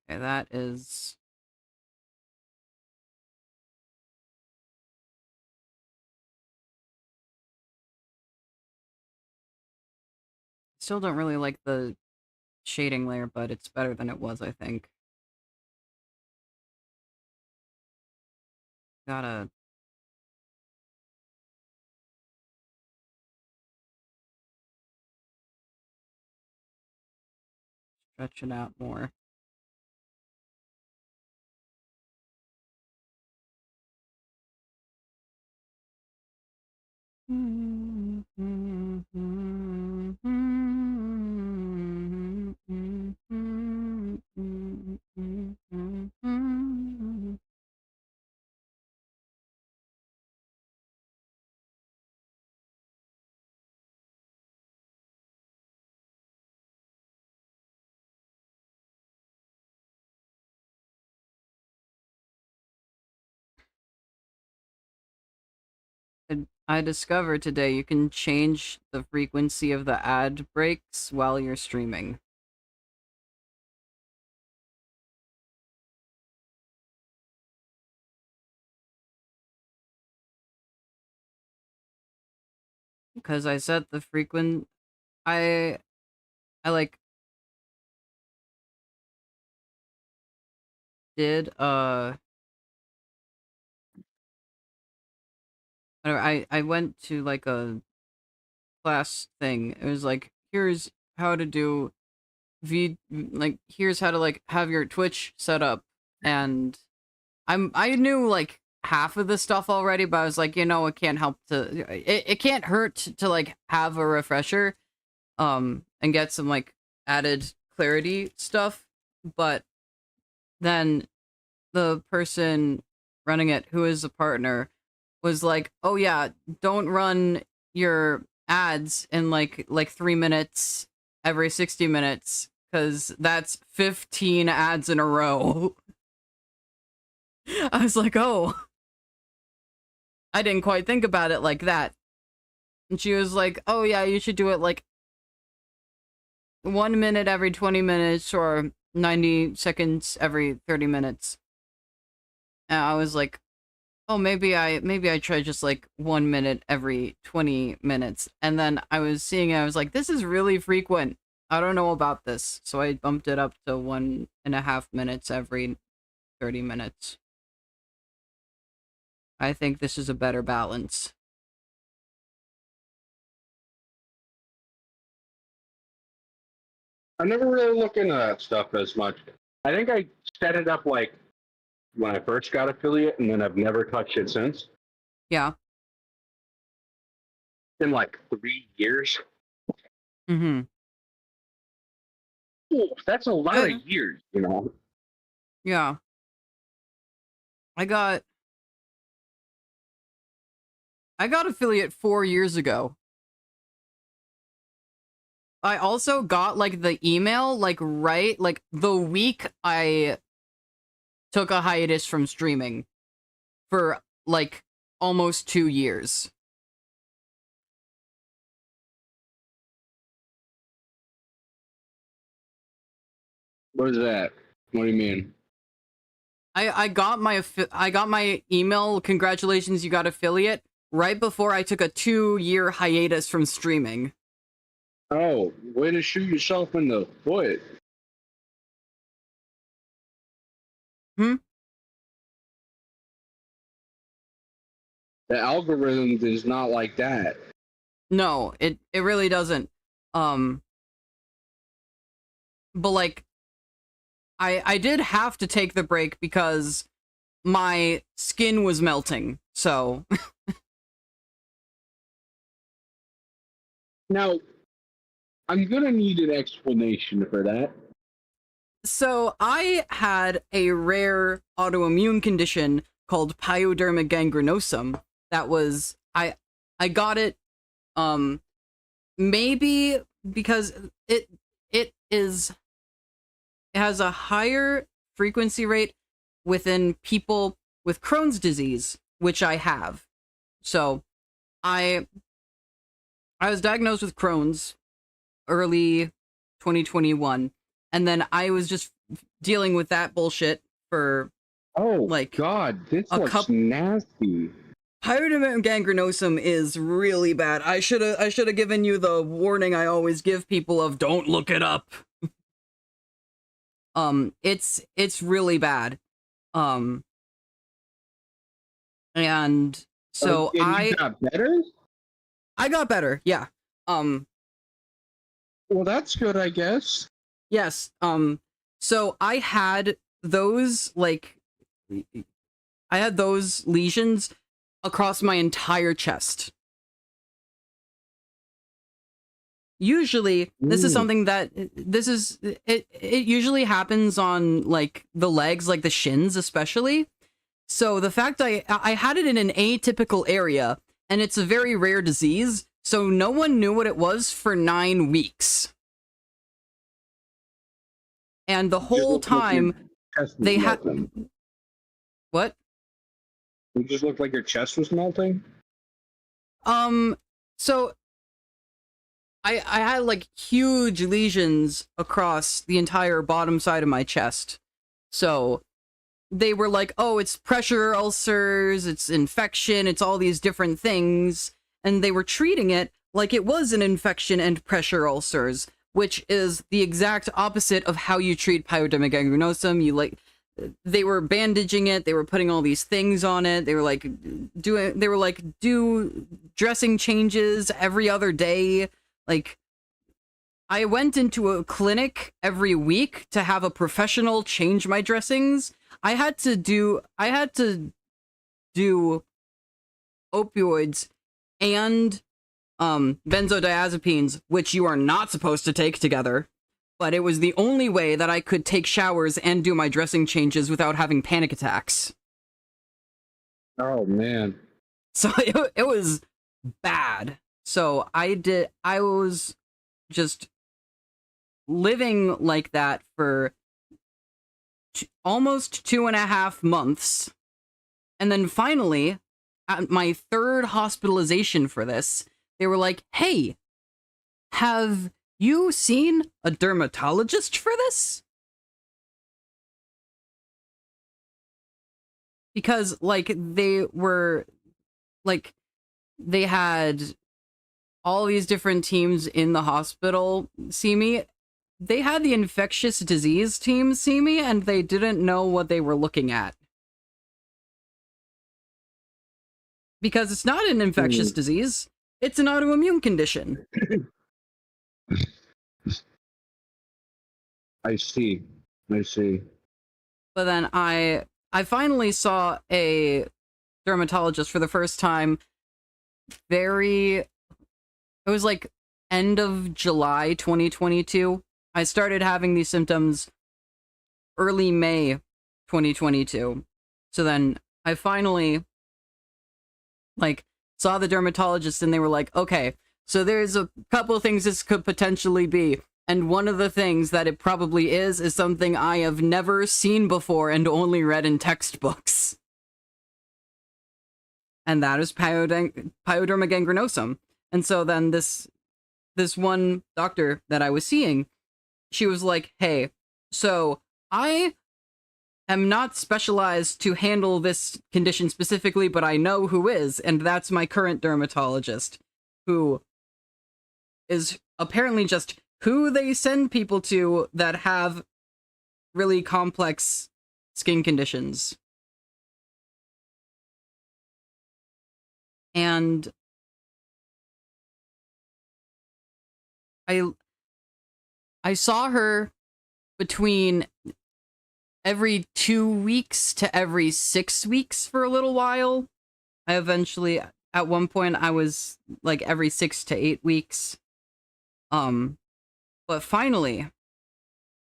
Okay, that is still don't really like the shading layer, but it's better than it was, I think. Gotta stretch it out more. I discovered today you can change the frequency of the ad breaks while you're streaming. Because I set the I like did I went to like a class thing. It was like, here's how to do like here's how to like have your Twitch set up, and I knew like half of the stuff already, but I was like, it can't help it can't hurt to like have a refresher and get some like added clarity stuff. But then the person running it, who is a partner, was like, "Oh yeah, don't run your ads in like 3 minutes every 60 minutes cuz that's 15 ads in a row." I was like, "Oh, I didn't quite think about it like that." And she was like, "Oh yeah, you should do it like 1 minute every 20 minutes or 90 seconds every 30 minutes." And I was like, "Oh, maybe I try just like 1 minute every 20 minutes." And then I was seeing it, I was like, "This is really frequent. I don't know about this." So I bumped it up to 1.5 minutes every 30 minutes. I think this is a better balance. I never really look into that stuff as much. I think I set it up like when I first got affiliate, and then I've never touched it since. Yeah. In like 3 years. Mm-hmm. Ooh, that's a lot of years, Yeah. I got I got affiliate 4 years ago. I also got, like, the email, like, right, like, the week I took a hiatus from streaming for, like, almost 2 years. What is that? What do you mean? I got my email, congratulations, you got affiliate, right before I took a 2-year hiatus from streaming. Oh, way to shoot yourself in the foot. Hmm? The algorithm is not like that. No, it really doesn't. But like, I did have to take the break because my skin was melting, so... Now, I'm gonna need an explanation for that. So, I had a rare autoimmune condition called pyoderma gangrenosum that was... I got it, maybe because it has a higher frequency rate within people with Crohn's disease, which I have. So, I was diagnosed with Crohn's early 2021, and then I was just dealing with that bullshit for Oh, like God, this a looks nasty. Pyoderma gangrenosum is really bad. I should have given you the warning I always give people of don't look it up. It's really bad. And so And you got better? I got better, yeah. Well, that's good, I guess. Yes. So I had those, like, I had those lesions across my entire chest. Usually, this is something that, it usually happens on, like, the legs, like the shins especially. So the fact I had it in an atypical area, and it's a very rare disease, so no one knew what it was for 9 weeks. And the whole time, they had... What? It just looked like your chest was melting? So... I had, like, huge lesions across the entire bottom side of my chest. So... they were like, oh, it's pressure ulcers, it's infection, it's all these different things. And they were treating it like it was an infection and pressure ulcers, which is the exact opposite of how you treat pyoderma gangrenosum. They were bandaging it, they were putting all these things on it, they were like, do dressing changes every other day. Like, I went into a clinic every week to have a professional change my dressings. I had to do opioids and benzodiazepines, which you are not supposed to take together. But it was the only way that I could take showers and do my dressing changes without having panic attacks. Oh, man. So it was bad. So I was just living like that for almost 2.5 months. And then finally, at my 3rd hospitalization for this, they were like, hey, have you seen a dermatologist for this? Because, like, they had all these different teams in the hospital see me. They had the infectious disease team see me, and they didn't know what they were looking at. Because it's not an infectious disease, it's an autoimmune condition. I see. But then I finally saw a dermatologist for the first time it was like end of July 2022. I started having these symptoms early May 2022. So then I finally, like, saw the dermatologist and they were like, okay, so there's a couple of things this could potentially be. And one of the things that it probably is something I have never seen before and only read in textbooks. And that is pyoderma gangrenosum. And so then this one doctor that I was seeing, she was like, hey, so I am not specialized to handle this condition specifically, but I know who is, and that's my current dermatologist, who is apparently just who they send people to that have really complex skin conditions. And I saw her between every 2 weeks to every 6 weeks for a little while. I eventually, at one point, I was like every 6 to 8 weeks. But finally,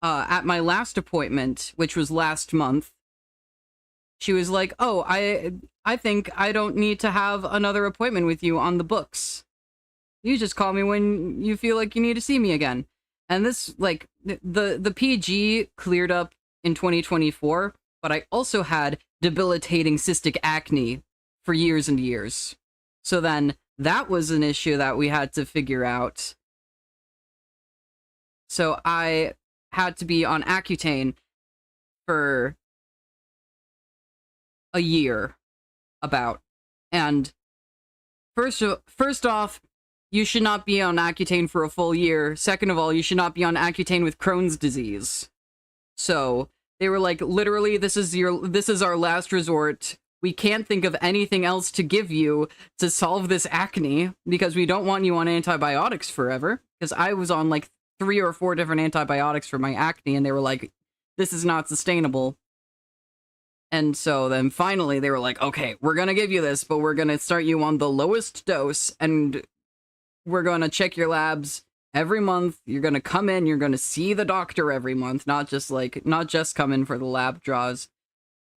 at my last appointment, which was last month, she was like, oh, I think I don't need to have another appointment with you on the books. You just call me when you feel like you need to see me again. And this, like, the PG cleared up in 2024, but I also had debilitating cystic acne for years and years. So then that was an issue that we had to figure out. So I had to be on Accutane for a year, about. And first off, you should not be on Accutane for a full year. Second of all, you should not be on Accutane with Crohn's disease. So they were like, literally, this is our last resort. We can't think of anything else to give you to solve this acne because we don't want you on antibiotics forever. Because I was on like 3 or 4 different antibiotics for my acne, and they were like, this is not sustainable. And so then finally they were like, okay, we're gonna give you this, but we're gonna start you on the lowest dose, and we're gonna check your labs every month. You're gonna come in, you're gonna see the doctor every month, not just come in for the lab draws.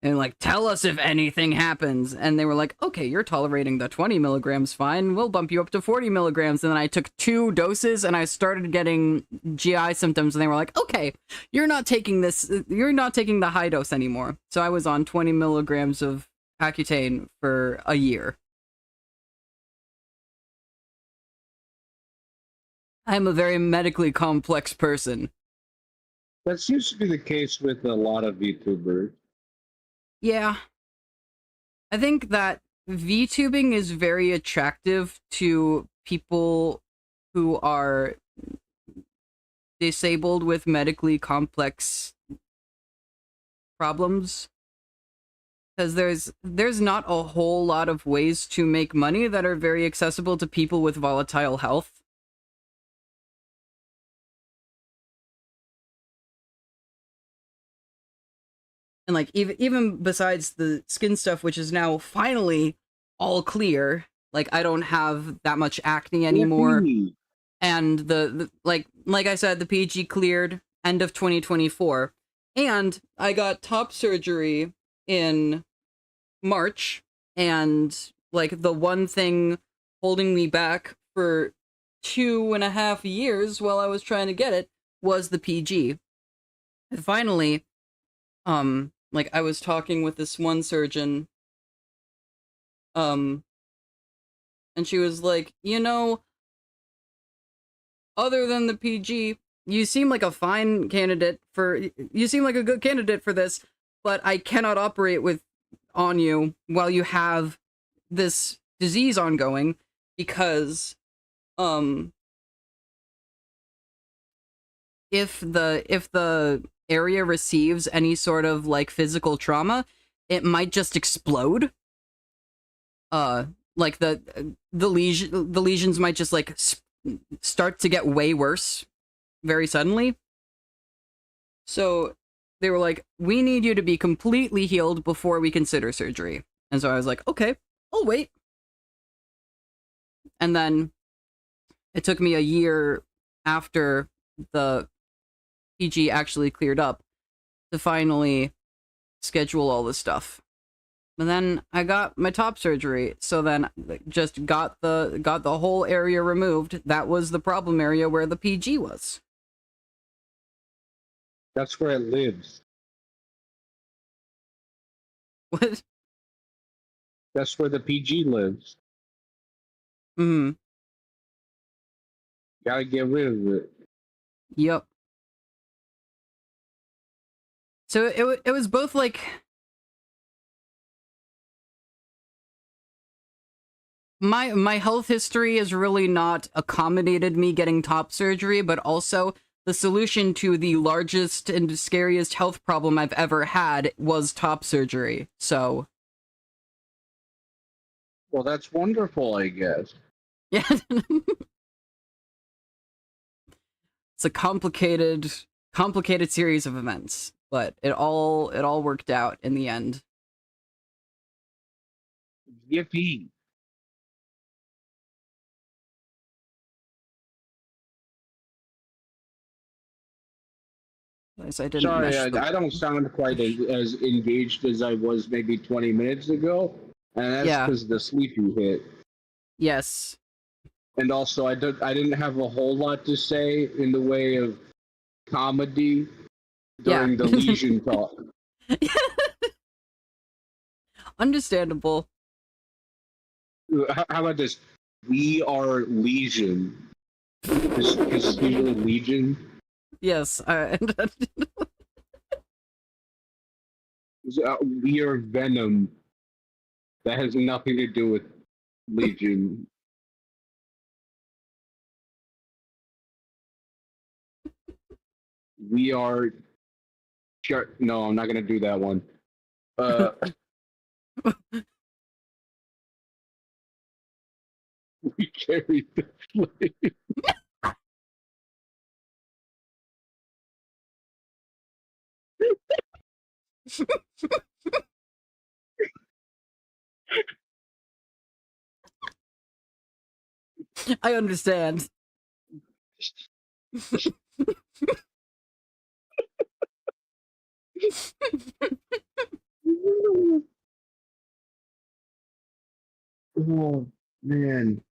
And like, tell us if anything happens. And they were like, okay, you're tolerating the 20 milligrams fine. We'll bump you up to 40 milligrams. And then I took 2 doses and I started getting GI symptoms. And they were like, okay, you're not taking the high dose anymore. So I was on 20 milligrams of Accutane for a year. I'm a very medically complex person. That seems to be the case with a lot of VTubers. Yeah. I think that VTubing is very attractive to people who are disabled with medically complex problems. Because there's not a whole lot of ways to make money that are very accessible to people with volatile health. And like even besides the skin stuff, which is now finally all clear, like I don't have that much acne anymore. And the like I said, the PG cleared end of 2024. And I got top surgery in March, and like the one thing holding me back for 2.5 years while I was trying to get it was the PG. And finally, like I was talking with this one surgeon, and she was like, you know, other than the PG, you seem like a good candidate for this, but I cannot operate on you while you have this disease ongoing because, if the area receives any sort of like physical trauma, it might just explode. Like the lesions might just like start to get way worse very suddenly. So they were like, we need you to be completely healed before we consider surgery. And so I was like, okay, I'll wait. And then it took me a year after the PG actually cleared up to finally schedule all this stuff. But then I got my top surgery, so then just got the whole area removed. That was the problem area where the PG was. That's where it lives. What? That's where the PG lives. Mm-hmm. Gotta get rid of it. Yep. So it was both like my health history has really not accommodated me getting top surgery, but also the solution to the largest and scariest health problem I've ever had was top surgery. So Well, that's wonderful, I guess. yeah. It's a complicated series of events, but it all worked out in the end. Yippee. At least I didn't Sorry, mesh the... I don't sound quite as engaged as I was maybe 20 minutes ago, and that's Yeah. because the sleepy hit. Yes. And also, I didn't have a whole lot to say in the way of comedy during the Legion talk. Understandable. How about this? We are Legion. Because you're Legion. Yes. We are Venom. That has nothing to do with Legion. We are. Sure. No, I'm not gonna do that one. We carry the flame. I understand. Oh man.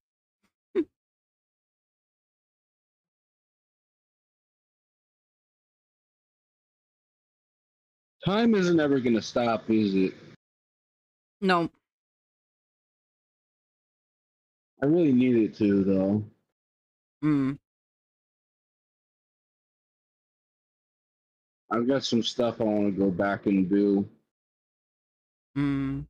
Time isn't ever gonna stop, is it? No. I really need it to, though. Mm. I've got some stuff I want to go back and do. Mm.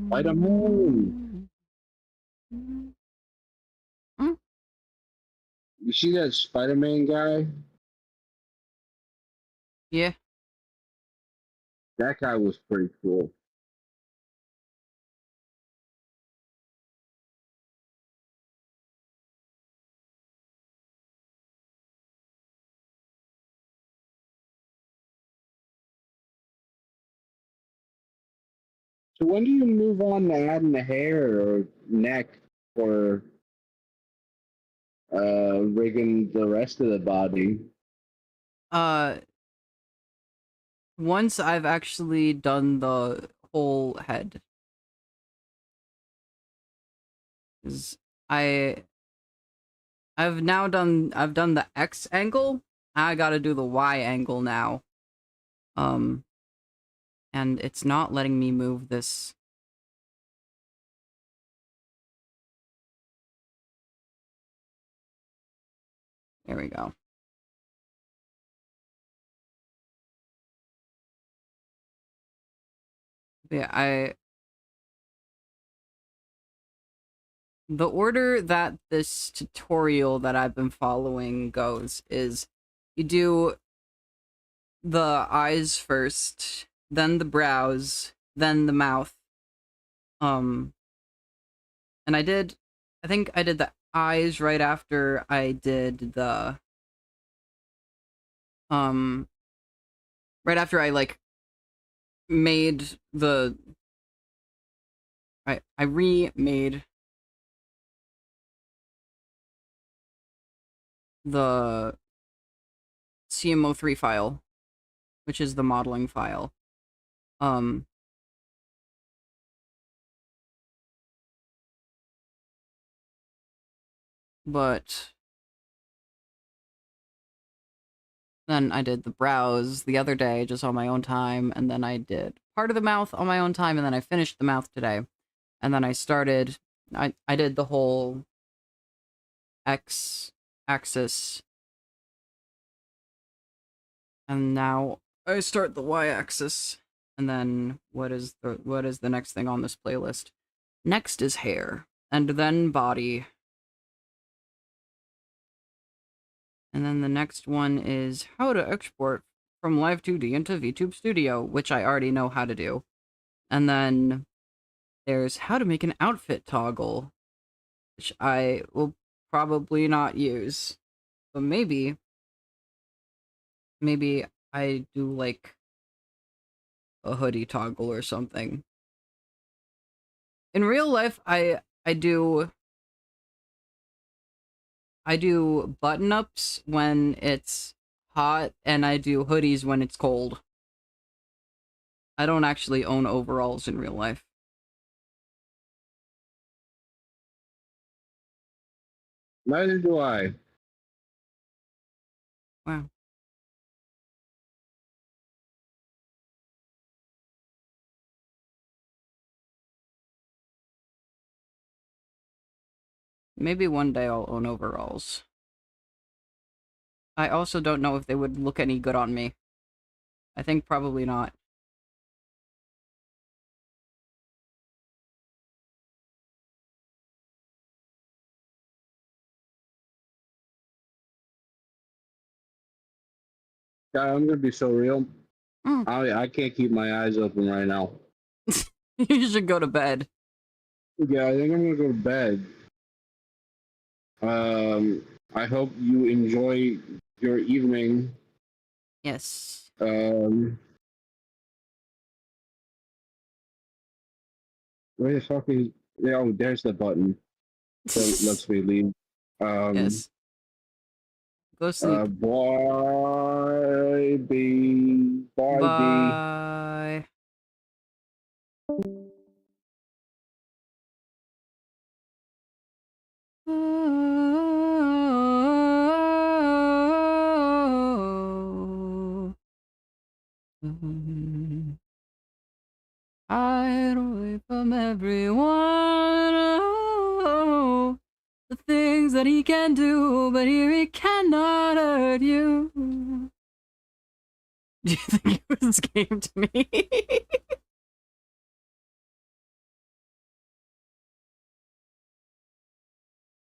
Fight 'em home. You see that Spider-Man guy? Yeah. That guy was pretty cool. So when do you move on to adding the hair or neck or rigging the rest of the body? Once I've actually done the whole head. 'Cause I've done the X angle. I gotta do the Y angle now. And it's not letting me move this. There we go. But yeah, the order that this tutorial that I've been following goes is you do the eyes first, then the brows, then the mouth. And I think I did the eyes right after I did the Um, right after I like made the I remade the CMO3 file, which is the modeling file. Um, but then I did the brows the other day just on my own time, and then I did part of the mouth on my own time, and then I finished the mouth today. And then I started, I did the whole X axis, and now I start the Y axis. And then what is the next thing on this playlist? Next is hair, and then body. And then the next one is how to export from L2D into VTube Studio, which I already know how to do. And then there's how to make an outfit toggle, which I will probably not use. But maybe I do like a hoodie toggle or something. In real life, I do button-ups when it's hot, and I do hoodies when it's cold. I don't actually own overalls in real life. Neither do I. Wow. Maybe one day I'll own overalls. I also don't know if they would look any good on me. I think probably not. Yeah, I'm gonna be so real. Mm. I can't keep my eyes open right now. You should go to bed. Yeah, I think I'm gonna go to bed. I hope you enjoy your evening. Yes. Where the fuck is? Oh, there's the button that lets me leave. Yes. Go sleep. Bye, B. Bye, B. Bye. Hide away from everyone. Oh, the things that he can do, but here he cannot hurt you. Do you think it was this game to me?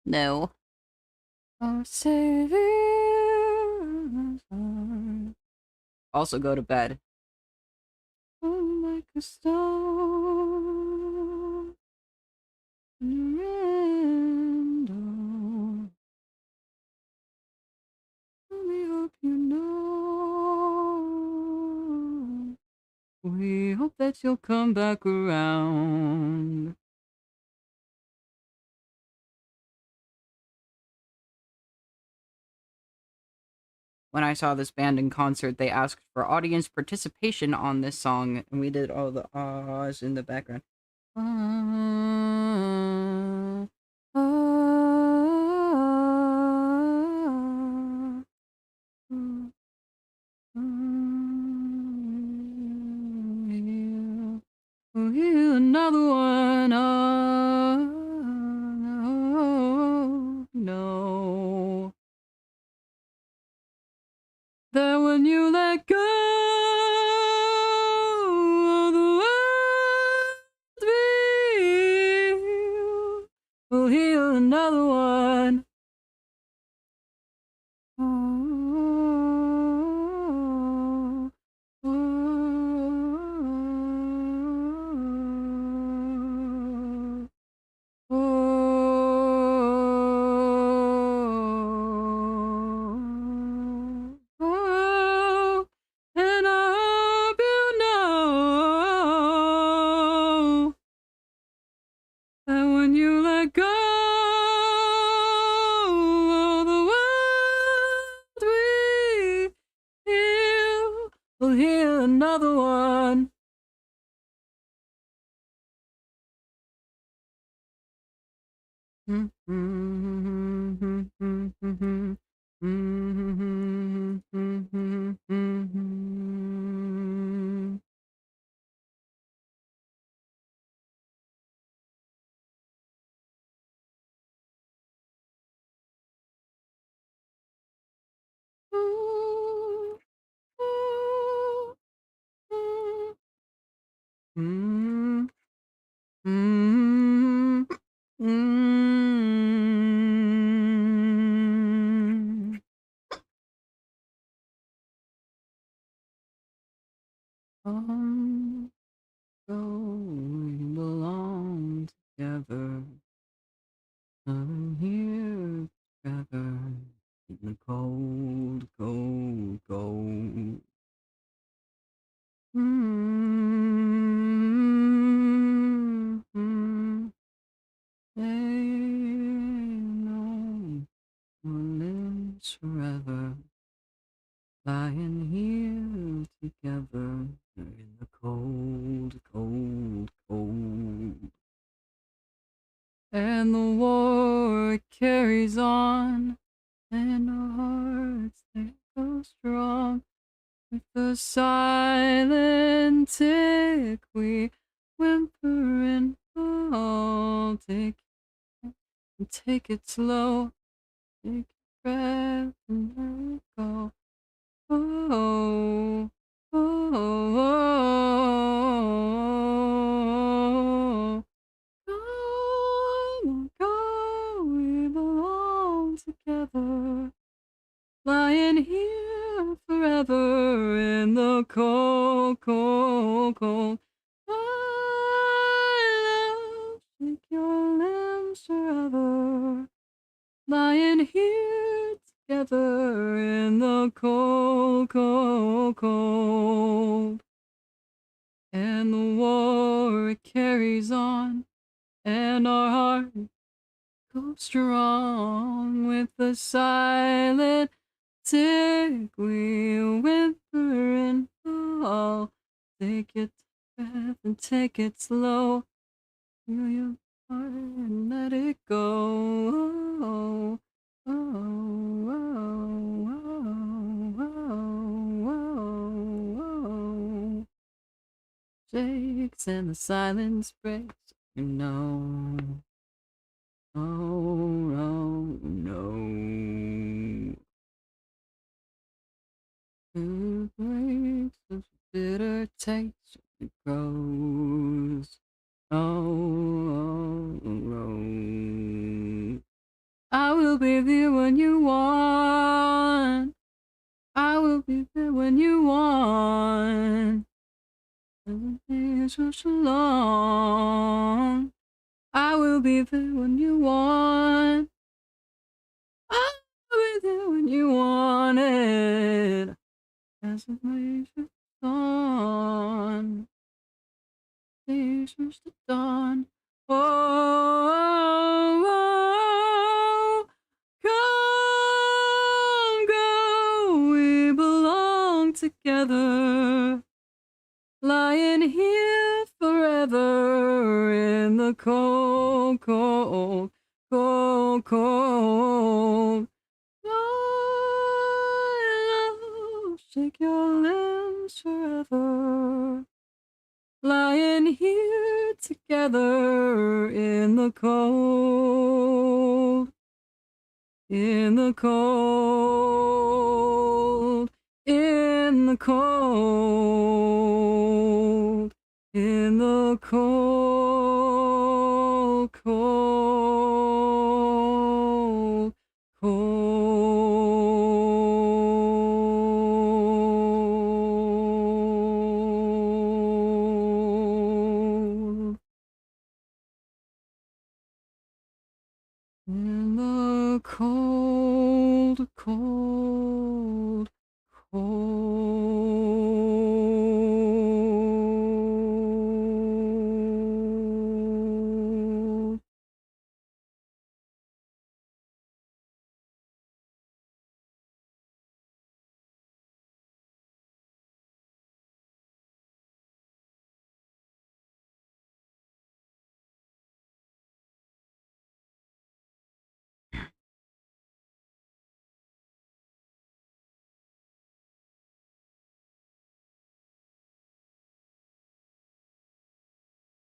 No. Our savior. Also go to bed. Like a star. Random. We hope you know. We hope that you'll come back around. When I saw this band in concert, they asked for audience participation on this song, and we did all the ahs in the background. Ah, ah, ah, another one. Oh, no. That when you let go of the world's view, we'll heal another one. Oh, oh, oh, oh, oh. we'll heal another one. So we belong together. I'm here together in the cold, cold, cold. They know we'll live forever, lying here together in the cold, cold, cold. And the war carries on, and our hearts they go strong. With the silent tick, we whimper and fall. Take it slow, take a breath and let it go. Oh, oh, oh, oh, go, we belong together. Lying here forever in the cold, cold, cold. My love, shake your limbs forever. Lying here together in the cold, cold, cold. And the war it carries on, and our heart goes strong with the silent tick. We whimper and fall. Take it breath and take it slow. Feel your heart and let it go. Oh, oh, oh, oh, oh, oh. Shakes and the silence breaks. You know. Oh, oh, no. It breaks such a bitter taste. It goes. Oh, oh, oh. I will be there when you want. I will be there when you want. And the days are so long. I will be there when you want. I'll be there when you want it. As the days are dawn. Days are the dawn. Oh, oh, oh, come, go, we belong together. Lying here forever in the cold, cold, cold, cold. My love, shake your limbs forever. Lying here together in the cold, in the cold, in the cold, in the cold, cold, cold. In the cold, cold, cold.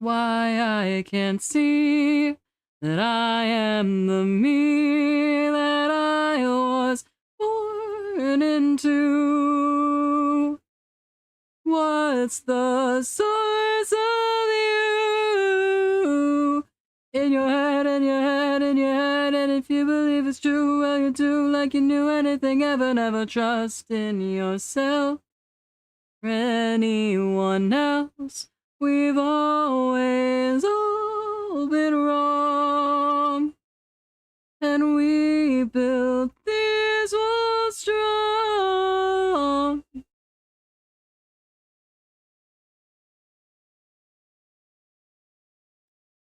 why I can't see that I am the me that I was born into. What's the source of you? In your head, in your head, in your head, and if you believe it's true, well, you do like you knew anything ever. Never trust in yourself or anyone else. We've always all been wrong, and we built these walls strong.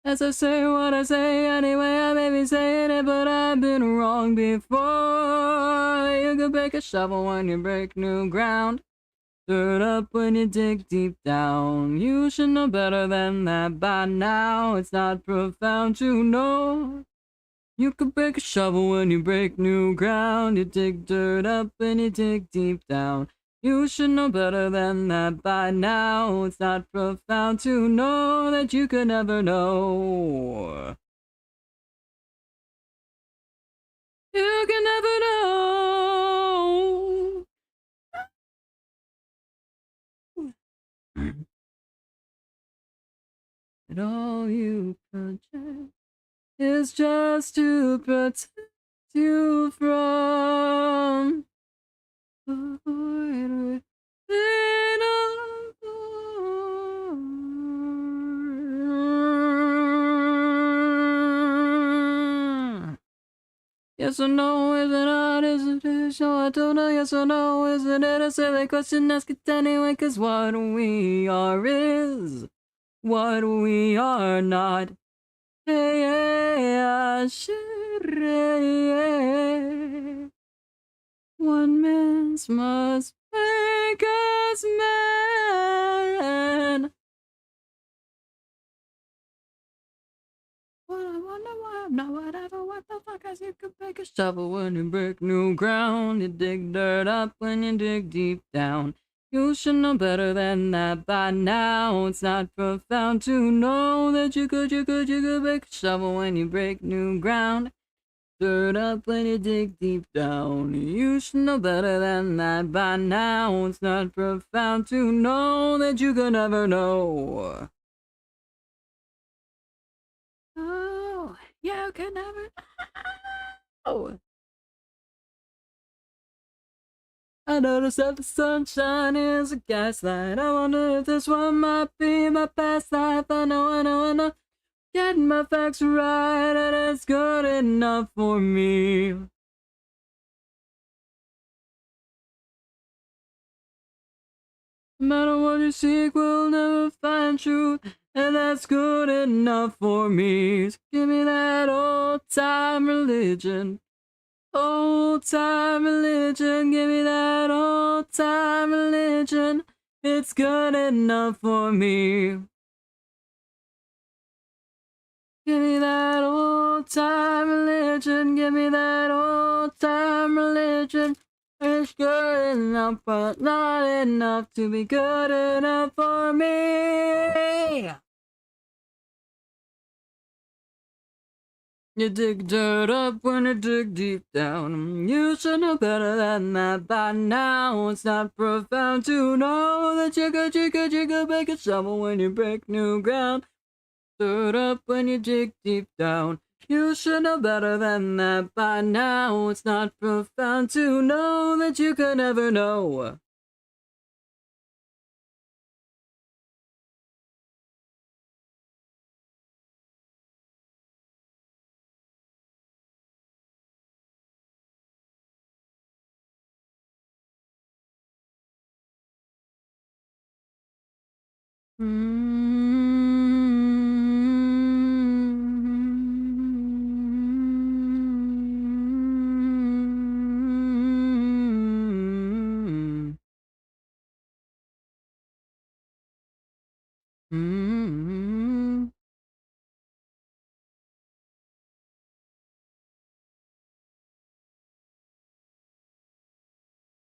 As I say what I say anyway, I may be saying it, but I've been wrong before. You can break a shovel when you break new ground. Stirred up when you dig deep down. You should know better than that by now. It's not profound to know. You can break a shovel when you break new ground. You dig dirt up when you dig deep down. You should know better than that by now. It's not profound to know that you could never know. You can never know. And all you project is just to protect you from the void within our heart. Yes or no, is it not, isn't it? So I don't know, yes or no, isn't it? A silly question, ask it anyway, 'cause what we are is what we are not. Hey, hey, one man's must make us man. Well, I wonder why I'm not whatever. What the fuck? As you could break a shovel when you break new ground. You dig dirt up when you dig deep down. You should know better than that by now. It's not profound to know that you could break a shovel when you break new ground. Dirt up when you dig deep down. You should know better than that by now. It's not profound to know that you could never know. Oh, you can never know. I noticed that the sunshine is a gaslight. I wonder if this one might be my past life. I know. Getting my facts right, and it's good enough for me. No matter what you seek, we'll never find truth, and that's good enough for me. So give me that old time religion. Old time religion, give me that old time religion. It's good enough for me. Give me that old time religion, give me that old time religion. It's good enough, but not enough to be good enough for me. You dig dirt up when you dig deep down. You should know better than that by now. It's not profound to know that you could make a shovel when you break new ground. Dirt up when you dig deep down. You should know better than that by now. It's not profound to know that you could never know.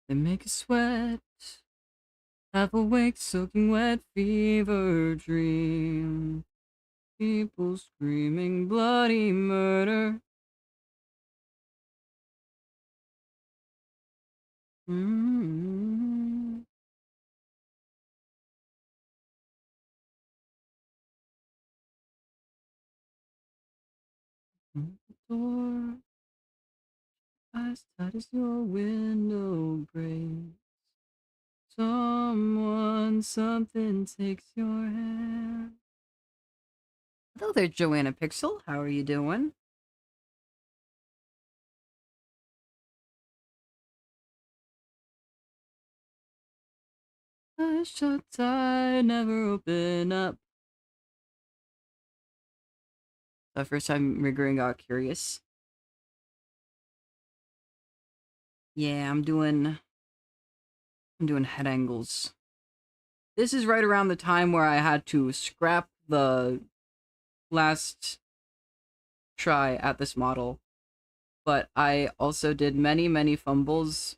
They make you sweat, half awake, soaking wet, fever dream. People screaming bloody murder. Mm-hmm. Door as tight as your window breaks. Someone, something takes your hand. Hello there, Joanna Pixel. How are you doing? Eyes shut tight, never open up. The first time Riggering got curious. Yeah, I'm doing head angles. This is right around the time where I had to scrap the last try at this model. But I also did many fumbles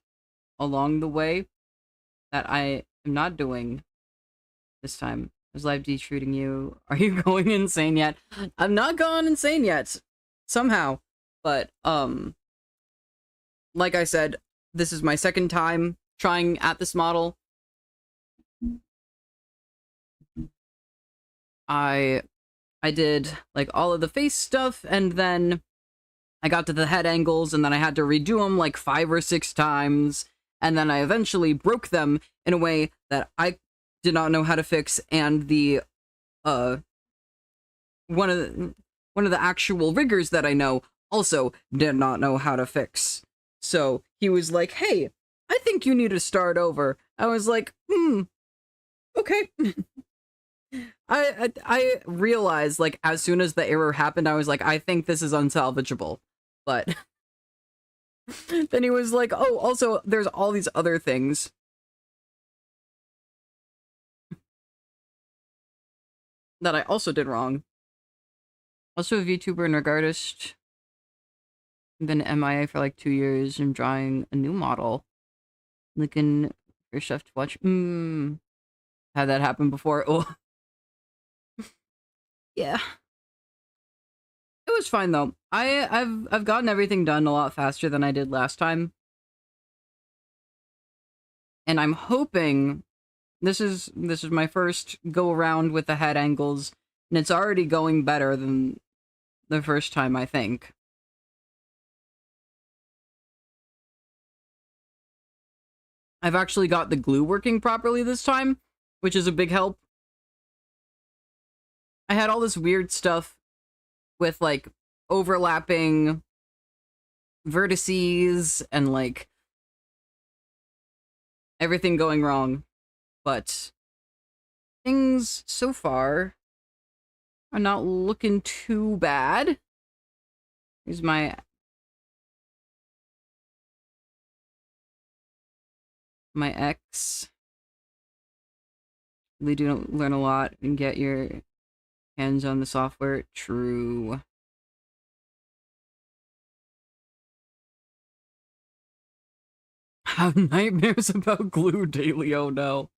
along the way that I am not doing this time. Is Live D treating you? Are you going insane yet? I'm not gone insane yet. Somehow. But, like I said, this is my second time trying at this model. I did, like, all of the face stuff, and then I got to the head angles, and then I had to redo them, like, 5 or 6 times, and then I eventually broke them in a way that I did not know how to fix, and the, one of the actual riggers that I know also did not know how to fix. So he was like, hey, I think you need to start over. I was like, okay. I realized, like, as soon as the error happened, I was like, I think this is unsalvageable. But then he was like, oh, also, there's all these other things. That I also did wrong. Also a VTuber and regardist. I've been MIA for like 2 years and drawing a new model. Looking for stuff to watch. Had that happen before. Oh. Yeah. It was fine though. I've gotten everything done a lot faster than I did last time. And I'm hoping this is my first go around with the head angles, and it's already going better than the first time, I think. I've actually got the glue working properly this time, which is a big help. I had all this weird stuff with, like, overlapping vertices and, like, everything going wrong. But things so far are not looking too bad. Here's my X. Really do learn a lot and get your hands on the software. True. Have nightmares about glue daily, oh no.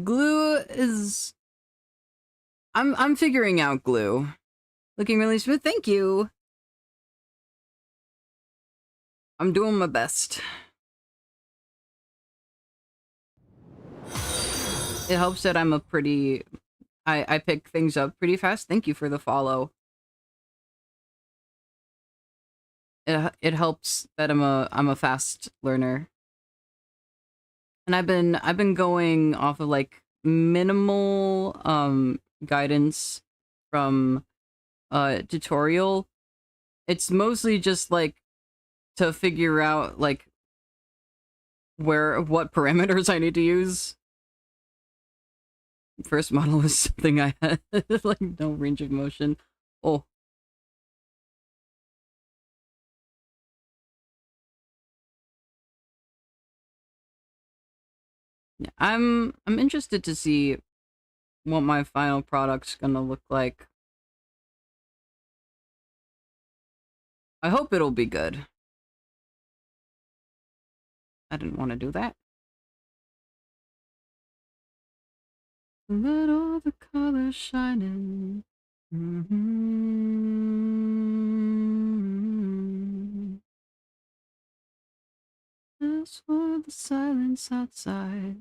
Glue is... I'm figuring out glue. Looking really smooth, thank you! I'm doing my best. It helps that I'm a pretty... I pick things up pretty fast. Thank you for the follow. It helps that I'm a fast learner. And I've been going off of, like, minimal guidance from tutorial. It's mostly just, like, to figure out, like, what parameters I need to use. First model was something I had like no range of motion. Oh. Yeah, I'm interested to see what my final product's gonna look like. I hope it'll be good. I didn't want to do that. Let all the colors shine in. As for the silence outside,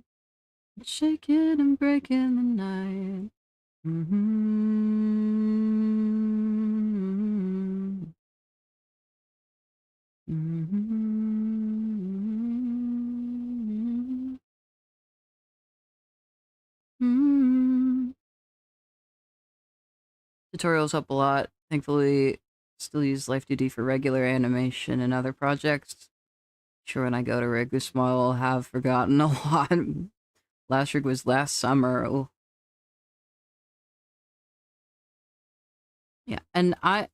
shaking and breaking the night. Tutorials help a lot. Thankfully, still use L2D for regular animation and other projects. Sure, when I go to rig this small, I'll have forgotten a lot. Last rig was last summer. Oh. Yeah, and I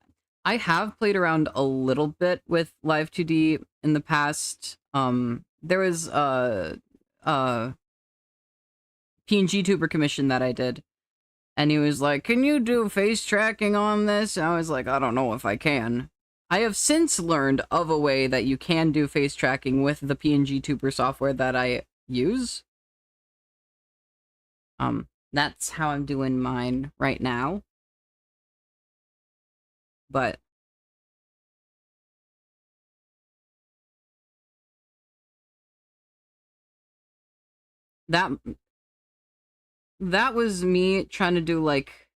have played around a little bit with Live2D in the past. There was a PNG tuber commission that I did, and he was like, "Can you do face tracking on this?" And I was like, "I don't know if I can." I have since learned of a way that you can do face tracking with the PNG tuber software that I use. That's how I'm doing mine right now. But that was me trying to do like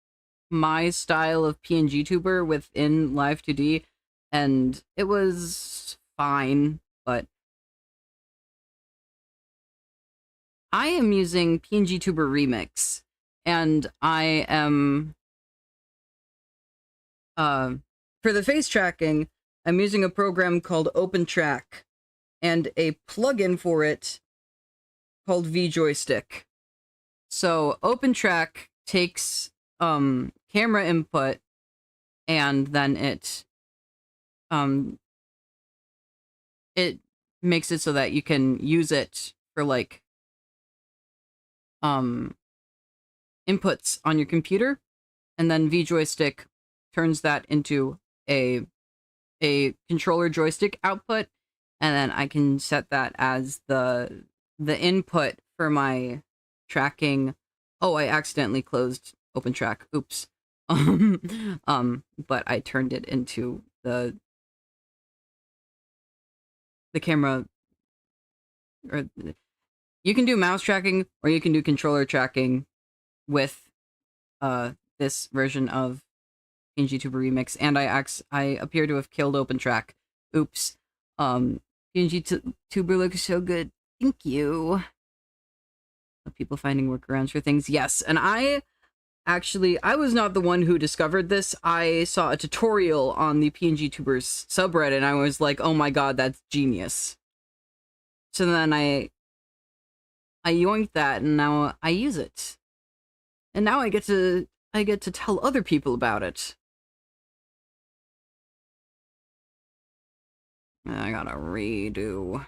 my style of PNG tuber within Live2D, and it was fine, but I am using PNG tuber remix, and I am for the face tracking, I'm using a program called OpenTrack and a plugin for it called vJoystick. So OpenTrack takes camera input, and then it makes it so that you can use it for like inputs on your computer, and then vJoystick turns that into a controller joystick output, and then I can set that as the input for my tracking. Oh, I accidentally closed OpenTrack. Oops. But I turned it into the camera, or you can do mouse tracking or you can do controller tracking with this version of PNG Tuber Remix, and I appear to have killed OpenTrack. Oops. PNG Tuber looks so good. Thank you. People finding workarounds for things. Yes, and I was not the one who discovered this. I saw a tutorial on the PNG Tubers subreddit, and I was like, oh my god, that's genius. So then I yoinked that, and now I use it. And now I get to tell other people about it. I gotta redo.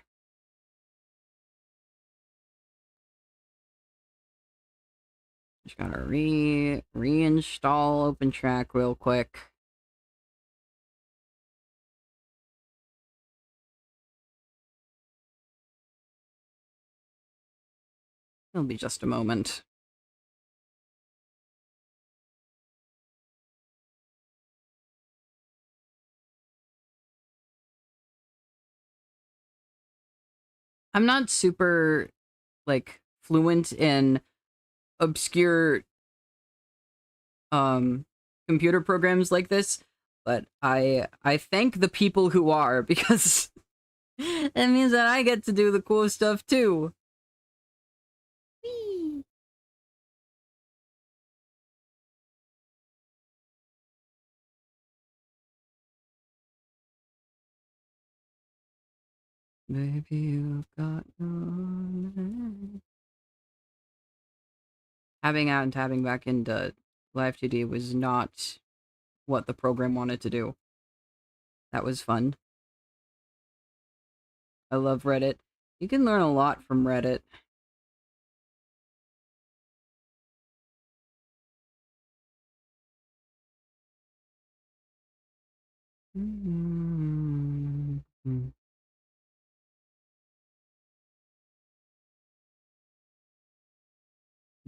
Just gotta reinstall OpenTrack real quick. It'll be just a moment. I'm not super, like, fluent in obscure computer programs like this, but I thank the people who are, because that means that I get to do the cool stuff too. Whee! Baby, you've got no... Tabbing out and tabbing back into Live2D was not what the program wanted to do. That was fun. I love Reddit. You can learn a lot from Reddit.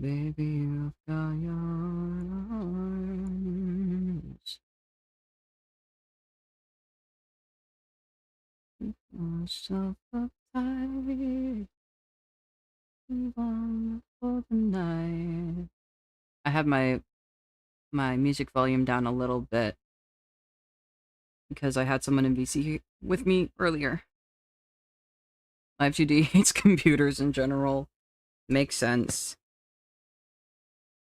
Baby, you've got your arms. Keep yourself uptight. Move on for the night. I have my music volume down a little bit because I had someone in VC with me earlier. L2D hates computers in general. Makes sense.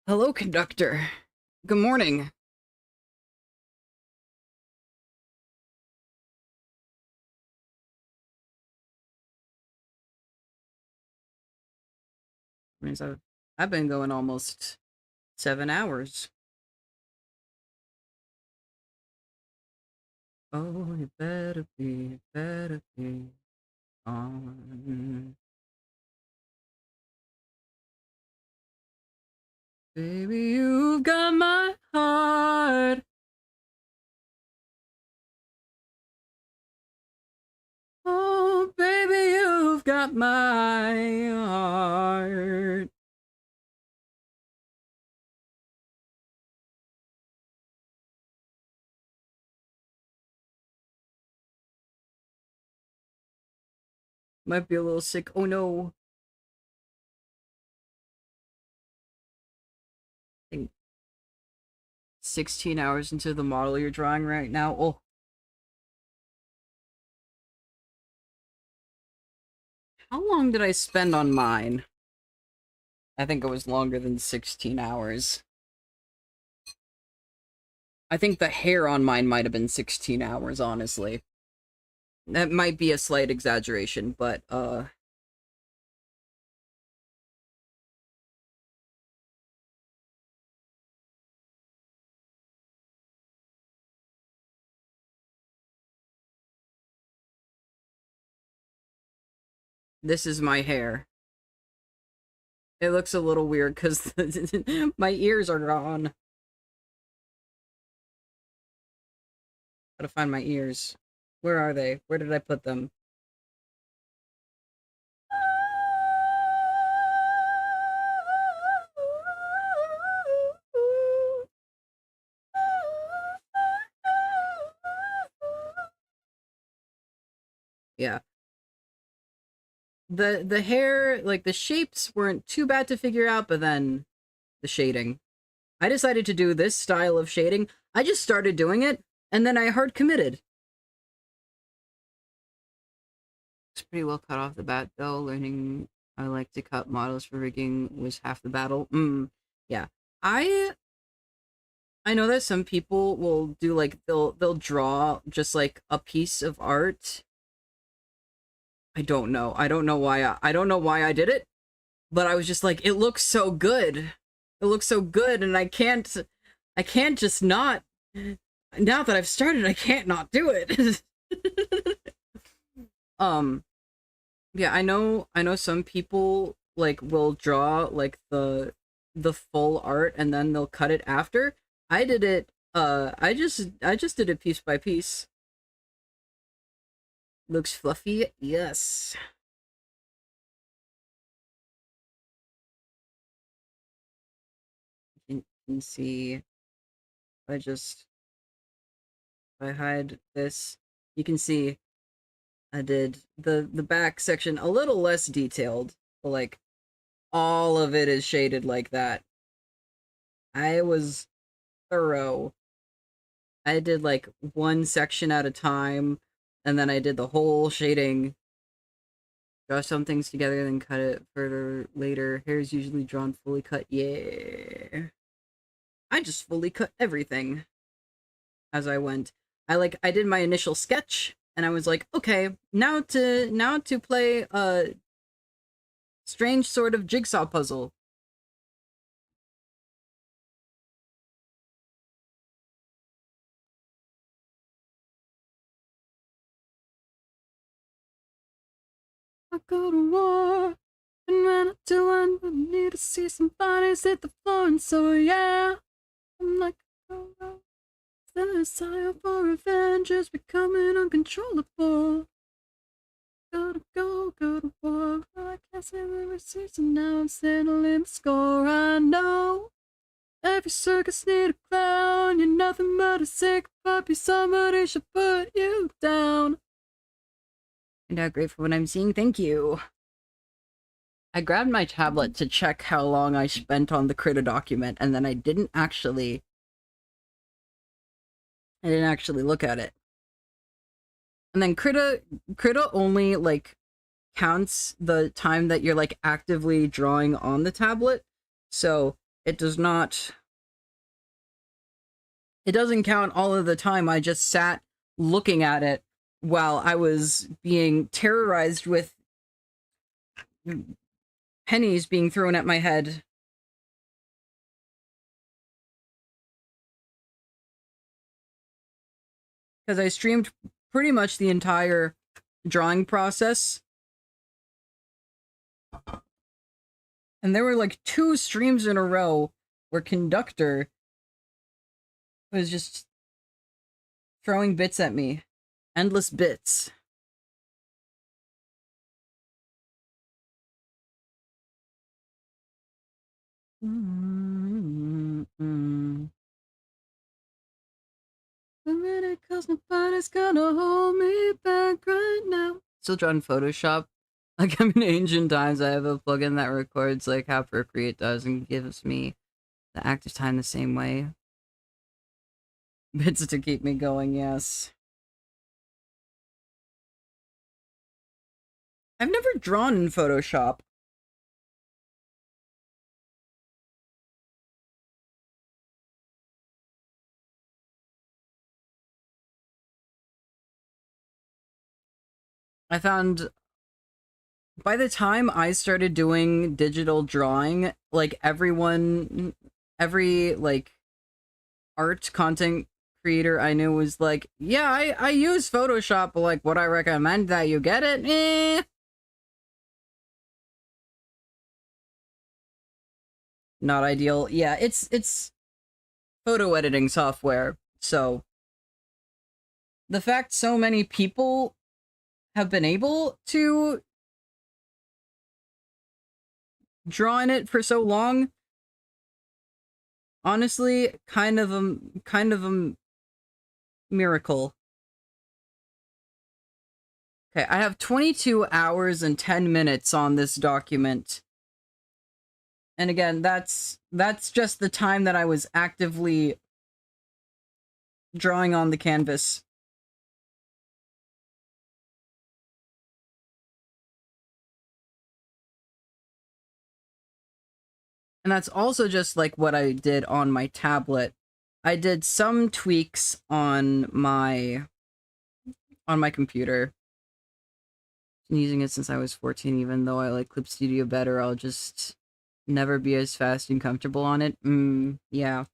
Hello, conductor. Good morning. Means I've been going almost 7 hours. Oh, you better be on. Baby, you've got my heart. Oh, baby, you've got my heart. Might be a little sick. Oh no. I think 16 hours into the model you're drawing right now. Oh. How long did I spend on mine? I think it was longer than 16 hours. I think the hair on mine might have been 16 hours, honestly. That might be a slight exaggeration, but, this is my hair. It looks a little weird because my ears are gone. Gotta find my ears. Where are they? Where did I put them? Yeah. The hair, like, the shapes weren't too bad to figure out, but then the shading. I decided to do this style of shading. I just started doing it, and then I hard committed. It's pretty well cut off the bat, though. Learning I like to cut models for rigging was half the battle. Yeah. I know that some people will do, like, they'll draw just, like, a piece of art. I don't know. I don't know why I did it, but I was just like, it looks so good. It looks so good, and I can't just not. Now that I've started, I can't not do it. Yeah, I know some people, like, will draw, like, the full art and then they'll cut it after. I did it, I just did it piece by piece. Looks fluffy? Yes. You can see, if I hide this, you can see I did the back section a little less detailed, but, like, all of it is shaded like that. I was thorough. I did, like, one section at a time, and then I did the whole shading. Draw some things together, then cut it further later. Hair is usually drawn fully cut. Yeah. I just fully cut everything as I went. I did my initial sketch, and I was like, okay, now to play a strange sort of jigsaw puzzle. I go to war and run up to one, but I need to see some bodies hit the floor, and so yeah, I'm like, oh, the desire for revenge is becoming uncontrollable. Go to war, I can't said we were six, and now I'm settling the score. I know every circus need a clown. You're nothing but a sick puppy. Somebody should put you down. And how grateful when I'm seeing. Thank you. I grabbed my tablet to check how long I spent on the Krita document, and then I didn't actually look at it. And then Krita only, like, counts the time that you're, like, actively drawing on the tablet. So it doesn't count all of the time I just sat looking at it while I was being terrorized with pennies being thrown at my head. Because I streamed pretty much the entire drawing process. And there were like 2 streams in a row where Conductor was just throwing bits at me. Endless bits. The minute cause nobody's gonna hold me back right now. Still drawing Photoshop. Like I'm in ancient times, I have a plugin that records like how Procreate does and gives me the active time the same way. Bits to keep me going, yes. I've never drawn in Photoshop. I found by the time I started doing digital drawing, like every like art content creator I knew was like, yeah, I use Photoshop, but like would I recommend that you get it? Eh. Not ideal. Yeah, it's photo editing software. So the fact so many people have been able to draw in it for so long, honestly, kind of a miracle. Okay, I have 22 hours and 10 minutes on this document. And again, that's just the time that I was actively drawing on the canvas. And that's also just like what I did on my tablet. I did some tweaks on my computer. Been using it since I was 14, even though I like Clip Studio better, I'll just never be as fast and comfortable on it. Yeah.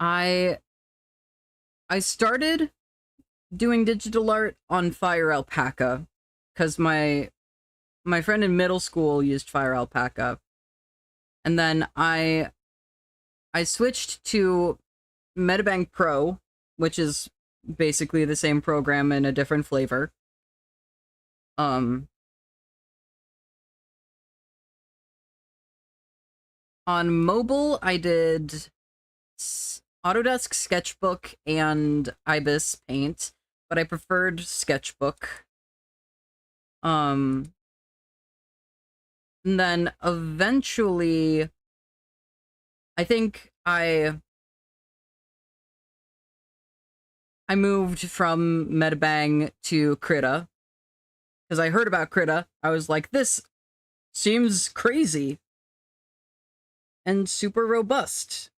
I started doing digital art on Fire Alpaca because my friend in middle school used Fire Alpaca. And then I switched to Metabang Pro, which is basically the same program in a different flavor. On mobile, I did Autodesk Sketchbook and Ibis Paint, but I preferred Sketchbook. And then eventually, I think I moved from Metabang to Krita because I heard about Krita. I was like, this seems crazy and super robust.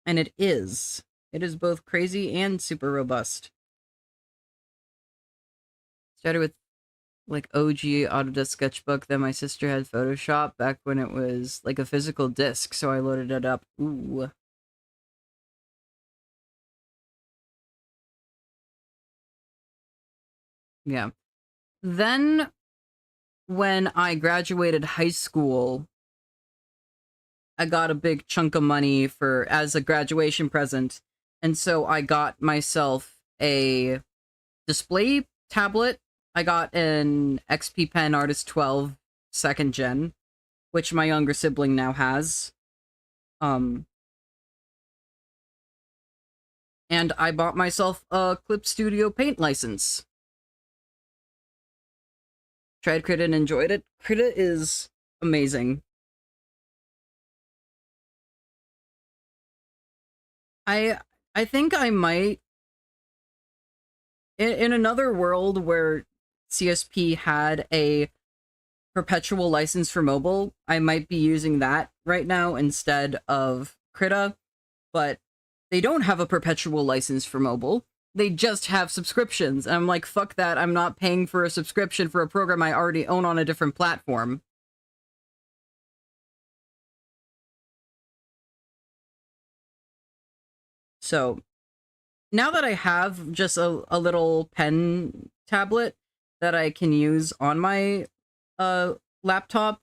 And it is. It is both crazy and super robust. Started with like OG Autodesk Sketchbook, then my sister had Photoshop back when it was like a physical disc, so I loaded it up. Ooh. Yeah. Then when I graduated high school, I got a big chunk of money as a graduation present. And so I got myself a display tablet. I got an XP Pen Artist 12 2nd gen, which my younger sibling now has. And I bought myself a Clip Studio Paint license. Tried Krita and enjoyed it. Krita is amazing. I think I might, in another world where CSP had a perpetual license for mobile, I might be using that right now instead of Krita, but they don't have a perpetual license for mobile. They just have subscriptions. And I'm like, fuck that. I'm not paying for a subscription for a program I already own on a different platform. So now that I have just a little pen tablet that I can use on my laptop,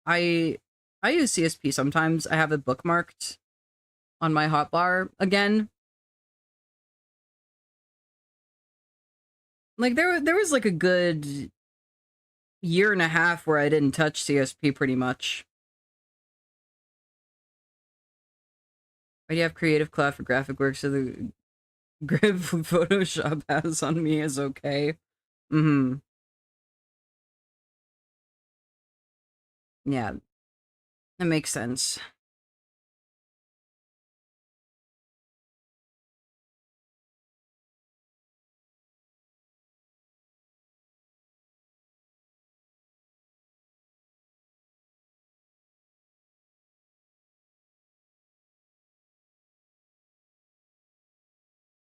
I use CSP sometimes. I have it bookmarked on my hotbar again. Like there was like a good year and a half where I didn't touch CSP pretty much. Why do you have Creative Cloud for graphic work so the grip Photoshop has on me is okay? Mm-hmm. Yeah. That makes sense.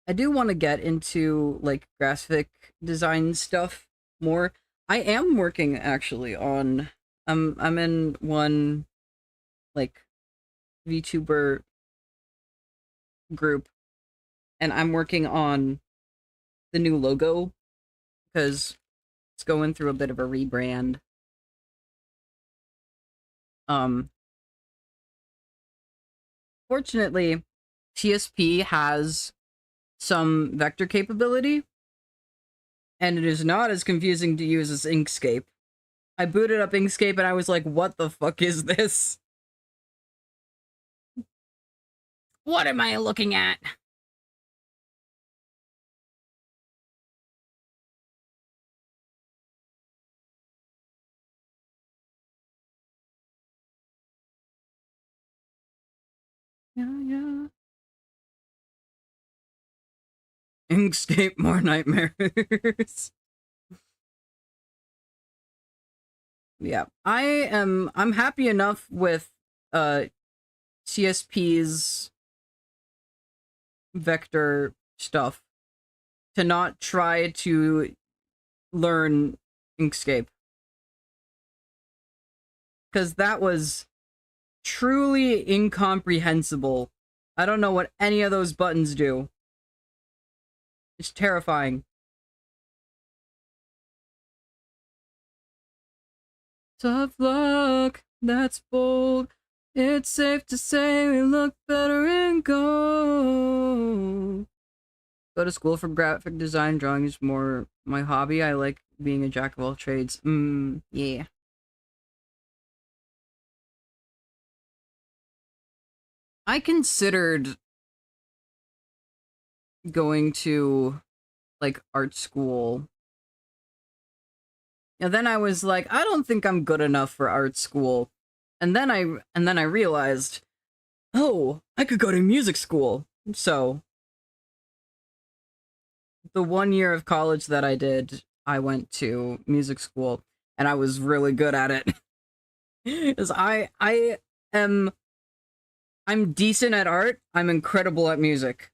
I do want to get into like graphic design stuff more. I am working actually on I'm in one like VTuber group and I'm working on the new logo because it's going through a bit of a rebrand. Fortunately, TSP has some vector capability, and it is not as confusing to use as Inkscape. I booted up Inkscape and I was like, what the fuck is this? What am I looking at? Yeah. Inkscape, more nightmares. Yeah, I'm happy enough with CSP's vector stuff to not try to learn Inkscape, because that was truly incomprehensible. I don't know what any of those buttons do. It's terrifying. Tough luck, that's bold. It's safe to say we look better in gold. Go to school for graphic design. Drawing is more my hobby. I like being a jack of all trades. Yeah. I considered going to like art school. And then I was like, I don't think I'm good enough for art school. And then I realized, oh, I could go to music school. So the 1 year of college that I did, I went to music school and I was really good at it. Because I'm decent at art, I'm incredible at music.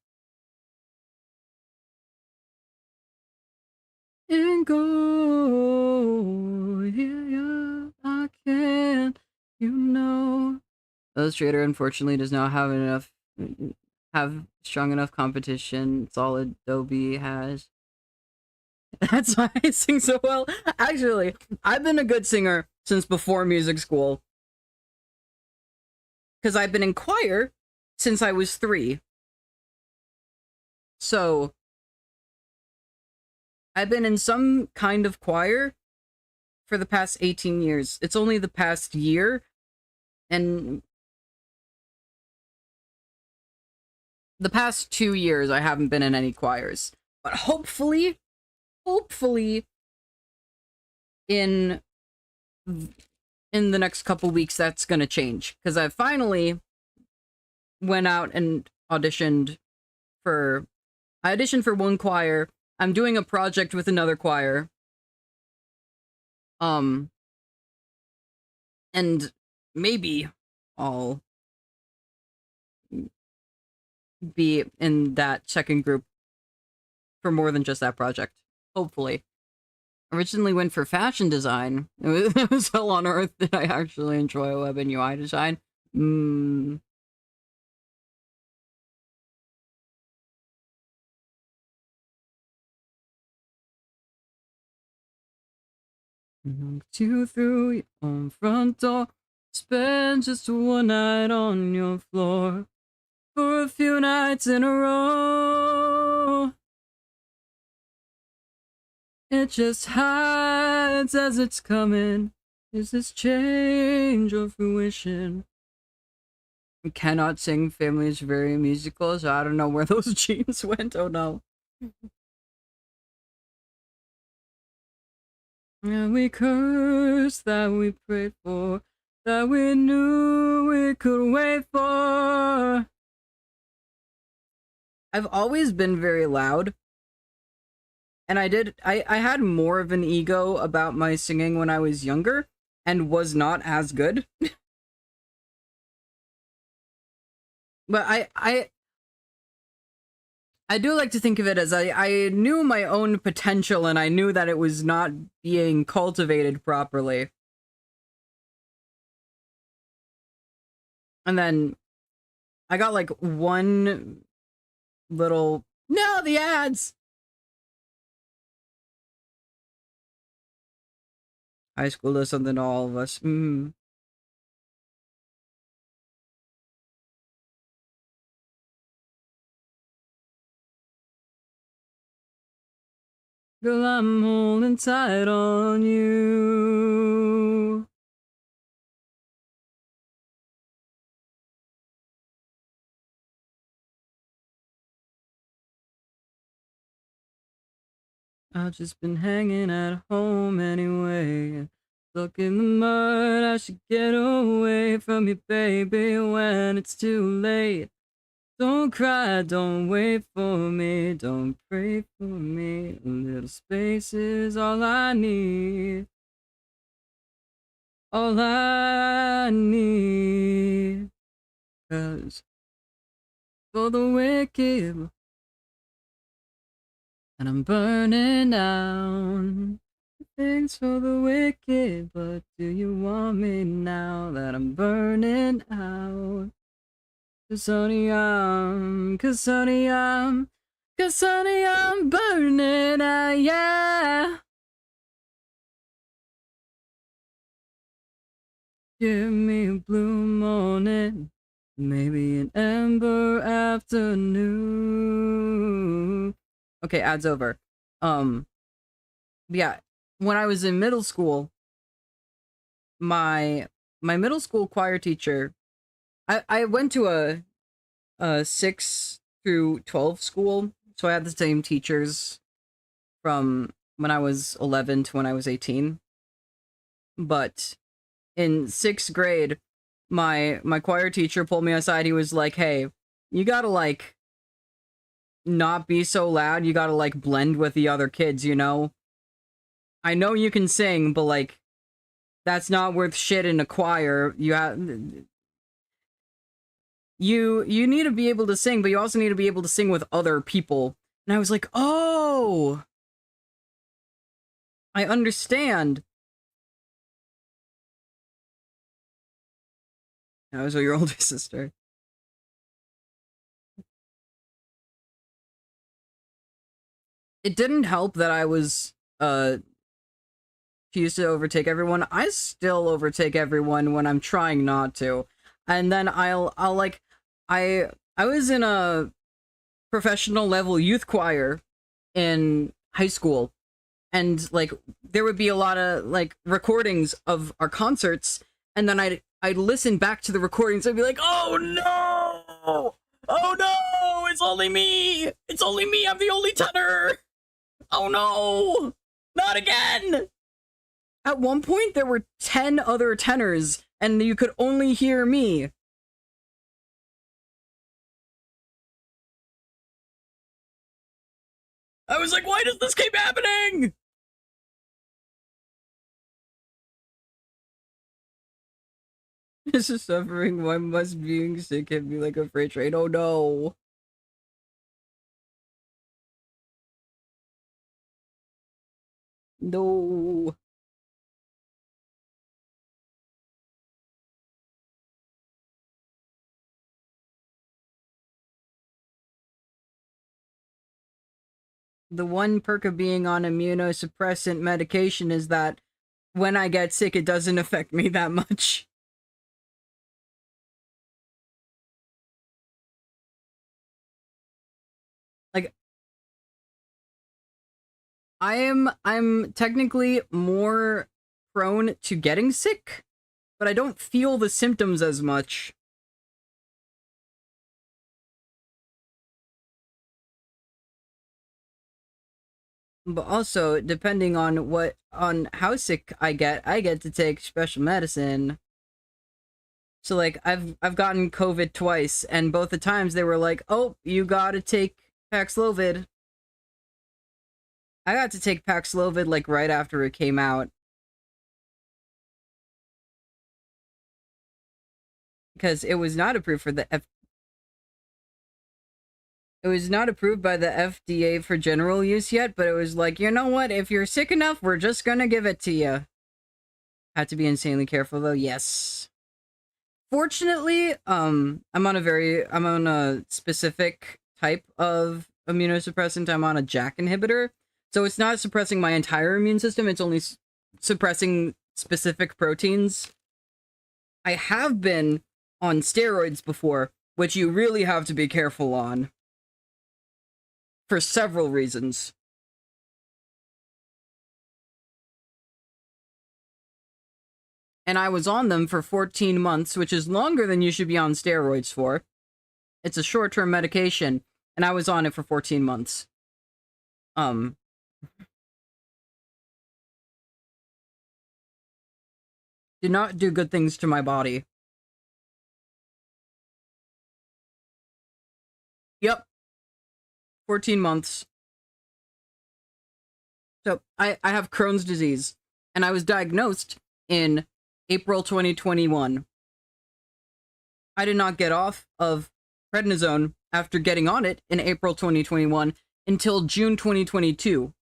And go, yeah, I can, you know. Illustrator unfortunately does not have strong enough competition. It's all Adobe has. That's why I sing so well. Actually, I've been a good singer since before music school. Because I've been in choir since I was 3. So I've been in some kind of choir for the past 18 years. It's only the past year, and the past 2 years I haven't been in any choirs. But hopefully in the next couple weeks that's gonna change, because I finally went out and auditioned for one choir. I'm doing a project with another choir. And maybe I'll be in that second group for more than just that project. Hopefully. Originally went for fashion design. It was hell on earth that I actually enjoy web and UI design. Knocked you through your own front door. Spend just one night on your floor. For a few nights in a row. It just hides as it's coming. Is this change or fruition? I cannot sing. Family is very musical, so I don't know where those genes went. Oh no. And we cursed that we prayed for, that we knew we could wait for. I've always been very loud. And I had more of an ego about my singing when I was younger, and was not as good. But I do like to think of it as I knew my own potential, and I knew that it was not being cultivated properly. And then I got like one little, no, the ads! High school does something to all of us. Girl, I'm holding tight on you. I've just been hanging at home anyway. Stuck in the mud, I should get away from you, baby, when it's too late. Don't cry, don't wait for me, don't pray for me. A little space is all I need. All I need. 'Cause for the wicked, and I'm burning down. Thanks for the wicked, but do you want me now that I'm burning out? 'Cause honey, I'm burning out, yeah. Give me a blue morning, maybe an ember afternoon. Okay, ad's over. Yeah, when I was in middle school, my middle school choir teacher, I went to a 6 through 12 school, so I had the same teachers from when I was 11 to when I was 18. But in 6th grade, my choir teacher pulled me aside. He was like, "Hey, you gotta like not be so loud. You gotta like blend with the other kids, you know? I know you can sing, but like that's not worth shit in a choir. You need to be able to sing, but you also need to be able to sing with other people." And I was like, "Oh, I understand." I was your older sister. It didn't help that I was she used to overtake everyone. I still overtake everyone when I'm trying not to. And then I'll like I was in a professional level youth choir in high school, and like there would be a lot of like recordings of our concerts, and then I'd listen back to the recordings. I'd be like, oh no, oh no, it's only me, I'm the only tenor. Oh no, not again. At one point there were 10 other tenors and you could only hear me. I was like, why does this keep happening? This is suffering. Why must being sick hit me like a freight train? Oh no. No. The one perk of being on immunosuppressant medication is that when I get sick, it doesn't affect me that much. Like, I'm technically more prone to getting sick, but I don't feel the symptoms as much. But also, depending on how sick I get to take special medicine. So like I've gotten COVID twice, and both the times they were like, "Oh, you gotta take Paxlovid." I got to take Paxlovid like right after it came out. Because it was not approved for the It was not approved by the FDA for general use yet, but it was like, you know what? If you're sick enough, we're just gonna give it to you. Had to be insanely careful though. Yes. Fortunately, I'm on a specific type of immunosuppressant. I'm on a JAK inhibitor. So it's not suppressing my entire immune system, it's only suppressing specific proteins. I have been on steroids before, which you really have to be careful on. For several reasons. And I was on them for 14 months, which is longer than you should be on steroids for. It's a short-term medication, and I was on it for 14 months. Did not do good things to my body. Yep. 14 months. So, I have Crohn's disease, and I was diagnosed in April 2021. I did not get off of prednisone after getting on it in April 2021 until June 2022.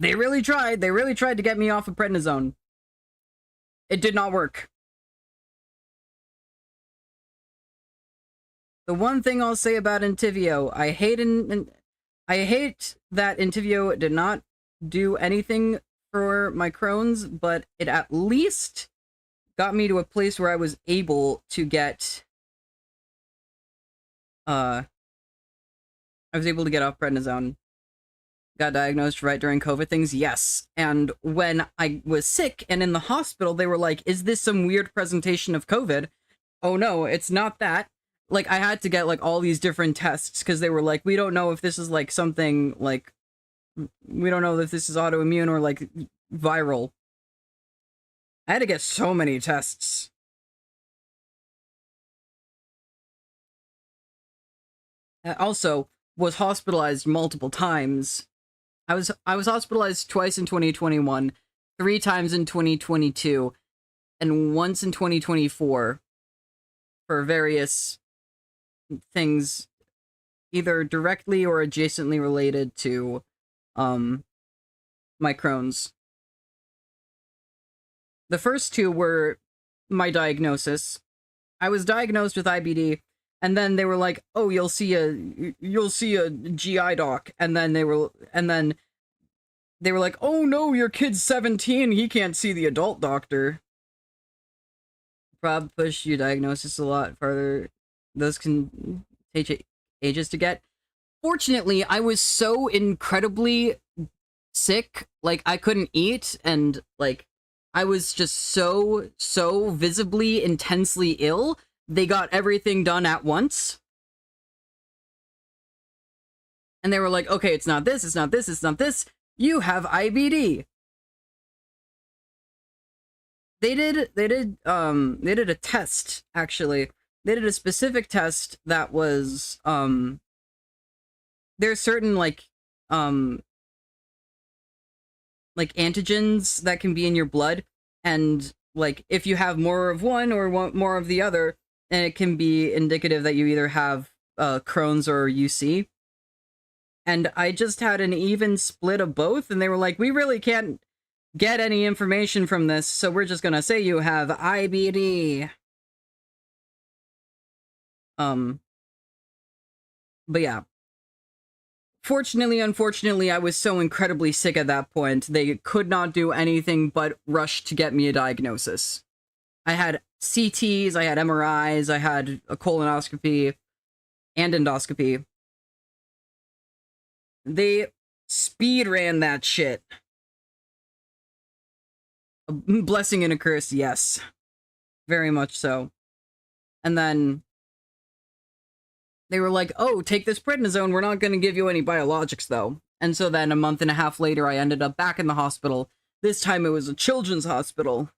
They really tried to get me off of prednisone. It did not work. The one thing I'll say about Entyvio, I hate that Entyvio did not do anything for my Crohn's, but it at least got me to a place where I was able to get I was able to get off prednisone. Got diagnosed right during COVID things, yes. And when I was sick and in the hospital, they were like, is this some weird presentation of COVID? Oh no, it's not that. Like, I had to get, like, all these different tests, because they were like, we don't know if this is, like, something, like, we don't know if this is autoimmune or, like, viral. I had to get so many tests. I also was hospitalized multiple times. I was hospitalized twice in 2021, 3 times in 2022, and once in 2024 for various things either directly or adjacently related to my Crohn's. The first 2 were my diagnosis. I was diagnosed with IBD, and then they were like, "Oh, you'll see a GI doc," and then they were like, "Oh no, your kid's 17, he can't see the adult doctor." Prob push your diagnosis a lot farther. Those can take ages to get. Fortunately, I was so incredibly sick, like I couldn't eat, and like I was just so visibly intensely ill. They got everything done at once. And they were like, okay, it's not this, it's not this, it's not this. You have IBD. They did a test, actually. They did a specific test that was, there's certain, like antigens that can be in your blood, and, like, if you have more of one or more of the other, then it can be indicative that you either have, Crohn's or UC. And I just had an even split of both, and they were like, we really can't get any information from this, so we're just gonna say you have IBD. But yeah. Fortunately, unfortunately, I was so incredibly sick at that point, they could not do anything but rush to get me a diagnosis. I had CTs, I had MRIs, I had a colonoscopy and endoscopy. They speed ran that shit. A blessing and a curse, yes. Very much so. And then they were like, oh, take this prednisone, we're not going to give you any biologics, though. And so then a month and a half later, I ended up back in the hospital. This time it was a children's hospital.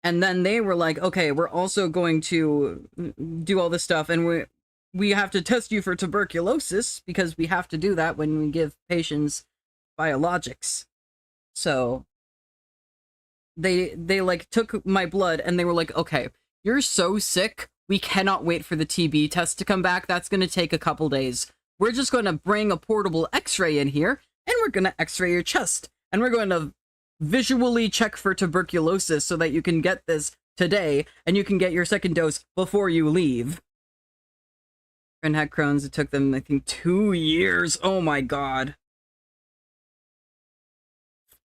And then they were like, okay, we're also going to do all this stuff, and we have to test you for tuberculosis, because we have to do that when we give patients biologics. So they like took my blood, and they were like, okay, you're so sick, we cannot wait for the TB test to come back. That's going to take a couple days. We're just going to bring a portable x-ray in here, and we're going to x-ray your chest, and we're going to visually check for tuberculosis so that you can get this today, and you can get your second dose before you leave. And had Crohn's. It took them, I think, 2 years. Oh my god.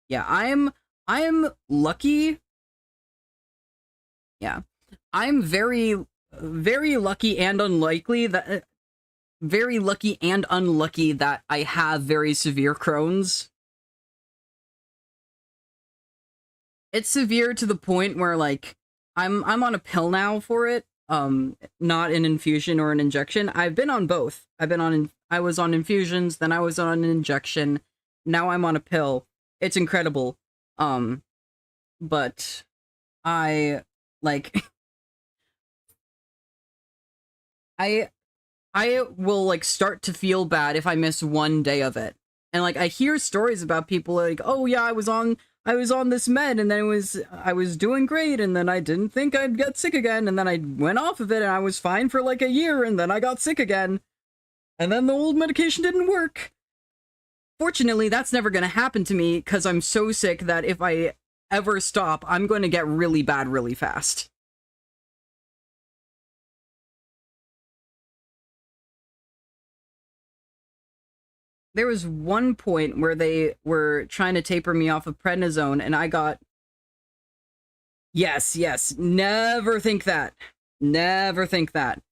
Yeah, I am lucky. Yeah. I'm very lucky and unlucky that I have very severe Crohn's. It's severe to the point where, like, I'm on a pill now for it. Not an infusion or an injection. I've been on both. I was on infusions, then I was on an injection. Now I'm on a pill. It's incredible. But I, like, I will, like, start to feel bad if I miss one day of it. And, like, I hear stories about people like, oh yeah, I was on this med, and then I was doing great, and then I didn't think I'd get sick again, and then I went off of it, and I was fine for like a year, and then I got sick again. And then the old medication didn't work. Fortunately, that's never going to happen to me, because I'm so sick that if I ever stop, I'm going to get really bad really fast. There was one point where they were trying to taper me off of prednisone, and I got... Yes, never think that. Never think that.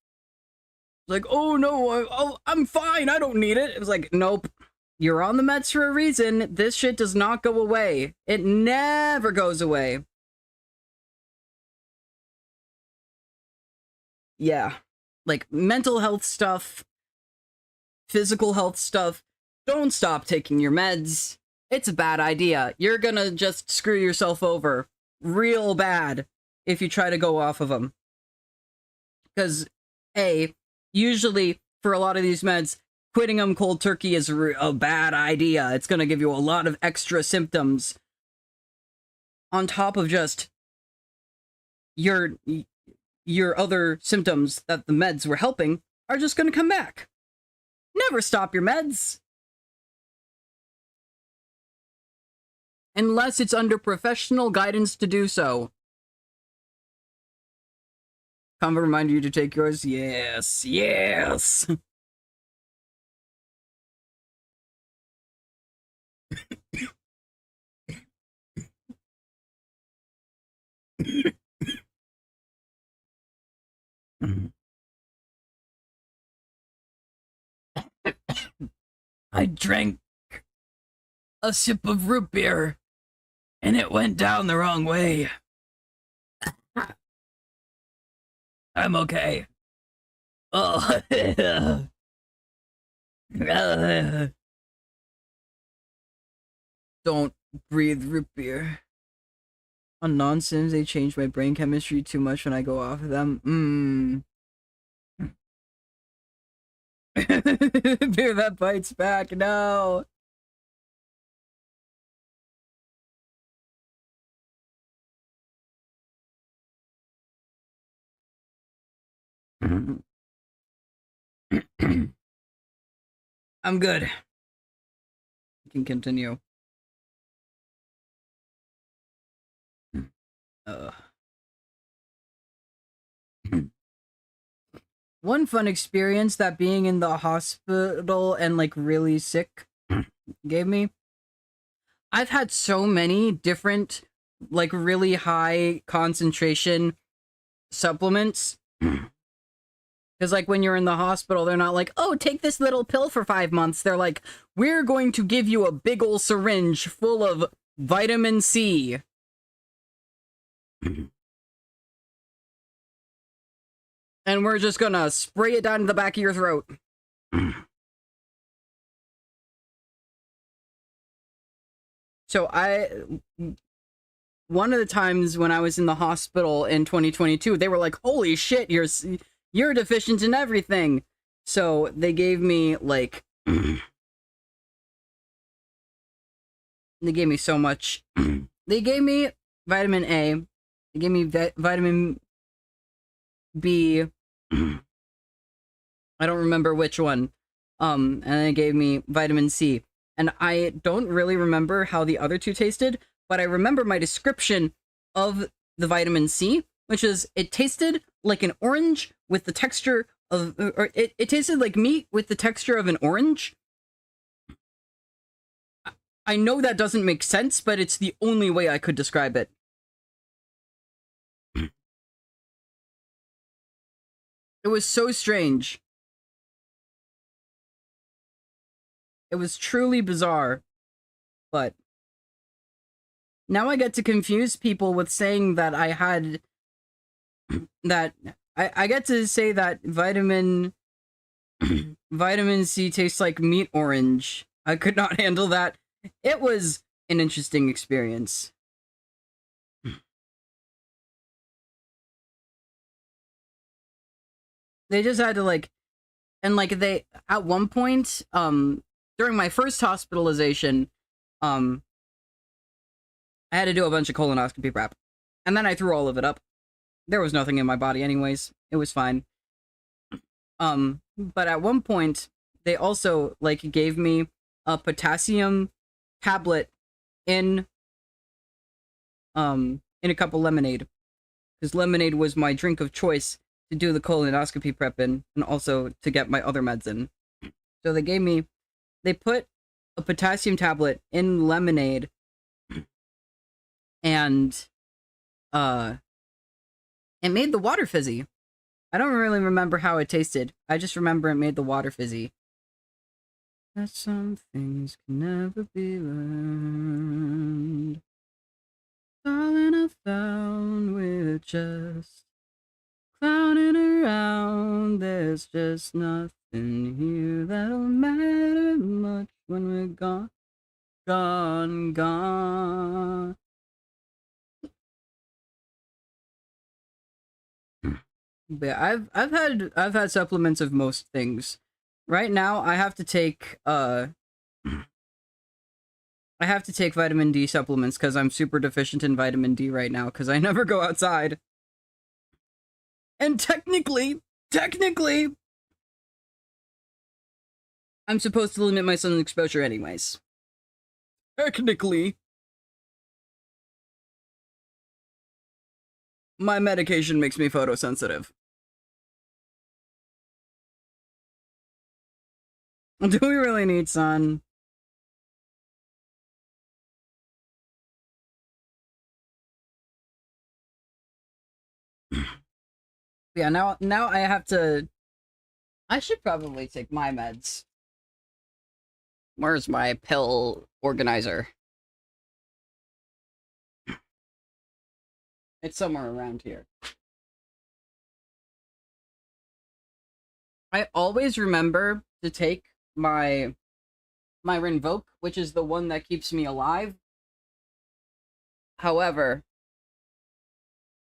Like, oh no, I'm fine, I don't need it. It was like, nope. You're on the meds for a reason. This shit does not go away. It never goes away. Yeah. Like, mental health stuff, physical health stuff, don't stop taking your meds. It's a bad idea. You're gonna just screw yourself over real bad if you try to go off of them. Because, usually, for a lot of these meds, quitting them cold turkey is a bad idea. It's gonna give you a lot of extra symptoms. On top of just your other symptoms that the meds were helping are just gonna come back. Never stop your meds. Unless it's under professional guidance to do so. Convo remind you to take yours? Yes, yes! I drank a sip of root beer, and it went down the wrong way. I'm okay. Oh. Don't breathe root beer. On nonsense, they change my brain chemistry too much when I go off of them. Beer that bites back, no. I'm good. You can continue. One fun experience that being in the hospital and like really sick gave me. I've had so many different like really high concentration supplements. Because like when you're in the hospital, they're not like, oh, take this little pill for 5 months. They're like, we're going to give you a big ol' syringe full of vitamin C. And we're just gonna spray it down to the back of your throat. So one of the times when I was in the hospital in 2022, they were like, holy shit, you're deficient in everything. So they gave me like, they gave me so much. They gave me vitamin A. They gave me vitamin B. I don't remember which one. And they gave me vitamin C. And I don't really remember how the other two tasted, but I remember my description of the vitamin C, which is it tasted like an orange with the texture of, or it tasted like meat with the texture of an orange. I know that doesn't make sense, but it's the only way I could describe it. It was so strange. It was truly bizarre. But now I get to confuse people with saying that I had that I get to say that vitamin C tastes like meat orange. I could not handle that. It was an interesting experience. They just had to like, and like they, at one point, during my first hospitalization, I had to do a bunch of colonoscopy prep. And then I threw all of it up. There was nothing in my body anyways. It was fine. But at one point, they also, like, gave me a potassium tablet in a cup of lemonade. Because lemonade was my drink of choice to do the colonoscopy prep in, and also to get my other meds in. So they put a potassium tablet in lemonade, and it made the water fizzy. I don't really remember how it tasted. I just remember it made the water fizzy. That some things can never be learned. Darling, I found we're just clowning around. There's just nothing here that'll matter much when we're gone, gone, gone. But I've had supplements of most things. Right now, I have to take vitamin D supplements because I'm super deficient in vitamin D right now because I never go outside. And technically, I'm supposed to limit my sun exposure anyways. Technically. My medication makes me photosensitive. Do we really need sun? Yeah, now I have to... I should probably take my meds. Where's my pill organizer? It's somewhere around here. I always remember to take my Rinvoq, which is the one that keeps me alive. However,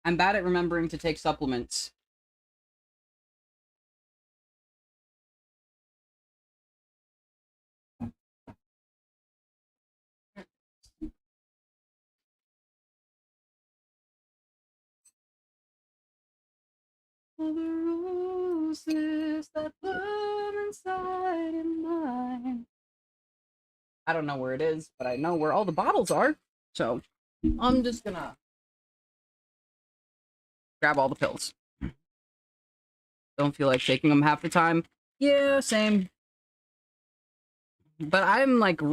I'm bad at remembering to take supplements. All the roses that burn inside in mine. I don't know where it is, but I know where all the bottles are. So I'm just gonna grab all the pills. Don't feel like taking them half the time. Yeah, same. But I'm like I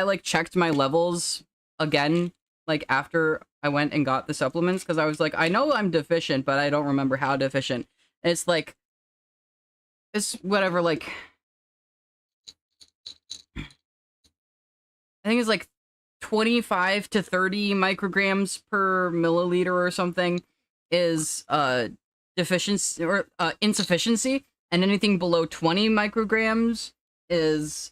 like checked my levels again, like after I went and got the supplements, because I was like, I know I'm deficient, but I don't remember how deficient. And it's like, it's whatever, like, I think it's like 25 to 30 micrograms per milliliter or something is deficiency or insufficiency, and anything below 20 micrograms is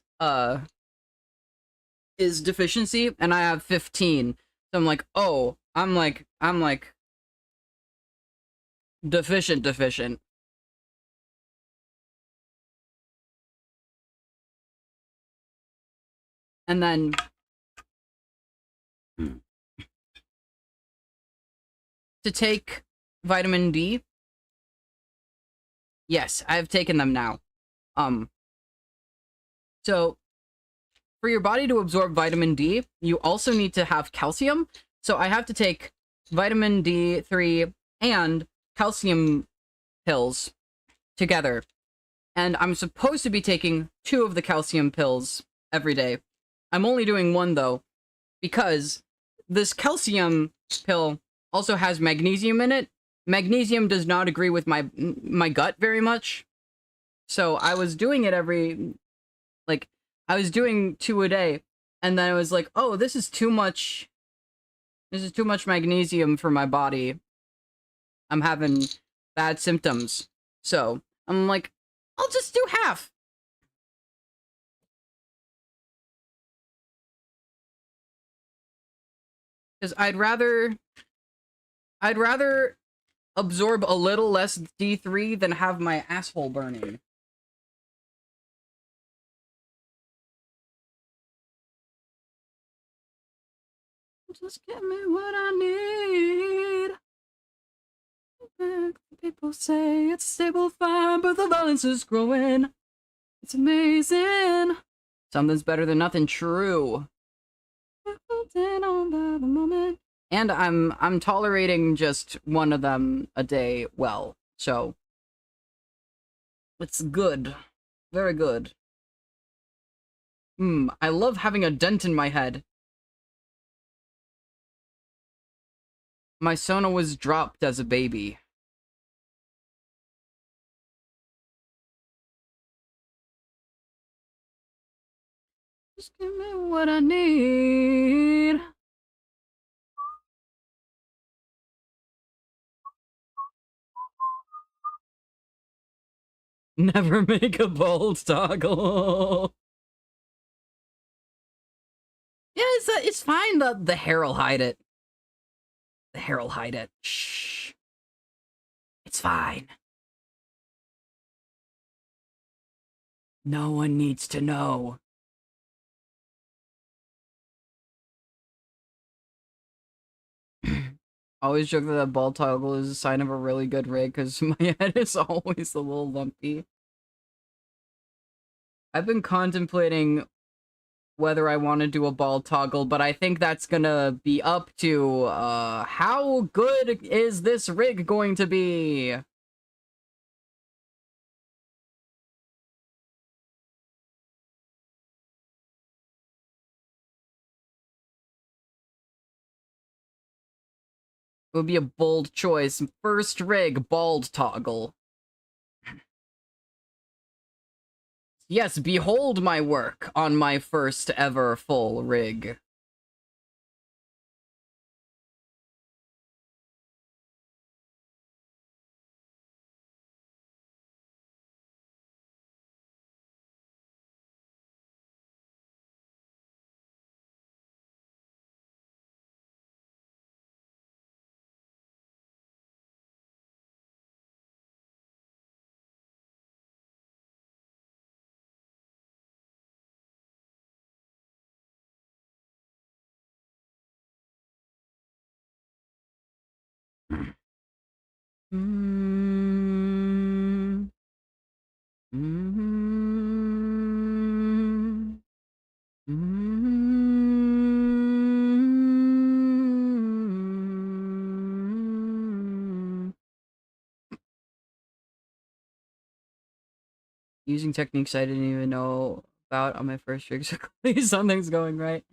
deficiency, and I have 15. So I'm like, oh, I'm like deficient. And then to take vitamin D, yes, I've taken them now. So for your body to absorb vitamin D, you also need to have calcium. So I have to take vitamin D3 and calcium pills together. And I'm supposed to be taking 2 of the calcium pills every day. I'm only doing 1 though, because this calcium pill also has magnesium in it. Magnesium does not agree with my gut very much. So I was doing it I was doing 2 a day, and then I was like, oh, this is too much magnesium for my body. I'm having bad symptoms. So I'm like, I'll just do half. Because I'd rather absorb a little less D3 than have my asshole burning. Just give me what I need. People say it's stable fine, but the violence is growing. It's amazing. Something's better than nothing. True. On by the moment. And I'm tolerating just 1 of them a day well. So it's good. Very good. I love having a dent in my head. My Sona was dropped as a baby. Just give me what I need. Never make a bold toggle. Yeah, it's fine. The hair'll hide it. The hair'll hide it. Shh. It's fine. No one needs to know. Always joke that a ball toggle is a sign of a really good rig, because my head is always a little lumpy. I've been contemplating whether I want to do a ball toggle, but I think that's gonna be up to, how good is this rig going to be? It would be a bold choice. First rig, bald toggle. Yes, behold my work on my first ever full rig. Mm. Mm. Mm. Using techniques I didn't even know about on my first rig, so clearly something's going right.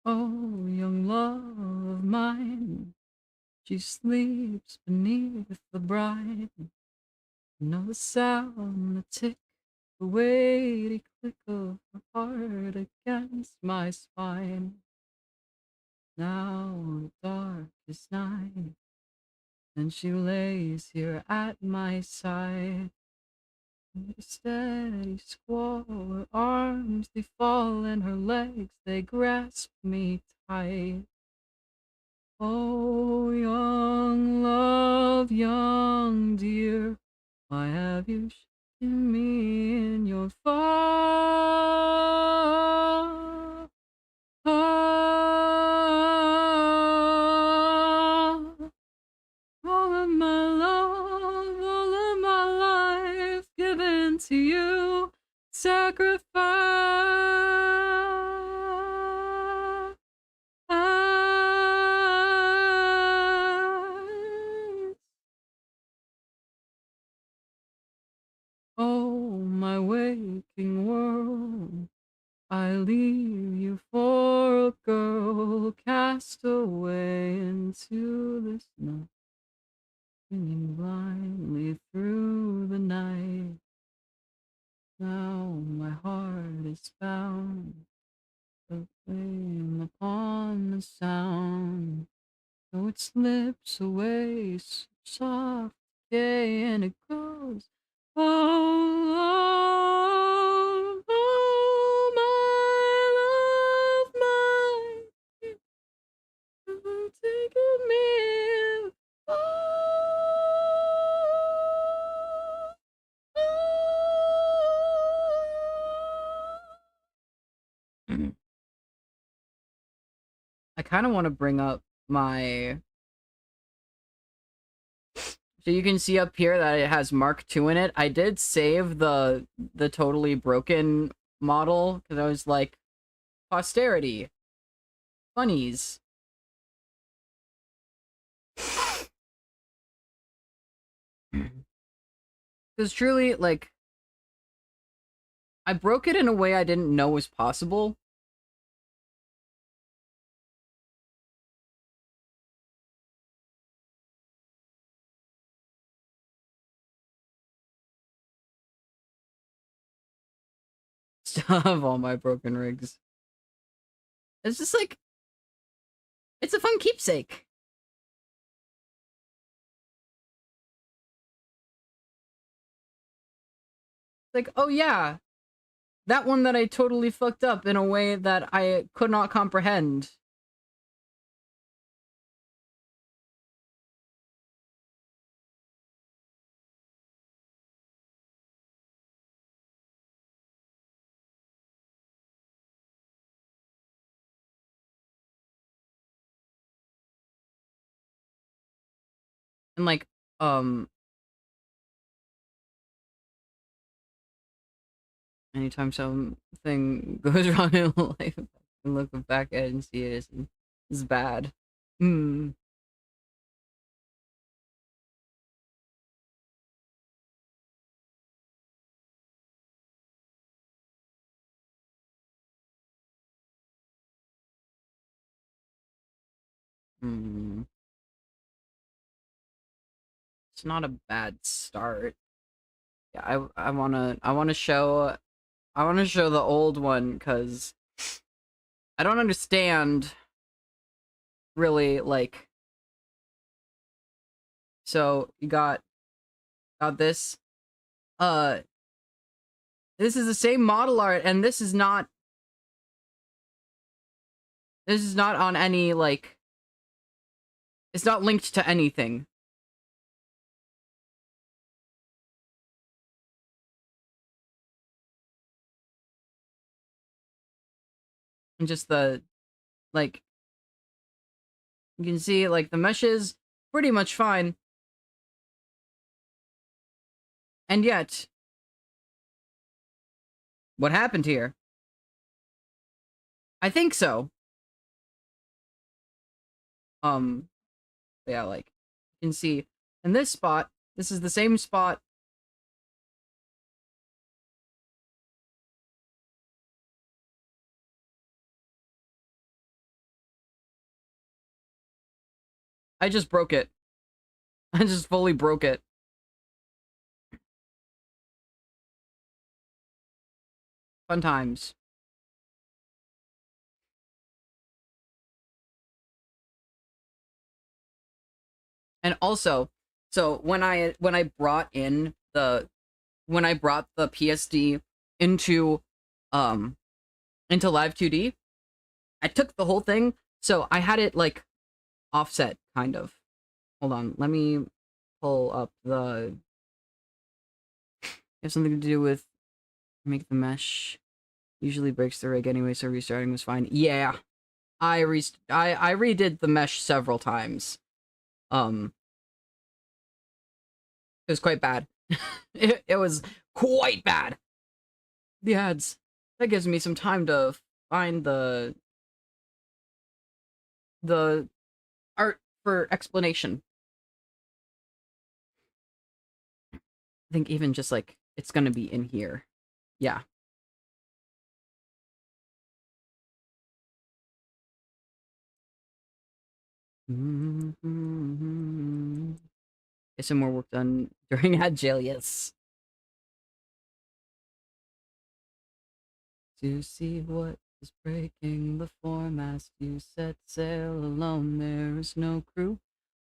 Oh, young love of mine, she sleeps beneath the brine. Know the sound, the tick, the weighty click of her heart against my spine. Now the dark is nigh, and she lays here at my side. With a steady squall, her arms they fall, and her legs they grasp me tight. Oh, young love, young dear, why have you shaken me in your fall? All of my love, all of my life given to you, sacrifice. Oh, my waking world, I leave you for a girl cast away into the snow, singing blindly through the night. Now my heart is bound, a flame upon the sound. So it slips away so soft, decay, and it goes. Oh, oh, my love, my taking me. I kind of want to bring up my. So you can see up here that it has Mark II in it. I did save the totally broken model because I was like, posterity, funnies. Because truly, like, I broke it in a way I didn't know was possible. Of all my broken rigs. It's just like, it's a fun keepsake. Like, oh yeah, that one that I totally fucked up in a way that I could not comprehend. And like, anytime something goes wrong in life, I can look back at it and see it as bad. Hmm. Hmm. It's not a bad start. Yeah, I wanna show the old one because I don't understand really like. So you got this. Uh, this is the same model art, and this is not. This is not on any like. It's not linked to anything. And just the like. You can see like the mesh is pretty much fine, and yet, what happened here? I think so. Yeah, like you can see in this spot. This is the same spot. I just broke it. I just fully broke it. Fun times. And also, so when I brought in the when I brought the PSD into um into Live 2D, I took the whole thing, so I had it like offset kind of. Hold on, let me pull up the have something to do with make the mesh usually breaks the rig anyway, so restarting was fine. Yeah. I redid the mesh several times. It was quite bad. it was quite bad. The ads. That gives me some time to find the art for explanation. I think even just like it's gonna be in here. Yeah. Get some more work done during ad jail, yes. To see what is breaking the foremast, you set sail alone. There is no crew,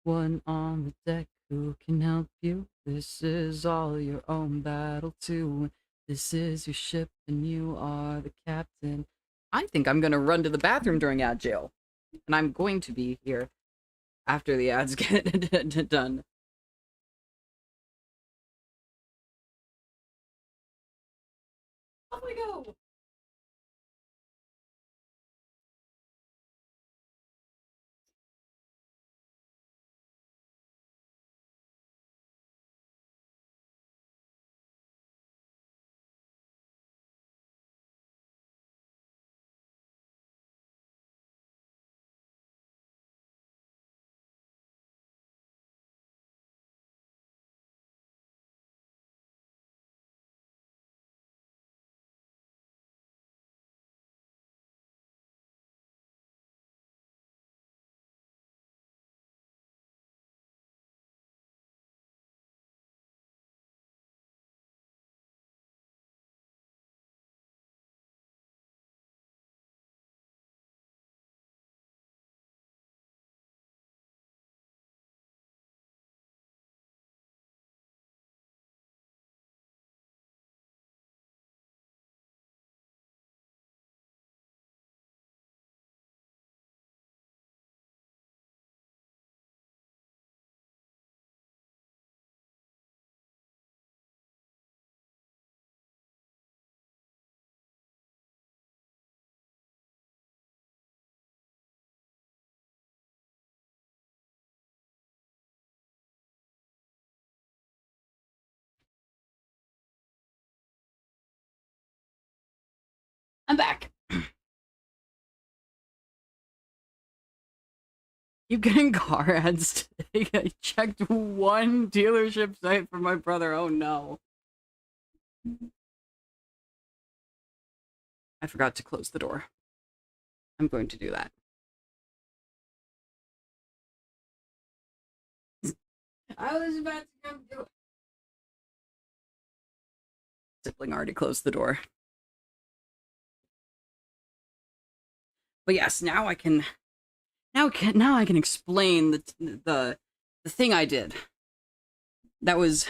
one on the deck who can help you. This is all your own battle too. This is your ship and you are the captain. I think I'm gonna run to the bathroom during ad jail, and I'm going to be here after the ads get done. Off we go. I'm back. Keep getting car ads today. I checked one dealership site for my brother. Oh no. I forgot to close the door. I'm going to do that. I was about to come do it. Sibling already closed the door. But yes, now I can explain the thing I did. That was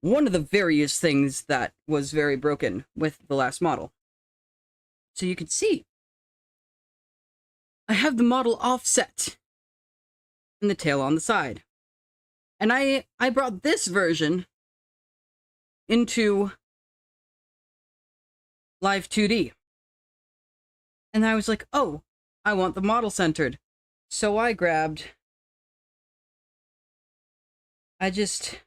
one of the various things that was very broken with the last model. So you can see, I have the model offset and the tail on the side. And I brought this version into Live 2D. And I was like, oh, I want the model centered. So I just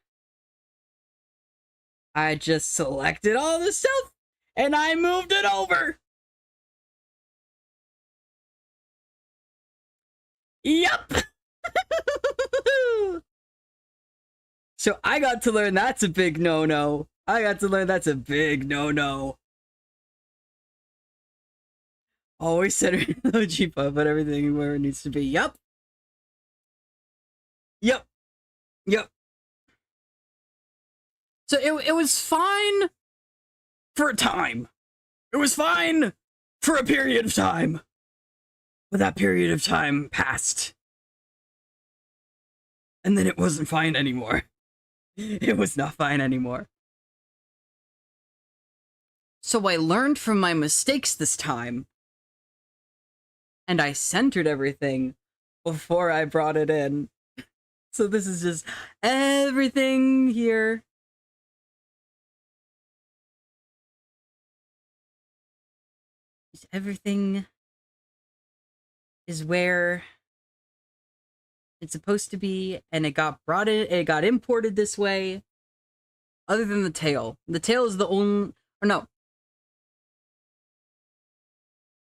selected all the stuff and I moved it over. Yup. So I got to learn that's a big no-no. I got to learn that's a big no-no. Always center the G-pop, but everything where it needs to be. Yup. Yep. Yep. So it was fine for a time. It was fine for a period of time. But that period of time passed. And then it wasn't fine anymore. It was not fine anymore. So I learned from my mistakes this time. And I centered everything before I brought it in. So this is just everything here. Everything is where it's supposed to be, and it got brought in, it got imported this way. Other than the tail. The tail is the only, or no.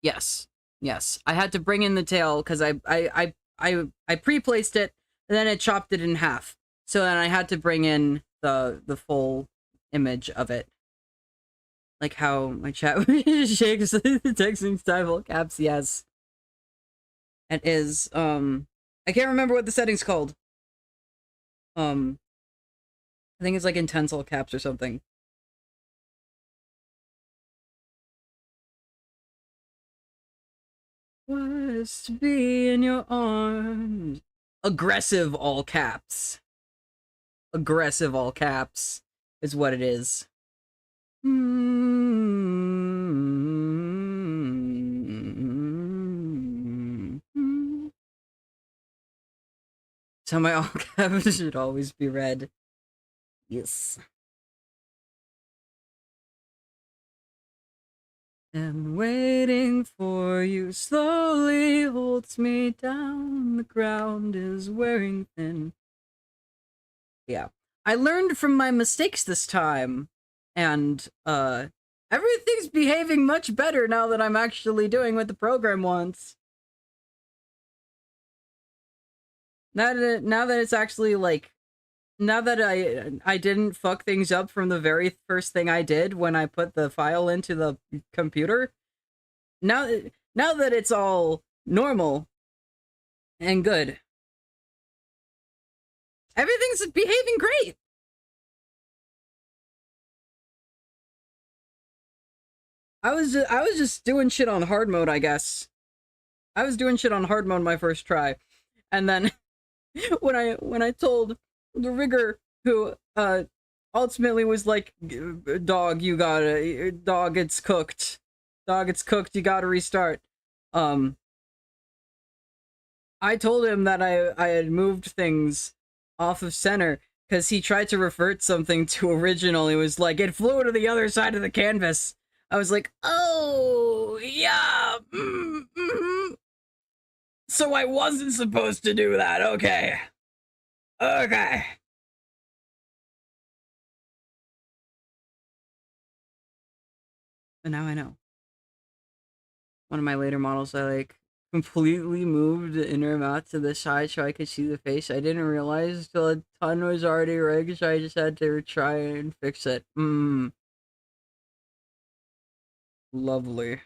Yes. Yes. I had to bring in the tail because I pre-placed it, and then it chopped it in half. So then I had to bring in the full image of it. Like how my chat shakes the texting style caps, yes. It is, I can't remember what the setting's called. I think it's like intense all caps or something. Was to be in your arms. Aggressive all caps. Aggressive all caps is what it is. So my all caps should always be red. Yes. And waiting for you slowly holds me down. The ground is wearing thin. Yeah. I learned from my mistakes this time. And, everything's behaving much better now that I'm actually doing what the program wants. Now that it's actually, like, now that I didn't fuck things up from the very first thing I did when I put the file into the computer, now that it's all normal and good, everything's behaving great. I was just doing shit on hard mode, I guess. I was doing shit on hard mode my first try, and then when I told the rigger who ultimately was like, dog, you gotta, dog, it's cooked, you gotta restart. I told him that I had moved things off of center because he tried to revert something to original. He was like, it flew to the other side of the canvas. I was like, oh yeah, so I wasn't supposed to do that. Okay. Okay. But now I know. One of my later models, I like completely moved the inner mat to the side so I could see the face. I didn't realize till a ton was already rigged, so I just had to try and fix it. Lovely.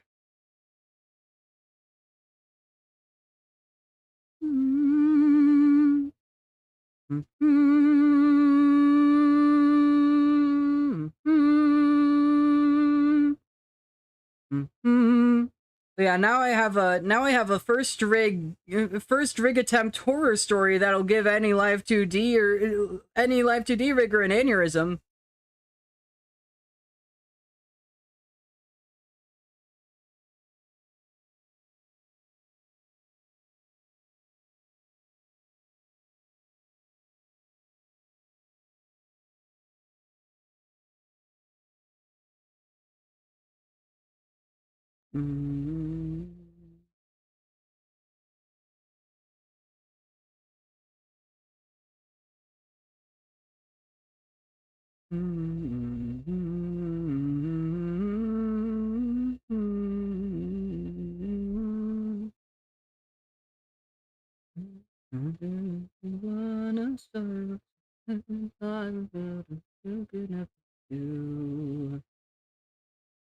Yeah, now I have a first rig attempt horror story that'll give any Live 2D or any Live 2D rigger an aneurysm.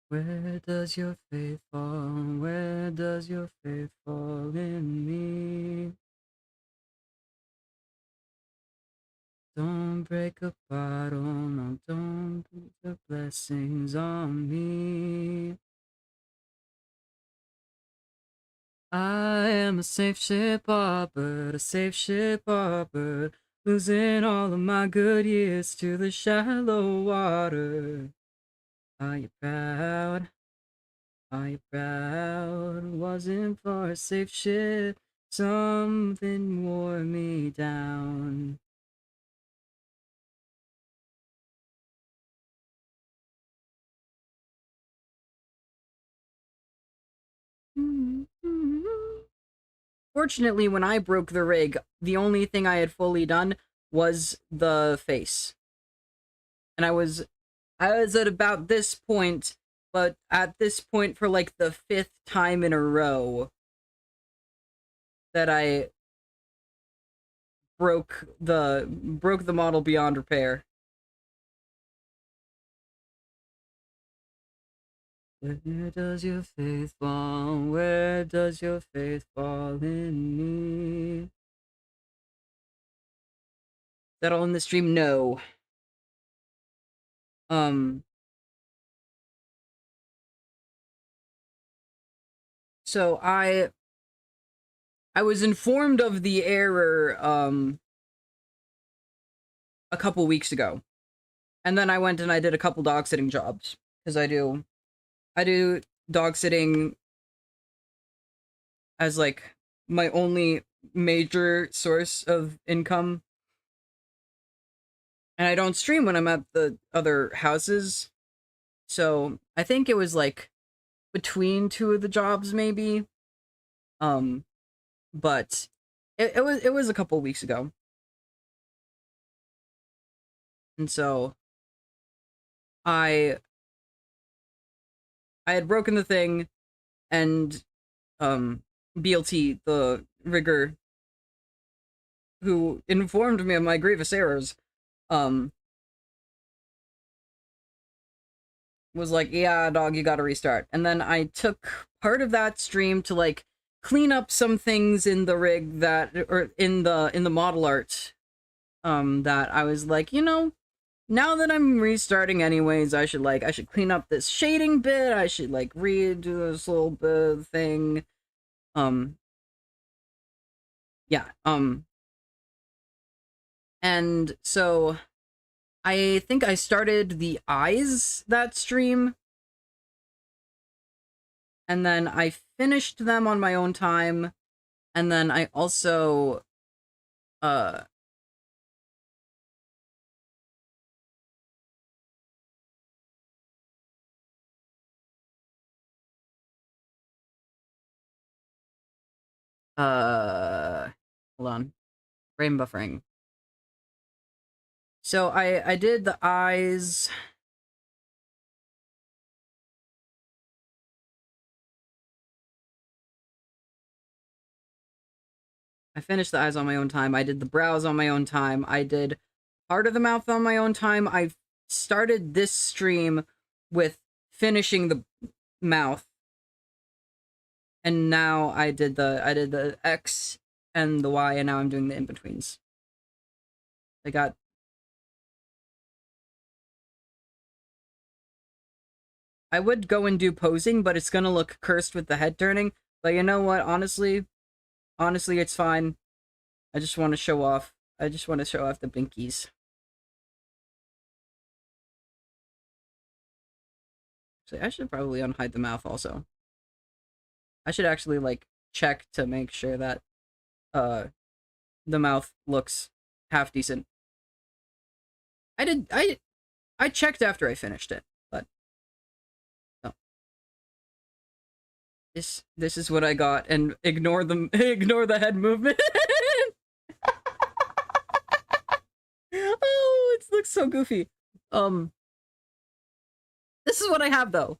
Where does your faith fall? Where does your faith fall in me? Don't break a bottle, no, don't put the blessings on me. I am a safe ship harbor, a safe ship harbor, losing all of my good years to the shallow water. Are you proud? Are you proud? Wasn't for a safe ship, something wore me down. Fortunately, when I broke the rig, the only thing I had fully done was the face. And I was at about this point, but at this point for like the 5th time in a row that I broke the model beyond repair. Where does your faith fall? Where does your faith fall in me? Is that all in the stream? No. So I was informed of the error, a couple weeks ago. And then I went and I did a couple dog sitting jobs. Because I do dog sitting as, like, my only major source of income. And I don't stream when I'm at the other houses. So I think it was, like, between 2 of the jobs, maybe. But it was a couple weeks ago. And so I had broken the thing, and BLT, the rigger who informed me of my grievous errors, was like, yeah, dog, you gotta restart. And then I took part of that stream to, like, clean up some things in the rig that, or in the model art, that I was like, you know, now that I'm restarting anyways, I should clean up this shading bit, I should, like, redo this little bit of thing. Yeah, and so I think I started the eyes that stream, and then I finished them on my own time, and then I also, hold on, brain buffering. So I did the eyes. I finished the eyes on my own time. I did the brows on my own time. I did part of the mouth on my own time. I started this stream with finishing the mouth. And now I did the X and the Y, and now I'm doing the in-betweens. I got. I would go and do posing, but it's gonna look cursed with the head turning. But you know what? Honestly, it's fine. I just want to show off. I just want to show off the binkies. So I should probably unhide the mouth also. I should actually like check to make sure that the mouth looks half decent. I checked after I finished it, but oh. This is what I got, and ignore the ignore the head movement. Oh, it looks so goofy. This is what I have though.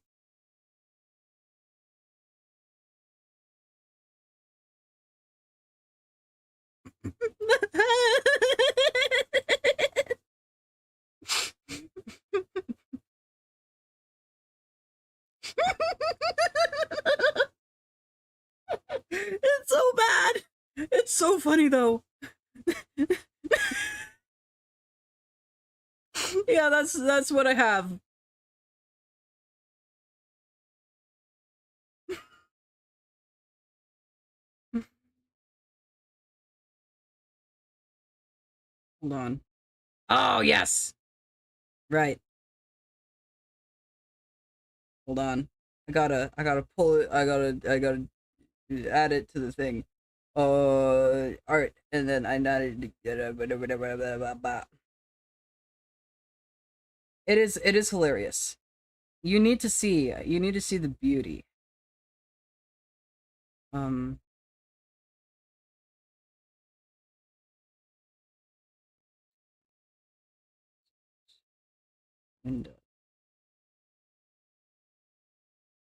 It's so bad. It's so funny though. Yeah, that's what I have. Hold on. Oh, yes. Right. Hold on. I gotta pull it. I gotta add it to the thing. Alright, and then I added it is hilarious. You need to see the beauty. And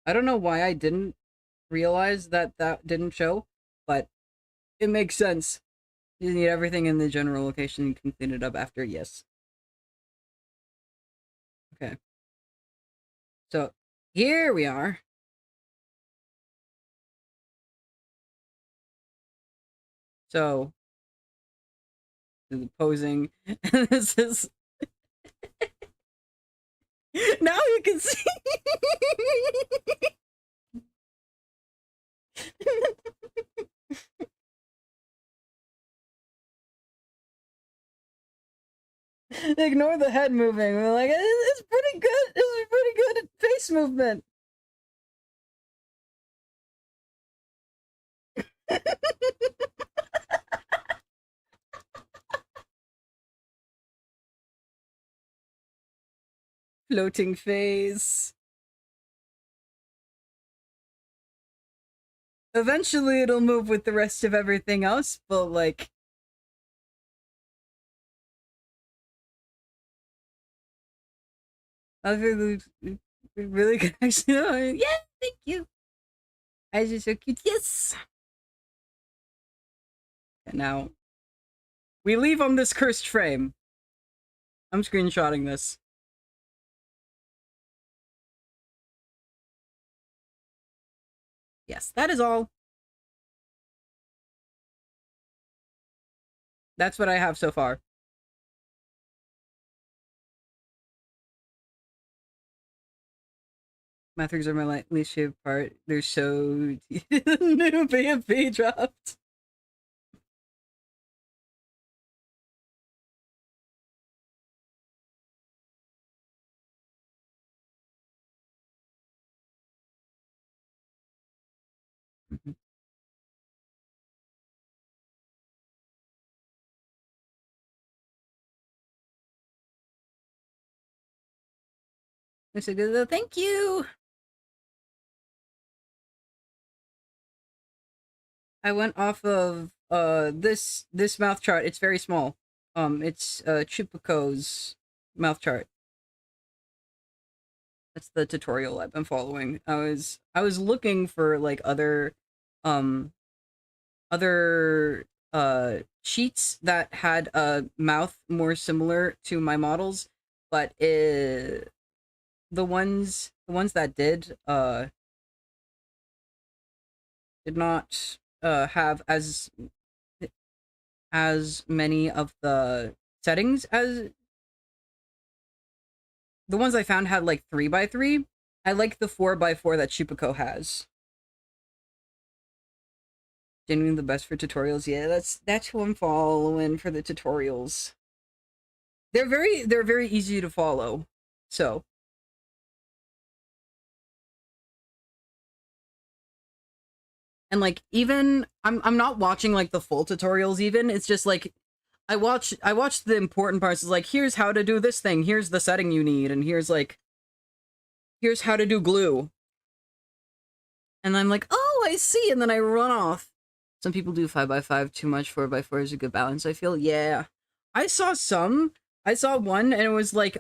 I don't know why I didn't realize that didn't show, but it makes sense. You need everything in the general location. You can clean it up after. Yes. Okay. So here we are. So the posing, and this is now you can see. Ignore the head moving. We're like, it's pretty good. It's pretty good face movement. Floating face. Eventually it'll move with the rest of everything else, but like... I really, really good actually. Yeah, thank you. Eyes are so cute. Yes. And now we leave on this cursed frame. I'm screenshotting this. Yes, that is all. That's what I have so far. Methods are my least favorite part. They're so new BFP dropped. Thank you. I went off of this mouth chart. It's very small. It's Chupaco's mouth chart. That's the tutorial I've been following. I was looking for like other sheets that had a mouth more similar to my models, but the ones that did not have as many of the settings as the ones I found had like 3x3. I like the 4x4 that Chupaco has. Genuinely the best for tutorials. Yeah, that's who I'm following for the tutorials. They're very easy to follow. So and like even I'm not watching like the full tutorials even. It's just like I watch the important parts. It's like, here's how to do this thing, here's the setting you need, and here's how to do glue. And I'm like, oh, I see, and then I run off. Some people do 5x5 too much, 4x4 is a good balance, I feel. Yeah. I saw one, and it was like,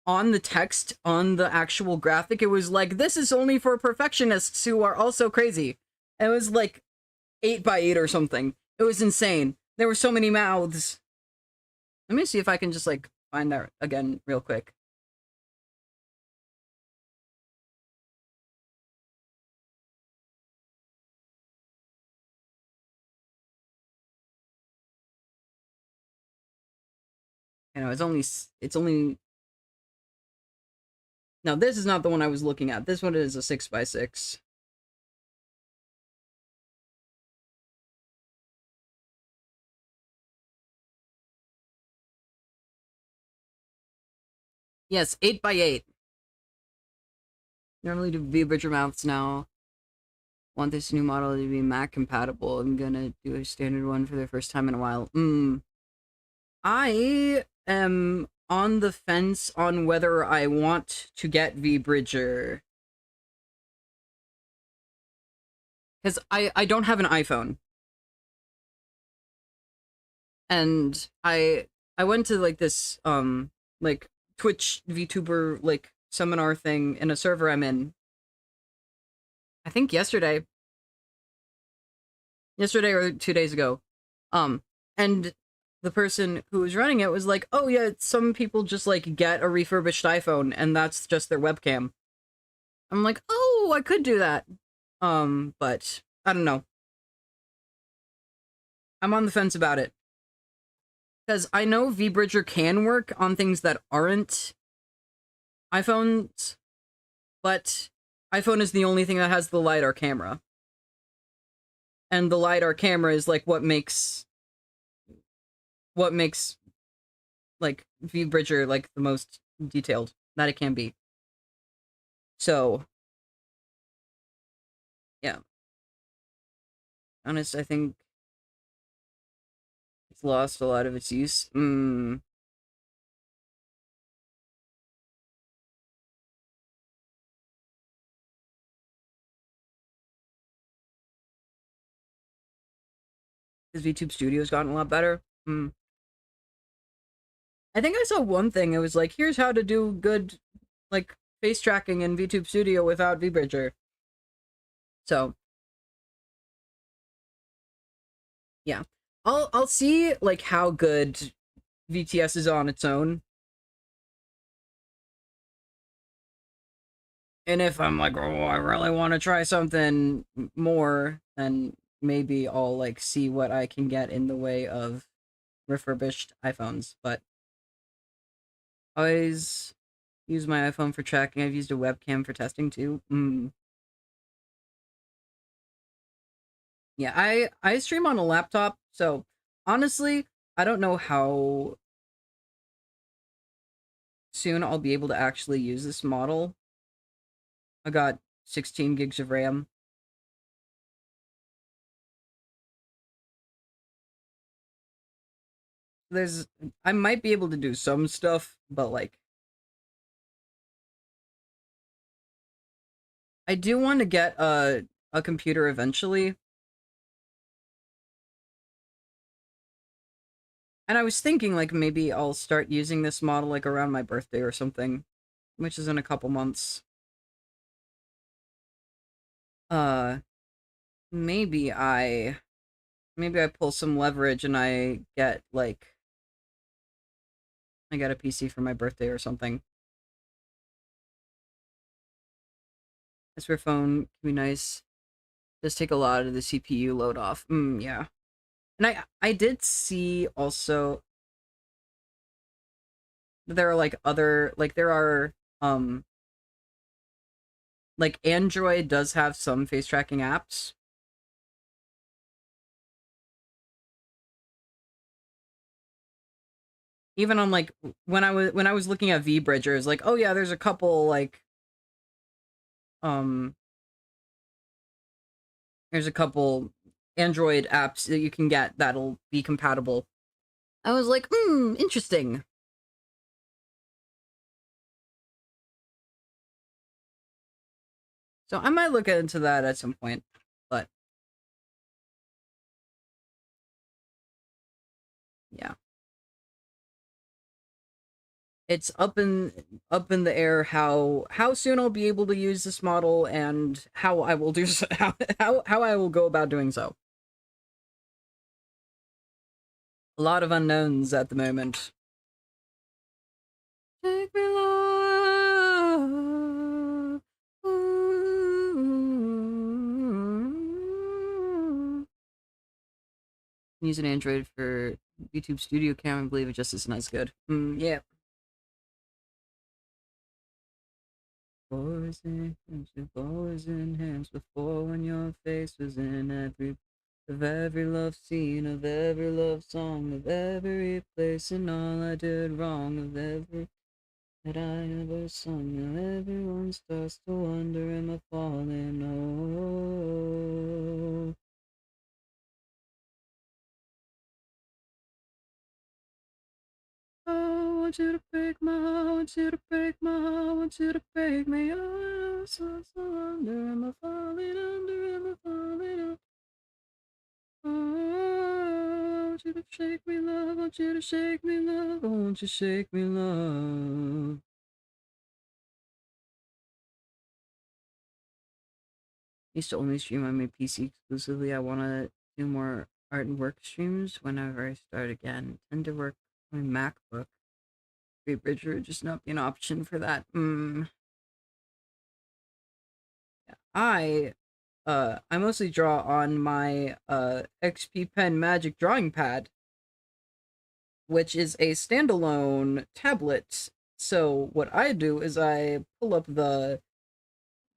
on the text, on the actual graphic, it was like, this is only for perfectionists who are also crazy. And it was like 8x8 or something. It was insane. There were so many mouths. Let me see if I can just like find that again real quick. You know, it's only no, this is not the one I was looking at. This one is a 6x6. Yes, 8x8. Normally do V-Bridger mounts now. Want this new model to be Mac compatible. I'm gonna do a standard one for the first time in a while. I am on the fence on whether I want to get V-Bridger. Because I don't have an iPhone. And I went to like this like Twitch VTuber like seminar thing in a server I'm in. I think yesterday or 2 days ago. And the person who was running it was like, oh yeah, some people just like get a refurbished iPhone and that's just their webcam. I'm like, oh, I could do that. But I don't know. I'm on the fence about it. Because I know V-Bridger can work on things that aren't iPhones, but iPhone is the only thing that has the LiDAR camera. And the LiDAR camera is like what makes like V-Bridger like the most detailed that it can be. So yeah. Honest, I think it's lost a lot of its use. Because VTube Studio's gotten a lot better. I think I saw one thing. It was like, here's how to do good, like, face tracking in VTube Studio without V-Bridger. So, yeah. I'll see, like, how good VTS is on its own. And if I'm like, oh, I really want to try something more, then maybe I'll, like, see what I can get in the way of refurbished iPhones. But always use my iPhone for tracking. I've used a webcam for testing, too. Yeah, I stream on a laptop, so honestly, I don't know how soon I'll be able to actually use this model. I got 16 gigs of RAM. I might be able to do some stuff, but like, I do want to get a computer eventually. And I was thinking like maybe I'll start using this model like around my birthday or something, which is in a couple months. Maybe I pull some leverage and I get like I got a PC for my birthday or something. This for phone can be nice. Does take a lot of the CPU load off. Yeah. And I did see also there are like other there are like Android does have some face tracking apps. Even on like when I was looking at VBridgers, like, oh yeah, there's a couple like um there's a couple Android apps that you can get that'll be compatible. I was like, interesting. So I might look into that at some point, but yeah. It's up in the air how soon I'll be able to use this model and how I will do so, how I will go about doing so. A lot of unknowns at the moment. Take me love. Ooh. Use an Android for YouTube Studio Cam and believe it just isn't as good. Yeah. Poison hands before when your face was in every love scene, of every love song, of every place and all I did wrong, of every that I ever sung, and everyone starts to wonder, am I falling? Oh. I want you to break my heart, I want you to break my heart, I want you to break me. Oh, so under, am I falling under, am I falling under? Oh, I want you to shake me, love, I want you to shake me, love, I want you to shake me, love. I used to only stream on my PC exclusively. I want to do more art and work streams whenever I start again. I tend to work on my MacBook. Great Bridger would just not be an option for that. Yeah. I mostly draw on my XP Pen Magic drawing pad, which is a standalone tablet. So what I do is I pull up the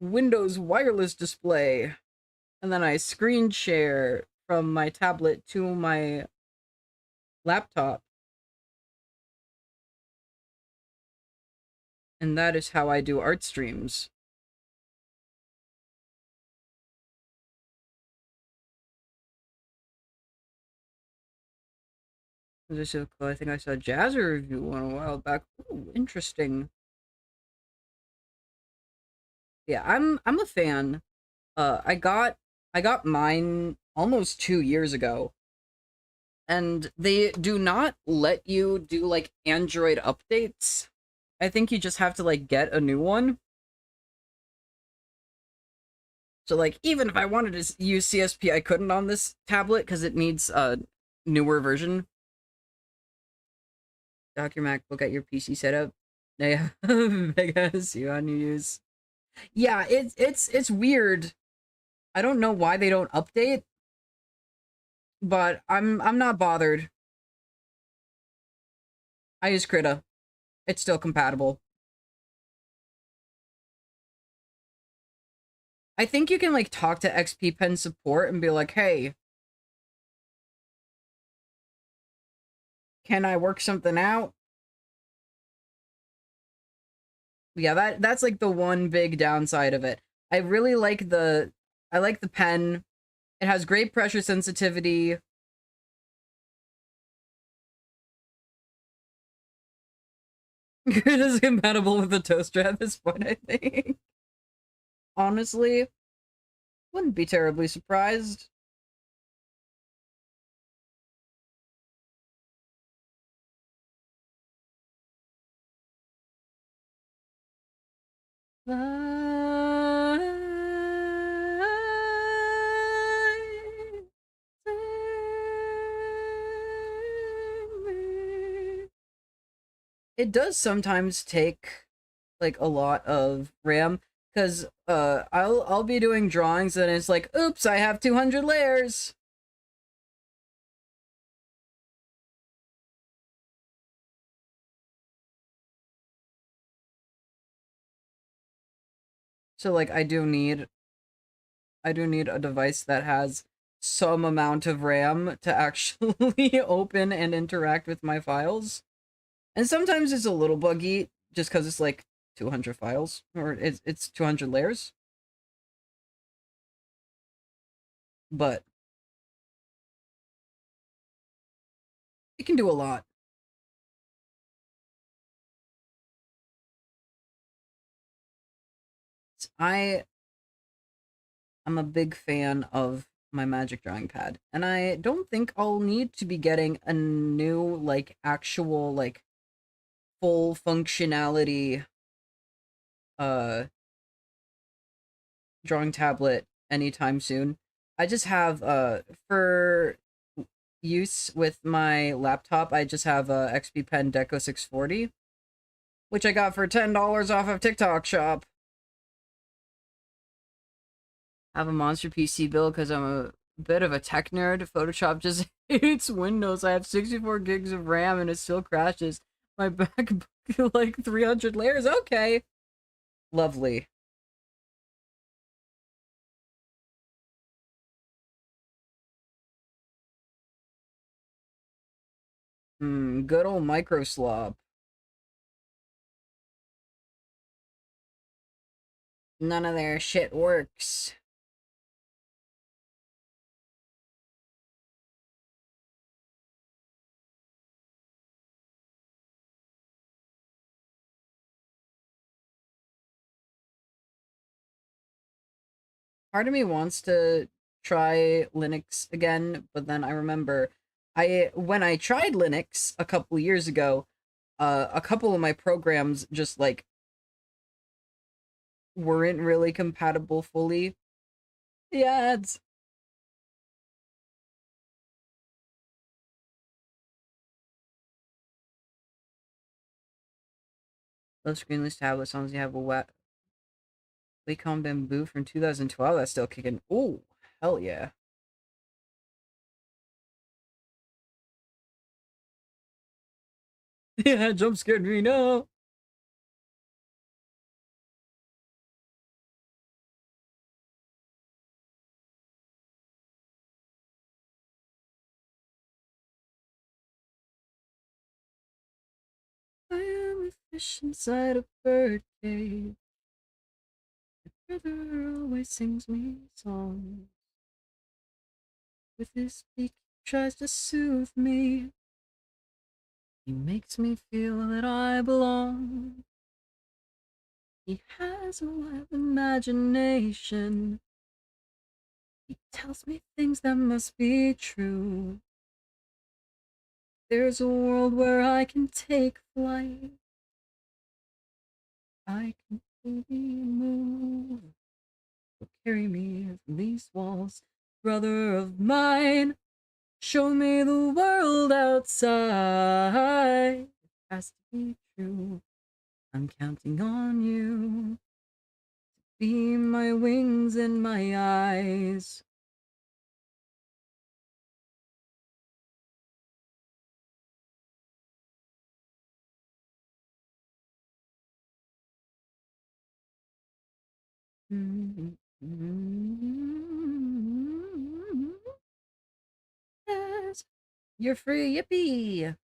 Windows wireless display and then I screen share from my tablet to my laptop. And that is how I do art streams. I think I saw a Jazzer review one a while back. Ooh, interesting. Yeah, I'm a fan. I got mine almost 2 years ago. And they do not let you do like Android updates. I think you just have to like get a new one. So like even if I wanted to use CSP, I couldn't on this tablet because it needs a newer version. Dock your MacBook at your PC setup. Yeah, I guess you on your use. Yeah, it's weird. I don't know why they don't update, but I'm not bothered. I use Krita. It's still compatible. I think you can like talk to XP Pen support and be like, "Hey, can I work something out?" Yeah, that's like the one big downside of it. I really like the pen. It has great pressure sensitivity. It is compatible with the toaster at this point, I think. Honestly, wouldn't be terribly surprised. It does sometimes take like a lot of RAM because I'll be doing drawings and it's like, oops, I have 200 layers. So like I do need a device that has some amount of RAM to actually open and interact with my files. And sometimes it's a little buggy just because it's like 200 files or it's 200 layers. But it can do a lot. I am a big fan of my magic drawing pad, and I don't think I'll need to be getting a new like actual like full functionality uh drawing tablet anytime soon. I just have for use with my laptop, I just have a XP Pen Deco 640, which I got for $10 off of TikTok shop. I have a monster PC build because I'm a bit of a tech nerd. Photoshop just hates Windows. I have 64 gigs of RAM and it still crashes. My MacBook like 300 layers. Okay. Lovely. Good old microslop. None of their shit works. Part of me wants to try Linux again, but then I remember when I tried Linux a couple years ago, a couple of my programs just like weren't really compatible fully. Yeah, it's low screenless tablet as long as you have a Wacom Bamboo from 2012 that's still kicking. Oh, hell yeah. Yeah, jump scared me now. I am a fish inside a bird cage. My brother always sings me songs. With his beak, he tries to soothe me. He makes me feel that I belong. He has a wild imagination. He tells me things that must be true. There's a world where I can take flight. I can fully move. So carry me from these walls, brother of mine. Show me the world outside. It has to be true. I'm counting on you. Be my wings and my eyes. Yes, you're free, yippee!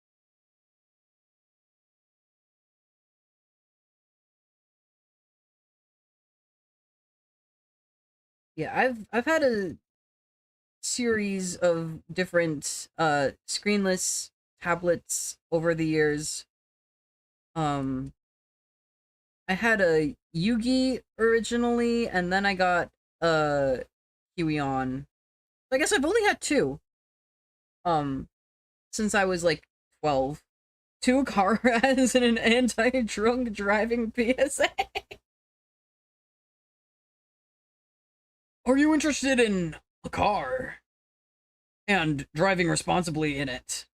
Yeah, I've had a series of different screenless tablets over the years. Um I had a Yugi originally, and then I got a Huion. I guess I've only had two. Um since I was like 12. Two car has an anti-drunk driving PSA. Are you interested in a car and driving responsibly in it?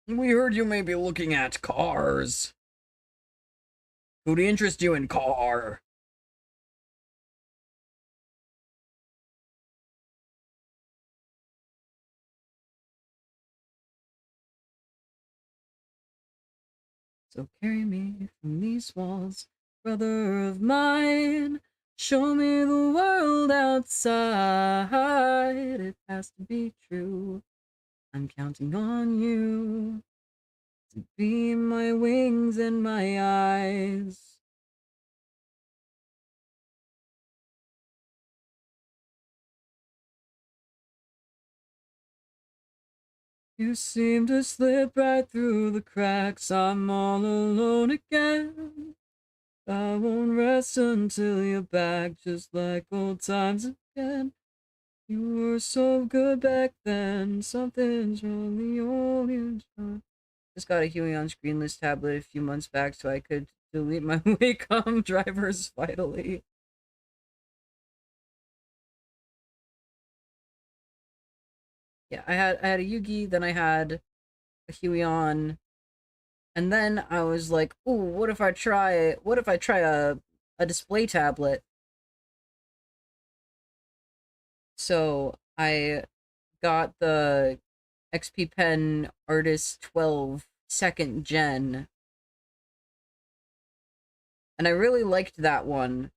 We heard you may be looking at cars. Who'd interest you in car? So carry me from these walls, brother of mine. Show me the world outside. It has to be true. I'm counting on you to be my wings and my eyes. You seem to slip right through the cracks. I'm all alone again. I won't rest until you're back, just like old times again. You were so good back then. Something's wrong, the only time. Just got a Huion screenless tablet a few months back so I could delete my Wacom drivers vitally. Yeah, I had a Yugi, then I had a Huion, and then I was like, ooh, what if I try a display tablet? So I got the XP Pen Artist 12 2nd gen, and I really liked that one.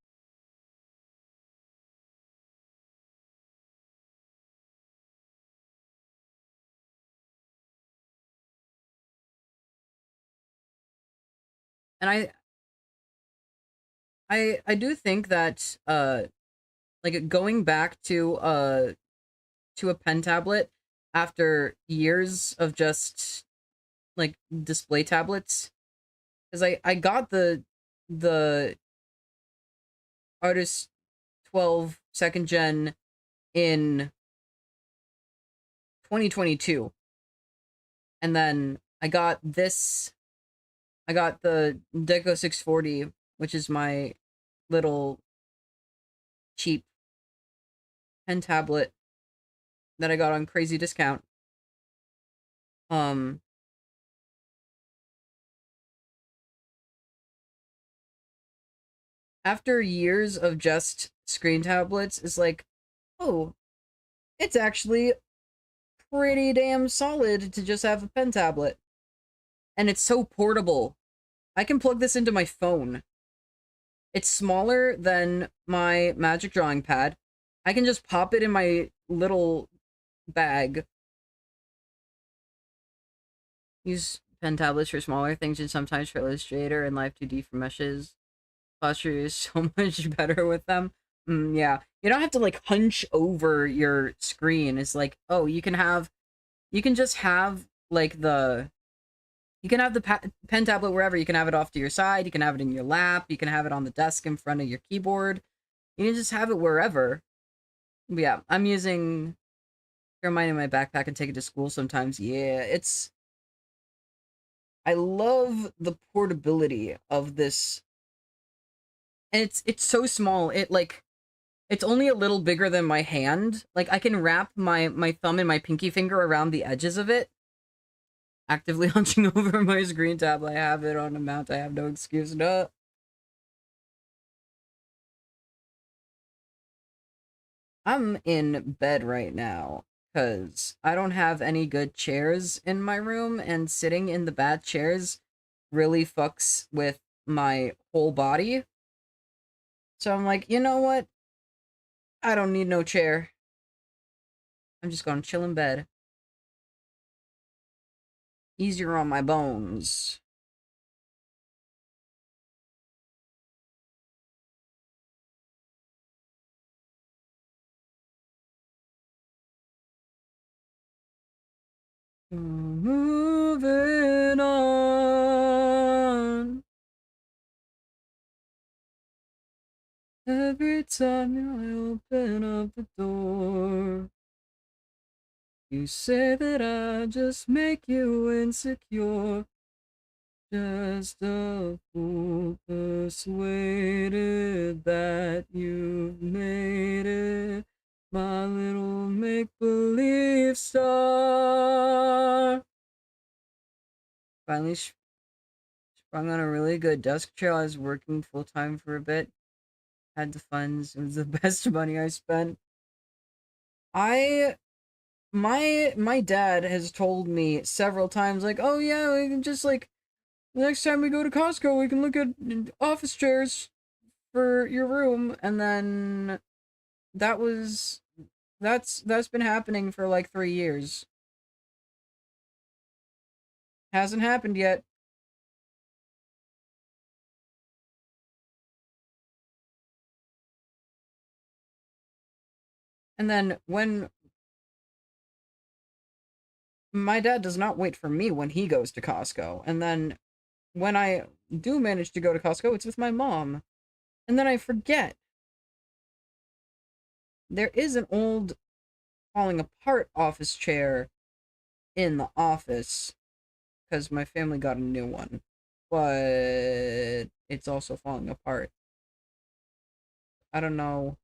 And I do think that like going back to a pen tablet after years of just like display tablets, because I got the Artist 12 2nd gen in 2022, and then I got the Deco 640, which is my little cheap pen tablet that I got on crazy discount. Um After years of just screen tablets, it's like, oh, it's actually pretty damn solid to just have a pen tablet. And it's so portable. I can plug this into my phone. It's smaller than my Magic Drawing Pad. I can just pop it in my little bag. Use pen tablets for smaller things and sometimes for Illustrator and L2D for meshes. Posture is so much better with them. Yeah. You don't have to like hunch over your screen. It's like, oh, you can just have like you can have the pen tablet wherever. You can have it off to your side. You can have it in your lap. You can have it on the desk in front of your keyboard. You can just have it wherever. But yeah, I'm using mine in my backpack and take it to school sometimes. Yeah, I love the portability of this. And it's so small. It's only a little bigger than my hand. Like I can wrap my thumb and my pinky finger around the edges of it. Actively hunching over my screen tab. I have it on a mount. I have no excuse. No. I'm in bed right now because I don't have any good chairs in my room, and sitting in the bad chairs really fucks with my whole body. So I'm like, you know what? I don't need no chair. I'm just gonna chill in bed. Easier on my bones. Moving on. Every time I open up the door, you say that I just make you insecure. Just a fool persuaded that you've made it my little make-believe star. Finally sprung on a really good desk chair. I was working full-time for a bit. Had the funds. It was the best money I spent. My dad has told me several times, like, oh yeah, we can just like the next time we go to Costco, we can look at office chairs for your room. And then that's been happening for like 3 years. Hasn't happened yet. And then when my dad does not wait for me when he goes to Costco. And then when I do manage to go to Costco, it's with my mom. And then I forget. There is an old falling apart office chair in the office because my family got a new one. But it's also falling apart. I don't know.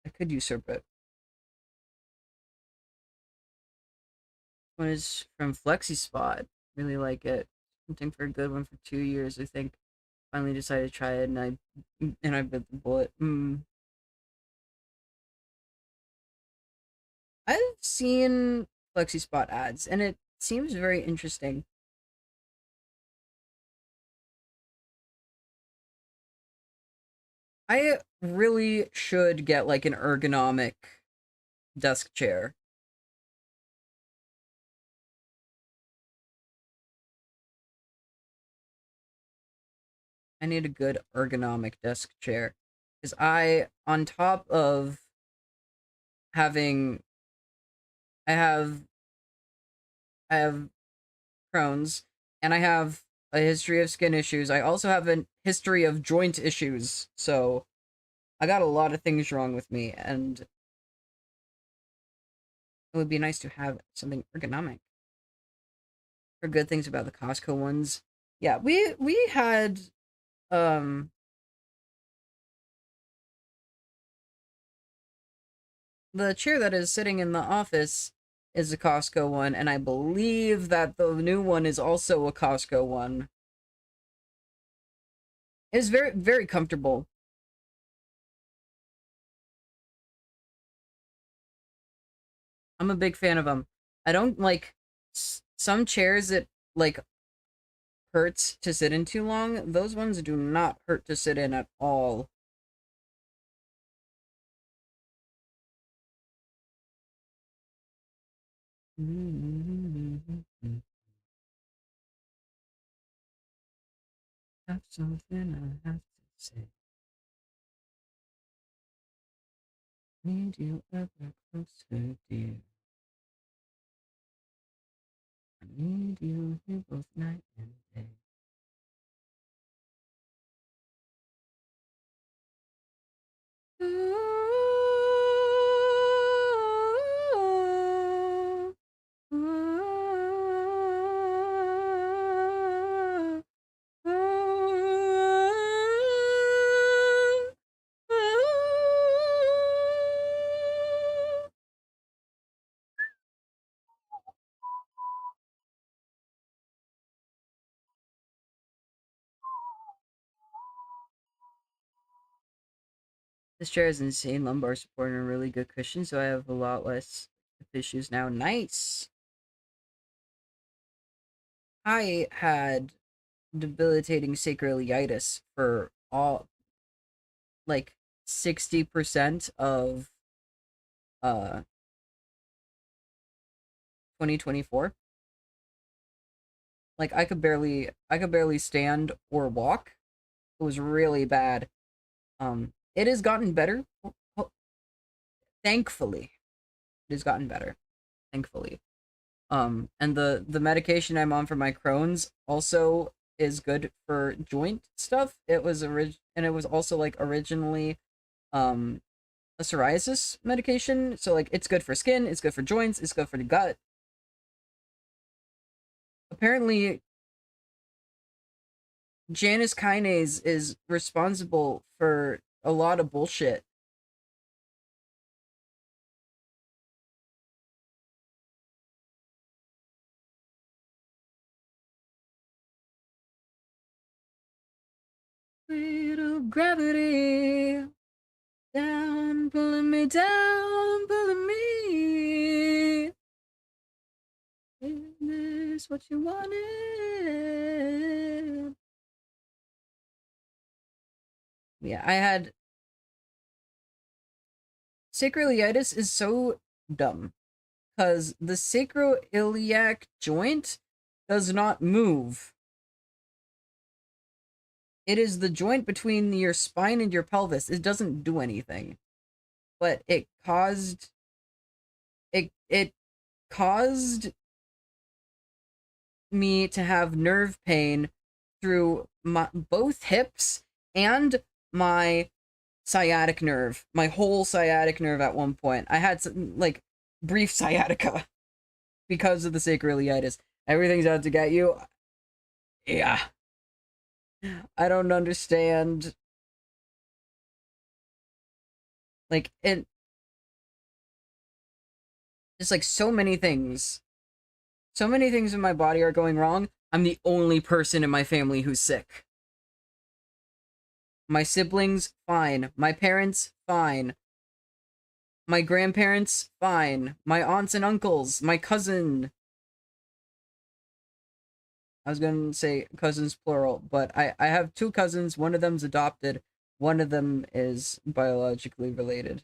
I could usurp it. One is from Flexi Spot. Really like it. Hunting for a good one for 2 years, I think. Finally decided to try it, and I bit the bullet. I've seen Flexi Spot ads, and it seems very interesting. I really should get like an ergonomic desk chair. I need a good ergonomic desk chair. Because on top of having, I have Crohn's, and I have a history of skin issues. I also have a history of joint issues, so I got a lot of things wrong with me, and it would be nice to have something ergonomic. For good things about the Costco ones, yeah, we had um the chair that is sitting in the office is a Costco one, and I believe that the new one is also a Costco one. It's very, very comfortable. I'm a big fan of them. I don't like some chairs that like hurts to sit in too long. Those ones do not hurt to sit in at all. Have something I have to say. Need you ever closer, dear. I need you here both night and day. This chair has insane lumbar support and a really good cushion, so I have a lot less issues now. Nice. I had debilitating sacroiliitis for all like 60% of 2024. Like I could barely stand or walk. It was really bad. It has gotten better. Thankfully. It has gotten better. Thankfully. And the medication I'm on for my Crohn's also is good for joint stuff. It was and it was also like originally a psoriasis medication. So like it's good for skin, it's good for joints, it's good for the gut. Apparently Janus kinase is responsible for a lot of bullshit. Little gravity down, pulling me down, pulling me. Is this what you wanted? Yeah, I had sacroiliitis is so dumb because the sacroiliac joint does not move. It is the joint between your spine and your pelvis. It doesn't do anything. But it caused me to have nerve pain through both hips and my sciatic nerve, my whole sciatic nerve at one point. I had some, like, brief sciatica because of the sacroiliitis. Everything's out to get you. Yeah. I don't understand. Like, it's like so many things. So many things in my body are going wrong. I'm the only person in my family who's sick. My siblings, fine. My parents, fine. My grandparents, fine. My aunts and uncles, my cousin. I was gonna say cousins plural, but I have two cousins. One of them's adopted. One of them is biologically related.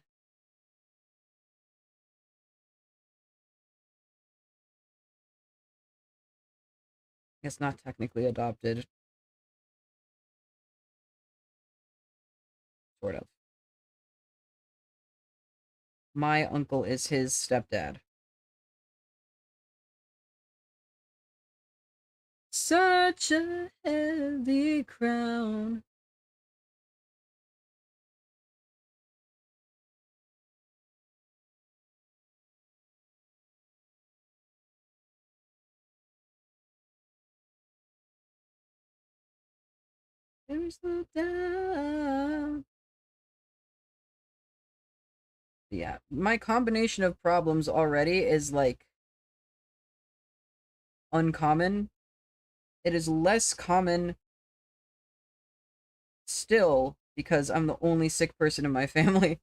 It's not technically adopted. Sort of. My uncle is his stepdad. Such a heavy crown. Never slow down. Yeah, my combination of problems already is like uncommon. It is less common still because I'm the only sick person in my family.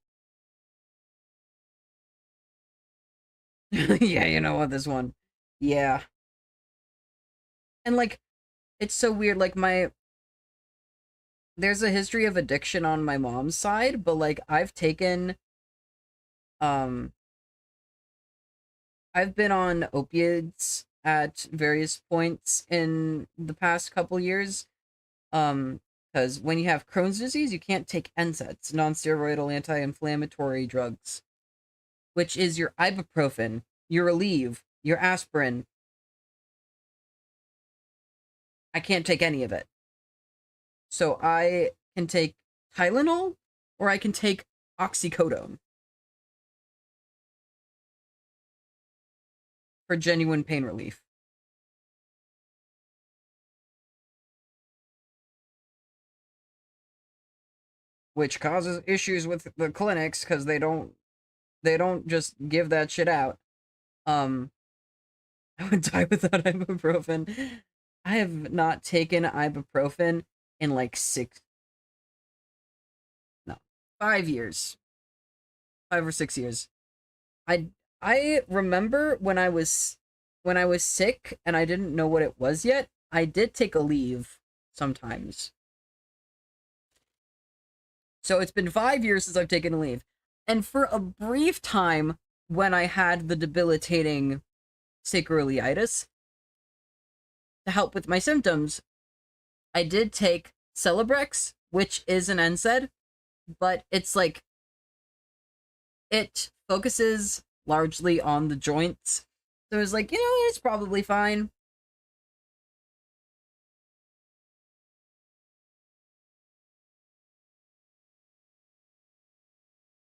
Yeah, you know what, this one. Yeah. And like, it's so weird, like there's a history of addiction on my mom's side, but like um I've been on opiates at various points in the past couple years. Because when you have Crohn's disease, you can't take NSAIDs, non-steroidal anti-inflammatory drugs, which is your ibuprofen, your Aleve, your aspirin. I can't take any of it. So I can take Tylenol, or I can take oxycodone for genuine pain relief. Which causes issues with the clinics because they don't just give that shit out. I would die without ibuprofen. I have not taken ibuprofen in like 5 years. 5 or 6 years. I remember when I was sick and I didn't know what it was yet, I did take a leave sometimes. So it's been 5 years since I've taken a leave. And for a brief time when I had the debilitating sacroiliitis, to help with my symptoms, I did take Celebrex, which is an NSAID, but it's like, it focuses largely on the joints. So it's like, it's probably fine.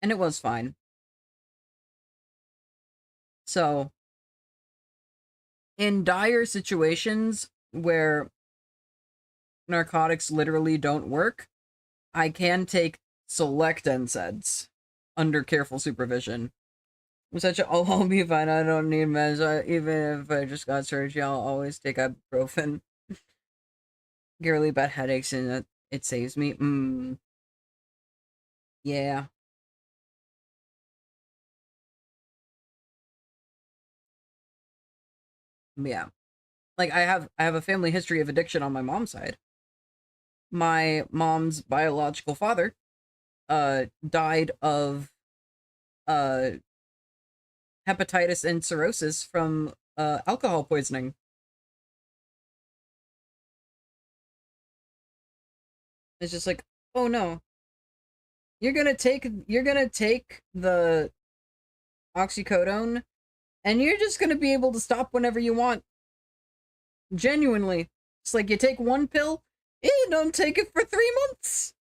And it was fine. So, in dire situations where narcotics literally don't work, I can take select NSAIDs under careful supervision. I'm such a, oh, I'll be fine, I don't need meds, even if I just got surgery, I'll always take ibuprofen. Get really bad headaches and it saves me. Yeah. Yeah. Like, I have a family history of addiction on my mom's side. My mom's biological father died of uh hepatitis and cirrhosis from alcohol poisoning. It's just like, oh no, you're gonna take the oxycodone and you're just gonna be able to stop whenever you want. Genuinely. It's like you take one pill, you don't take it for 3 months.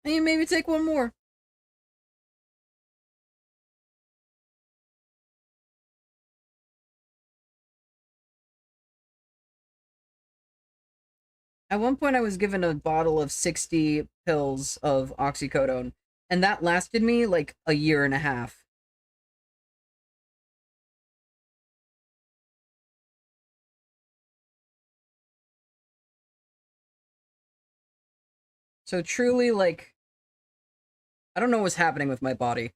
And you maybe take one more. At one point I was given a bottle of 60 pills of oxycodone, and that lasted me like a year and a half. So truly, like, I don't know what's happening with my body.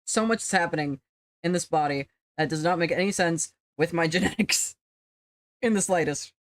So much is happening in this body that does not make any sense with my genetics in the slightest.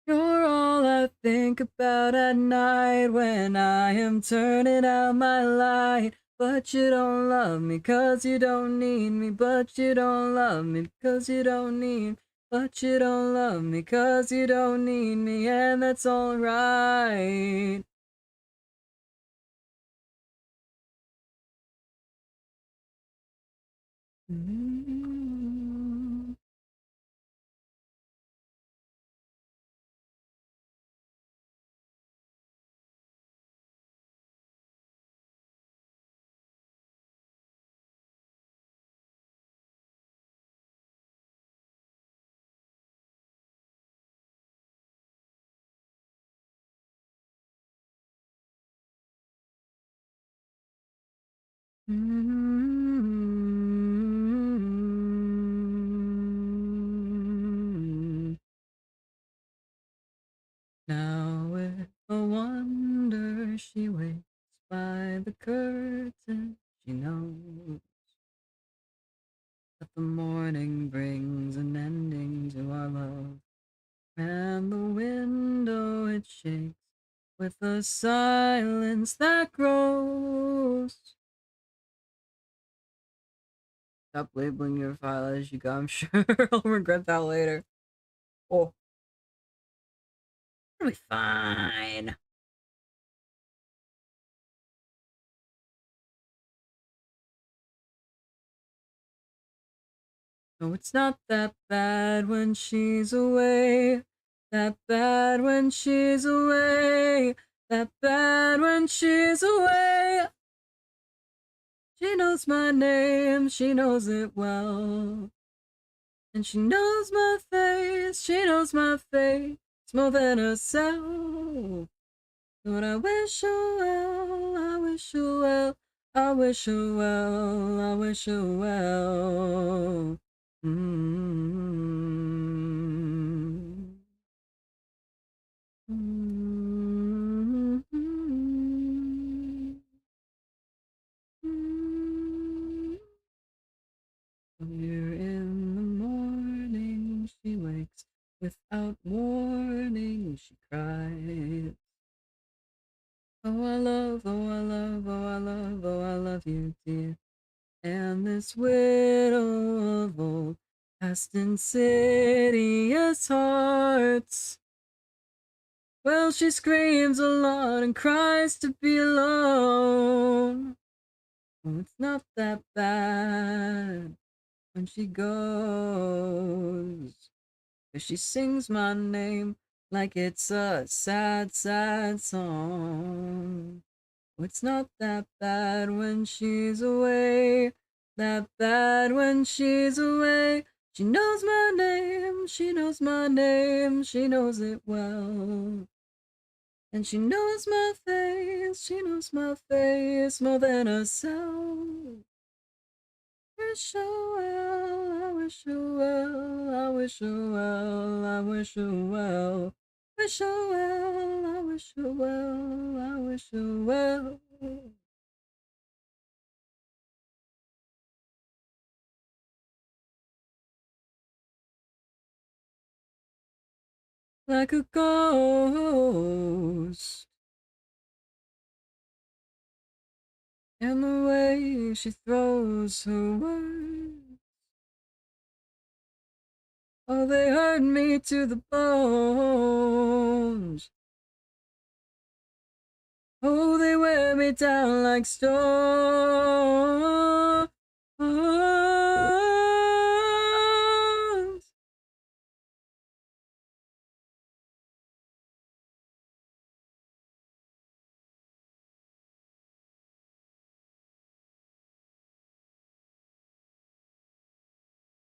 You're all I think about at night when I am turning out my light. But you don't love me 'cause you don't need me. But you don't love me 'cause you don't need me. But you don't love me 'cause you don't need me, and that's alright. Now with a wonder she waits by the curtain. She knows that the morning brings an ending to our love. And the window it shakes with a silence that grows. Stop labeling your file as you go. I'm sure I'll regret that later. Oh, it'll be fine. No, it's not that bad when she's away. That bad when she's away. That bad when she's away. She knows my name, she knows it well. And she knows my face, she knows my face more than herself. But I wish her well, I wish her well, I wish her well, I wish her well. Here in the morning she wakes without warning, she cries. Oh, I love, oh, I love, oh, I love, oh, I love you, dear. And this widow of old past insidious hearts. Well, she screams a lot and cries to be alone. Oh, it's not that bad when she goes. 'Cause she sings my name like it's a sad, sad song. Oh, it's not that bad when she's away. That bad when she's away. She knows my name, she knows my name, she knows it well. And she knows my face, she knows my face more than herself. Wish her well, I wish her well, I wish her well, I wish her well. Wish her well, I wish her well, I wish her well. Like a ghost. And the way she throws her words, oh, they hurt me to the bones. Oh, they wear me down like stones.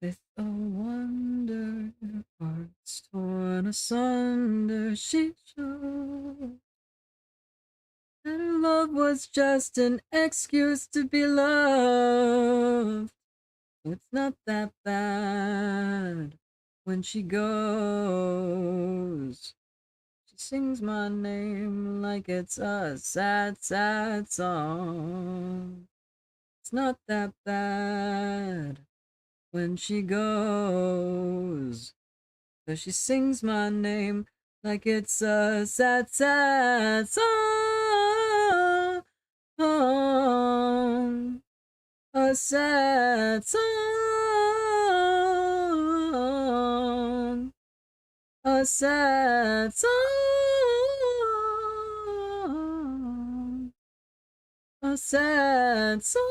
With a wonder, hearts torn asunder, she showed that her love was just an excuse to be loved. It's not that bad when she goes. She sings my name like it's a sad, sad song. It's not that bad when she goes. 'Cause she sings my name like it's a sad, sad song. A sad song. A sad song. A sad song.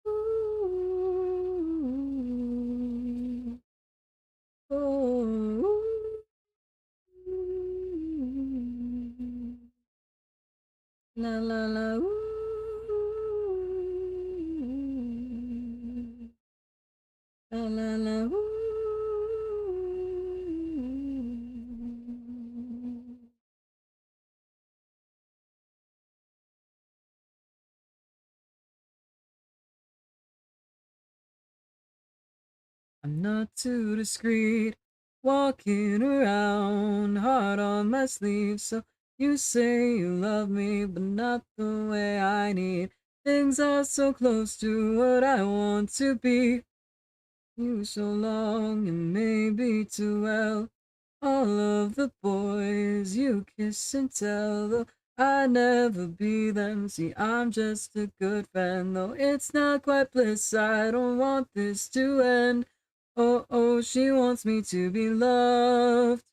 Ooh. Oh. La la la. Ooh. La la la. Ooh. I'm not too discreet, walking around, heart on my sleeve. So you say you love me, but not the way I need. Things are so close to what I want to be. You so long and maybe too well. All of the boys you kiss and tell, though I never be them. See, I'm just a good friend, though it's not quite bliss. I don't want this to end. Oh, oh, she wants me to be loved.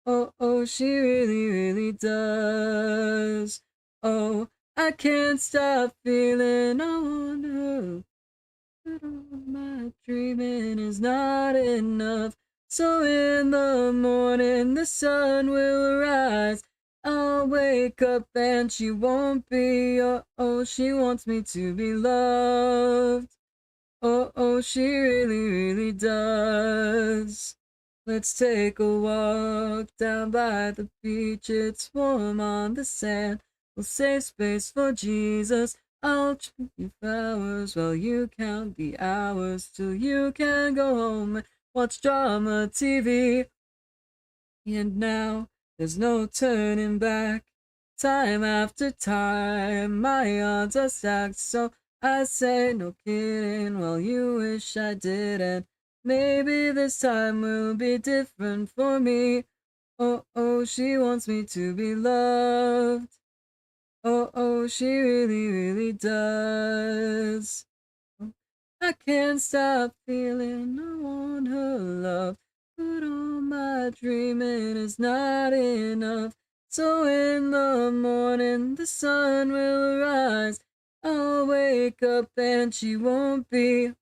Oh, oh, she really, really does. Oh, I can't stop feeling I want her. But all my dreaming is not enough. So in the morning the sun will rise. I'll wake up and she won't be. Oh, oh, she wants me to be loved. Oh, oh, she really, really does. Let's take a walk down by the beach. It's warm on the sand. We'll save space for Jesus. I'll treat you flowers while you count the hours till you can go home and watch drama TV. And now there's no turning back. Time after time, my odds are stacked. So I say no kidding, well you wish I didn't. Maybe this time will be different for me. Oh, oh, she wants me to be loved. Oh, oh, she really, really does. I can't stop feeling I want her love. But all my dreaming is not enough. So in the morning the sun will rise. I'll wake up and she won't be.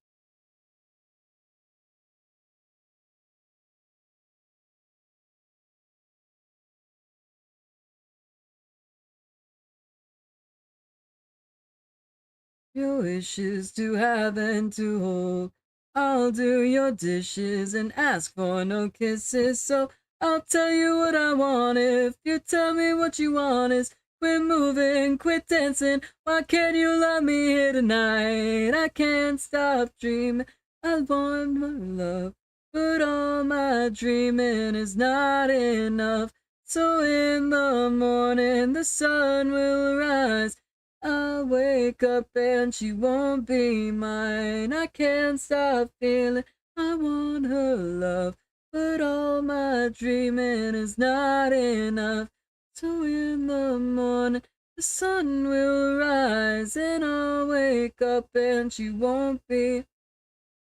Your wishes to have and to hold. I'll do your dishes and ask for no kisses. So I'll tell you what I want if you tell me what you want is Quit moving, quit dancing. Why can't you love me here tonight? I can't stop dreaming. I want more love, but all my dreaming is not enough. So in the morning the sun will rise. I'll wake up and she won't be mine. I can't stop feeling I want her love, but all my dreaming is not enough. So in the morning the sun will rise and I'll wake up and she won't be.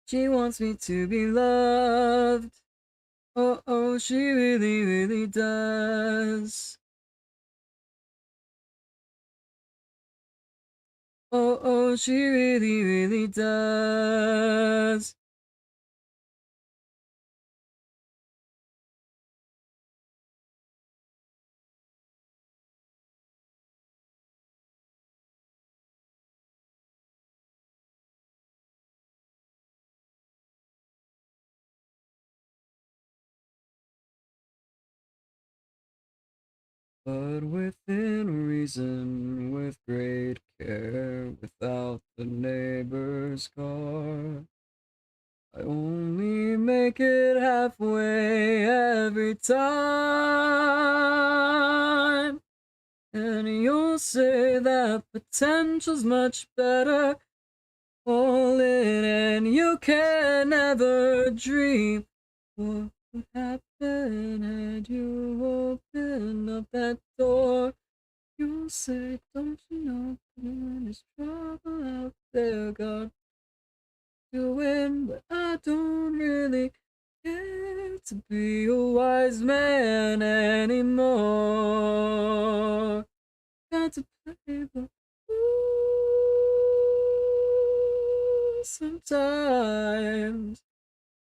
She wants me to be loved. Oh, oh, she really, really does. Oh, oh, she really, really does. But within reason, with great care, without the neighbor's car, I only make it halfway every time. And you'll say that potential's much better. All in, and you can never dream what would happen had you opened up that door. You'll say, don't you know, there's trouble out there, God doing, but I don't really care to be a wise man anymore. Got to play the fool sometimes.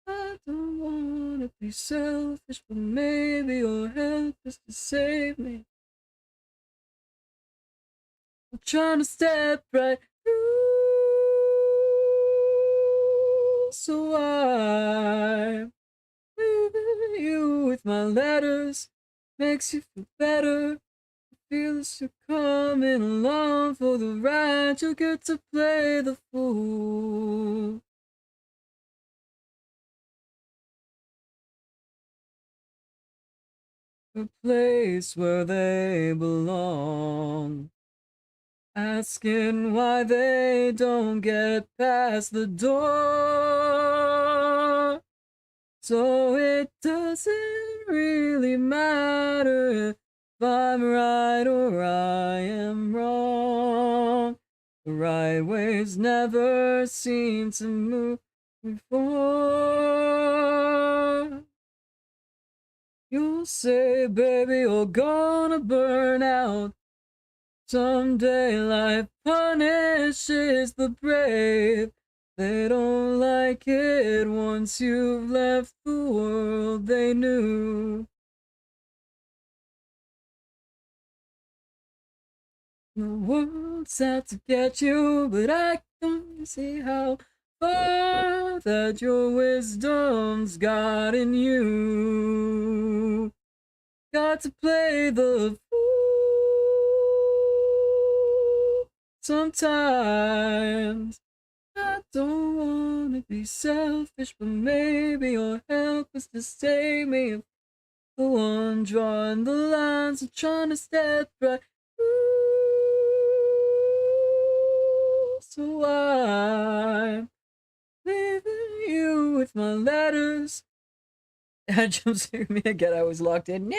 I don't wanna be selfish, but maybe your help is to save me. I'm trying to step right through, so I'm leaving you with my letters. Makes you feel better. Feel as you're coming along for the ride. You get to play the fool. A place where they belong. Asking why they don't get past the door. So it doesn't really matter if I'm right or I am wrong. The right ways never seem to move before. You'll say, baby, you're gonna burn out. Someday life punishes the brave. They don't like it once you've left the world they knew. The world's out to get you, but I don't see how far that your wisdom's gotten you. Got to play the fool sometimes. I don't wanna be selfish, but maybe your help is to save me. The one drawing the lines and trying to step right through. So I'm leaving you with my letters. That jumps through me again. I was locked in. Nah.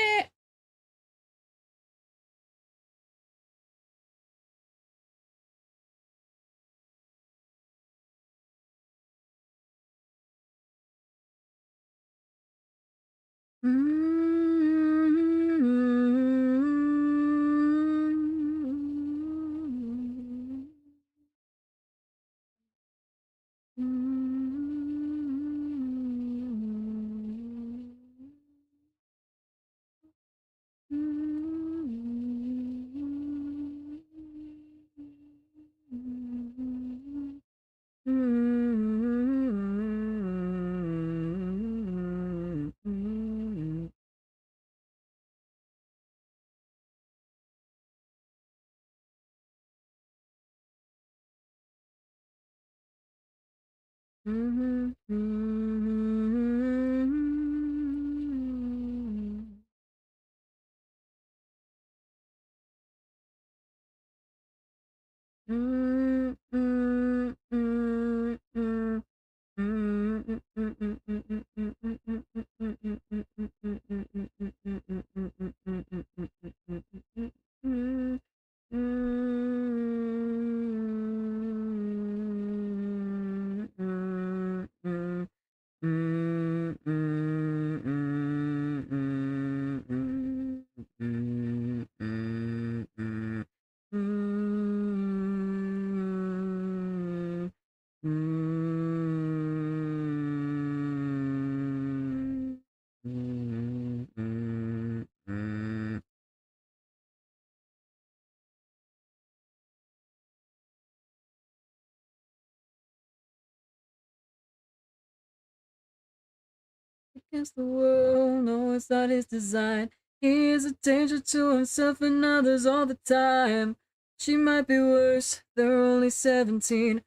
Against the world, no, it's not his design. He is a danger to himself and others all the time. She might be worse, they're only 17.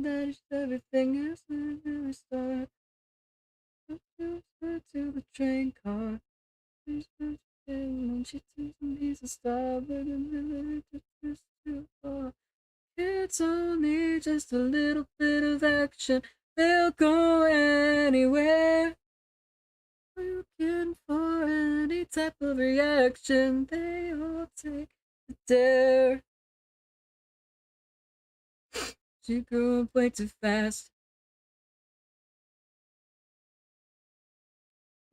That is everything else to start. To the train car. And she thinks he's a star, but it's too far. It's only just a little bit of action. They'll go anywhere. Looking for any type of reaction. They all take the dare. She grew up way too fast.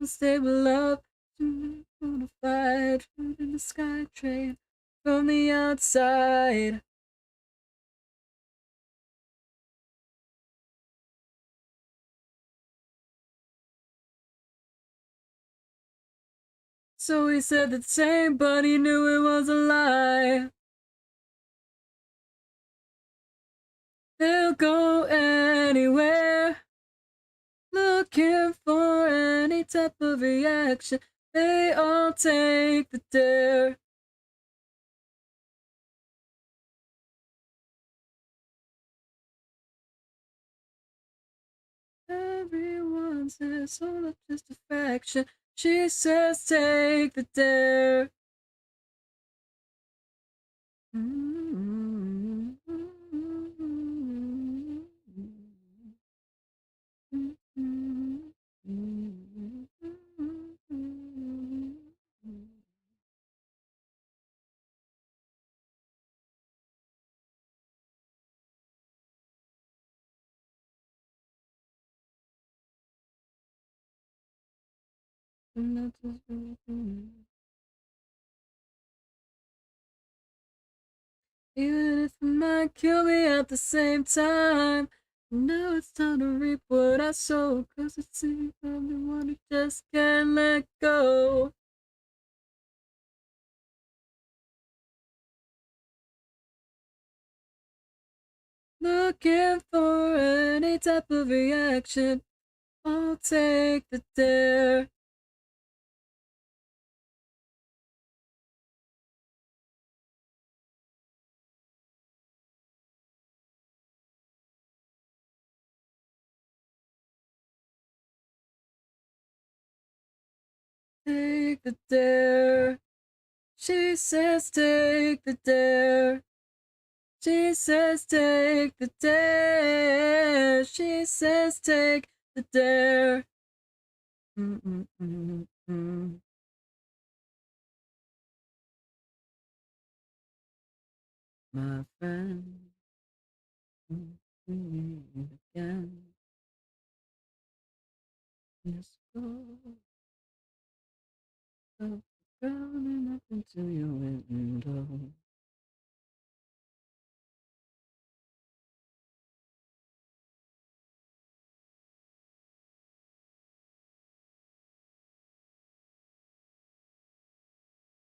Stable up, bona fide, in the sky train from the outside. So he said the same, but he knew it was a lie. They'll go anywhere, looking for any type of reaction. They all take the dare. Everyone says, oh, that's just a fraction. She says, take the dare. Even if it might kill me at the same time. Now it's time to reap what I sow. Cause it seems I'm the one who just can't let go. Looking for any type of reaction. I'll take the dare. Take the dare. She says take the dare. She says take the dare. She says take the dare. My friend, again. Let's go. Up, drowning up into your window.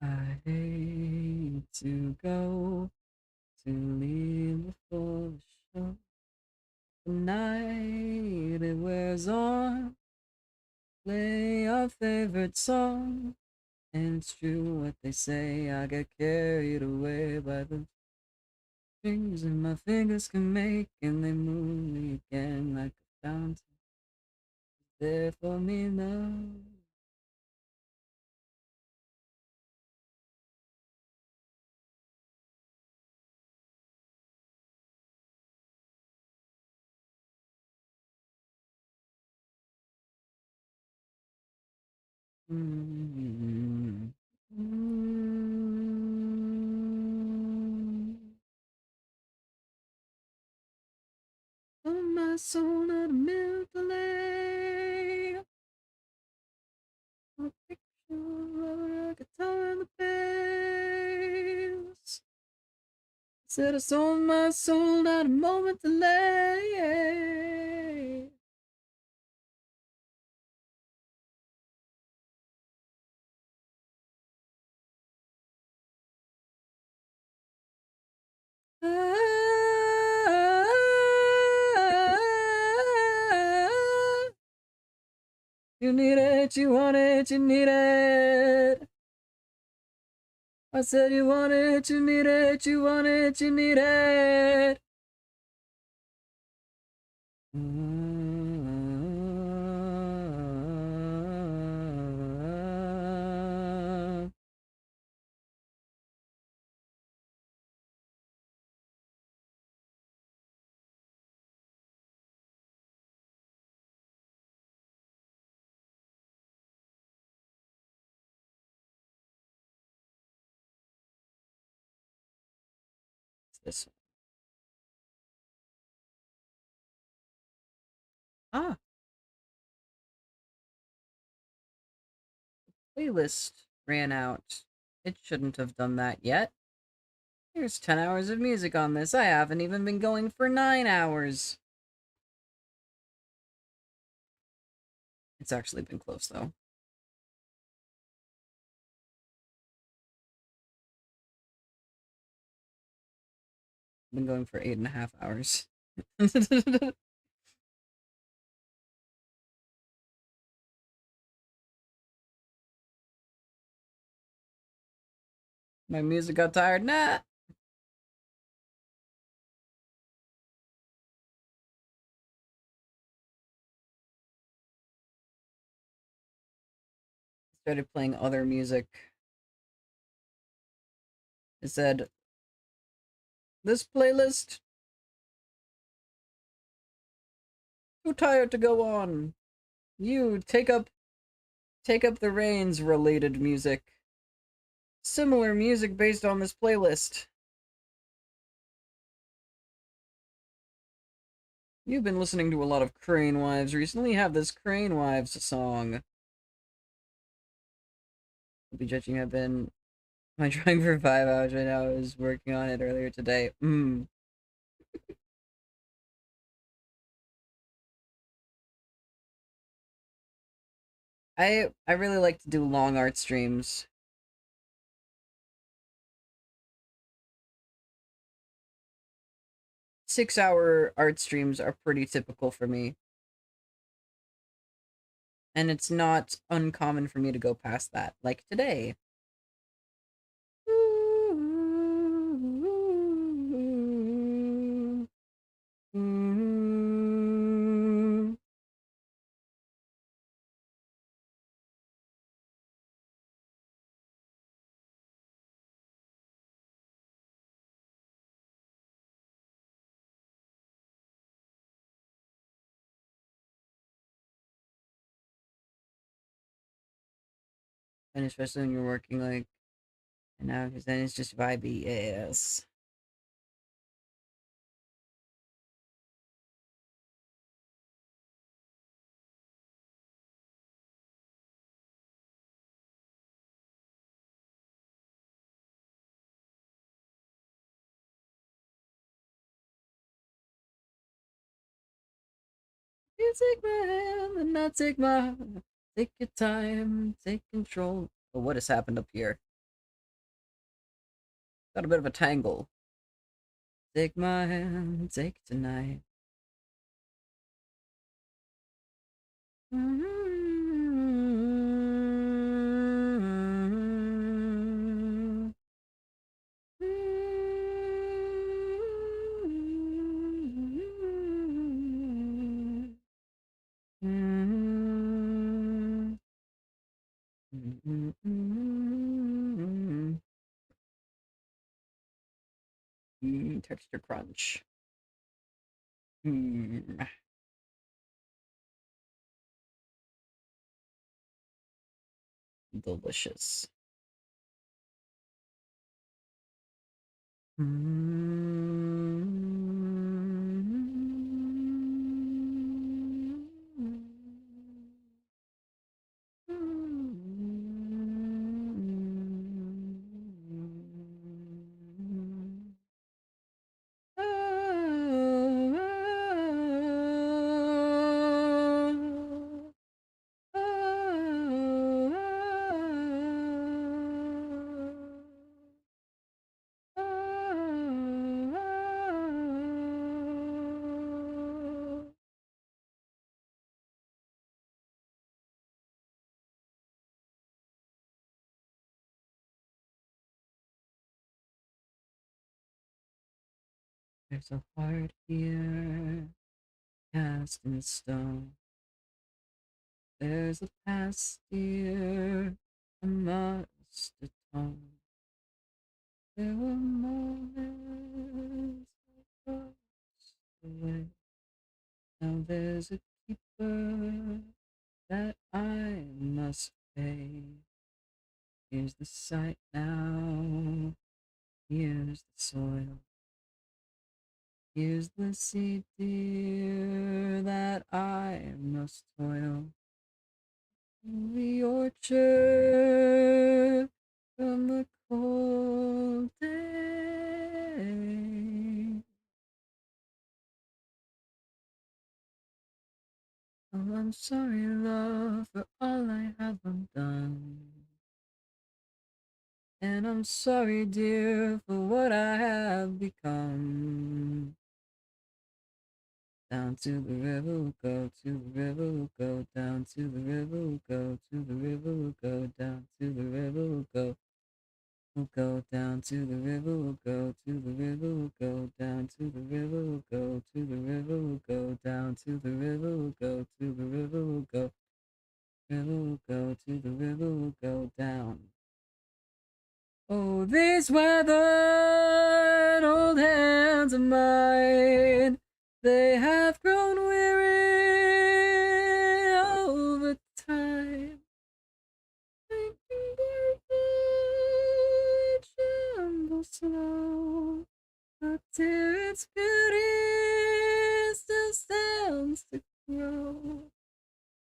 I hate to go, to leave before the show. The night it wears on, play our favorite song. And it's true what they say, I get carried away by the Things that my fingers can make, and they move me again like a fountain. There for me now. Mm-hmm. Oh, my soul, not a minute delay. A picture of a guitar and the bass. Said I sold my soul, not a moment delay. You need it, you want it, you need it. I said you want it, you need it, you want it, you need it. This one. Ah, playlist ran out. It shouldn't have done that yet. There's 10 hours of music on this. I haven't even been going for 9 hours. It's actually been close, though. I've been going for 8.5 hours. My music got tired. Nah. Started playing other music. It said, this playlist too tired to go on. You take up the reins related music. Similar music based on this playlist. You've been listening to a lot of Crane Wives recently. Have this Crane Wives song. I'll be judging. I've been trying for 5 hours right now. I was working on it earlier today. I really like to do long art streams. 6-hour art streams are pretty typical for me. And it's not uncommon for me to go past that, like today. And especially when you're working like an hour, because then it's just vibey. Yes. You take my hand and I take my heart. Take your time, take control. Oh, what has happened up here? Got a bit of a tangle. Take my hand, take it tonight. Texture crunch. Delicious. There's a heart here, cast in stone. There's a past here I must atone. There were moments I lost the way. Now there's a keeper that I must pay. Here's the site now, here's the soil. Here's the seed, dear, that I must toil. The orchard from the cold day. Oh, I'm sorry, love, for all I have undone. And I'm sorry, dear, for what I have become. Down to the river we'll go, to the river we'll go, down to the river we'll go, to the river we'll go, down to the river we'll go. We'll go down to the river, we'll go to the river, we'll go down to the river, we'll go to the river, we'll go down to the river, we'll go to the river, we'll go. River will go to the river, we'll go down. Oh, these weathered old hands of mine, they have grown weary over time. Thinking barefoot, tremble slow, but till its beauty still stands to grow.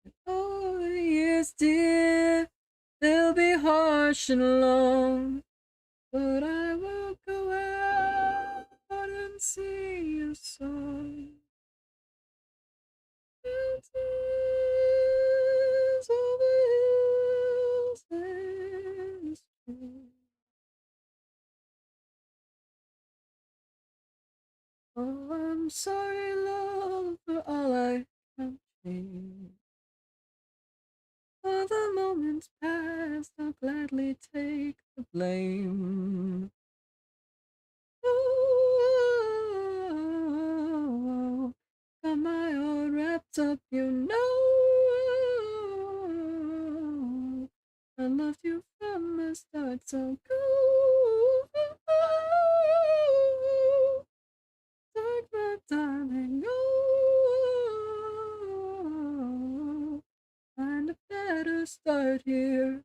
And all the years, dear, they'll be harsh and long, but I will go out and sing a song. Mountains over hills and streams. Oh, I'm sorry, love, for all I can't change. For the moments past, I'll gladly take the blame. Oh, got my heart wrapped up, you know. I loved you from the start, so go. Take my darling, go. Find a better start here.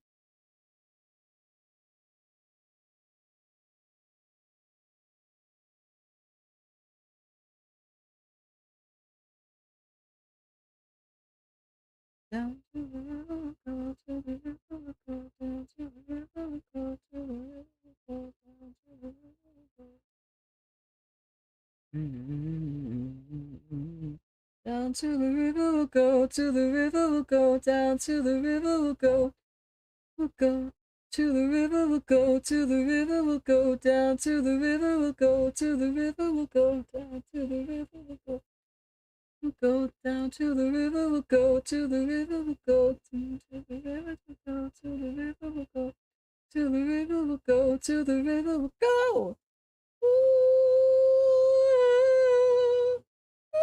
Down to the river, go to the river, go down to the river, go to the river, go down to the river, go. Down to the river we'll go, to the river we'll go, down to the river we'll go. We'll go to the river we'll go, to the river we'll go, down to the river we'll go, to the river we'll go, down to the river we'll go. We'll go down to the river, we'll go to the river, we'll go to the river, we'll go to the river, we'll go to the river, we'll go to the river, we'll go. Ooh, ooh,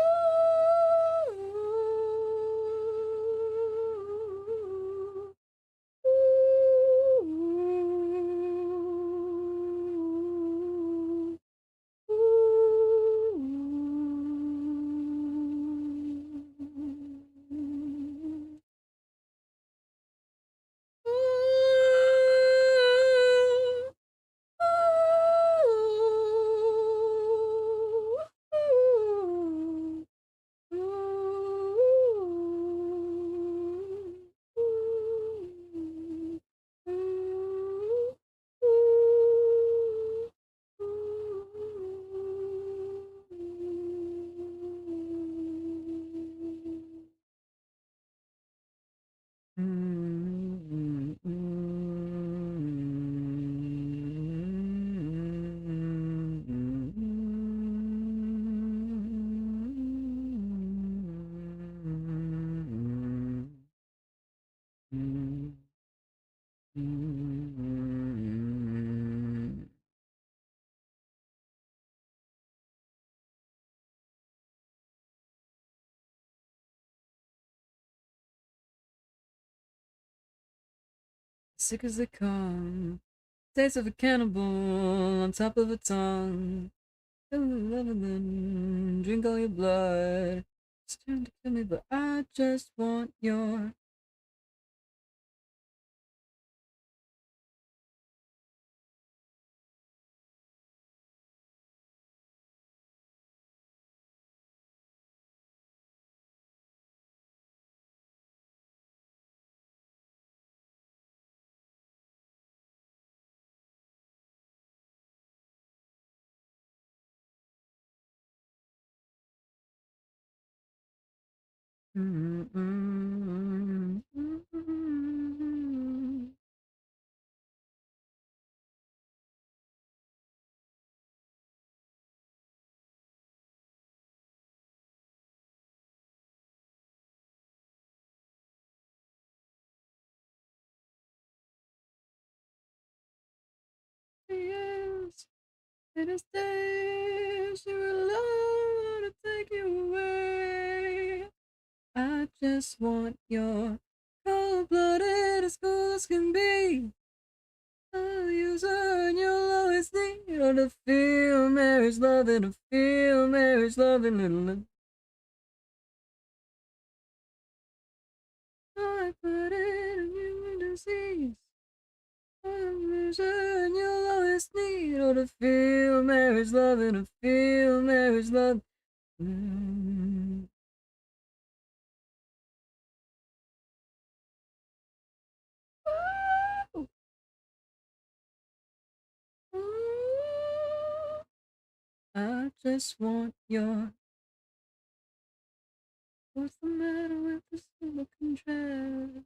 sick as they come. Taste of a cannibal on top of a tongue. Drink all your blood. It's trying to kill me, but I just want your. Yes, it is days you alone to take you away. I just want your cold-blooded as cool as can be. I'll use her and you'll always need her to feel Mary's loving, to feel Mary's loving little. I put it in human disease. I'll use her and you'll always need her to feel Mary's loving, to feel Mary's love. I just want your. What's the matter with this little contrast?